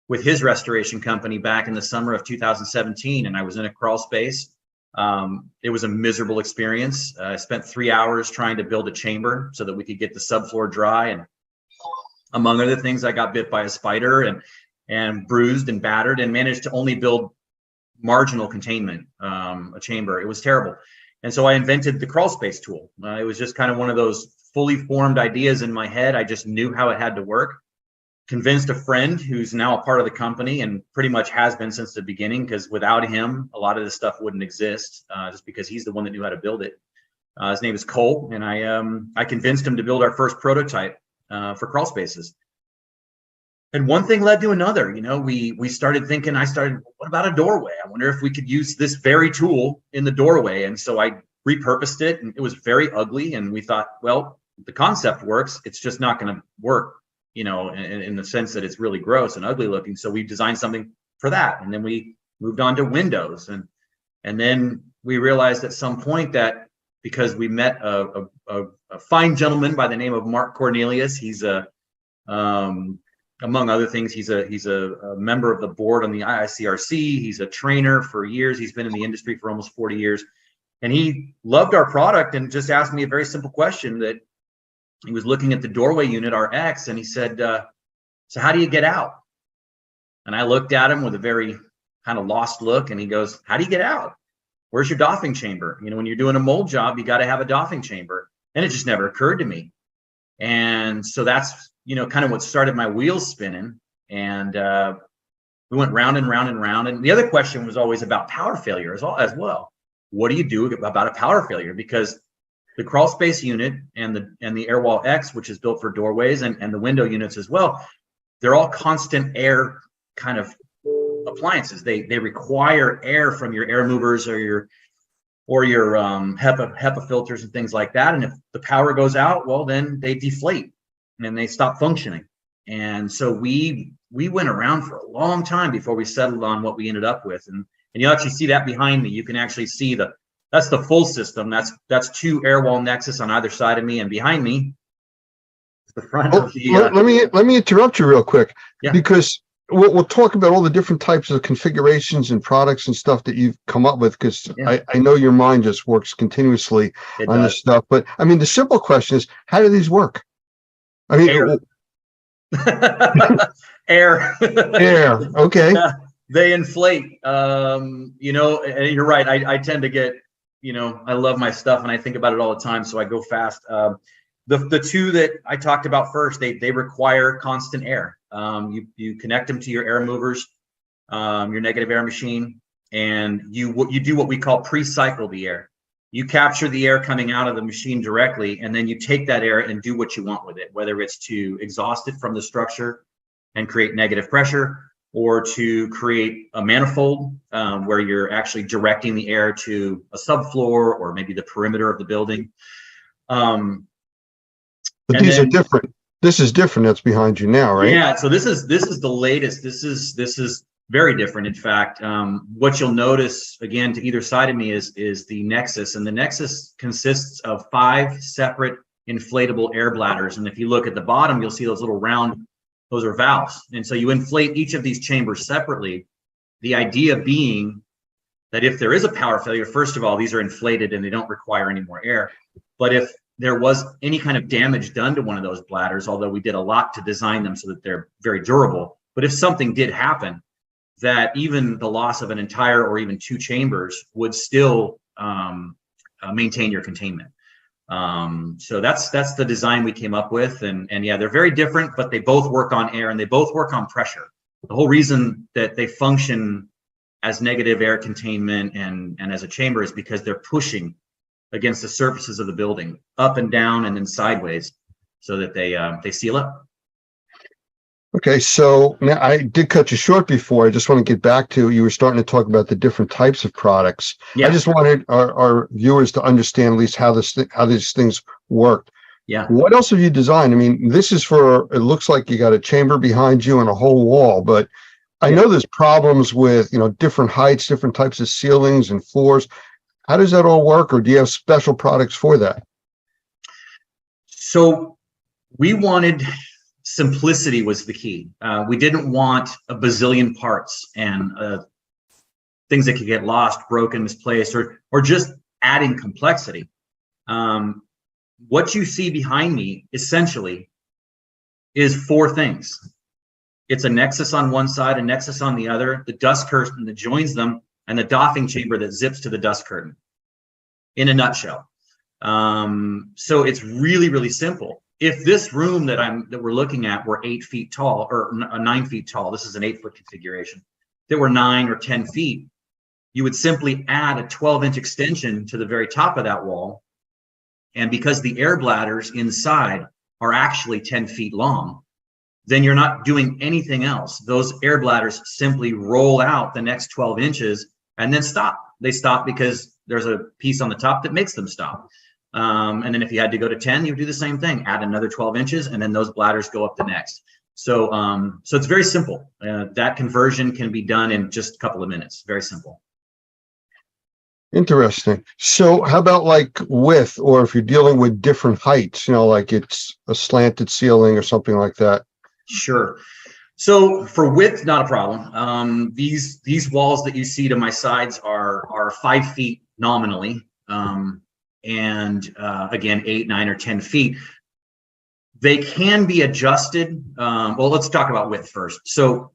with his restoration company back in the summer of 2017, and I was in a crawl space. It was a miserable experience. I spent 3 hours trying to build a chamber so that we could get the subfloor dry, and among other things, I got bit by a spider and bruised and battered, and managed to only build marginal containment, a chamber. It was terrible. And so I invented the crawl space tool. It was just kind of one of those fully formed ideas in my head. I just knew how it had to work. Convinced a friend who's now a part of the company, and pretty much has been since the beginning, because without him, a lot of this stuff wouldn't exist, just because he's the one that knew how to build it. His name is Cole, and I convinced him to build our first prototype for crawl spaces. And one thing led to another. We started thinking, what about a doorway? I wonder if we could use this very tool in the doorway. And so I repurposed it, and it was very ugly. And we thought, well, the concept works. It's just not going to work, in the sense that it's really gross and ugly looking. So we designed something for that. And then we moved on to windows. And then we realized at some point that, because we met a fine gentleman by the name of Mark Cornelius. He's among other things, he's a member of the board on the IICRC. He's a trainer for years. He's been in the industry for almost 40 years. And he loved our product and just asked me a very simple question. That he was looking at the doorway unit, our X, and he said, so how do you get out? And I looked at him with a very kind of lost look, and he goes, how do you get out? Where's your doffing chamber? When you're doing a mold job, you got to have a doffing chamber. And it just never occurred to me. And so that's, kind of what started my wheels spinning. And we went round and round and round. And the other question was always about power failure as well. What do you do about a power failure? Because the crawl space unit and the Airwall X, which is built for doorways, and the window units as well, they're all constant air kind of appliances. They require air from your air movers or your HEPA filters and things like that. And if the power goes out, well, then they deflate and they stop functioning. And so we went around for a long time before we settled on what we ended up with. And you'll actually see that behind me. You can actually see that's the full system. That's 2 Airwall Nexus on either side of me, and behind me is the front of the. Let me interrupt you real quick, yeah. Because we'll talk about all the different types of configurations and products and stuff that you've come up with, because yeah. I know your mind just works continuously on this stuff. But I mean, the simple question is, how do these work? I mean, air. Air. Okay. They inflate. And you're right. I tend to get, I love my stuff and I think about it all the time, so I go fast. The 2 that I talked about first, they require constant air. You connect them to your air movers, your negative air machine, and you do what we call pre-cycle the air. You capture the air coming out of the machine directly, and then you take that air and do what you want with it, whether it's to exhaust it from the structure and create negative pressure, or to create a manifold where you're actually directing the air to a subfloor or maybe the perimeter of the building. But these are different. This is different. That's behind you now, right? Yeah. So this is the latest. This is very different. In fact, what you'll notice again to either side of me is the Nexus, and the Nexus consists of 5 separate inflatable air bladders. And if you look at the bottom, you'll see those little round. Those are valves. And so you inflate each of these chambers separately. The idea being that if there is a power failure, first of all, these are inflated and they don't require any more air. But if there was any kind of damage done to one of those bladders, although we did a lot to design them so that they're very durable, but if something did happen, that even the loss of an entire or even 2 chambers would still maintain your containment. So that's the design we came up with, and yeah, they're very different, but they both work on air and they both work on pressure. The whole reason that they function as negative air containment and as a chamber is because they're pushing against the surfaces of the building, up and down and then sideways, so that they seal up. Okay, so now I did cut you short before. I just want to get back to, you were starting to talk about the different types of products. Yeah. I just wanted our viewers to understand at least how these things work. Yeah. What else have you designed? I mean, this is for, it looks like you got a chamber behind you and a whole wall, but I know there's problems with, different heights, different types of ceilings and floors. How does that all work, or do you have special products for that? So we wanted simplicity was the key. We didn't want a bazillion parts and things that could get lost, broken, misplaced, or just adding complexity. What you see behind me essentially is 4 things. It's a Nexus on one side, a Nexus on the other, the dust curtain that joins them, and the doffing chamber that zips to the dust curtain, in a nutshell. So it's really, really simple. If this room that we're looking at were 8 feet tall, or 9 feet tall, this is an 8-foot configuration, that were 9 or 10 feet, you would simply add a 12-inch extension to the very top of that wall. And because the air bladders inside are actually 10 feet long, then you're not doing anything else. Those air bladders simply roll out the next 12 inches and then stop. They stop because there's a piece on the top that makes them stop. And then if you had to go to 10, you do the same thing, add another 12 inches, and then those bladders go up the next. So, so it's very simple. That conversion can be done in just a couple of minutes. Very simple. Interesting. So how about like width, or if you're dealing with different heights, like it's a slanted ceiling or something like that? Sure. So for width, not a problem. These walls that you see to my sides are 5 feet nominally. And again, 8, 9, or 10 feet. They can be adjusted. Well, let's talk about width first. So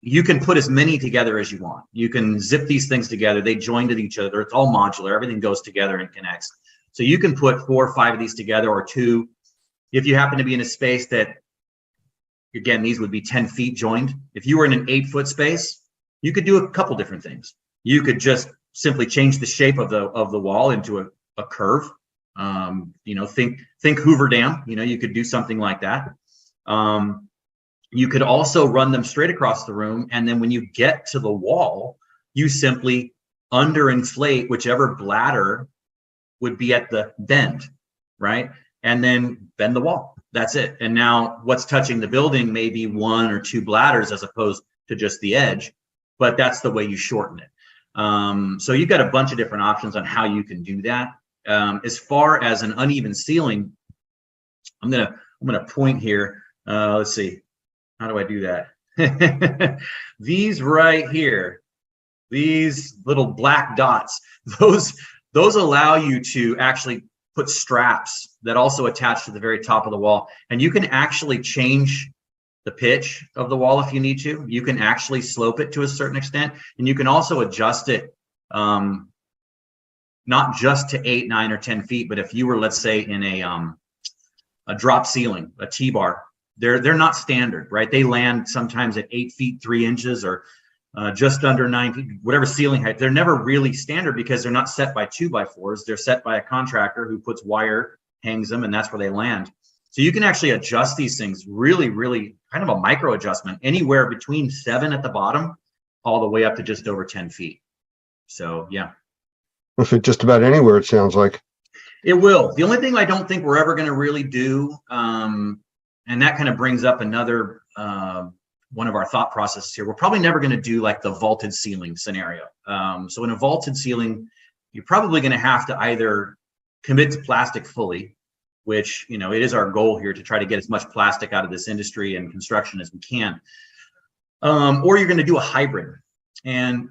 you can put as many together as you want. You can zip these things together. They join to each other. It's all modular. Everything goes together and connects. So you can put 4 or 5 of these together, or 2. If you happen to be in a space that, again, these would be 10 feet joined. If you were in an 8-foot space, you could do a couple different things. You could just simply change the shape of the wall into a curve. Think Hoover Dam. You could do something like that. You could also run them straight across the room, and then when you get to the wall, you simply underinflate whichever bladder would be at the bend, right? And then bend the wall. That's it. And now what's touching the building may be 1 or 2 bladders as opposed to just the edge, but that's the way you shorten it. So you've got a bunch of different options on how you can do that. As far as an uneven ceiling, I'm gonna point here. Let's see, how do I do that? These right here, these little black dots, those allow you to actually put straps that also attach to the very top of the wall, and you can actually change the pitch of the wall if you need to. You can actually slope it to a certain extent, and you can also adjust it. Not just to 8, 9, or 10 feet, but if you were, let's say, in a drop ceiling, a T-bar, they're not standard, right? They land sometimes at 8 feet 3 inches, or just under 9 feet, whatever ceiling height. They're never really standard because they're not set by 2x4s. They're set by a contractor who puts wire, hangs them, and that's where they land. So you can actually adjust these things really, really kind of a micro adjustment, anywhere between 7 at the bottom, all the way up to just over 10 feet. So yeah. If it just about anywhere, it sounds like. It will. The only thing I don't think we're ever going to really do, and that kind of brings up another one of our thought processes here. We're probably never going to do like the vaulted ceiling scenario. So in a vaulted ceiling, you're probably going to have to either commit to plastic fully, which, you know, it is our goal here to try to get as much plastic out of this industry and construction as we can, or you're going to do a hybrid. And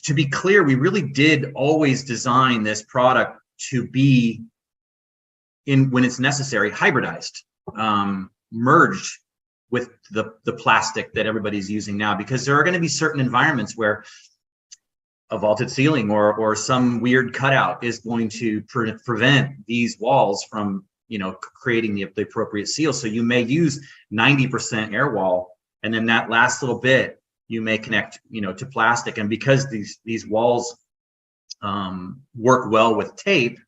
to be clear, we really did always design this product to be, when it's necessary, hybridized, merged with the plastic that everybody's using now, because there are going to be certain environments where a vaulted ceiling or some weird cutout is going to prevent these walls from, you know, creating the appropriate seal. So you may use 90% air wall, and then that last little bit you may connect, you know, to plastic. And because these walls work well with tape,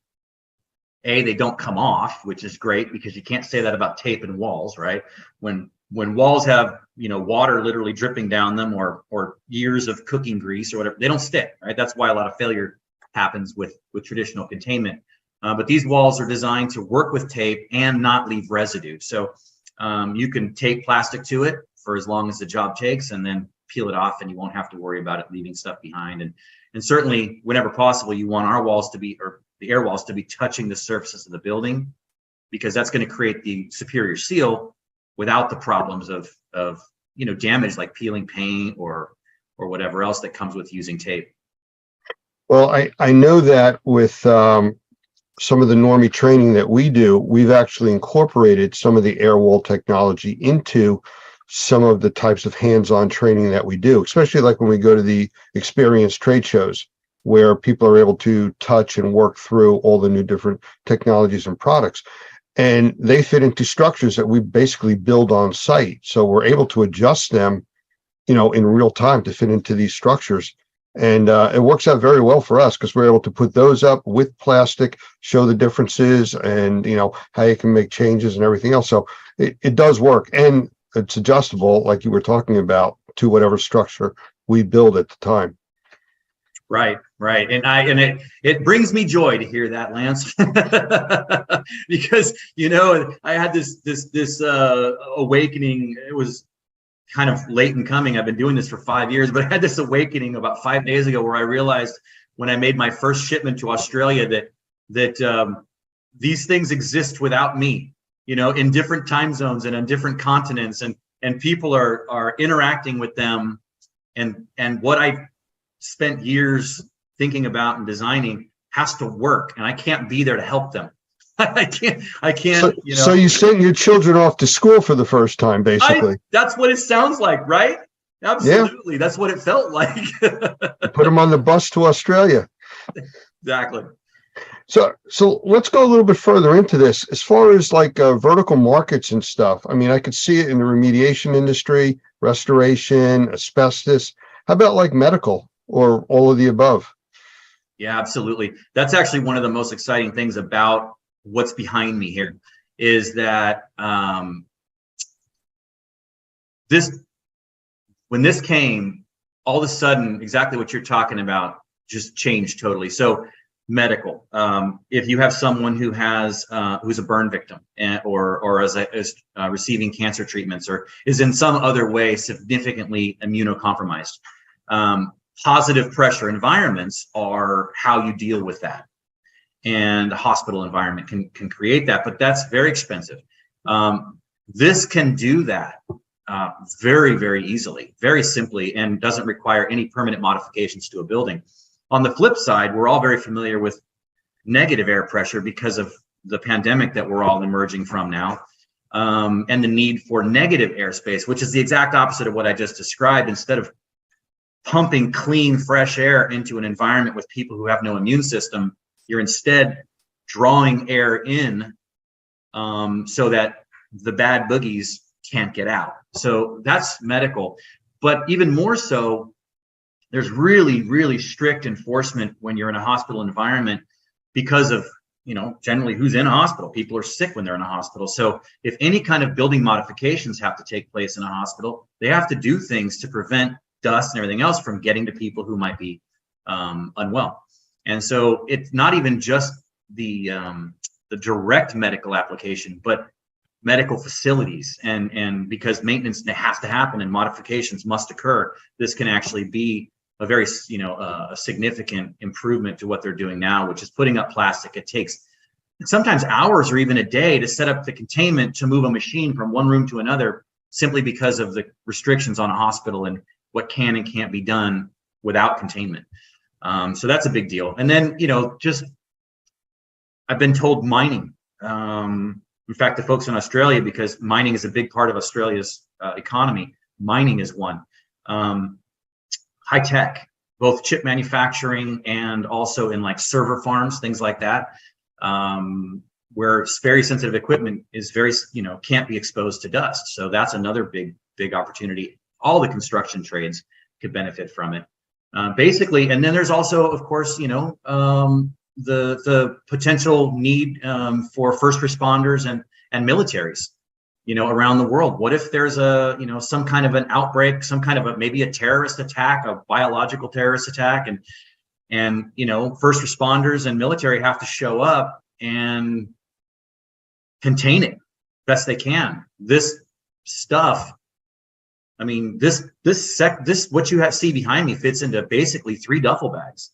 they don't come off, which is great, because you can't say that about tape and walls, right? When walls have, you know, water literally dripping down them, or years of cooking grease or whatever, they don't stick, right? That's why a lot of failure happens with traditional containment. But these walls are designed to work with tape and not leave residue. So you can tape plastic to it for as long as the job takes, and then peel it off, and you won't have to worry about it leaving stuff behind. And certainly, whenever possible, you want our walls to be, or the air walls to be, touching the surfaces of the building, because that's going to create the superior seal without the problems of you know, damage like peeling paint or whatever else that comes with using tape. Well, I know that with some of the normie training that we do, we've actually incorporated some of the air wall technology into some of the types of hands-on training that we do, especially like when we go to the experience trade shows, where people are able to touch and work through all the new different technologies and products. And they fit into structures that we basically build on site. So we're able to adjust them, you know, in real time to fit into these structures. And it works out very well for us, because we're able to put those up with plastic, show the differences, and, you know, how you can make changes and everything else. So it does work. And it's adjustable, like you were talking about, to whatever structure we build at the time. Right. And it brings me joy to hear that, Lance, because, you know, I had this awakening. It was kind of late in coming. I've been doing this for 5 years, but I had this awakening about 5 days ago, where I realized, when I made my first shipment to Australia, that these things exist without me, you know, in different time zones and on different continents, and people are interacting with them, and what I spent years thinking about and designing has to work, and I can't be there to help them. I can't. So, you know. So you sent your children off to school for the first time, basically. That's what it sounds like, right? Absolutely. Yeah. That's what it felt like. Put them on the bus to Australia. Exactly. So let's go a little bit further into this. As far as like vertical markets and stuff, I mean, I could see it in the remediation industry, restoration, asbestos. How about like medical, or all of the above? Yeah, absolutely. That's actually one of the most exciting things about what's behind me here, is that when this came, all of a sudden, exactly what you're talking about just changed totally. So medical, if you have someone who has who's a burn victim, or is receiving cancer treatments, or is in some other way significantly immunocompromised, positive pressure environments are how you deal with that. And a hospital environment can create that, but that's very expensive. This can do that very, very easily, very simply, and doesn't require any permanent modifications to a building. On the flip side, we're all very familiar with negative air pressure because of the pandemic that we're all emerging from now, and the need for negative airspace, which is the exact opposite of what I just described. Instead of pumping clean, fresh air into an environment with people who have no immune system, you're instead drawing air in so that the bad boogies can't get out. So that's medical. But even more so, there's really, really strict enforcement when you're in a hospital environment because of generally who's in a hospital. People are sick when they're in a hospital. So if any kind of building modifications have to take place in a hospital, they have to do things to prevent dust and everything else from getting to people who might be unwell. And so it's not even just the direct medical application, but medical facilities, and because maintenance has to happen and modifications must occur, this can actually be a very a significant improvement to what they're doing now, which is putting up plastic. It takes sometimes hours or even a day to set up the containment to move a machine from one room to another, simply because of the restrictions on a hospital and what can and can't be done without containment. So that's a big deal. And then just I've been told mining. In fact, the folks in Australia, because mining is a big part of Australia's economy, mining is one. High tech, both chip manufacturing and also in like server farms, things like that, where very sensitive equipment is very, can't be exposed to dust. So that's another big opportunity. All the construction trades could benefit from it, basically. And then there's also, of course, the potential need for first responders and militaries, around the world. What if there's some kind of an outbreak, some kind of maybe a terrorist attack, a biological terrorist attack, and first responders and military have to show up and contain it best they can. This stuff, I mean, this what you see behind me fits into basically 3 duffel bags.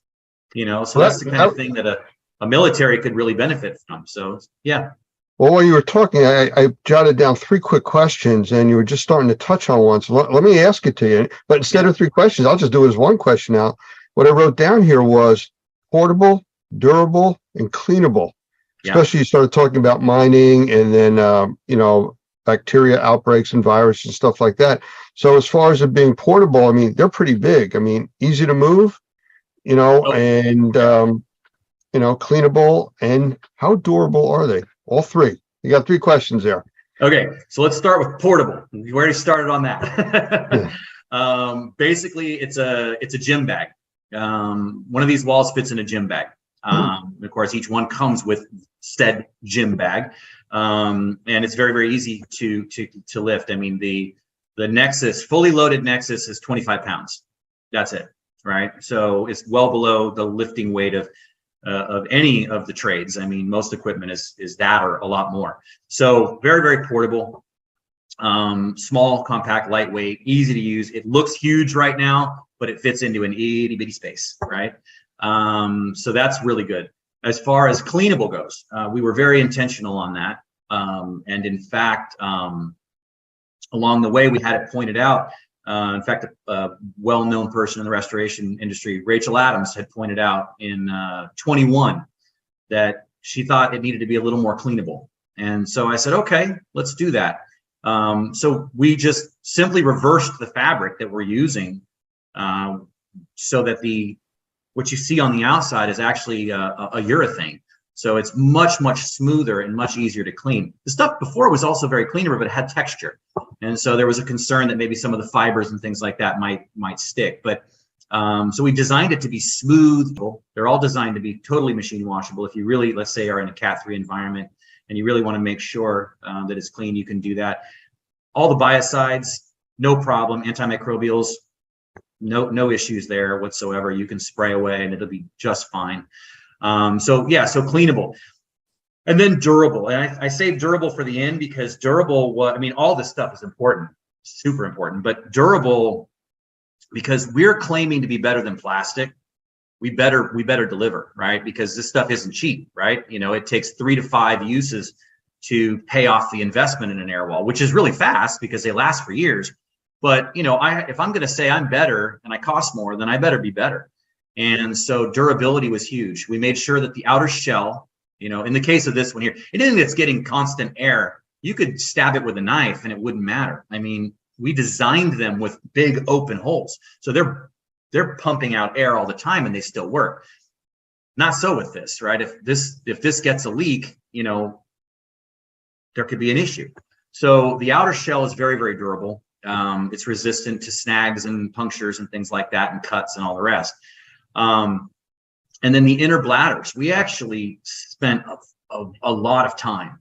So that's the kind of thing that a military could really benefit from. So, yeah. Well, while you were talking, I jotted down 3 quick questions, and you were just starting to touch on one. So let me ask it to you. But instead of 3 questions, I'll just do it as 1 question now. What I wrote down here was portable, durable, and cleanable. Yeah. Especially you started talking about mining and then, bacteria outbreaks and viruses and stuff like that. So as far as it being portable, I mean, they're pretty big. I mean, easy to move, and, cleanable. And how durable are they? All 3. You got 3 questions there. Okay, so let's start with portable. We already started on that. Basically, it's a gym bag. One of these walls fits in a gym bag. Of course, each one comes with said gym bag, and it's very, very easy to lift. I mean, the Nexus, fully loaded Nexus, is 25 pounds. That's it, right? So it's well below the lifting weight of any of the trades. I mean, most equipment is that or a lot more. So very, very portable, small, compact, lightweight, easy to use. It looks huge right now, but it fits into an itty bitty space, right? So that's really good. As far as cleanable goes, we were very intentional on that. And in fact, along the way, we had it pointed out. In fact, a well-known person in the restoration industry, Rachel Adams, had pointed out in 21 that she thought it needed to be a little more cleanable. And so I said, okay, let's do that. So we just simply reversed the fabric that we're using, so that what you see on the outside is actually a urethane. So it's much, much smoother and much easier to clean. The stuff before was also very cleanable, but it had texture. And so there was a concern that maybe some of the fibers and things like that might stick. But so we designed it to be smooth. They're all designed to be totally machine washable. If you really, let's say, are in a Cat 3 environment and you really want to make sure that it's clean, you can do that. All the biocides, no problem. Antimicrobials, no issues there whatsoever. You can spray away and it'll be just fine. So cleanable. And then durable. And I say durable for the end because durable, all this stuff is important, super important, but durable, because we're claiming to be better than plastic, we better deliver, right? Because this stuff isn't cheap, right? It takes 3 to 5 uses to pay off the investment in an air wall, which is really fast because they last for years. But, if I'm going to say I'm better and I cost more, then I better be better. And so durability was huge. We made sure that the outer shell, in the case of this one here, anything that's getting constant air, you could stab it with a knife and it wouldn't matter. I mean, we designed them with big open holes. So they're pumping out air all the time and they still work. Not so with this, right? If this gets a leak, there could be an issue. So the outer shell is very, very durable. It's resistant to snags and punctures and things like that, and cuts and all the rest. And then the inner bladders, we actually spent a lot of time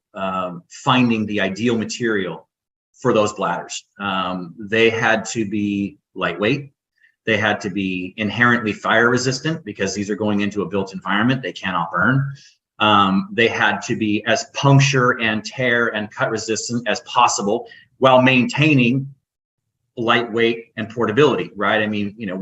finding the ideal material for those bladders. They had to be lightweight. They had to be inherently fire resistant because these are going into a built environment. They cannot burn. They had to be as puncture and tear and cut resistant as possible while maintaining lightweight and portability, right? I mean, you know,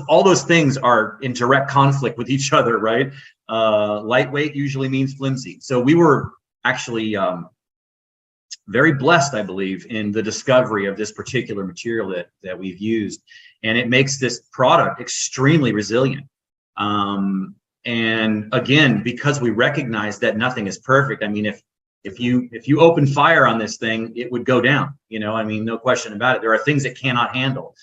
all those things are in direct conflict with each other, right? Lightweight usually means flimsy. So we were actually very blessed, I believe, in the discovery of this particular material that we've used, and it makes this product extremely resilient. And again, because we recognize that nothing is perfect. I mean, if you open fire on this thing, it would go down. You know, I mean, no question about it. There are things it cannot handle,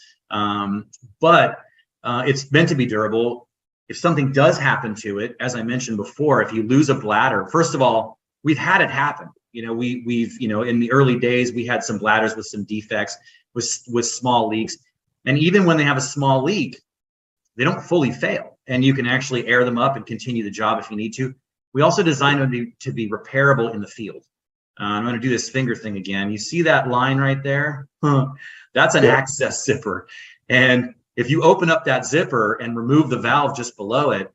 but it's meant to be durable. If something does happen to it, as I mentioned before, if you lose a bladder, first of all, we've had it happen. You know, we've you know, in the early days, we had some bladders with some defects, with small leaks, and even when they have a small leak, they don't fully fail, and you can actually air them up and continue the job if you need to. We also designed them to be repairable in the field. I'm going to do this finger thing again. You see that line right there? That's an access zipper. And if you open up that zipper and remove the valve just below it,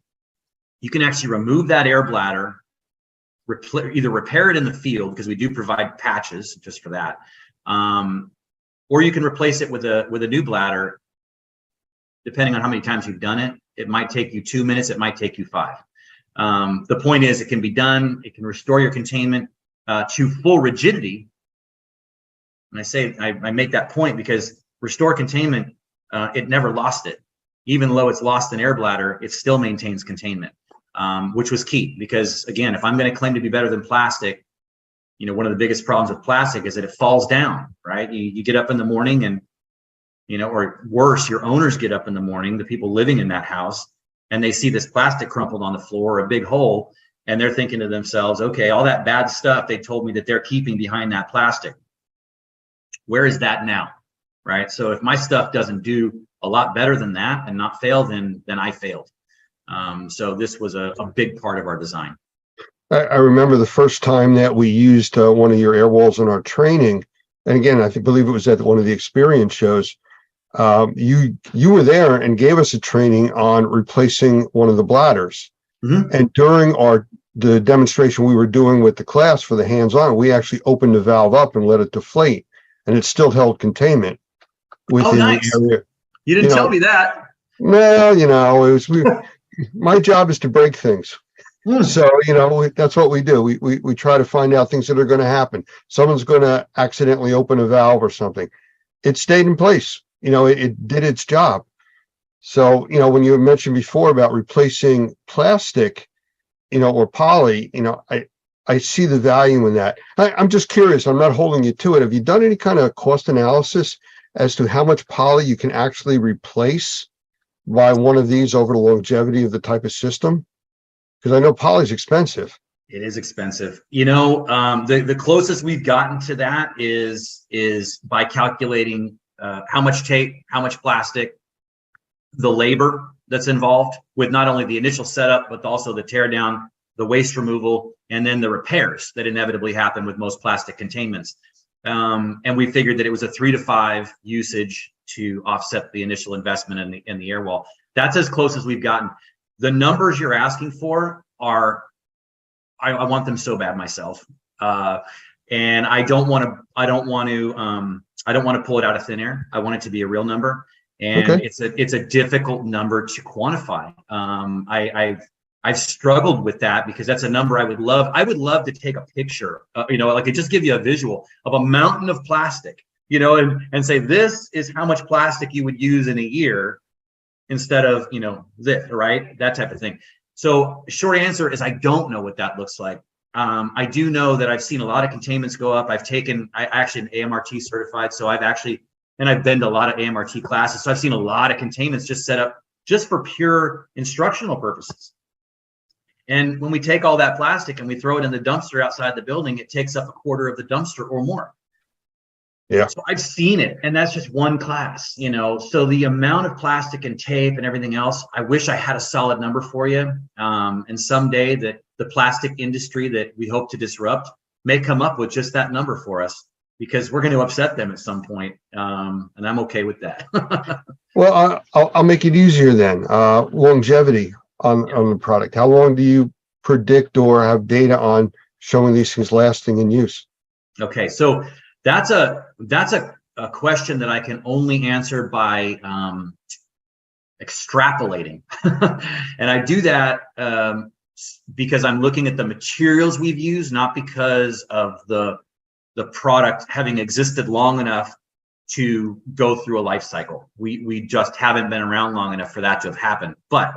you can actually remove that air bladder, either repair it in the field, because we do provide patches just for that, or you can replace it with a new bladder. Depending on how many times you've done it, it might take you 2 minutes, it might take you 5. The point is, it can be done. It can restore your containment to full rigidity. And I say I make that point because restore containment, it never lost it. Even though it's lost an air bladder, it still maintains containment, which was key. Because again, if I'm going to claim to be better than plastic, you know, one of the biggest problems with plastic is that it falls down, right? You get up in the morning and, you know, or worse, your owners get up in the morning, the people living in that house, and they see this plastic crumpled on the floor, a big hole, and they're thinking to themselves, okay, all that bad stuff they told me that they're keeping behind that plastic, where is that now, right? So if my stuff doesn't do a lot better than that and not fail, then I failed. So this was a big part of our design. I remember the first time that we used one of your air walls in our training, and again, I believe it was at one of the experience shows. You were there and gave us a training on replacing one of the bladders. Mm-hmm. And during the demonstration we were doing with the class for the hands-on, we actually opened the valve up and let it deflate, and it still held containment within nice. the area. You didn't tell me that. Well, you know, it was my job is to break things. So, you know, that's what we do. We try to find out things that are going to happen. Someone's going to accidentally open a valve or something. It stayed in place. You know, it did its job. So, you know, when you mentioned before about replacing plastic, you know, or poly, you know, I see the value in that. I'm just curious. I'm not holding you to it. Have you done any kind of cost analysis as to how much poly you can actually replace by one of these over the longevity of the type of system? Because I know poly is expensive. It is expensive. You know, the closest we've gotten to that is by calculating how much tape, how much plastic, the labor that's involved with not only the initial setup, but also the tear down, the waste removal, and then the repairs that inevitably happen with most plastic containments. And we figured that it was a 3 to 5 usage to offset the initial investment in the air wall. That's as close as we've gotten. The numbers you're asking for are, I want them so bad myself. And I don't want to pull it out of thin air. I want it to be a real number. And Okay. it's a difficult number to quantify. I've struggled with that because that's a number I would love to take a picture, you know, like it just give you a visual of a mountain of plastic, you know, and say, this is how much plastic you would use in a year instead of, you know, this, right? That type of thing. So short answer is I don't know what that looks like. I do know that I've seen a lot of containments go up. I actually am AMRT certified. So I've been to a lot of AMRT classes. So I've seen a lot of containments just set up just for pure instructional purposes. And when we take all that plastic and we throw it in the dumpster outside the building, it takes up a quarter of the dumpster or more. Yeah. So I've seen it, and that's just one class, you know. So the amount of plastic and tape and everything else, I wish I had a solid number for you. And someday that the plastic industry that we hope to disrupt may come up with just that number for us, because we're going to upset them at some point. And I'm okay with that. Well, I'll make it easier then. Longevity on the product. How long do you predict or have data on showing these things lasting in use? Okay, so that's a question that I can only answer by extrapolating, and I do that because I'm looking at the materials we've used, not because of the product having existed long enough to go through a life cycle. We just haven't been around long enough for that to have happened. But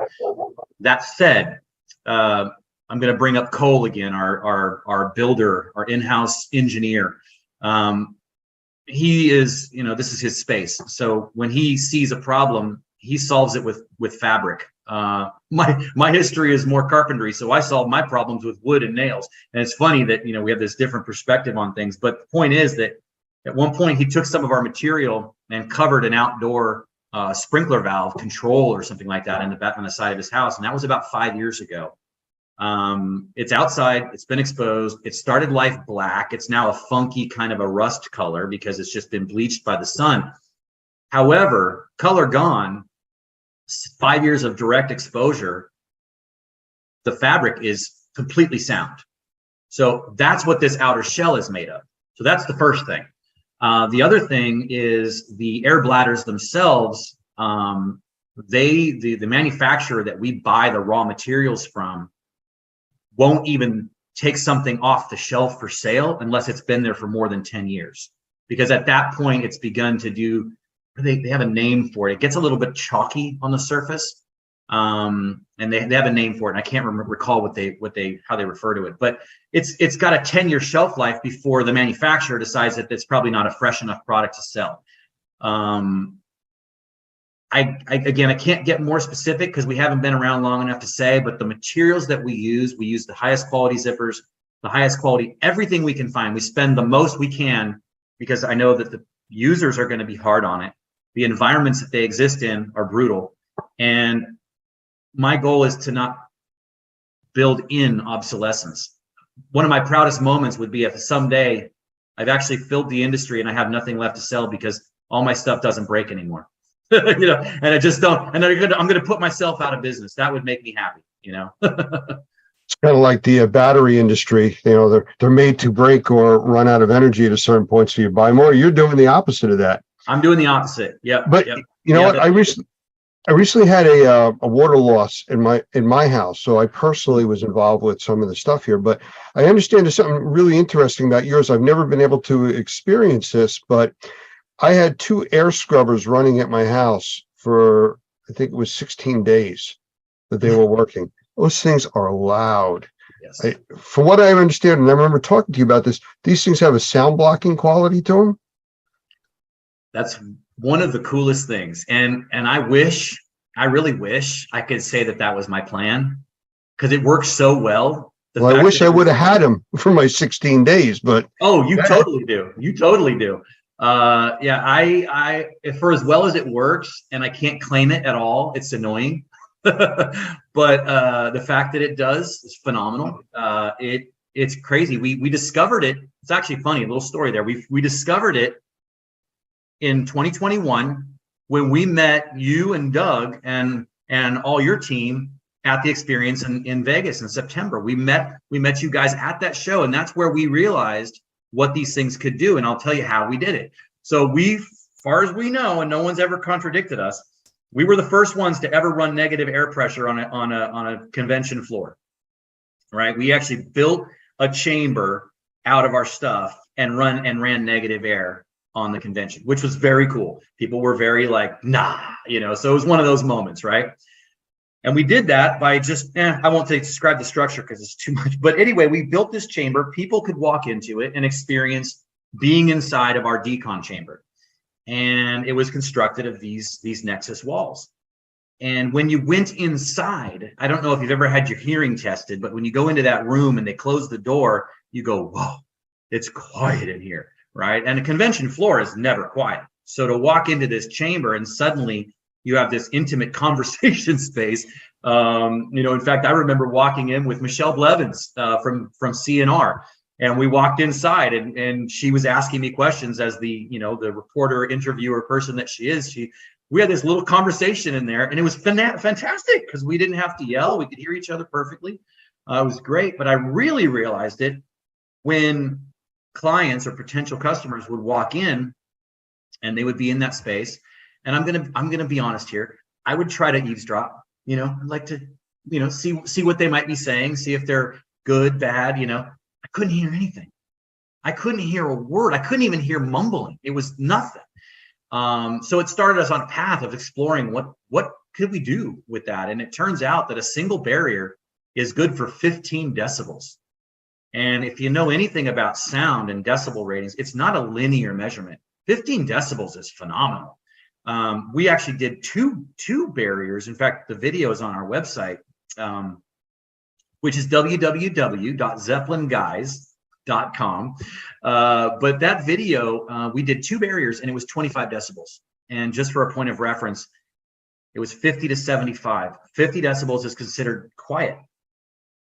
that said, I'm going to bring up Cole again, our builder, our in-house engineer. He is, you know, this is his space. So when he sees a problem, he solves it with fabric. My history is more carpentry, so I solve my problems with wood and nails. And it's funny that, you know, we have this different perspective on things. But the point is that at one point he took some of our material and covered an outdoor sprinkler valve control or something like that in the back on the side of his house, and that was about 5 years ago. It's outside, it's been exposed, it started life black. It's now a funky kind of a rust color because it's just been bleached by the sun. However, color gone, 5 years of direct exposure, the fabric is completely sound. So that's what this outer shell is made of. So that's the first thing. The other thing is the air bladders themselves. The manufacturer that we buy the raw materials from won't even take something off the shelf for sale unless it's been there for more than 10 years. Because at that point, it's begun to do, they have a name for it. It gets a little bit chalky on the surface. And they have a name for it. And I can't recall how they refer to it. But it's got a 10-year shelf life before the manufacturer decides that it's probably not a fresh enough product to sell. Again, I can't get more specific because we haven't been around long enough to say, but the materials that we use the highest quality zippers, the highest quality, everything we can find. We spend the most we can because I know that the users are going to be hard on it. The environments that they exist in are brutal. And my goal is to not build in obsolescence. One of my proudest moments would be if someday I've actually filled the industry and I have nothing left to sell because all my stuff doesn't break anymore. You know, and I just don't, and I'm going to put myself out of business. That would make me happy, you know. It's kind of like the battery industry. You know, they're made to break or run out of energy at a certain point, so you buy more. You're doing the opposite of that. I'm doing the opposite. Yeah. But you know what? I recently had a water loss in my house, so I personally was involved with some of the stuff here. But I understand there's something really interesting about yours. I've never been able to experience this, but I had 2 air scrubbers running at my house for, I think it was 16 days that they were working. Those things are loud. Yes. From what I understand, and I remember talking to you about this, these things have a sound blocking quality to them. That's one of the coolest things. And I really wish I could say that was my plan because it works so well. Well, I wish I would have had them for my 16 days, but. Oh, you totally do. You totally do. Yeah, I for as well as it works, and I can't claim it at all, it's annoying. But the fact that it does is phenomenal. It's crazy. We discovered it. It's actually funny, a little story there. We discovered it in 2021 when we met you and Doug and all your team at the experience in Vegas in September. We met you guys at that show, and that's where we realized what these things could do. And I'll tell you how we did it. So far as we know, and no one's ever contradicted us, we were the first ones to ever run negative air pressure on a convention floor, right? We actually built a chamber out of our stuff and ran negative air on the convention, which was very cool. People were very like, nah, you know, so it was one of those moments, right? And we did that by just, I won't describe the structure because it's too much. But anyway, we built this chamber. People could walk into it and experience being inside of our decon chamber. And it was constructed of these Nexus walls. And when you went inside, I don't know if you've ever had your hearing tested, but when you go into that room and they close the door, you go, whoa, it's quiet in here. right? And a convention floor is never quiet. So to walk into this chamber and suddenly you have this intimate conversation space. In fact, I remember walking in with Michelle Blevins from CNR, and we walked inside, and she was asking me questions as the reporter, interviewer person that she is. We had this little conversation in there, and it was fantastic because we didn't have to yell. We could hear each other perfectly. It was great, but I really realized it when clients or potential customers would walk in, and they would be in that space. And I'm gonna be honest here. I would try to eavesdrop. I'd like to, see what they might be saying, see if they're good, bad. I couldn't hear anything. I couldn't hear a word. I couldn't even hear mumbling. It was nothing. So it started us on a path of exploring what could we do with that. And it turns out that a single barrier is good for 15 decibels. And if you know anything about sound and decibel ratings, it's not a linear measurement. 15 decibels is phenomenal. We actually did two barriers. In fact, the video is on our website, which is www.zeppelinguys.com. But that video, we did 2 barriers, and it was 25 decibels. And just for a point of reference, it was 50 to 75. 50 decibels is considered quiet.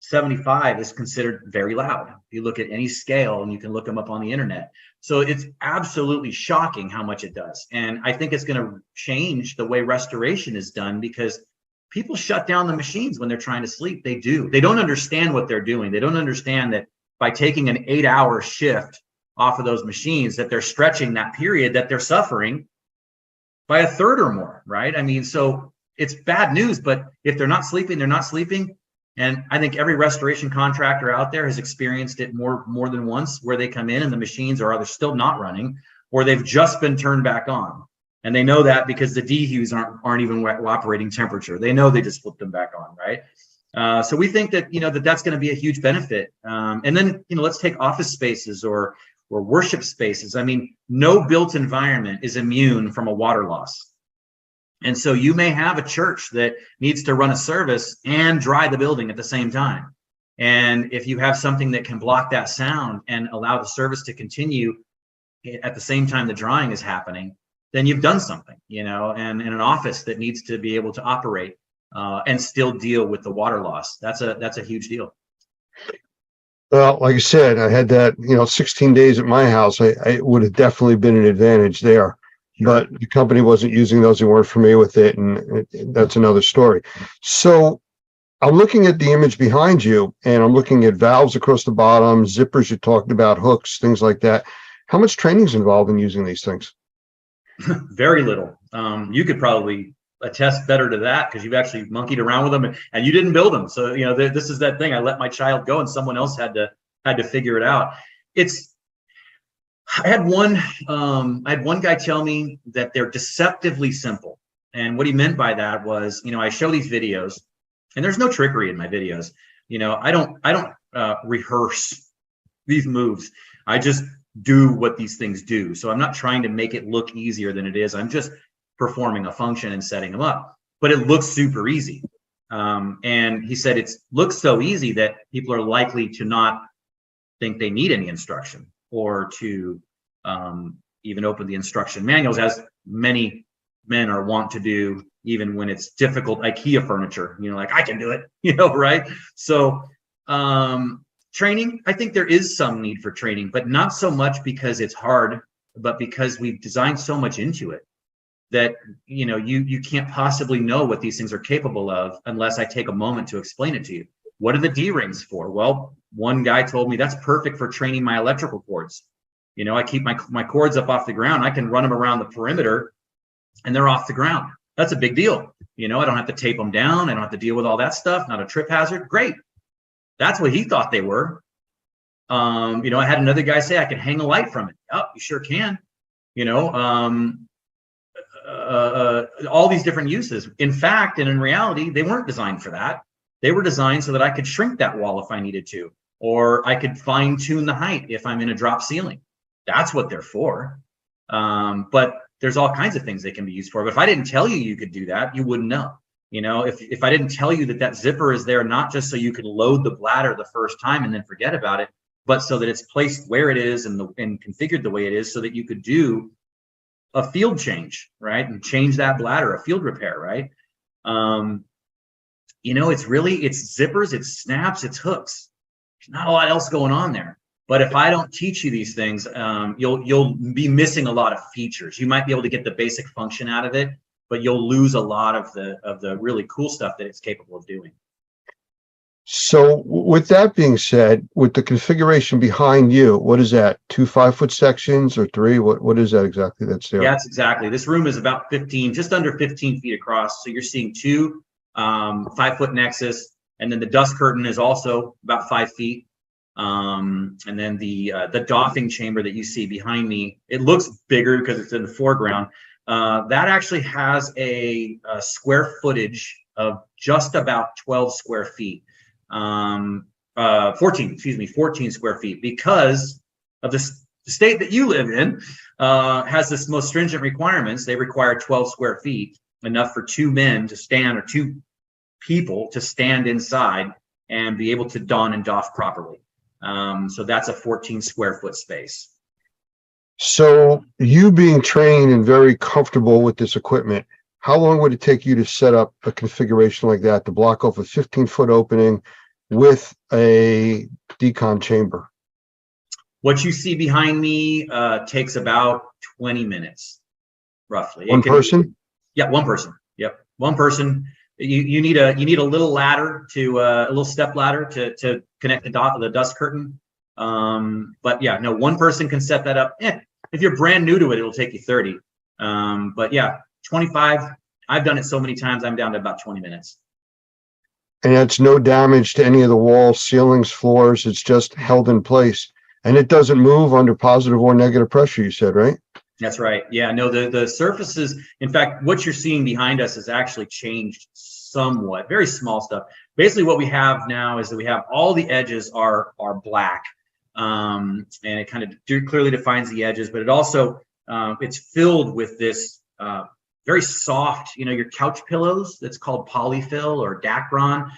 75 is considered very loud. If you look at any scale, and you can look them up on the internet. So it's absolutely shocking how much it does. And I think it's going to change the way restoration is done, because people shut down the machines when they're trying to sleep. They do. They don't understand what they're doing. They don't understand that by taking an 8-hour shift off of those machines, that they're stretching that period that they're suffering by a third or more, right? I mean, so it's bad news, but if they're not sleeping, they're not sleeping. And I think every restoration contractor out there has experienced it more than once, where they come in and the machines are either still not running, or they've just been turned back on. And they know that because the dehues aren't even operating temperature. They know they just flipped them back on, right? So we think that that's going to be a huge benefit. And then let's take office spaces or worship spaces. I mean, no built environment is immune from a water loss. And so you may have a church that needs to run a service and dry the building at the same time. And if you have something that can block that sound and allow the service to continue at the same time the drying is happening, then you've done something, and in an office that needs to be able to operate and still deal with the water loss. That's a huge deal. Well, like I said, I had that, 16 days at my house. I would have definitely been an advantage there. But the company wasn't using those. They weren't familiar with it. And that's another story. So I'm looking at the image behind you, and I'm looking at valves across the bottom, zippers you talked about, hooks, things like that. How much training is involved in using these things? Very little. You could probably attest better to that, because you've actually monkeyed around with them and you didn't build them. So, this is that thing. I let my child go and someone else had to figure it out. I had one guy tell me that they're deceptively simple. And what he meant by that was, I show these videos, and there's no trickery in my videos. I don't rehearse these moves. I just do what these things do. So I'm not trying to make it look easier than it is. I'm just performing a function and setting them up, but it looks super easy. And he said it looks so easy that people are likely to not think they need any instruction, or to even open the instruction manuals, as many men are wont to do, even when it's difficult IKEA furniture, like, I can do it, right? So training, I think there is some need for training, but not so much because it's hard, but because we've designed so much into it that, you can't possibly know what these things are capable of unless I take a moment to explain it to you. What are the D-rings for? Well, one guy told me that's perfect for training my electrical cords. I keep my cords up off the ground. I can run them around the perimeter and they're off the ground. That's a big deal. I don't have to tape them down. I don't have to deal with all that stuff. Not a trip hazard. Great. That's what he thought they were. I had another guy say I could hang a light from it. Oh, you sure can. All these different uses. In fact, and in reality, they weren't designed for that. They were designed so that I could shrink that wall if I needed to, or I could fine tune the height if I'm in a drop ceiling. That's what they're for. But there's all kinds of things they can be used for. But if I didn't tell you you could do that, you wouldn't know. If I didn't tell you that zipper is there not just so you could load the bladder the first time and then forget about it, but so that it's placed where it is and configured the way it is so that you could do a field change, right? And change that bladder, a field repair, right? You know, it's zippers, it's snaps, it's hooks. There's not a lot else going on there. But if I don't teach you these things, you'll be missing a lot of features. You might be able to get the basic function out of it, but you'll lose a lot of the really cool stuff that it's capable of doing. So with that being said, with the configuration behind you, what is that? 2 5-foot sections or 3? What is that exactly that's there? Yeah, that's exactly. This room is about 15, just under 15 feet across. So you're seeing 2 5-foot Nexus, and then the dust curtain is also about 5 feet. And then the doffing chamber that you see behind me, it looks bigger because it's in the foreground. That actually has a square footage of just about 12 square feet. 14 square feet, because of the state that you live in has this most stringent requirements. They require 12 square feet, enough for 2 men to stand, or 2 people to stand inside and be able to don and doff properly. So that's a 14 square foot space. So you being trained and very comfortable with this equipment, how long would it take you to set up a configuration like that to block off a 15-foot opening with a decon chamber? What you see behind me takes about 20 minutes, roughly. One person? Yeah, one person. Yep, one person. You need a little ladder a little step ladder to connect the dust curtain. But yeah, no, one person can set that up. If you're brand new to it, it'll take you 30. But yeah, 25. I've done it so many times, I'm down to about 20 minutes. And it's no damage to any of the walls, ceilings, floors. It's just held in place. And it doesn't move under positive or negative pressure, you said, right? That's right. Yeah, no, the surfaces, in fact, what you're seeing behind us has actually changed somewhat, very small stuff. Basically what we have now is that we have all the edges are black. And it kind of clearly defines the edges, but it also, it's filled with this very soft, your couch pillows, that's called polyfill or Dacron.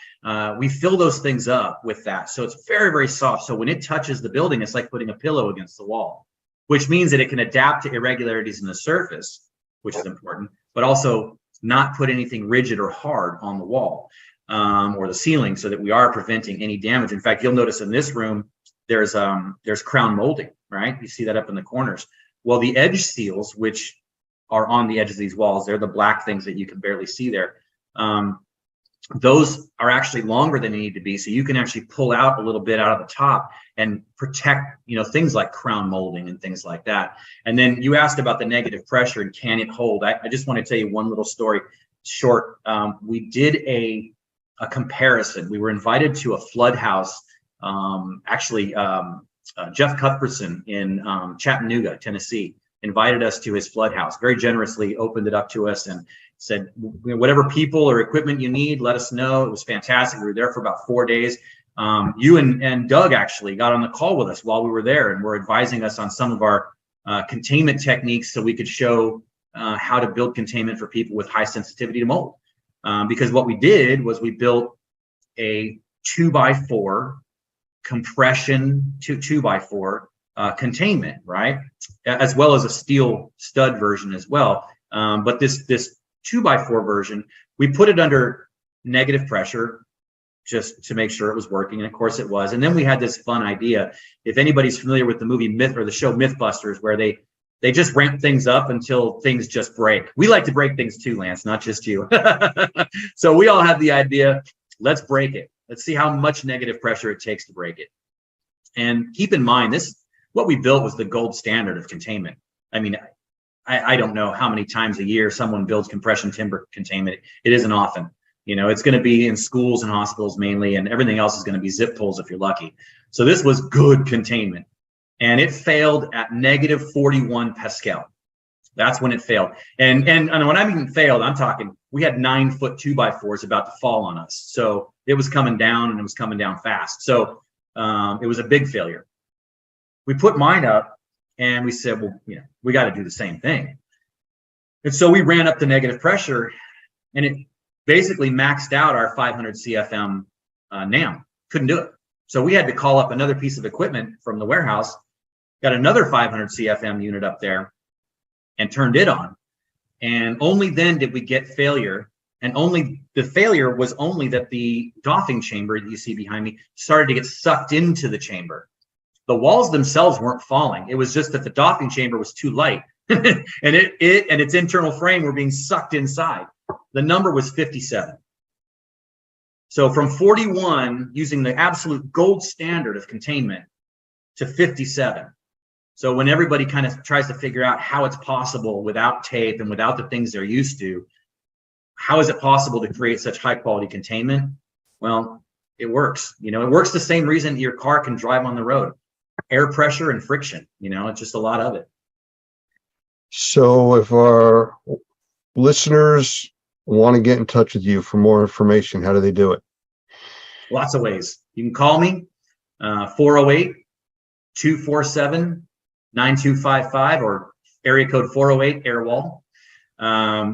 We fill those things up with that. So it's very, very soft. So when it touches the building, it's like putting a pillow against the wall, which means that it can adapt to irregularities in the surface, which is important, but also not put anything rigid or hard on the wall or the ceiling, so that we are preventing any damage. In fact, you'll notice in this room, there's crown molding, right? You see that up in the corners. Well, the edge seals, which are on the edges of these walls, they're the black things that you can barely see there. Those are actually longer than they need to be, so you can actually pull out a little bit out of the top and protect, things like crown molding and things like that. And then you asked about the negative pressure and can it hold. I just want to tell you one little story, short. We did a comparison. We were invited to a flood house. Jeff Cuthbertson in Chattanooga, Tennessee, invited us to his flood house, very generously opened it up to us and said, whatever people or equipment you need, let us know. It was fantastic. We were there for about 4 days. You and Doug actually got on the call with us while we were there and were advising us on some of our containment techniques, so we could show how to build containment for people with high sensitivity to mold. Because what we did was we built a 2x4 compression to 2x4 containment, right? As well as a steel stud version as well. But this 2x4 version, we put it under negative pressure just to make sure it was working. And of course it was. And then we had this fun idea. If anybody's familiar with the movie Myth or the show Mythbusters, where they just ramp things up until things just break. We like to break things too, Lance, not just you. So we all had the idea, let's break it. Let's see how much negative pressure it takes to break it. And keep in mind, what we built was the gold standard of containment. I mean, I don't know how many times a year someone builds compression timber containment. It isn't often. It's going to be in schools and hospitals mainly, and everything else is going to be zip pulls if you're lucky. So this was good containment. And it failed at negative 41 Pascal. That's when it failed. And when I mean failed, I'm talking, we had 9-foot 2x4s about to fall on us. So it was coming down, and it was coming down fast. So it was a big failure. We put mine up and we said, well, we got to do the same thing. And so we ran up the negative pressure, and it basically maxed out our 500 CFM NAM. Couldn't do it. So we had to call up another piece of equipment from the warehouse, got another 500 CFM unit up there and turned it on. And only then did we get failure. And only the failure was only that the doffing chamber that you see behind me started to get sucked into the chamber. The walls themselves weren't falling. It was just that the doffing chamber was too light and it and its internal frame were being sucked inside. The number was 57. So from 41, using the absolute gold standard of containment, to 57. So when everybody kind of tries to figure out how it's possible without tape and without the things they're used to, how is it possible to create such high quality containment? Well, it works. You know, it works the same reason your car can drive on the road. Air pressure and friction, you know, it's just a lot of it. So if our listeners want to get in touch with you for more information, how do they do it? Lots of ways. You can call me, 408-247-9255 or area code 408 Airwall.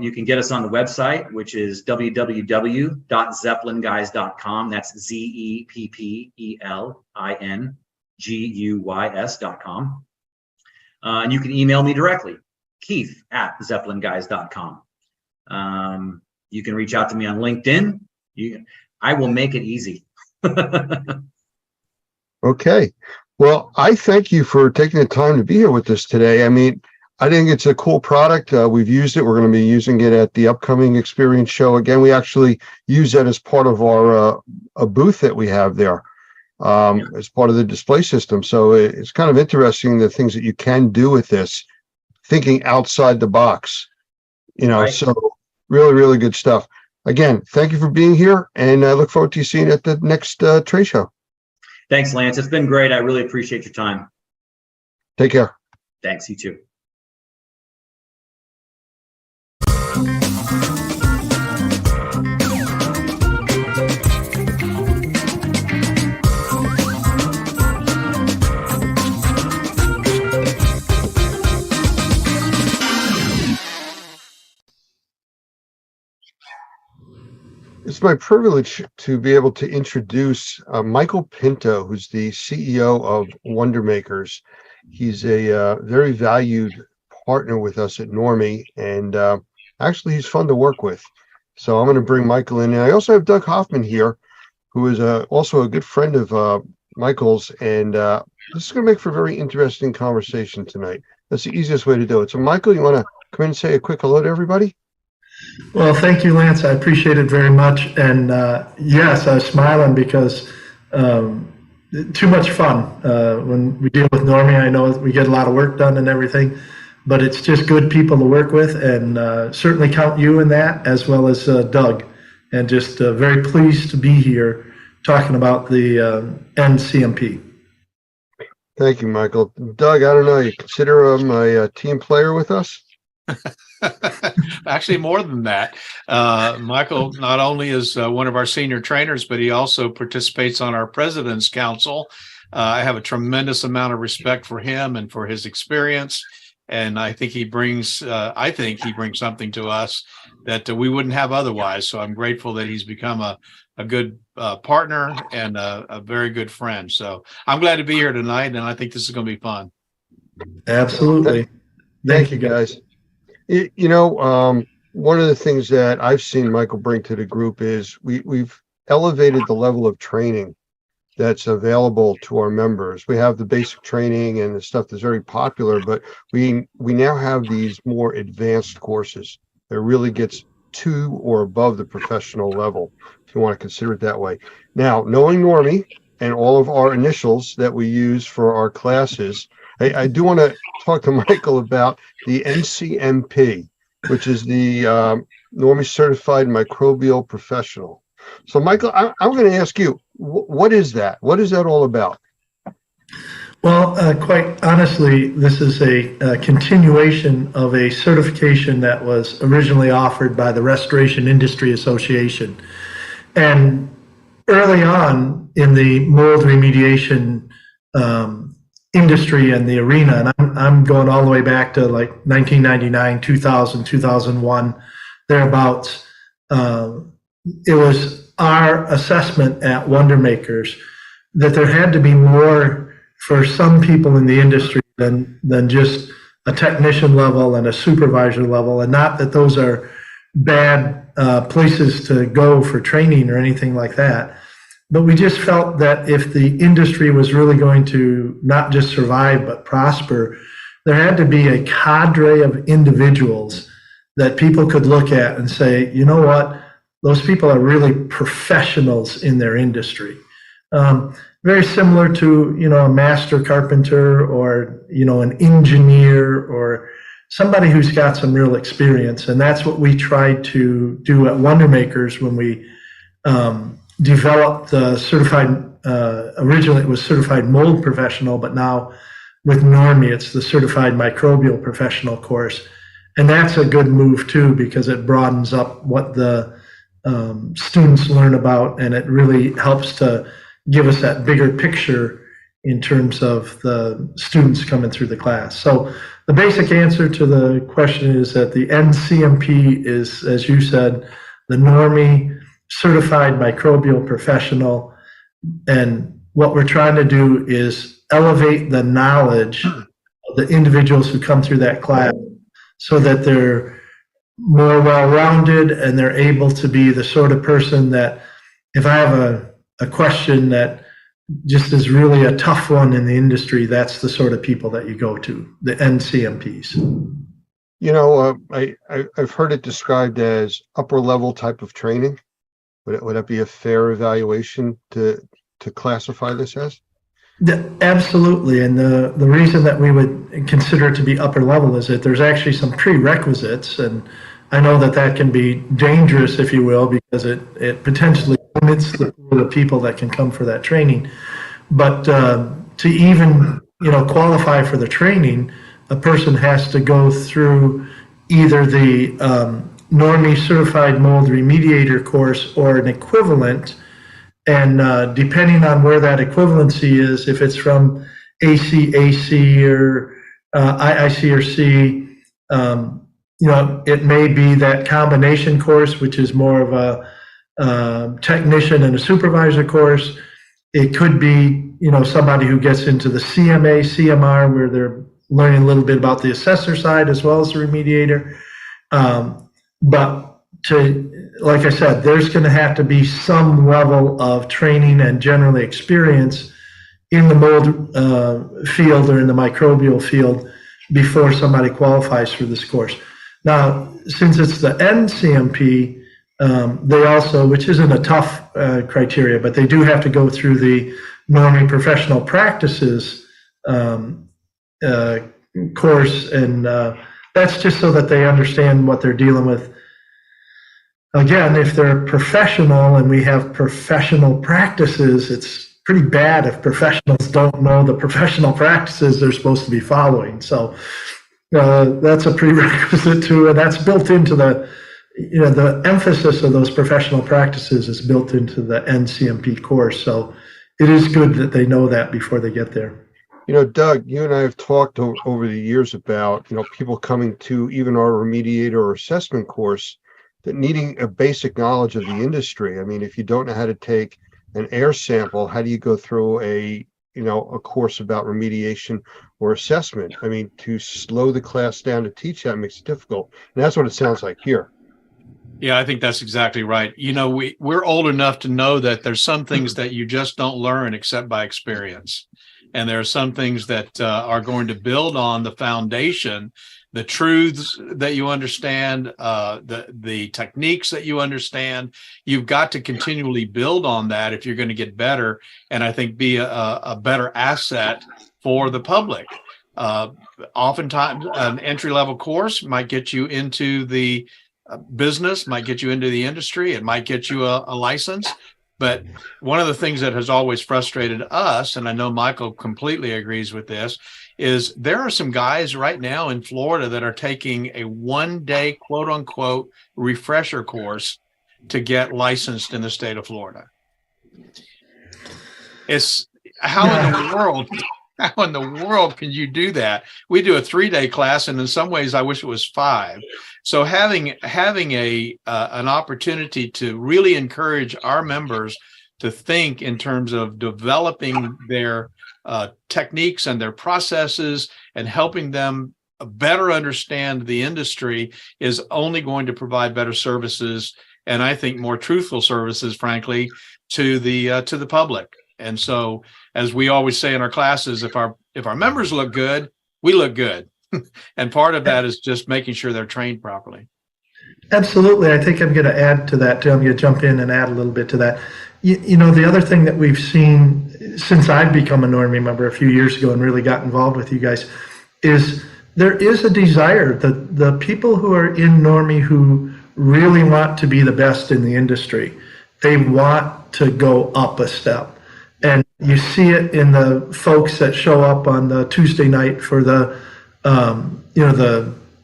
You can get us on the website, which is www.zeppelinguys.com. That's ZEPPELINGUYS.com. And you can email me directly, Keith@zeppelinguys.com. You can reach out to me on LinkedIn. I will make it easy. Okay. Well, I thank you for taking the time to be here with us today. I mean, I think it's a cool product. We've used it. We're going to be using it at the upcoming Experience Show. Again, we actually use that as part of our a booth that we have there as part of the display system. So it's kind of interesting the things that you can do with this, thinking outside the box, you know, so really, really good stuff. Again, thank you for being here, and I look forward to you seeing you at the next trade show. Thanks, Lance. It's been great. I really appreciate your time. Take care. Thanks. You too. It's my privilege to be able to introduce Michael Pinto, who's the CEO of Wonder Makers. He's a very valued partner with us at Normie, and actually he's fun to work with. So I'm going to bring Michael in. And I also have Doug Hoffman here, who is also a good friend of Michael's, and this is going to make for a very interesting conversation tonight. That's the easiest way to do it. So Michael, you want to come in and say a quick hello to everybody? Well, thank you, Lance. I appreciate it very much. And yes, I was smiling because too much fun. When we deal with Normie, I know we get a lot of work done and everything, but it's just good people to work with, and certainly count you in that, as well as Doug. And just very pleased to be here talking about the NCMP. Thank you, Michael. Doug, I don't know, you consider him a team player with us? Actually, more than that. Michael not only is one of our senior trainers, but he also participates on our President's Council. I have a tremendous amount of respect for him and for his experience, and I think he brings something to us that we wouldn't have otherwise. So I'm grateful that he's become a good partner and a very good friend. So I'm glad to be here tonight, and I think this is going to be fun. Absolutely. Thank you, guys. You know, one of the things that I've seen Michael bring to the group is we've elevated the level of training that's available to our members. We have the basic training and the stuff that's very popular, but we now have these more advanced courses that really gets to or above the professional level, if you want to consider it that way. Now, knowing Normie and all of our initials that we use for our classes, I do want to talk to Michael about the NCMP, which is the Normie Certified Microbial Professional. So, Michael, I'm going to ask you, what is that? What is that all about? Well, quite honestly, this is a continuation of a certification that was originally offered by the Restoration Industry Association. And early on in the mold remediation industry and the arena, and I'm going all the way back to like 1999, 2000, 2001, thereabouts. It was our assessment at Wonder Makers that there had to be more for some people in the industry than just a technician level and a supervisor level, and not that those are bad places to go for training or anything like that. But we just felt that if the industry was really going to not just survive but prosper, there had to be a cadre of individuals that people could look at and say, you know what, those people are really professionals in their industry. Very similar to, a master carpenter or, an engineer or somebody who's got some real experience. And that's what we tried to do at Wonder Makers when we developed the certified, originally it was certified mold professional, but now with Normie, it's the certified microbial professional course. And that's a good move too, because it broadens up what the students learn about, and it really helps to give us that bigger picture in terms of the students coming through the class. So the basic answer to the question is that the NCMP is, as you said, the Normie certified microbial professional. And what we're trying to do is elevate the knowledge of the individuals who come through that class so that they're more well-rounded and they're able to be the sort of person that if I have a question that just is really a tough one in the industry, that's the sort of people that you go to, the NCMPs. I've heard it described as upper level type of training. Would that be a fair evaluation to classify this as? Absolutely. And the reason that we would consider it to be upper level is that there's actually some prerequisites. And I know that can be dangerous, if you will, because it potentially limits the people that can come for that training. But to even, qualify for the training, a person has to go through either the Normie Certified Mold Remediator course or an equivalent. And depending on where that equivalency is, if it's from ACAC or IICRC, it may be that combination course, which is more of a technician and a supervisor course. It could be, somebody who gets into the CMA, CMR, where they're learning a little bit about the assessor side as well as the remediator. But like I said, there's going to have to be some level of training and generally experience in the mold field or in the microbial field before somebody qualifies for this course. Now, since it's the NCMP, they also, which isn't a tough criteria, but they do have to go through the Normie Professional Practices course, and that's just so that they understand what they're dealing with. Again, if they're professional and we have professional practices, it's pretty bad if professionals don't know the professional practices they're supposed to be following. So that's a prerequisite too, and that's built into the emphasis of those professional practices is built into the NCMP course. So it is good that they know that before they get there. Doug, you and I have talked over the years about, people coming to even our remediator or assessment course that needing a basic knowledge of the industry. I mean, if you don't know how to take an air sample, how do you go through a course about remediation or assessment? I mean, to slow the class down to teach that makes it difficult. And that's what it sounds like here. Yeah, I think that's exactly right. We're old enough to know that there's some things that you just don't learn except by experience. And there are some things that are going to build on the foundation, the truths that you understand, the techniques that you understand. You've got to continually build on that if you're going to get better, and I think be a better asset for the public. Oftentimes, an entry-level course might get you into the business, might get you into the industry, it might get you a license. But one of the things that has always frustrated us, and I know Michael completely agrees with this, is there are some guys right now in Florida that are taking a one-day, quote unquote, refresher course to get licensed in the state of Florida. It's how in the world can you do that? We do a 3-day class, and in some ways I wish it was 5. So having an opportunity to really encourage our members to think in terms of developing their techniques and their processes and helping them better understand the industry is only going to provide better services, and I think more truthful services, frankly, to the public. And so, as we always say in our classes, if our members look good, we look good. And part of that is just making sure they're trained properly. Absolutely. I think I'm going to add to that too. I'm going to jump in and add a little bit to that. You know, the other thing that we've seen since I've become a Normie member a few years ago and really got involved with you guys is there is a desire that the people who are in Normie who really want to be the best in the industry, they want to go up a step. And you see it in the folks that show up on the Tuesday night for the,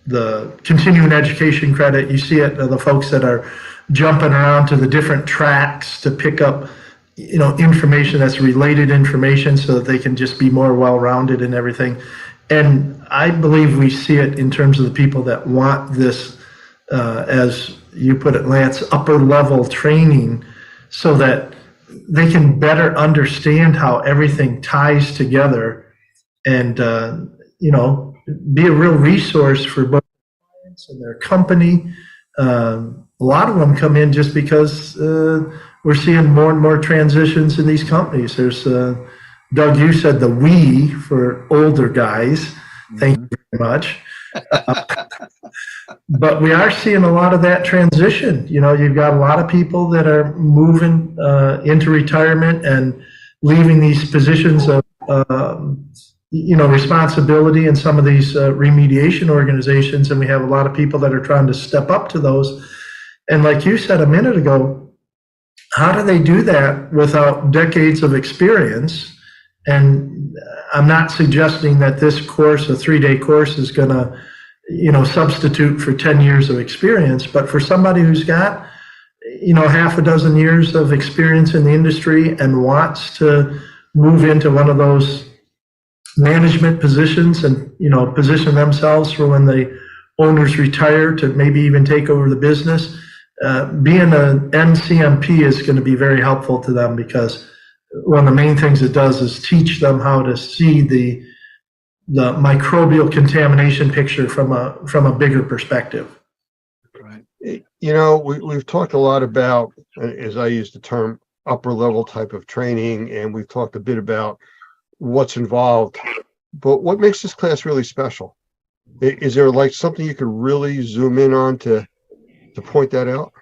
the continuing education credit. You see it in the folks that are jumping around to the different tracks to pick up, information that's related information so that they can just be more well-rounded and everything. And I believe we see it in terms of the people that want this, as you put it, Lance, upper level training so that they can better understand how everything ties together and, be a real resource for both clients and their company. A lot of them come in just because we're seeing more and more transitions in these companies. There's, Doug, you said the we for older guys. Thank you very much. But we are seeing a lot of that transition. You've got a lot of people that are moving into retirement and leaving these positions of, responsibility in some of these remediation organizations. And we have a lot of people that are trying to step up to those. And like you said a minute ago, how do they do that without decades of experience? And I'm not suggesting that this course, a 3-day course, is going to, substitute for 10 years of experience. But for somebody who's got, half a dozen years of experience in the industry and wants to move into one of those management positions and, position themselves for when the owners retire to maybe even take over the business, being an NCMP is going to be very helpful to them, because one of the main things it does is teach them how to see the microbial contamination picture from a bigger perspective. Right. We've talked a lot about, as I use the term, upper level type of training, and we've talked a bit about what's involved. But what makes this class really special? Is there like something you could really zoom in on to point that out?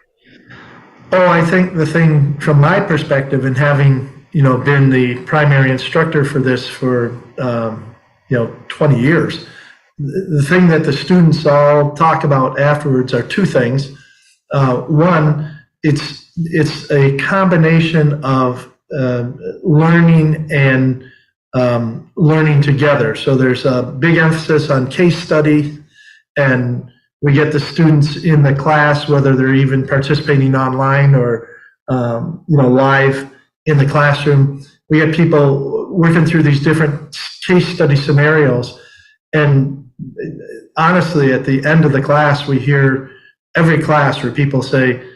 Oh, I think the thing from my perspective, and having been the primary instructor for this for 20 years, the thing that the students all talk about afterwards are two things. One, it's a combination of learning and learning together. So there's a big emphasis on case study, and we get the students in the class, whether they're even participating online or live in the classroom. We get people working through these different case study scenarios, and honestly, at the end of the class, we hear every class where people say,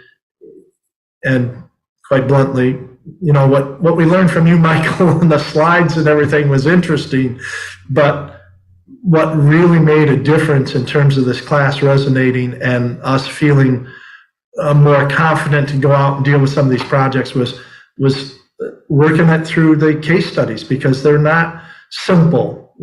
and quite bluntly, what we learned from you, Michael, and the slides and everything was interesting, but what really made a difference in terms of this class resonating and us feeling more confident to go out and deal with some of these projects was working it through the case studies, because they're not simple.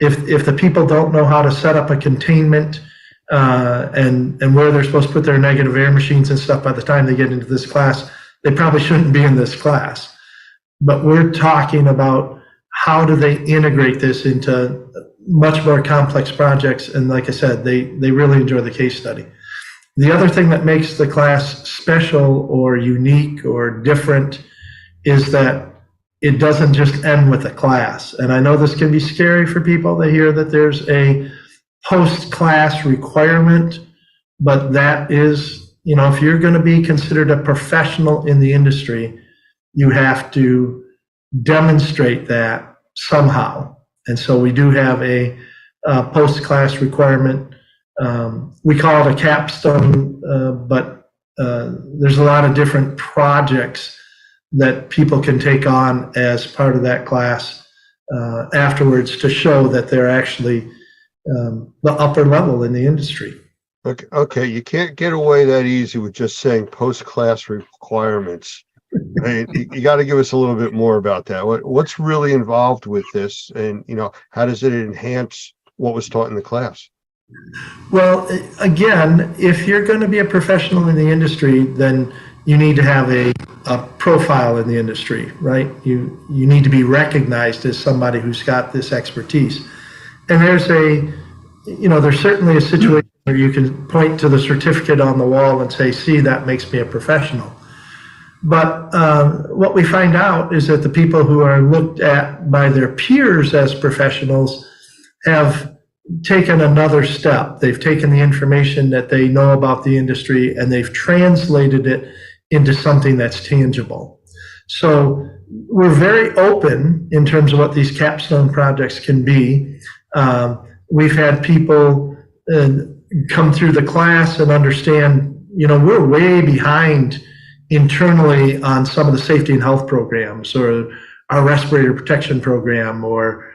If the people don't know how to set up a containment and where they're supposed to put their negative air machines and stuff by the time they get into this class, they probably shouldn't be in this class. But we're talking about how do they integrate this into much more complex projects. And like I said, they really enjoy the case study. The other thing that makes the class special or unique or different is that it doesn't just end with a class. And I know this can be scary for people. They hear that there's a post-class requirement, but that is, if you're going to be considered a professional in the industry, you have to demonstrate that somehow. And so we do have a post-class requirement. We call it a capstone, but there's a lot of different projects that people can take on as part of that class afterwards to show that they're actually the upper level in the industry. Okay, you can't get away that easy with just saying post-class requirements. I mean, you got to give us a little bit more about that. What's really involved with this, and how does it enhance what was taught in the class? Well, again, if you're going to be a professional in the industry, then you need to have a profile in the industry, right? You need to be recognized as somebody who's got this expertise. And there's certainly a situation where you can point to the certificate on the wall and say, see, that makes me a professional. But what we find out is that the people who are looked at by their peers as professionals have taken another step. They've taken the information that they know about the industry and they've translated it into something that's tangible. So we're very open in terms of what these capstone projects can be. We've had people come through the class and understand, we're way behind internally on some of the safety and health programs or our respirator protection program, or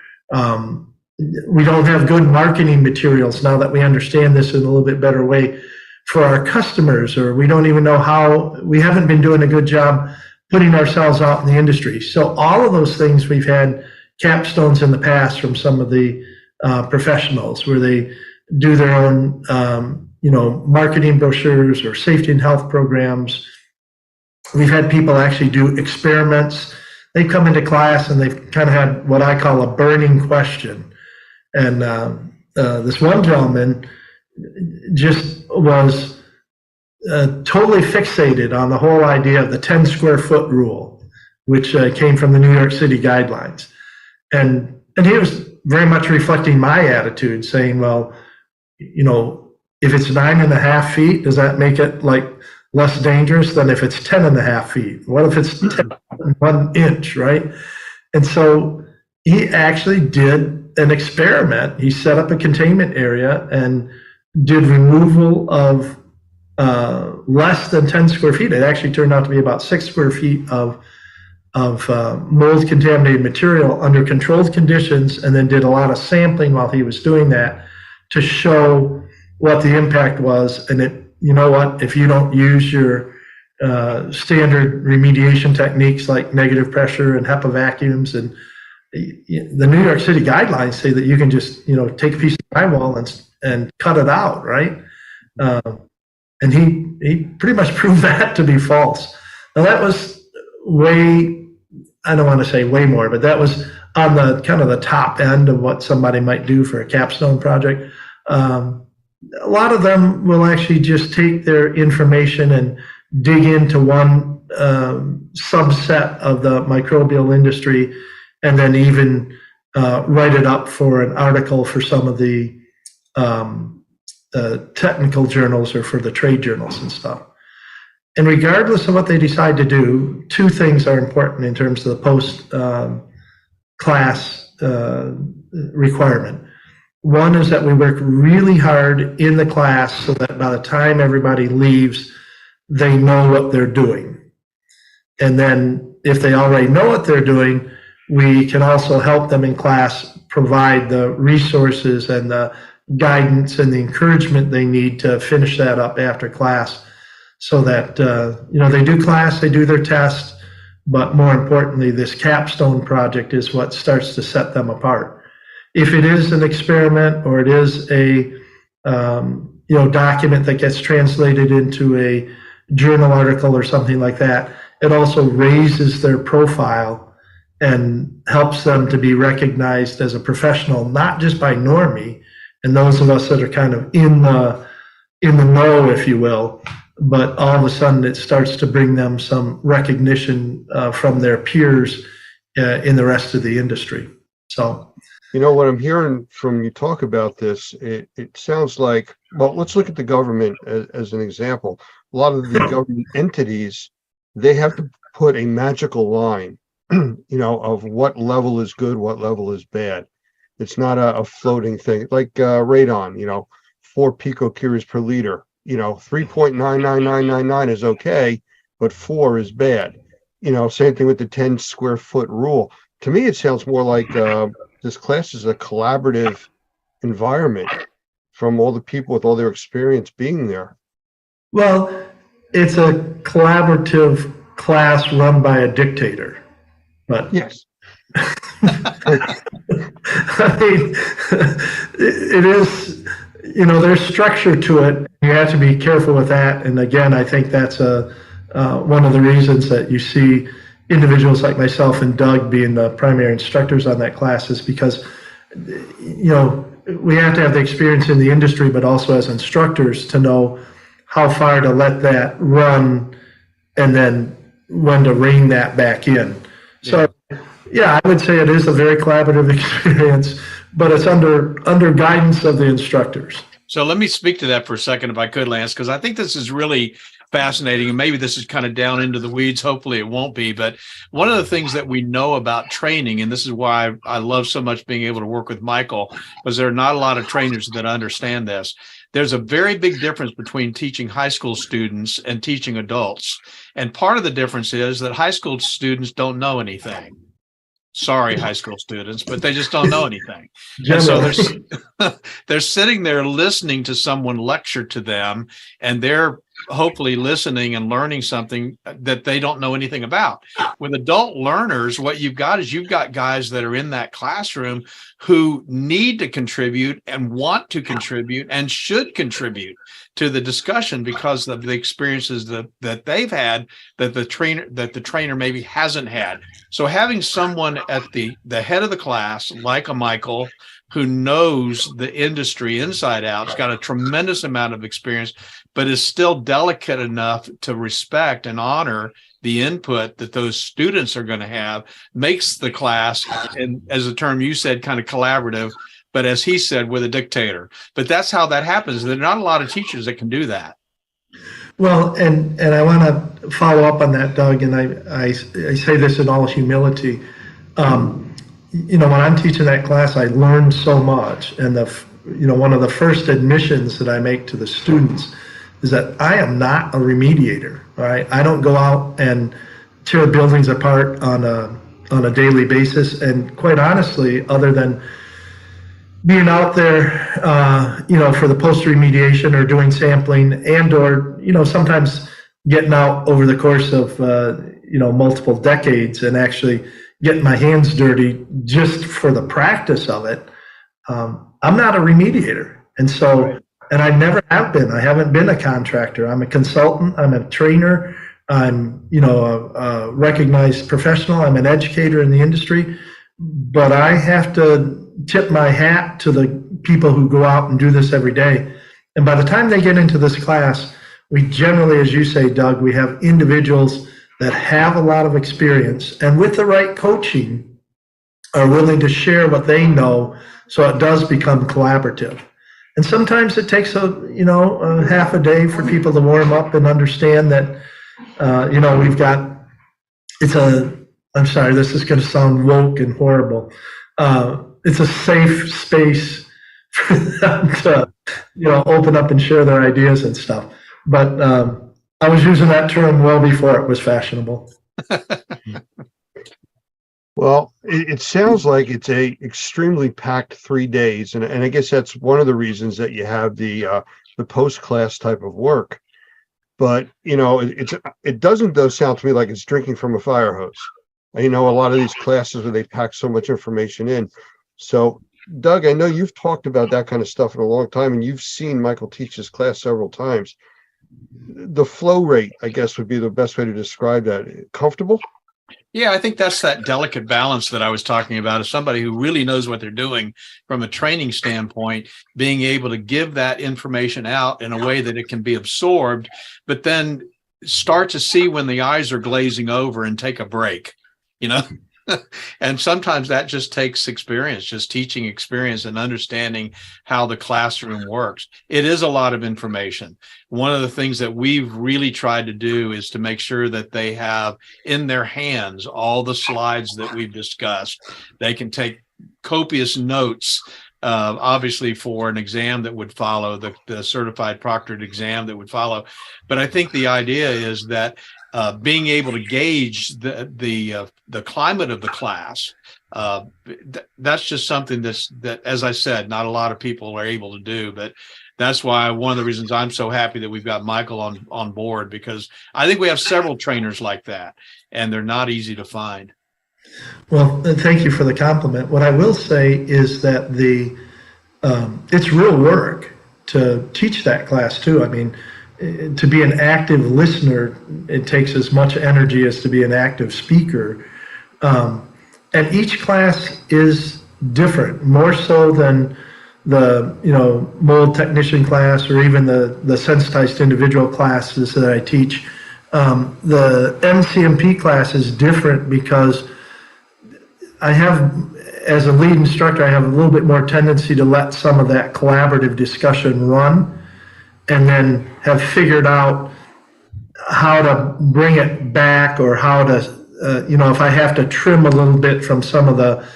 we don't have good marketing materials now that we understand this in a little bit better way for our customers, or we don't even know we haven't been doing a good job putting ourselves out in the industry. So all of those things, we've had capstones in the past from some of the professionals where they do their own, marketing brochures or safety and health programs. We've had people actually do experiments. They come into class and they've kind of had what I call a burning question. And this one gentleman just was totally fixated on the whole idea of the 10 square foot rule, which came from the New York City guidelines. And he was very much reflecting my attitude, saying, well, if it's 9.5 feet, does that make it less dangerous than if it's 10.5 feet? What if it's 1 inch, right? And so he actually did an experiment. He set up a containment area and did removal of less than 10 square feet. It actually turned out to be about 6 square feet of mold contaminated material under controlled conditions, and then did a lot of sampling while he was doing that to show what the impact was. And if you don't use your standard remediation techniques like negative pressure and HEPA vacuums, and the New York City guidelines say that you can just take a piece of drywall and cut it out, right? And he pretty much proved that to be false. Now that was I don't want to say way more, but that was on the kind of the top end of what somebody might do for a capstone project. A lot of them will actually just take their information and dig into one subset of the microbial industry, and then even write it up for an article for some of the technical journals or for the trade journals and stuff. And regardless of what they decide to do, two things are important in terms of the post-class requirement. One is that we work really hard in the class so that by the time everybody leaves, they know what they're doing. And then if they already know what they're doing, we can also help them in class provide the resources and the guidance and the encouragement they need to finish that up after class, so that they do class, they do their test, but more importantly, this capstone project is what starts to set them apart. If it is an experiment or it is a document that gets translated into a journal article or something like that, it also raises their profile and helps them to be recognized as a professional, not just by Normie and those of us that are kind of in the know, if you will, but all of a sudden it starts to bring them some recognition from their peers in the rest of the industry. So, what I'm hearing from you talk about this, it sounds like, well, let's look at the government as an example. A lot of the government entities, they have to put a magical line, of what level is good, what level is bad. It's not a floating thing like radon, 4 picocuries per liter, 3.99999 is okay, but 4 is bad. same thing with the 10 square foot rule. To me, it sounds more like this class is a collaborative environment from all the people with all their experience being there. Well, it's a collaborative class run by a dictator, but yes. I mean, it is, there's structure to it. You have to be careful with that. And again, I think that's one of the reasons that you see individuals like myself and Doug being the primary instructors on that class is because, we have to have the experience in the industry, but also as instructors to know how far to let that run and then when to rein that back in. So, yeah, I would say it is a very collaborative experience, but it's under guidance of the instructors. So let me speak to that for a second, if I could, Lance, because I think this is really fascinating, and maybe this is kind of down into the weeds. Hopefully it won't be. But one of the things that we know about training, and this is why I love so much being able to work with Michael, because there are not a lot of trainers that understand this. There's a very big difference between teaching high school students and teaching adults. And part of the difference is that high school students don't know anything. Sorry, high school students, but they just don't know anything. And so they're sitting there listening to someone lecture to them, and they're hopefully listening and learning something that they don't know anything about. With adult learners, what you've got is you've got guys that are in that classroom who need to contribute and want to contribute and should contribute to the discussion because of the experiences that they've had that the trainer maybe hasn't had. So having someone at the head of the class like a Michael who knows the industry inside out, has got a tremendous amount of experience, but is still delicate enough to respect and honor the input that those students are going to have, makes the class, and as a term you said, kind of collaborative, but as he said, with a dictator. But that's how that happens. There are not a lot of teachers that can do that. Well, and I want to follow up on that, Doug, and I say this in all humility. When I'm teaching that class, I learn so much, and one of the first admissions that I make to the students is that I am not a remediator. Right? I don't go out and tear buildings apart on a daily basis, and quite honestly, other than being out there, for the post remediation or doing sampling or sometimes getting out over the course of, multiple decades and actually getting my hands dirty just for the practice of it. I'm not a remediator. And so, and I never have been. I haven't been a contractor. I'm a consultant. I'm a trainer. I'm, a recognized professional. I'm an educator in the industry. But I have to tip my hat to the people who go out and do this every day. And by the time they get into this class, we generally, as you say, Doug, we have individuals that have a lot of experience and with the right coaching are willing to share what they know, so it does become collaborative. And sometimes it takes a half a day for people to warm up and understand that, we've got, I'm sorry, this is going to sound woke and horrible. It's a safe space for them to, open up and share their ideas and stuff. But I was using that term well before it was fashionable. Well, it sounds like it's a extremely packed 3 days, and I guess that's one of the reasons that you have the post-class type of work. But it doesn't though sound to me like it's drinking from a fire hose. A lot of these classes where they pack so much information in. So, Doug, I know you've talked about that kind of stuff in a long time, and you've seen Michael teach this class several times. The flow rate, I guess, would be the best way to describe that. Comfortable? Yeah, I think that's that delicate balance that I was talking about, as somebody who really knows what they're doing from a training standpoint, being able to give that information out in a way that it can be absorbed, but then start to see when the eyes are glazing over and take a break, And sometimes that just takes experience, just teaching experience and understanding how the classroom works. It is a lot of information. One of the things that we've really tried to do is to make sure that they have in their hands all the slides that we've discussed. They can take copious notes obviously for an exam that would follow, the certified proctored exam that would follow. But I think the idea is that being able to gauge the climate of the class, that's just something that, as I said, not a lot of people are able to do. But that's why one of the reasons I'm so happy that we've got Michael on board, because I think we have several trainers like that, and they're not easy to find. Well, thank you for the compliment. What I will say is that it's real work to teach that class too. I mean, to be an active listener, it takes as much energy as to be an active speaker. And each class is different, more so than the mold technician class or even the sensitized individual classes that I teach. The MCMP class is different because I have, as a lead instructor, I have a little bit more tendency to let some of that collaborative discussion run, and then have figured out how to bring it back, or how to, if I have to trim a little bit from some of the,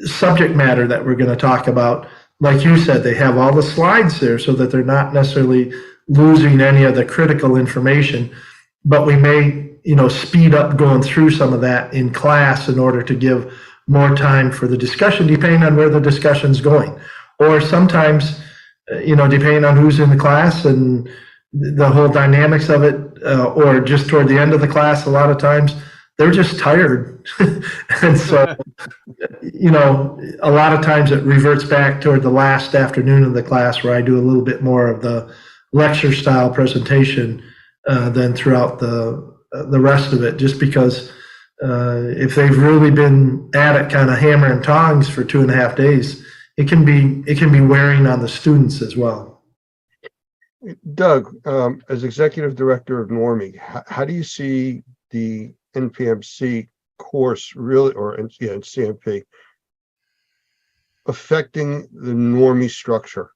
subject matter that we're going to talk about. Like you said, they have all the slides there so that they're not necessarily losing any of the critical information, but we may, speed up going through some of that in class in order to give more time for the discussion, depending on where the discussion's going. Or sometimes, depending on who's in the class and the whole dynamics of it, or just toward the end of the class, a lot of times they're just tired. And so, a lot of times it reverts back toward the last afternoon of the class where I do a little bit more of the lecture style presentation than throughout the rest of it, just because if they've really been at it kind of hammer and tongs for 2.5 days, it can be wearing on the students as well. Doug, as executive director of Normie, how do you see the NPMC course really, or CMP, affecting the Normie structure?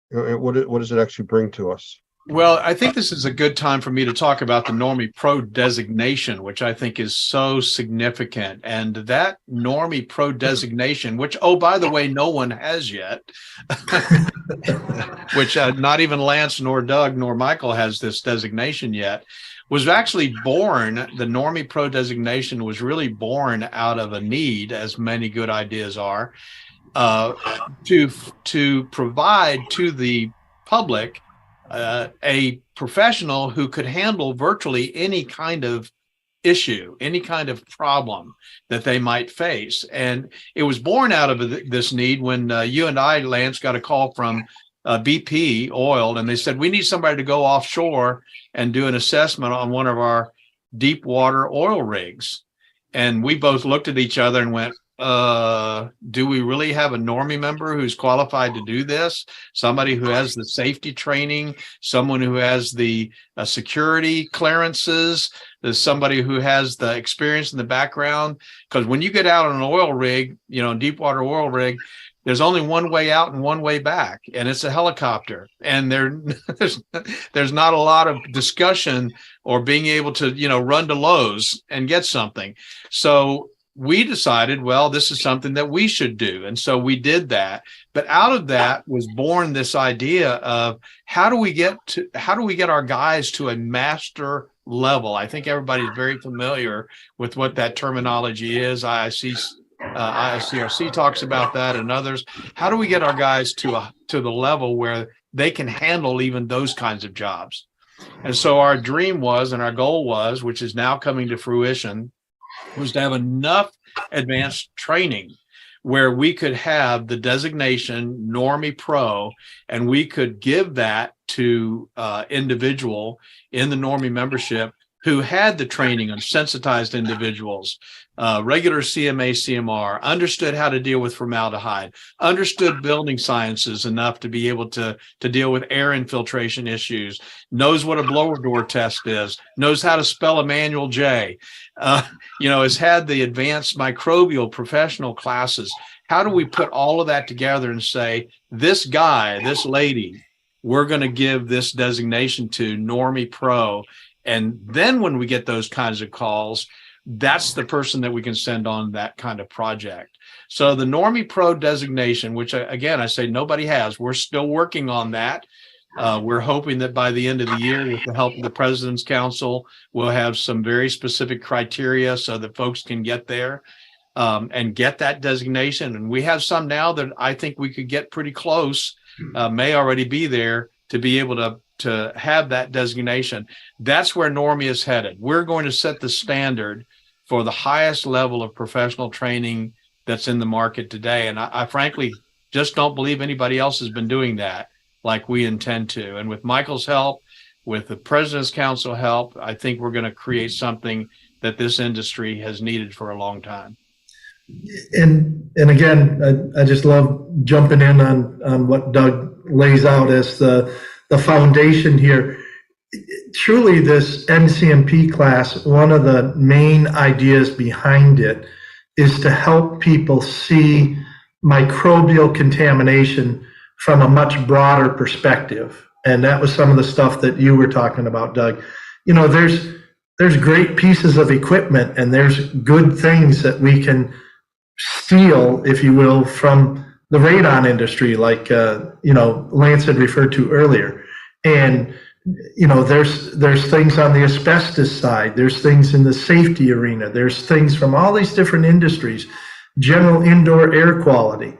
What does it actually bring to us? Well, I think this is a good time for me to talk about the Normie Pro designation, which I think is so significant. And that Normie Pro designation, which, oh, by the way, no one has yet, which not even Lance nor Doug nor Michael has this designation yet, was actually born, the Normie Pro designation was really born out of a need, as many good ideas are, to provide to the public a professional who could handle virtually any kind of issue, any kind of problem that they might face. And it was born out of this need when you and I, Lance, got a call from BP Oil, and they said, we need somebody to go offshore and do an assessment on one of our deep water oil rigs. And we both looked at each other and went, do we really have a Normie member who's qualified to do this? Somebody who has the safety training, someone who has the security clearances, there's somebody who has the experience in the background. Because when you get out on an oil rig, deep water oil rig, there's only one way out and one way back, and it's a helicopter. And there's not a lot of discussion or being able to, run to Lowe's and get something. So we decided, well, this is something that we should do. And so we did that. But out of that was born this idea of how do we get our guys to a master level? I think everybody's very familiar with what that terminology is. ICRC talks about that, and others. How do we get our guys to the level where they can handle even those kinds of jobs? And so our dream was, and our goal was, which is now coming to fruition, was to have enough advanced training where we could have the designation Normie Pro, and we could give that to individual in the Normie membership who had the training on sensitized individuals, regular CMA, CMR, understood how to deal with formaldehyde, understood building sciences enough to be able to deal with air infiltration issues, knows what a blower door test is, knows how to spell a manual J, has had the advanced microbial professional classes. How do we put all of that together and say, this guy, this lady, we're going to give this designation to Normie Pro? And then when we get those kinds of calls, that's the person that we can send on that kind of project. So the Normie Pro designation, which again, I say nobody has, we're still working on that. We're hoping that by the end of the year, with the help of the President's Council, we'll have some very specific criteria so that folks can get there and get that designation. And we have some now that I think we could get pretty close, may already be there to be able to have that designation. That's where Normie is headed. We're going to set the standard for the highest level of professional training that's in the market today. And I frankly just don't believe anybody else has been doing that like we intend to. And with Michael's help, with the President's Council help, I think we're going to create something that this industry has needed for a long time. And again, I just love jumping in on what Doug lays out as the foundation here. Truly, this NCMP class, one of the main ideas behind it is to help people see microbial contamination from a much broader perspective. And that was some of the stuff that you were talking about, Doug. You know, there's great pieces of equipment and there's good things that we can steal, if you will, from the radon industry, like Lance had referred to earlier. And there's things on the asbestos side, there's things in the safety arena, there's things from all these different industries, general indoor air quality.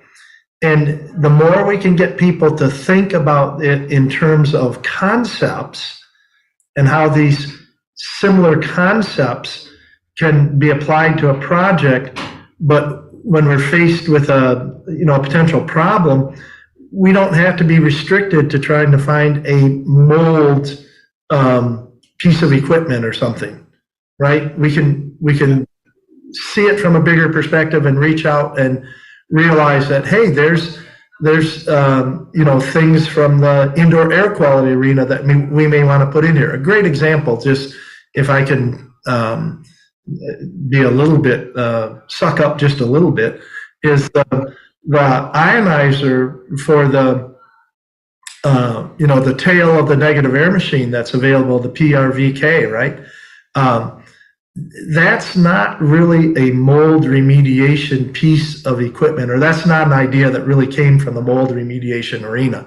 And the more we can get people to think about it in terms of concepts and how these similar concepts can be applied to a project, but when we're faced with a potential problem, we don't have to be restricted to trying to find a mold piece of equipment or something, right? We can see it from a bigger perspective and reach out and realize that, hey, there's things from the indoor air quality arena that we may want to put in here. A great example, just if I can be a little bit suck up just a little bit, is the ionizer for the tail of the negative air machine that's available, the PRVK, right? That's not really a mold remediation piece of equipment, or that's not an idea that really came from the mold remediation arena,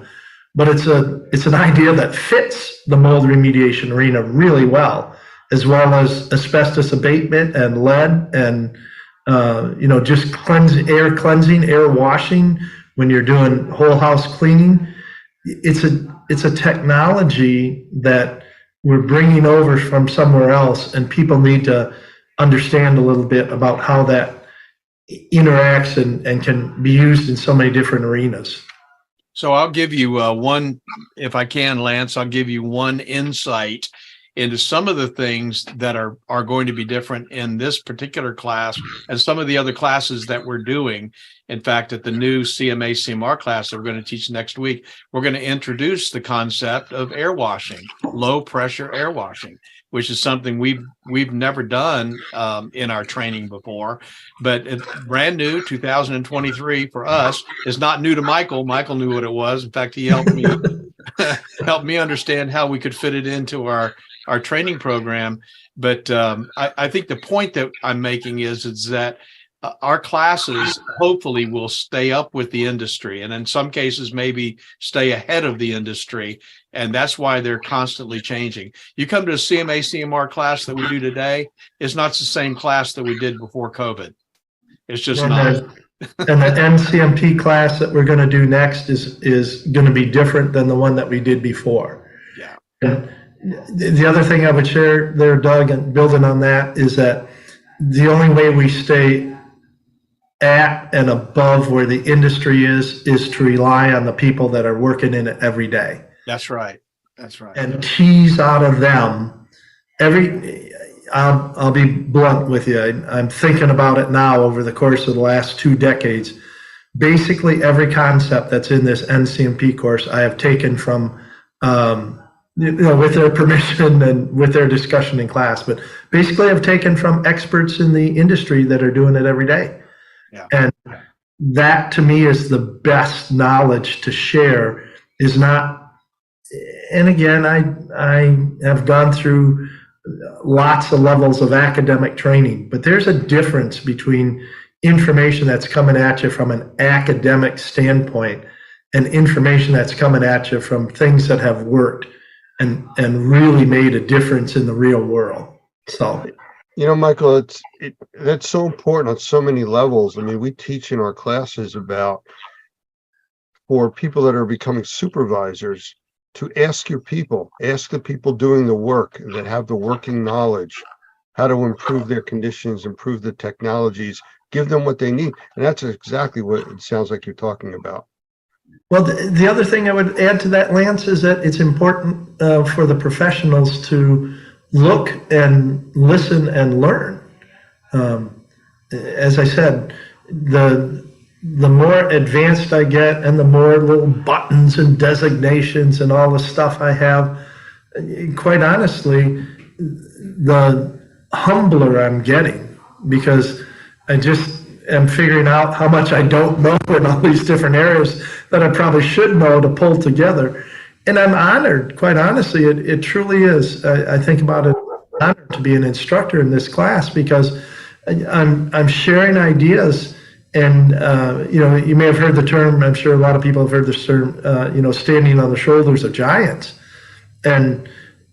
but it's an idea that fits the mold remediation arena really well, as well as asbestos abatement and lead and just air cleansing, air washing when you're doing whole house cleaning. It's a technology that we're bringing over from somewhere else, and people need to understand a little bit about how that interacts and can be used in so many different arenas. So I'll give you one, if I can, Lance, I'll give you one insight into some of the things that are going to be different in this particular class and some of the other classes that we're doing. In fact, at the new CMA CMR class that we're going to teach next week, we're going to introduce the concept of air washing, low pressure air washing, which is something we've never done in our training before. But it's brand new, 2023 for us. Is not new to Michael. Michael knew what it was. In fact, he helped me understand how we could fit it into our training program. But I think the point that I'm making is that our classes hopefully will stay up with the industry, and in some cases maybe stay ahead of the industry. And that's why they're constantly changing. You come to a CMA CMR class that we do today, it's not the same class that we did before COVID. It's just not. And the NCMP class that we're going to do next is going to be different than the one that we did before. Yeah. And the other thing I would share there, Doug, and building on that, is that the only way we stay at and above where the industry is to rely on the people that are working in it every day. That's right. That's right. And tease out of them I'll be blunt with you. I'm thinking about it now over the course of the last 2 decades. Basically, every concept that's in this NCMP course, I have taken from, with their permission and with their discussion in class. But basically, I've taken from experts in the industry that are doing it every day. Yeah. And that, to me, is the best knowledge to share. Is not, and again, I have gone through lots of levels of academic training, but there's a difference between information that's coming at you from an academic standpoint and information that's coming at you from things that have worked and really made a difference in the real world. So, you know, Michael, that's so important on so many levels. I mean, we teach in our classes about, for people that are becoming supervisors, to ask your people, ask the people doing the work that have the working knowledge, how to improve their conditions, improve the technologies, give them what they need. And that's exactly what it sounds like you're talking about. Well, the other thing I would add to that, Lance, is that it's important for the professionals to look and listen and learn. As I said, the more advanced I get and the more little buttons and designations and all the stuff I have, quite honestly, the humbler I'm getting, because I just am figuring out how much I don't know in all these different areas that I probably should know to pull together. And I'm honored, quite honestly, it truly is. I think about it, I'm honored to be an instructor in this class, because I'm sharing ideas. And, you know, you may have heard the term, I'm sure a lot of people have heard this term, you know, standing on the shoulders of giants. And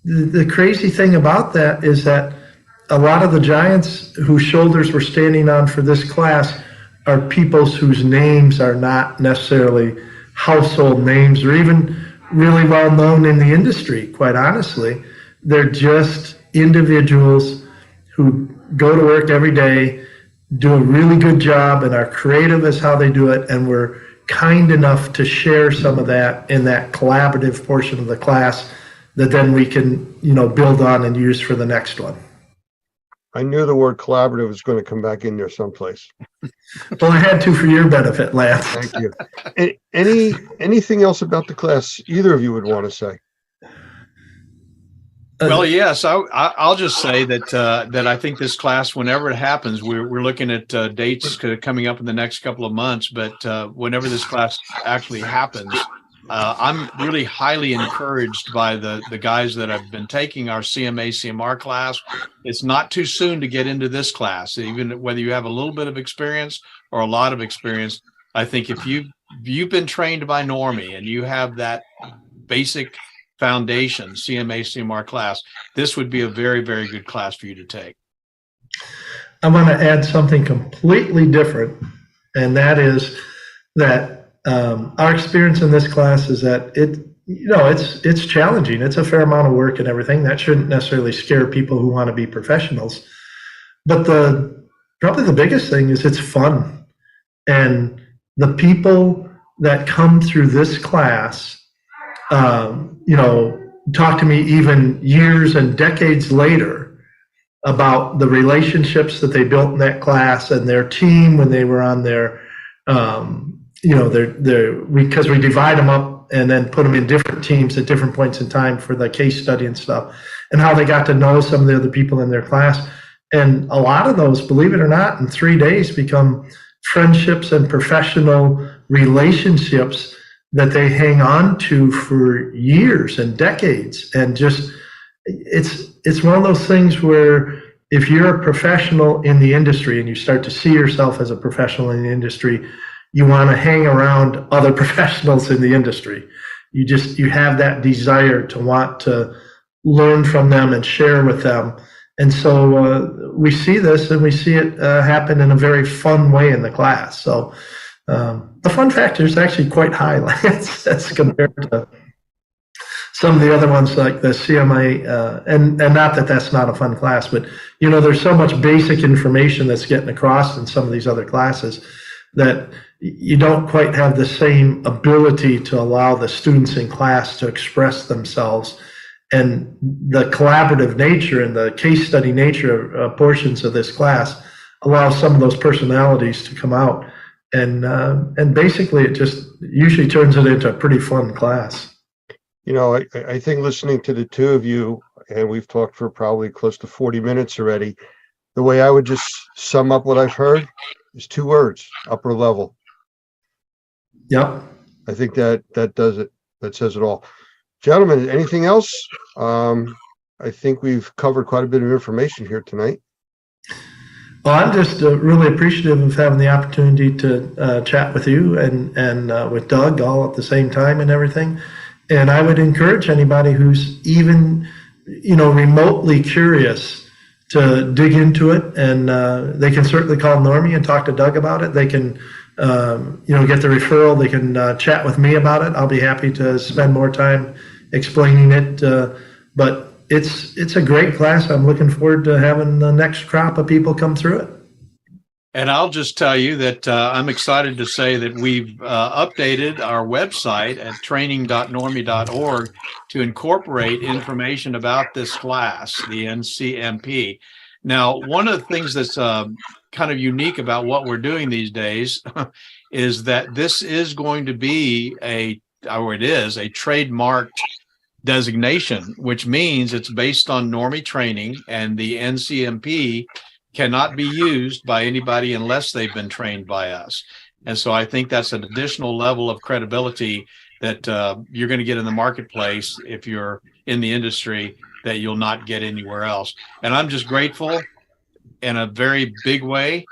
the crazy thing about that is that a lot of the giants whose shoulders we're standing on for this class are peoples whose names are not necessarily household names or even really well known in the industry, quite honestly. They're just individuals who go to work every day, do a really good job, and are creative as how they do it, and we're kind enough to share some of that in that collaborative portion of the class that then we can, you know, build on and use for the next one. I knew the word collaborative was going to come back in there someplace. Well, I had to for your benefit, Lance. Thank you. Anything else about the class either of you would want to say? Well, yes, I'll just say that I think this class, whenever it happens, we're looking at dates coming up in the next couple of months. But whenever this class actually happens, I'm really highly encouraged by the guys that have been taking our CMA CMR class. It's not too soon to get into this class, even whether you have a little bit of experience or a lot of experience. I think if you've been trained by Normie and you have that basic foundation CMA CMR class, this would be a very, very good class for you to take. I want to add something completely different, and that is that our experience in this class is that it's challenging. It's a fair amount of work and everything. That shouldn't necessarily scare people who want to be professionals. But probably the biggest thing is it's fun. And the people that come through this class, you know, talk to me even years and decades later about the relationships that they built in that class and their team when they were on their, you know, because we divide them up and then put them in different teams at different points in time for the case study and stuff, and how they got to know some of the other people in their class. And a lot of those, believe it or not, in 3 days become friendships and professional relationships that they hang on to for years and decades. And just, it's one of those things where if you're a professional in the industry and you start to see yourself as a professional in the industry, you want to hang around other professionals in the industry. You have that desire to want to learn from them and share with them. And so we see this, and we see it happen in a very fun way in the class. So the fun factor is actually quite high as compared to some of the other ones like the CMA, and not that that's not a fun class, but you know, there's so much basic information that's getting across in some of these other classes that you don't quite have the same ability to allow the students in class to express themselves. And the collaborative nature and the case study nature of portions of this class allow some of those personalities to come out. And basically it just usually turns it into a pretty fun class. You know, I think listening to the two of you, and we've talked for probably close to 40 minutes already, the way I would just sum up what I've heard is 2 words: upper level. Yep. I think that does it. That says it all. Gentlemen, anything else? I think we've covered quite a bit of information here tonight. Well, I'm just really appreciative of having the opportunity to chat with you and with Doug all at the same time and everything. And I would encourage anybody who's even, remotely curious to dig into it. And they can certainly call Normie and talk to Doug about it. They can, get the referral. They can chat with me about it. I'll be happy to spend more time explaining it. But it's a great class. I'm looking forward to having the next crop of people come through it. And I'll just tell you that I'm excited to say that we've updated our website at training.normie.org to incorporate information about this class, the NCMP. Now, one of the things that's kind of unique about what we're doing these days is that this is going to be a trademarked designation, which means it's based on Normie training, and the NCMP cannot be used by anybody unless they've been trained by us. And so I think that's an additional level of credibility that you're going to get in the marketplace if you're in the industry that you'll not get anywhere else. And I'm just grateful in a very big way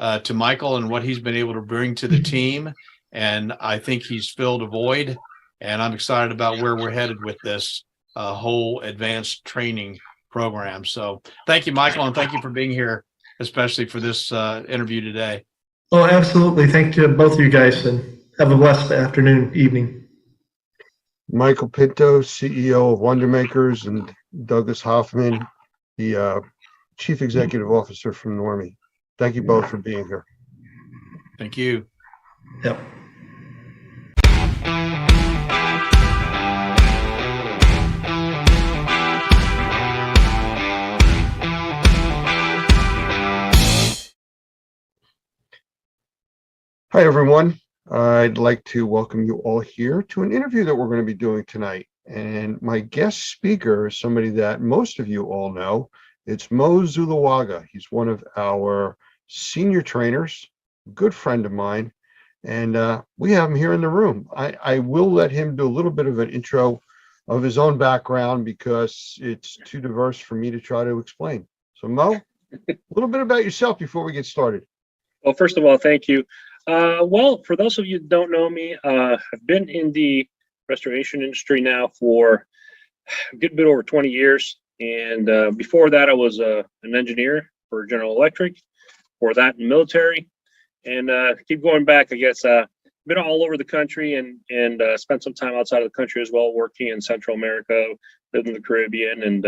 to Michael and what he's been able to bring to the team. And I think he's filled a void. And I'm excited about where we're headed with this whole advanced training program. So thank you, Michael, and thank you for being here, especially for this interview today. Oh, absolutely. Thank you, both of you guys, and have a blessed afternoon, evening. Michael Pinto, CEO of Wonder Makers, and Douglas Hoffman, the Chief Executive Officer from Normie. Thank you both for being here. Thank you. Yep. Hi, everyone. I'd like to welcome you all here to an interview that we're going to be doing tonight. And my guest speaker is somebody that most of you all know. It's Mo Zulawaga. He's one of our senior trainers, a good friend of mine, and we have him here in the room. I will let him do a little bit of an intro of his own background because it's too diverse for me to try to explain. So Mo, a little bit about yourself before we get started. Well, first of all, thank you. Well, for those of you that don't know me, I've been in the restoration industry now for a good bit over 20 years. And before that, I was an engineer for General Electric, for that in the military. And keep going back, I guess, been all over the country and spent some time outside of the country as well, working in Central America, lived in the Caribbean. And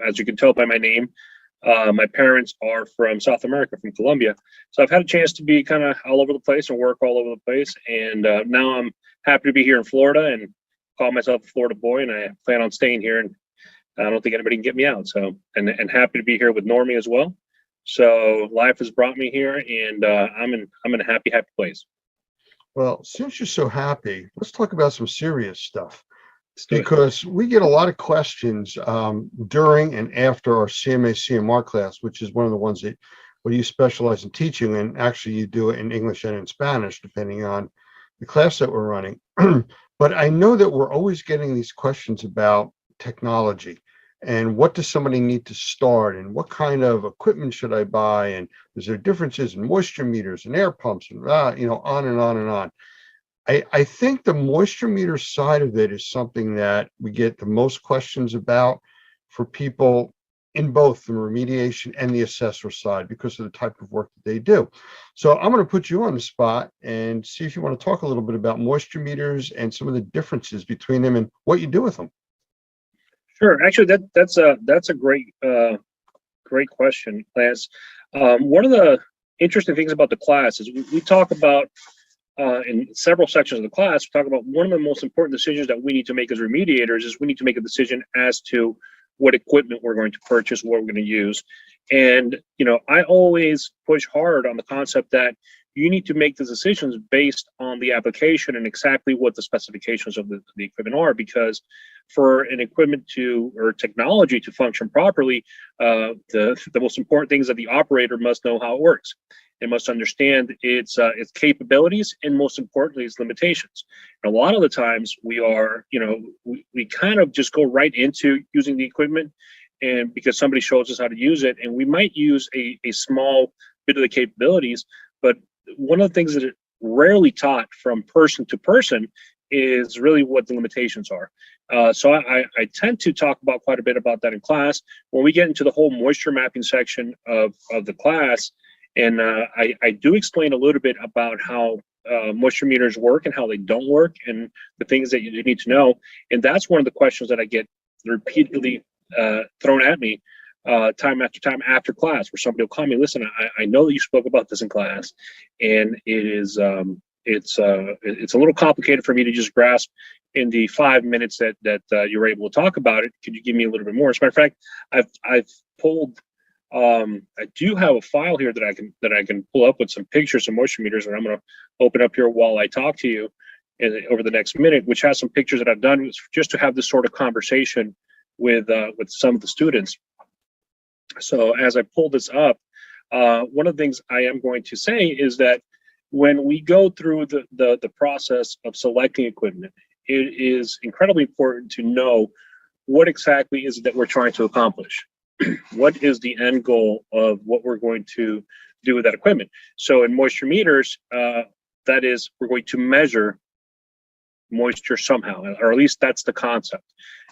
as you can tell by my name, my parents are from South America, from Colombia. So I've had a chance to be kind of all over the place and work all over the place. And now I'm happy to be here in Florida and call myself a Florida boy. And I plan on staying here. And I don't think anybody can get me out. So, and happy to be here with Normie as well. So life has brought me here, and I'm in a happy place. Well, since you're so happy, let's talk about some serious stuff. Because we get a lot of questions during and after our CMA CMR class, which is one of the ones that where you specialize in teaching, and actually you do it in English and in Spanish, depending on the class that we're running. But I know that we're always getting these questions about technology and what does somebody need to start and what kind of equipment should I buy, and is there differences in moisture meters and air pumps and on and on and on. I think the moisture meter side of it is something that we get the most questions about for people in both the remediation and the assessor side because of the type of work that they do. So I'm going to put you on the spot and see if you want to talk a little bit about moisture meters and some of the differences between them and what you do with them. Sure. Actually, that's a great question, Lance. One of the interesting things about the class is we talk about in several sections of the class, we talk about one of the most important decisions that we need to make as remediators is we need to make a decision as to what equipment we're going to purchase, what we're going to use. And, I always push hard on the concept that you need to make the decisions based on the application and exactly what the specifications of the equipment are, because for an equipment or technology to function properly, the most important thing is that the operator must know how it works. It must understand its capabilities and, most importantly, its limitations. And a lot of the times we are, we kind of just go right into using the equipment and because somebody shows us how to use it, and we might use a small bit of the capabilities, but one of the things that it rarely taught from person to person is really what the limitations are. So I tend to talk about quite a bit about that in class. When we get into the whole moisture mapping section of the class, and I do explain a little bit about how moisture meters work and how they don't work and the things that you need to know. And that's one of the questions that I get repeatedly thrown at me time after time after class, where somebody will call me, listen, I know that you spoke about this in class, and it is it's a little complicated for me to just grasp in the 5 minutes that you were able to talk about it. Could you give me a little bit more? As a matter of fact, I've pulled I do have a file here that I can pull up with some pictures of moisture meters, and I'm going to open up here while I talk to you over the next minute, which has some pictures that I've done just to have this sort of conversation with some of the students. So as I pull this up, one of the things I am going to say is that when we go through the process of selecting equipment, it is incredibly important to know what exactly is it that we're trying to accomplish. What is the end goal of what we're going to do with that equipment? So in moisture meters, that is, we're going to measure moisture somehow, or at least that's the concept.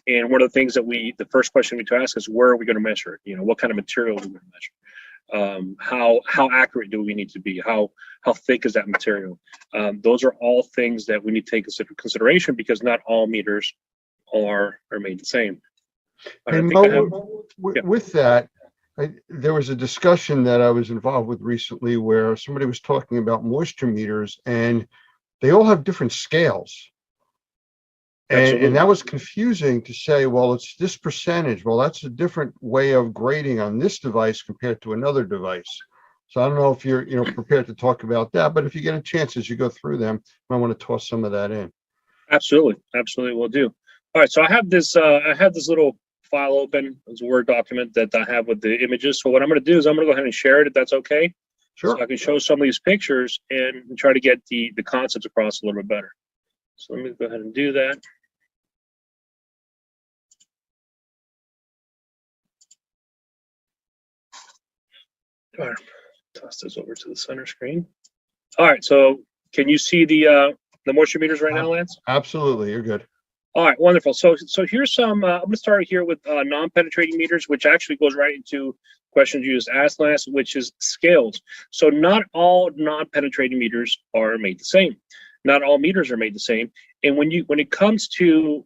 And one of the things that the first question we need to ask is, where are we going to measure it? You know, what kind of material are we going to measure? How accurate do we need to be? How thick is that material? Those are all things that we need to take into consideration, because not all meters are made the same. And Mo, with that, there was a discussion that I was involved with recently where somebody was talking about moisture meters, and they all have different scales. And that was confusing to say, well, it's this percentage. Well, that's a different way of grading on this device compared to another device. So I don't know if you're prepared to talk about that, but if you get a chance as you go through them, you might want to toss some of that in. Absolutely, will do. All right, so I have this little file open. It's a Word document that I have with the images. So what I'm going to do is I'm going to go ahead and share it, if that's okay. Sure. So I can show some of these pictures and try to get the concepts across a little bit better. So let me go ahead and do that. All right, toss this over to the center screen. All right, so can you see the moisture meters right now, Lance? Absolutely, you're good. All right, wonderful. So here's some, I'm going to start here with non-penetrating meters, which actually goes right into questions you just asked, Lance, which is scales. So not all non-penetrating meters are made the same. Not all meters are made the same. And when it comes to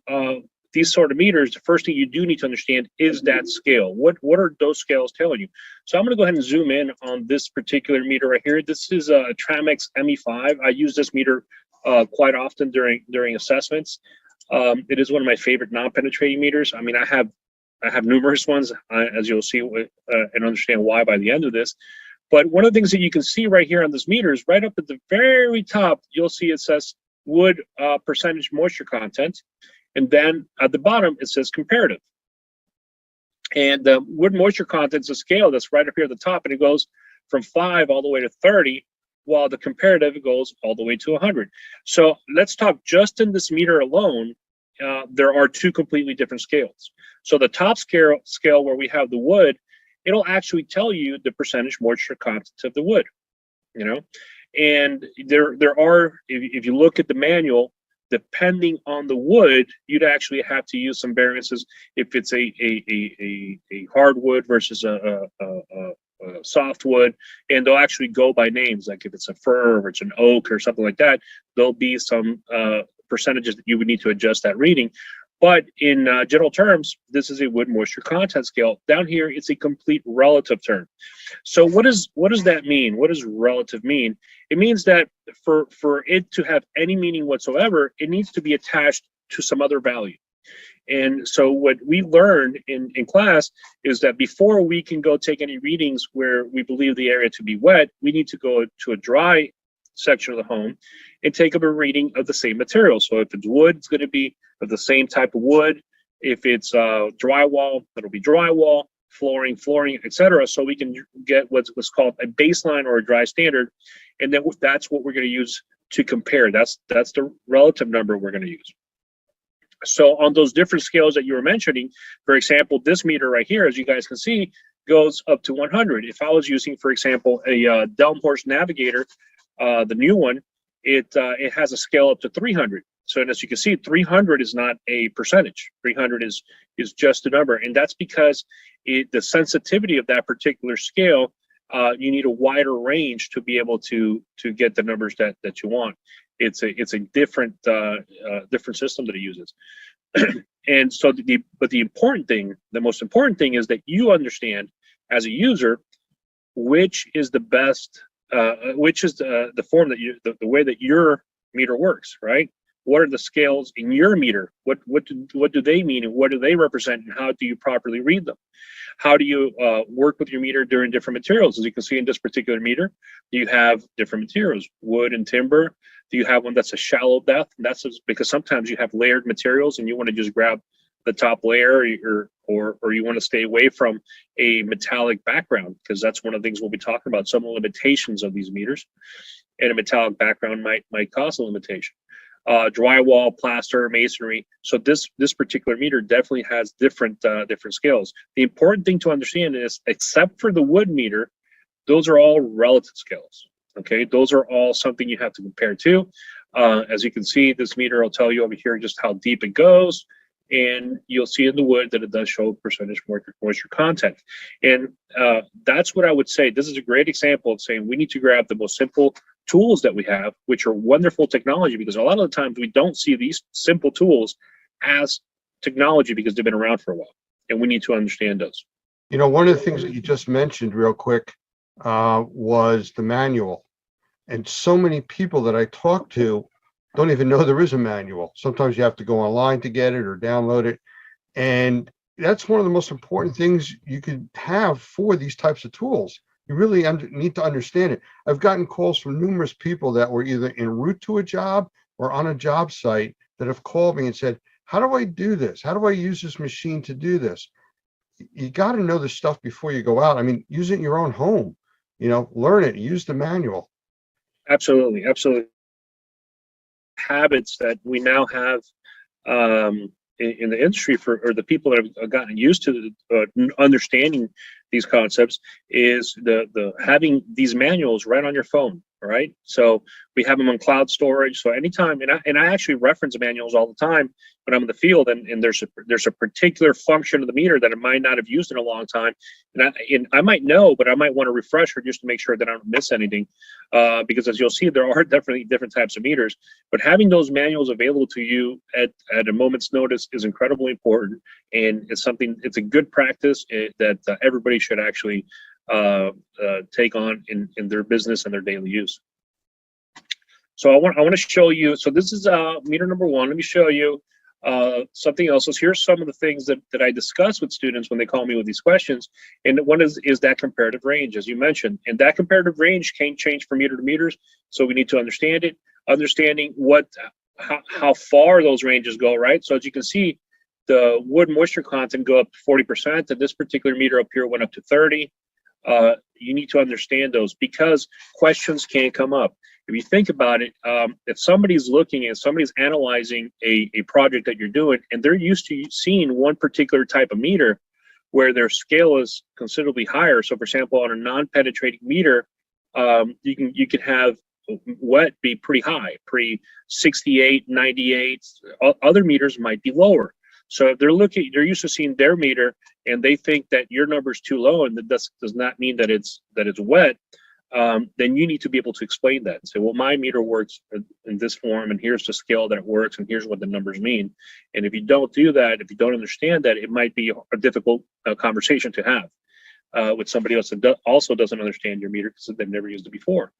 these sort of meters, the first thing you do need to understand is that scale. What are those scales telling you? So I'm going to go ahead and zoom in on this particular meter right here. This is a Tramex ME5. I use this meter quite often during assessments. It is one of my favorite non-penetrating meters. I mean, I have numerous ones, as you'll see and understand why by the end of this. But one of the things that you can see right here on this meter is right up at the very top, you'll see it says wood percentage moisture content. And then at the bottom, it says comparative. And the wood moisture content is a scale that's right up here at the top, and it goes from 5 all the way to 30, while the comparative goes all the way to 100. So let's talk just in this meter alone. There are two completely different scales. So the top scale where we have the wood, it'll actually tell you the percentage moisture content of the wood, and there are, if you look at the manual, depending on the wood, you'd actually have to use some variances if it's a hardwood versus a softwood, and they'll actually go by names, like if it's a fir or it's an oak or something like that, there'll be some percentages that you would need to adjust that reading. But in general terms, this is a wood moisture content scale. Down here, it's a complete relative term. So what does that mean? What does relative mean? It means that for it to have any meaning whatsoever, it needs to be attached to some other value. And so what we learned in class is that before we can go take any readings where we believe the area to be wet, we need to go to a dry section of the home and take up a reading of the same material. So if it's wood, it's going to be of the same type of wood. If it's drywall, it'll be drywall, flooring, etc. So we can get what's called a baseline or a dry standard, and then that's what we're going to use to compare. That's the relative number we're going to use. So on those different scales that you were mentioning, for example, this meter right here, as you guys can see, goes up to 100. If I was using, for example, a Delmhorst Navigator, the new one, it has a scale up to 300. So as you can see, 300 is not a percentage. 300 is just a number, and that's because the sensitivity of that particular scale, you need a wider range to be able to get the numbers that you want. It's a different different system that it uses. And so the most important thing is that you understand as a user which is the best, which is the form that the way that your meter works, right? What are the scales in your meter? What do they mean, and what do they represent, and how do you properly read them? How do you work with your meter during different materials? As you can see in this particular meter, you have different materials, wood and timber. Do you have one that's a shallow depth? And that's because sometimes you have layered materials and you want to just grab the top layer, or you want to stay away from a metallic background, because that's one of the things we'll be talking about, some limitations of these meters. And a metallic background might cause a limitation. Drywall, plaster, masonry. So this particular meter definitely has different scales. The important thing to understand is, except for the wood meter, those are all relative scales. Okay, those are all something you have to compare to. As you can see, this meter will tell you over here just how deep it goes, and you'll see in the wood that it does show percentage moisture content. And that's what I would say. This is a great example of saying we need to grab the most simple tools that we have, which are wonderful technology, because a lot of the times we don't see these simple tools as technology because they've been around for a while, and we need to understand those. You know, one of the things that you just mentioned real quick was the manual. And so many people that I talk to don't even know there is a manual. Sometimes you have to go online to get it or download it. And that's one of the most important things you could have for these types of tools. You really need to understand it. I've gotten calls from numerous people that were either en route to a job or on a job site that have called me and said, how do I do this? How do I use this machine to do this? You got to know this stuff before you go out. I mean, use it in your own home, learn it, use the manual. Absolutely. Absolutely. Habits that we now have in the industry or the people that have gotten used to understanding these concepts is the having these manuals right on your phone, right? So we have them on cloud storage. So anytime, and I actually reference manuals all the time when I'm in the field, and there's a particular function of the meter that I might not have used in a long time, and I might know, but I might want to refresh her just to make sure that I don't miss anything, because as you'll see, there are definitely different types of meters, but having those manuals available to you at a moment's notice is incredibly important, and it's a good practice that everybody should actually take on in their business and their daily use. So I want to show you. So this is meter number one. Let me show you something else. So here's some of the things that I discuss with students when they call me with these questions. And one is that comparative range, as you mentioned. And that comparative range can change from meter to meters. So we need to understand it. Understanding how far those ranges go, right? So as you can see, the wood moisture content go up to 40%, and this particular meter up here went up to 30. You need to understand those because questions can come up. If you think about it, if somebody's analyzing a project that you're doing, and they're used to seeing one particular type of meter where their scale is considerably higher. So for example, on a non-penetrating meter, you could have wet be pretty high, pre 68, 98. Other meters might be lower. So if they're used to seeing their meter and they think that your number is too low and that does not mean that it's wet, then you need to be able to explain that and say, well, my meter works in this form, and here's the scale that it works, and here's what the numbers mean. And if you don't do that, if you don't understand that, it might be a difficult conversation to have with somebody else that also doesn't understand your meter because they've never used it before.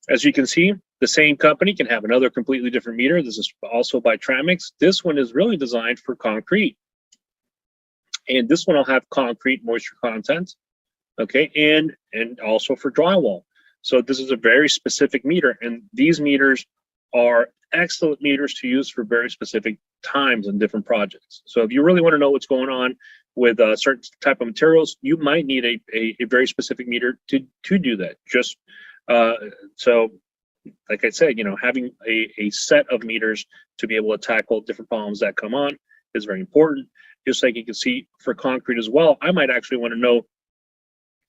As you can see, the same company can have another completely different meter. This is also by Tramix. This one is really designed for concrete. And this one will have concrete moisture content, okay, and also for drywall. So this is a very specific meter, and these meters are excellent meters to use for very specific times and different projects. So if you really want to know what's going on with certain type of materials, you might need a very specific meter to do that. So like I said, having a set of meters to be able to tackle different problems that come on is very important. Just like you can see for concrete as well, I might actually want to know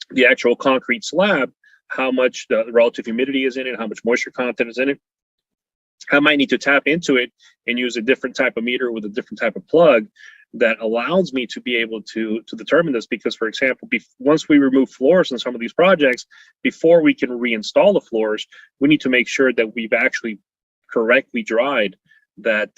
the actual concrete slab, how much the relative humidity is in it, how much moisture content is in it. I might need to tap into it and use a different type of meter with a different type of plug that allows me to be able to determine this. Because, for example, once we remove floors in some of these projects, before we can reinstall the floors, we need to make sure that we've actually correctly dried that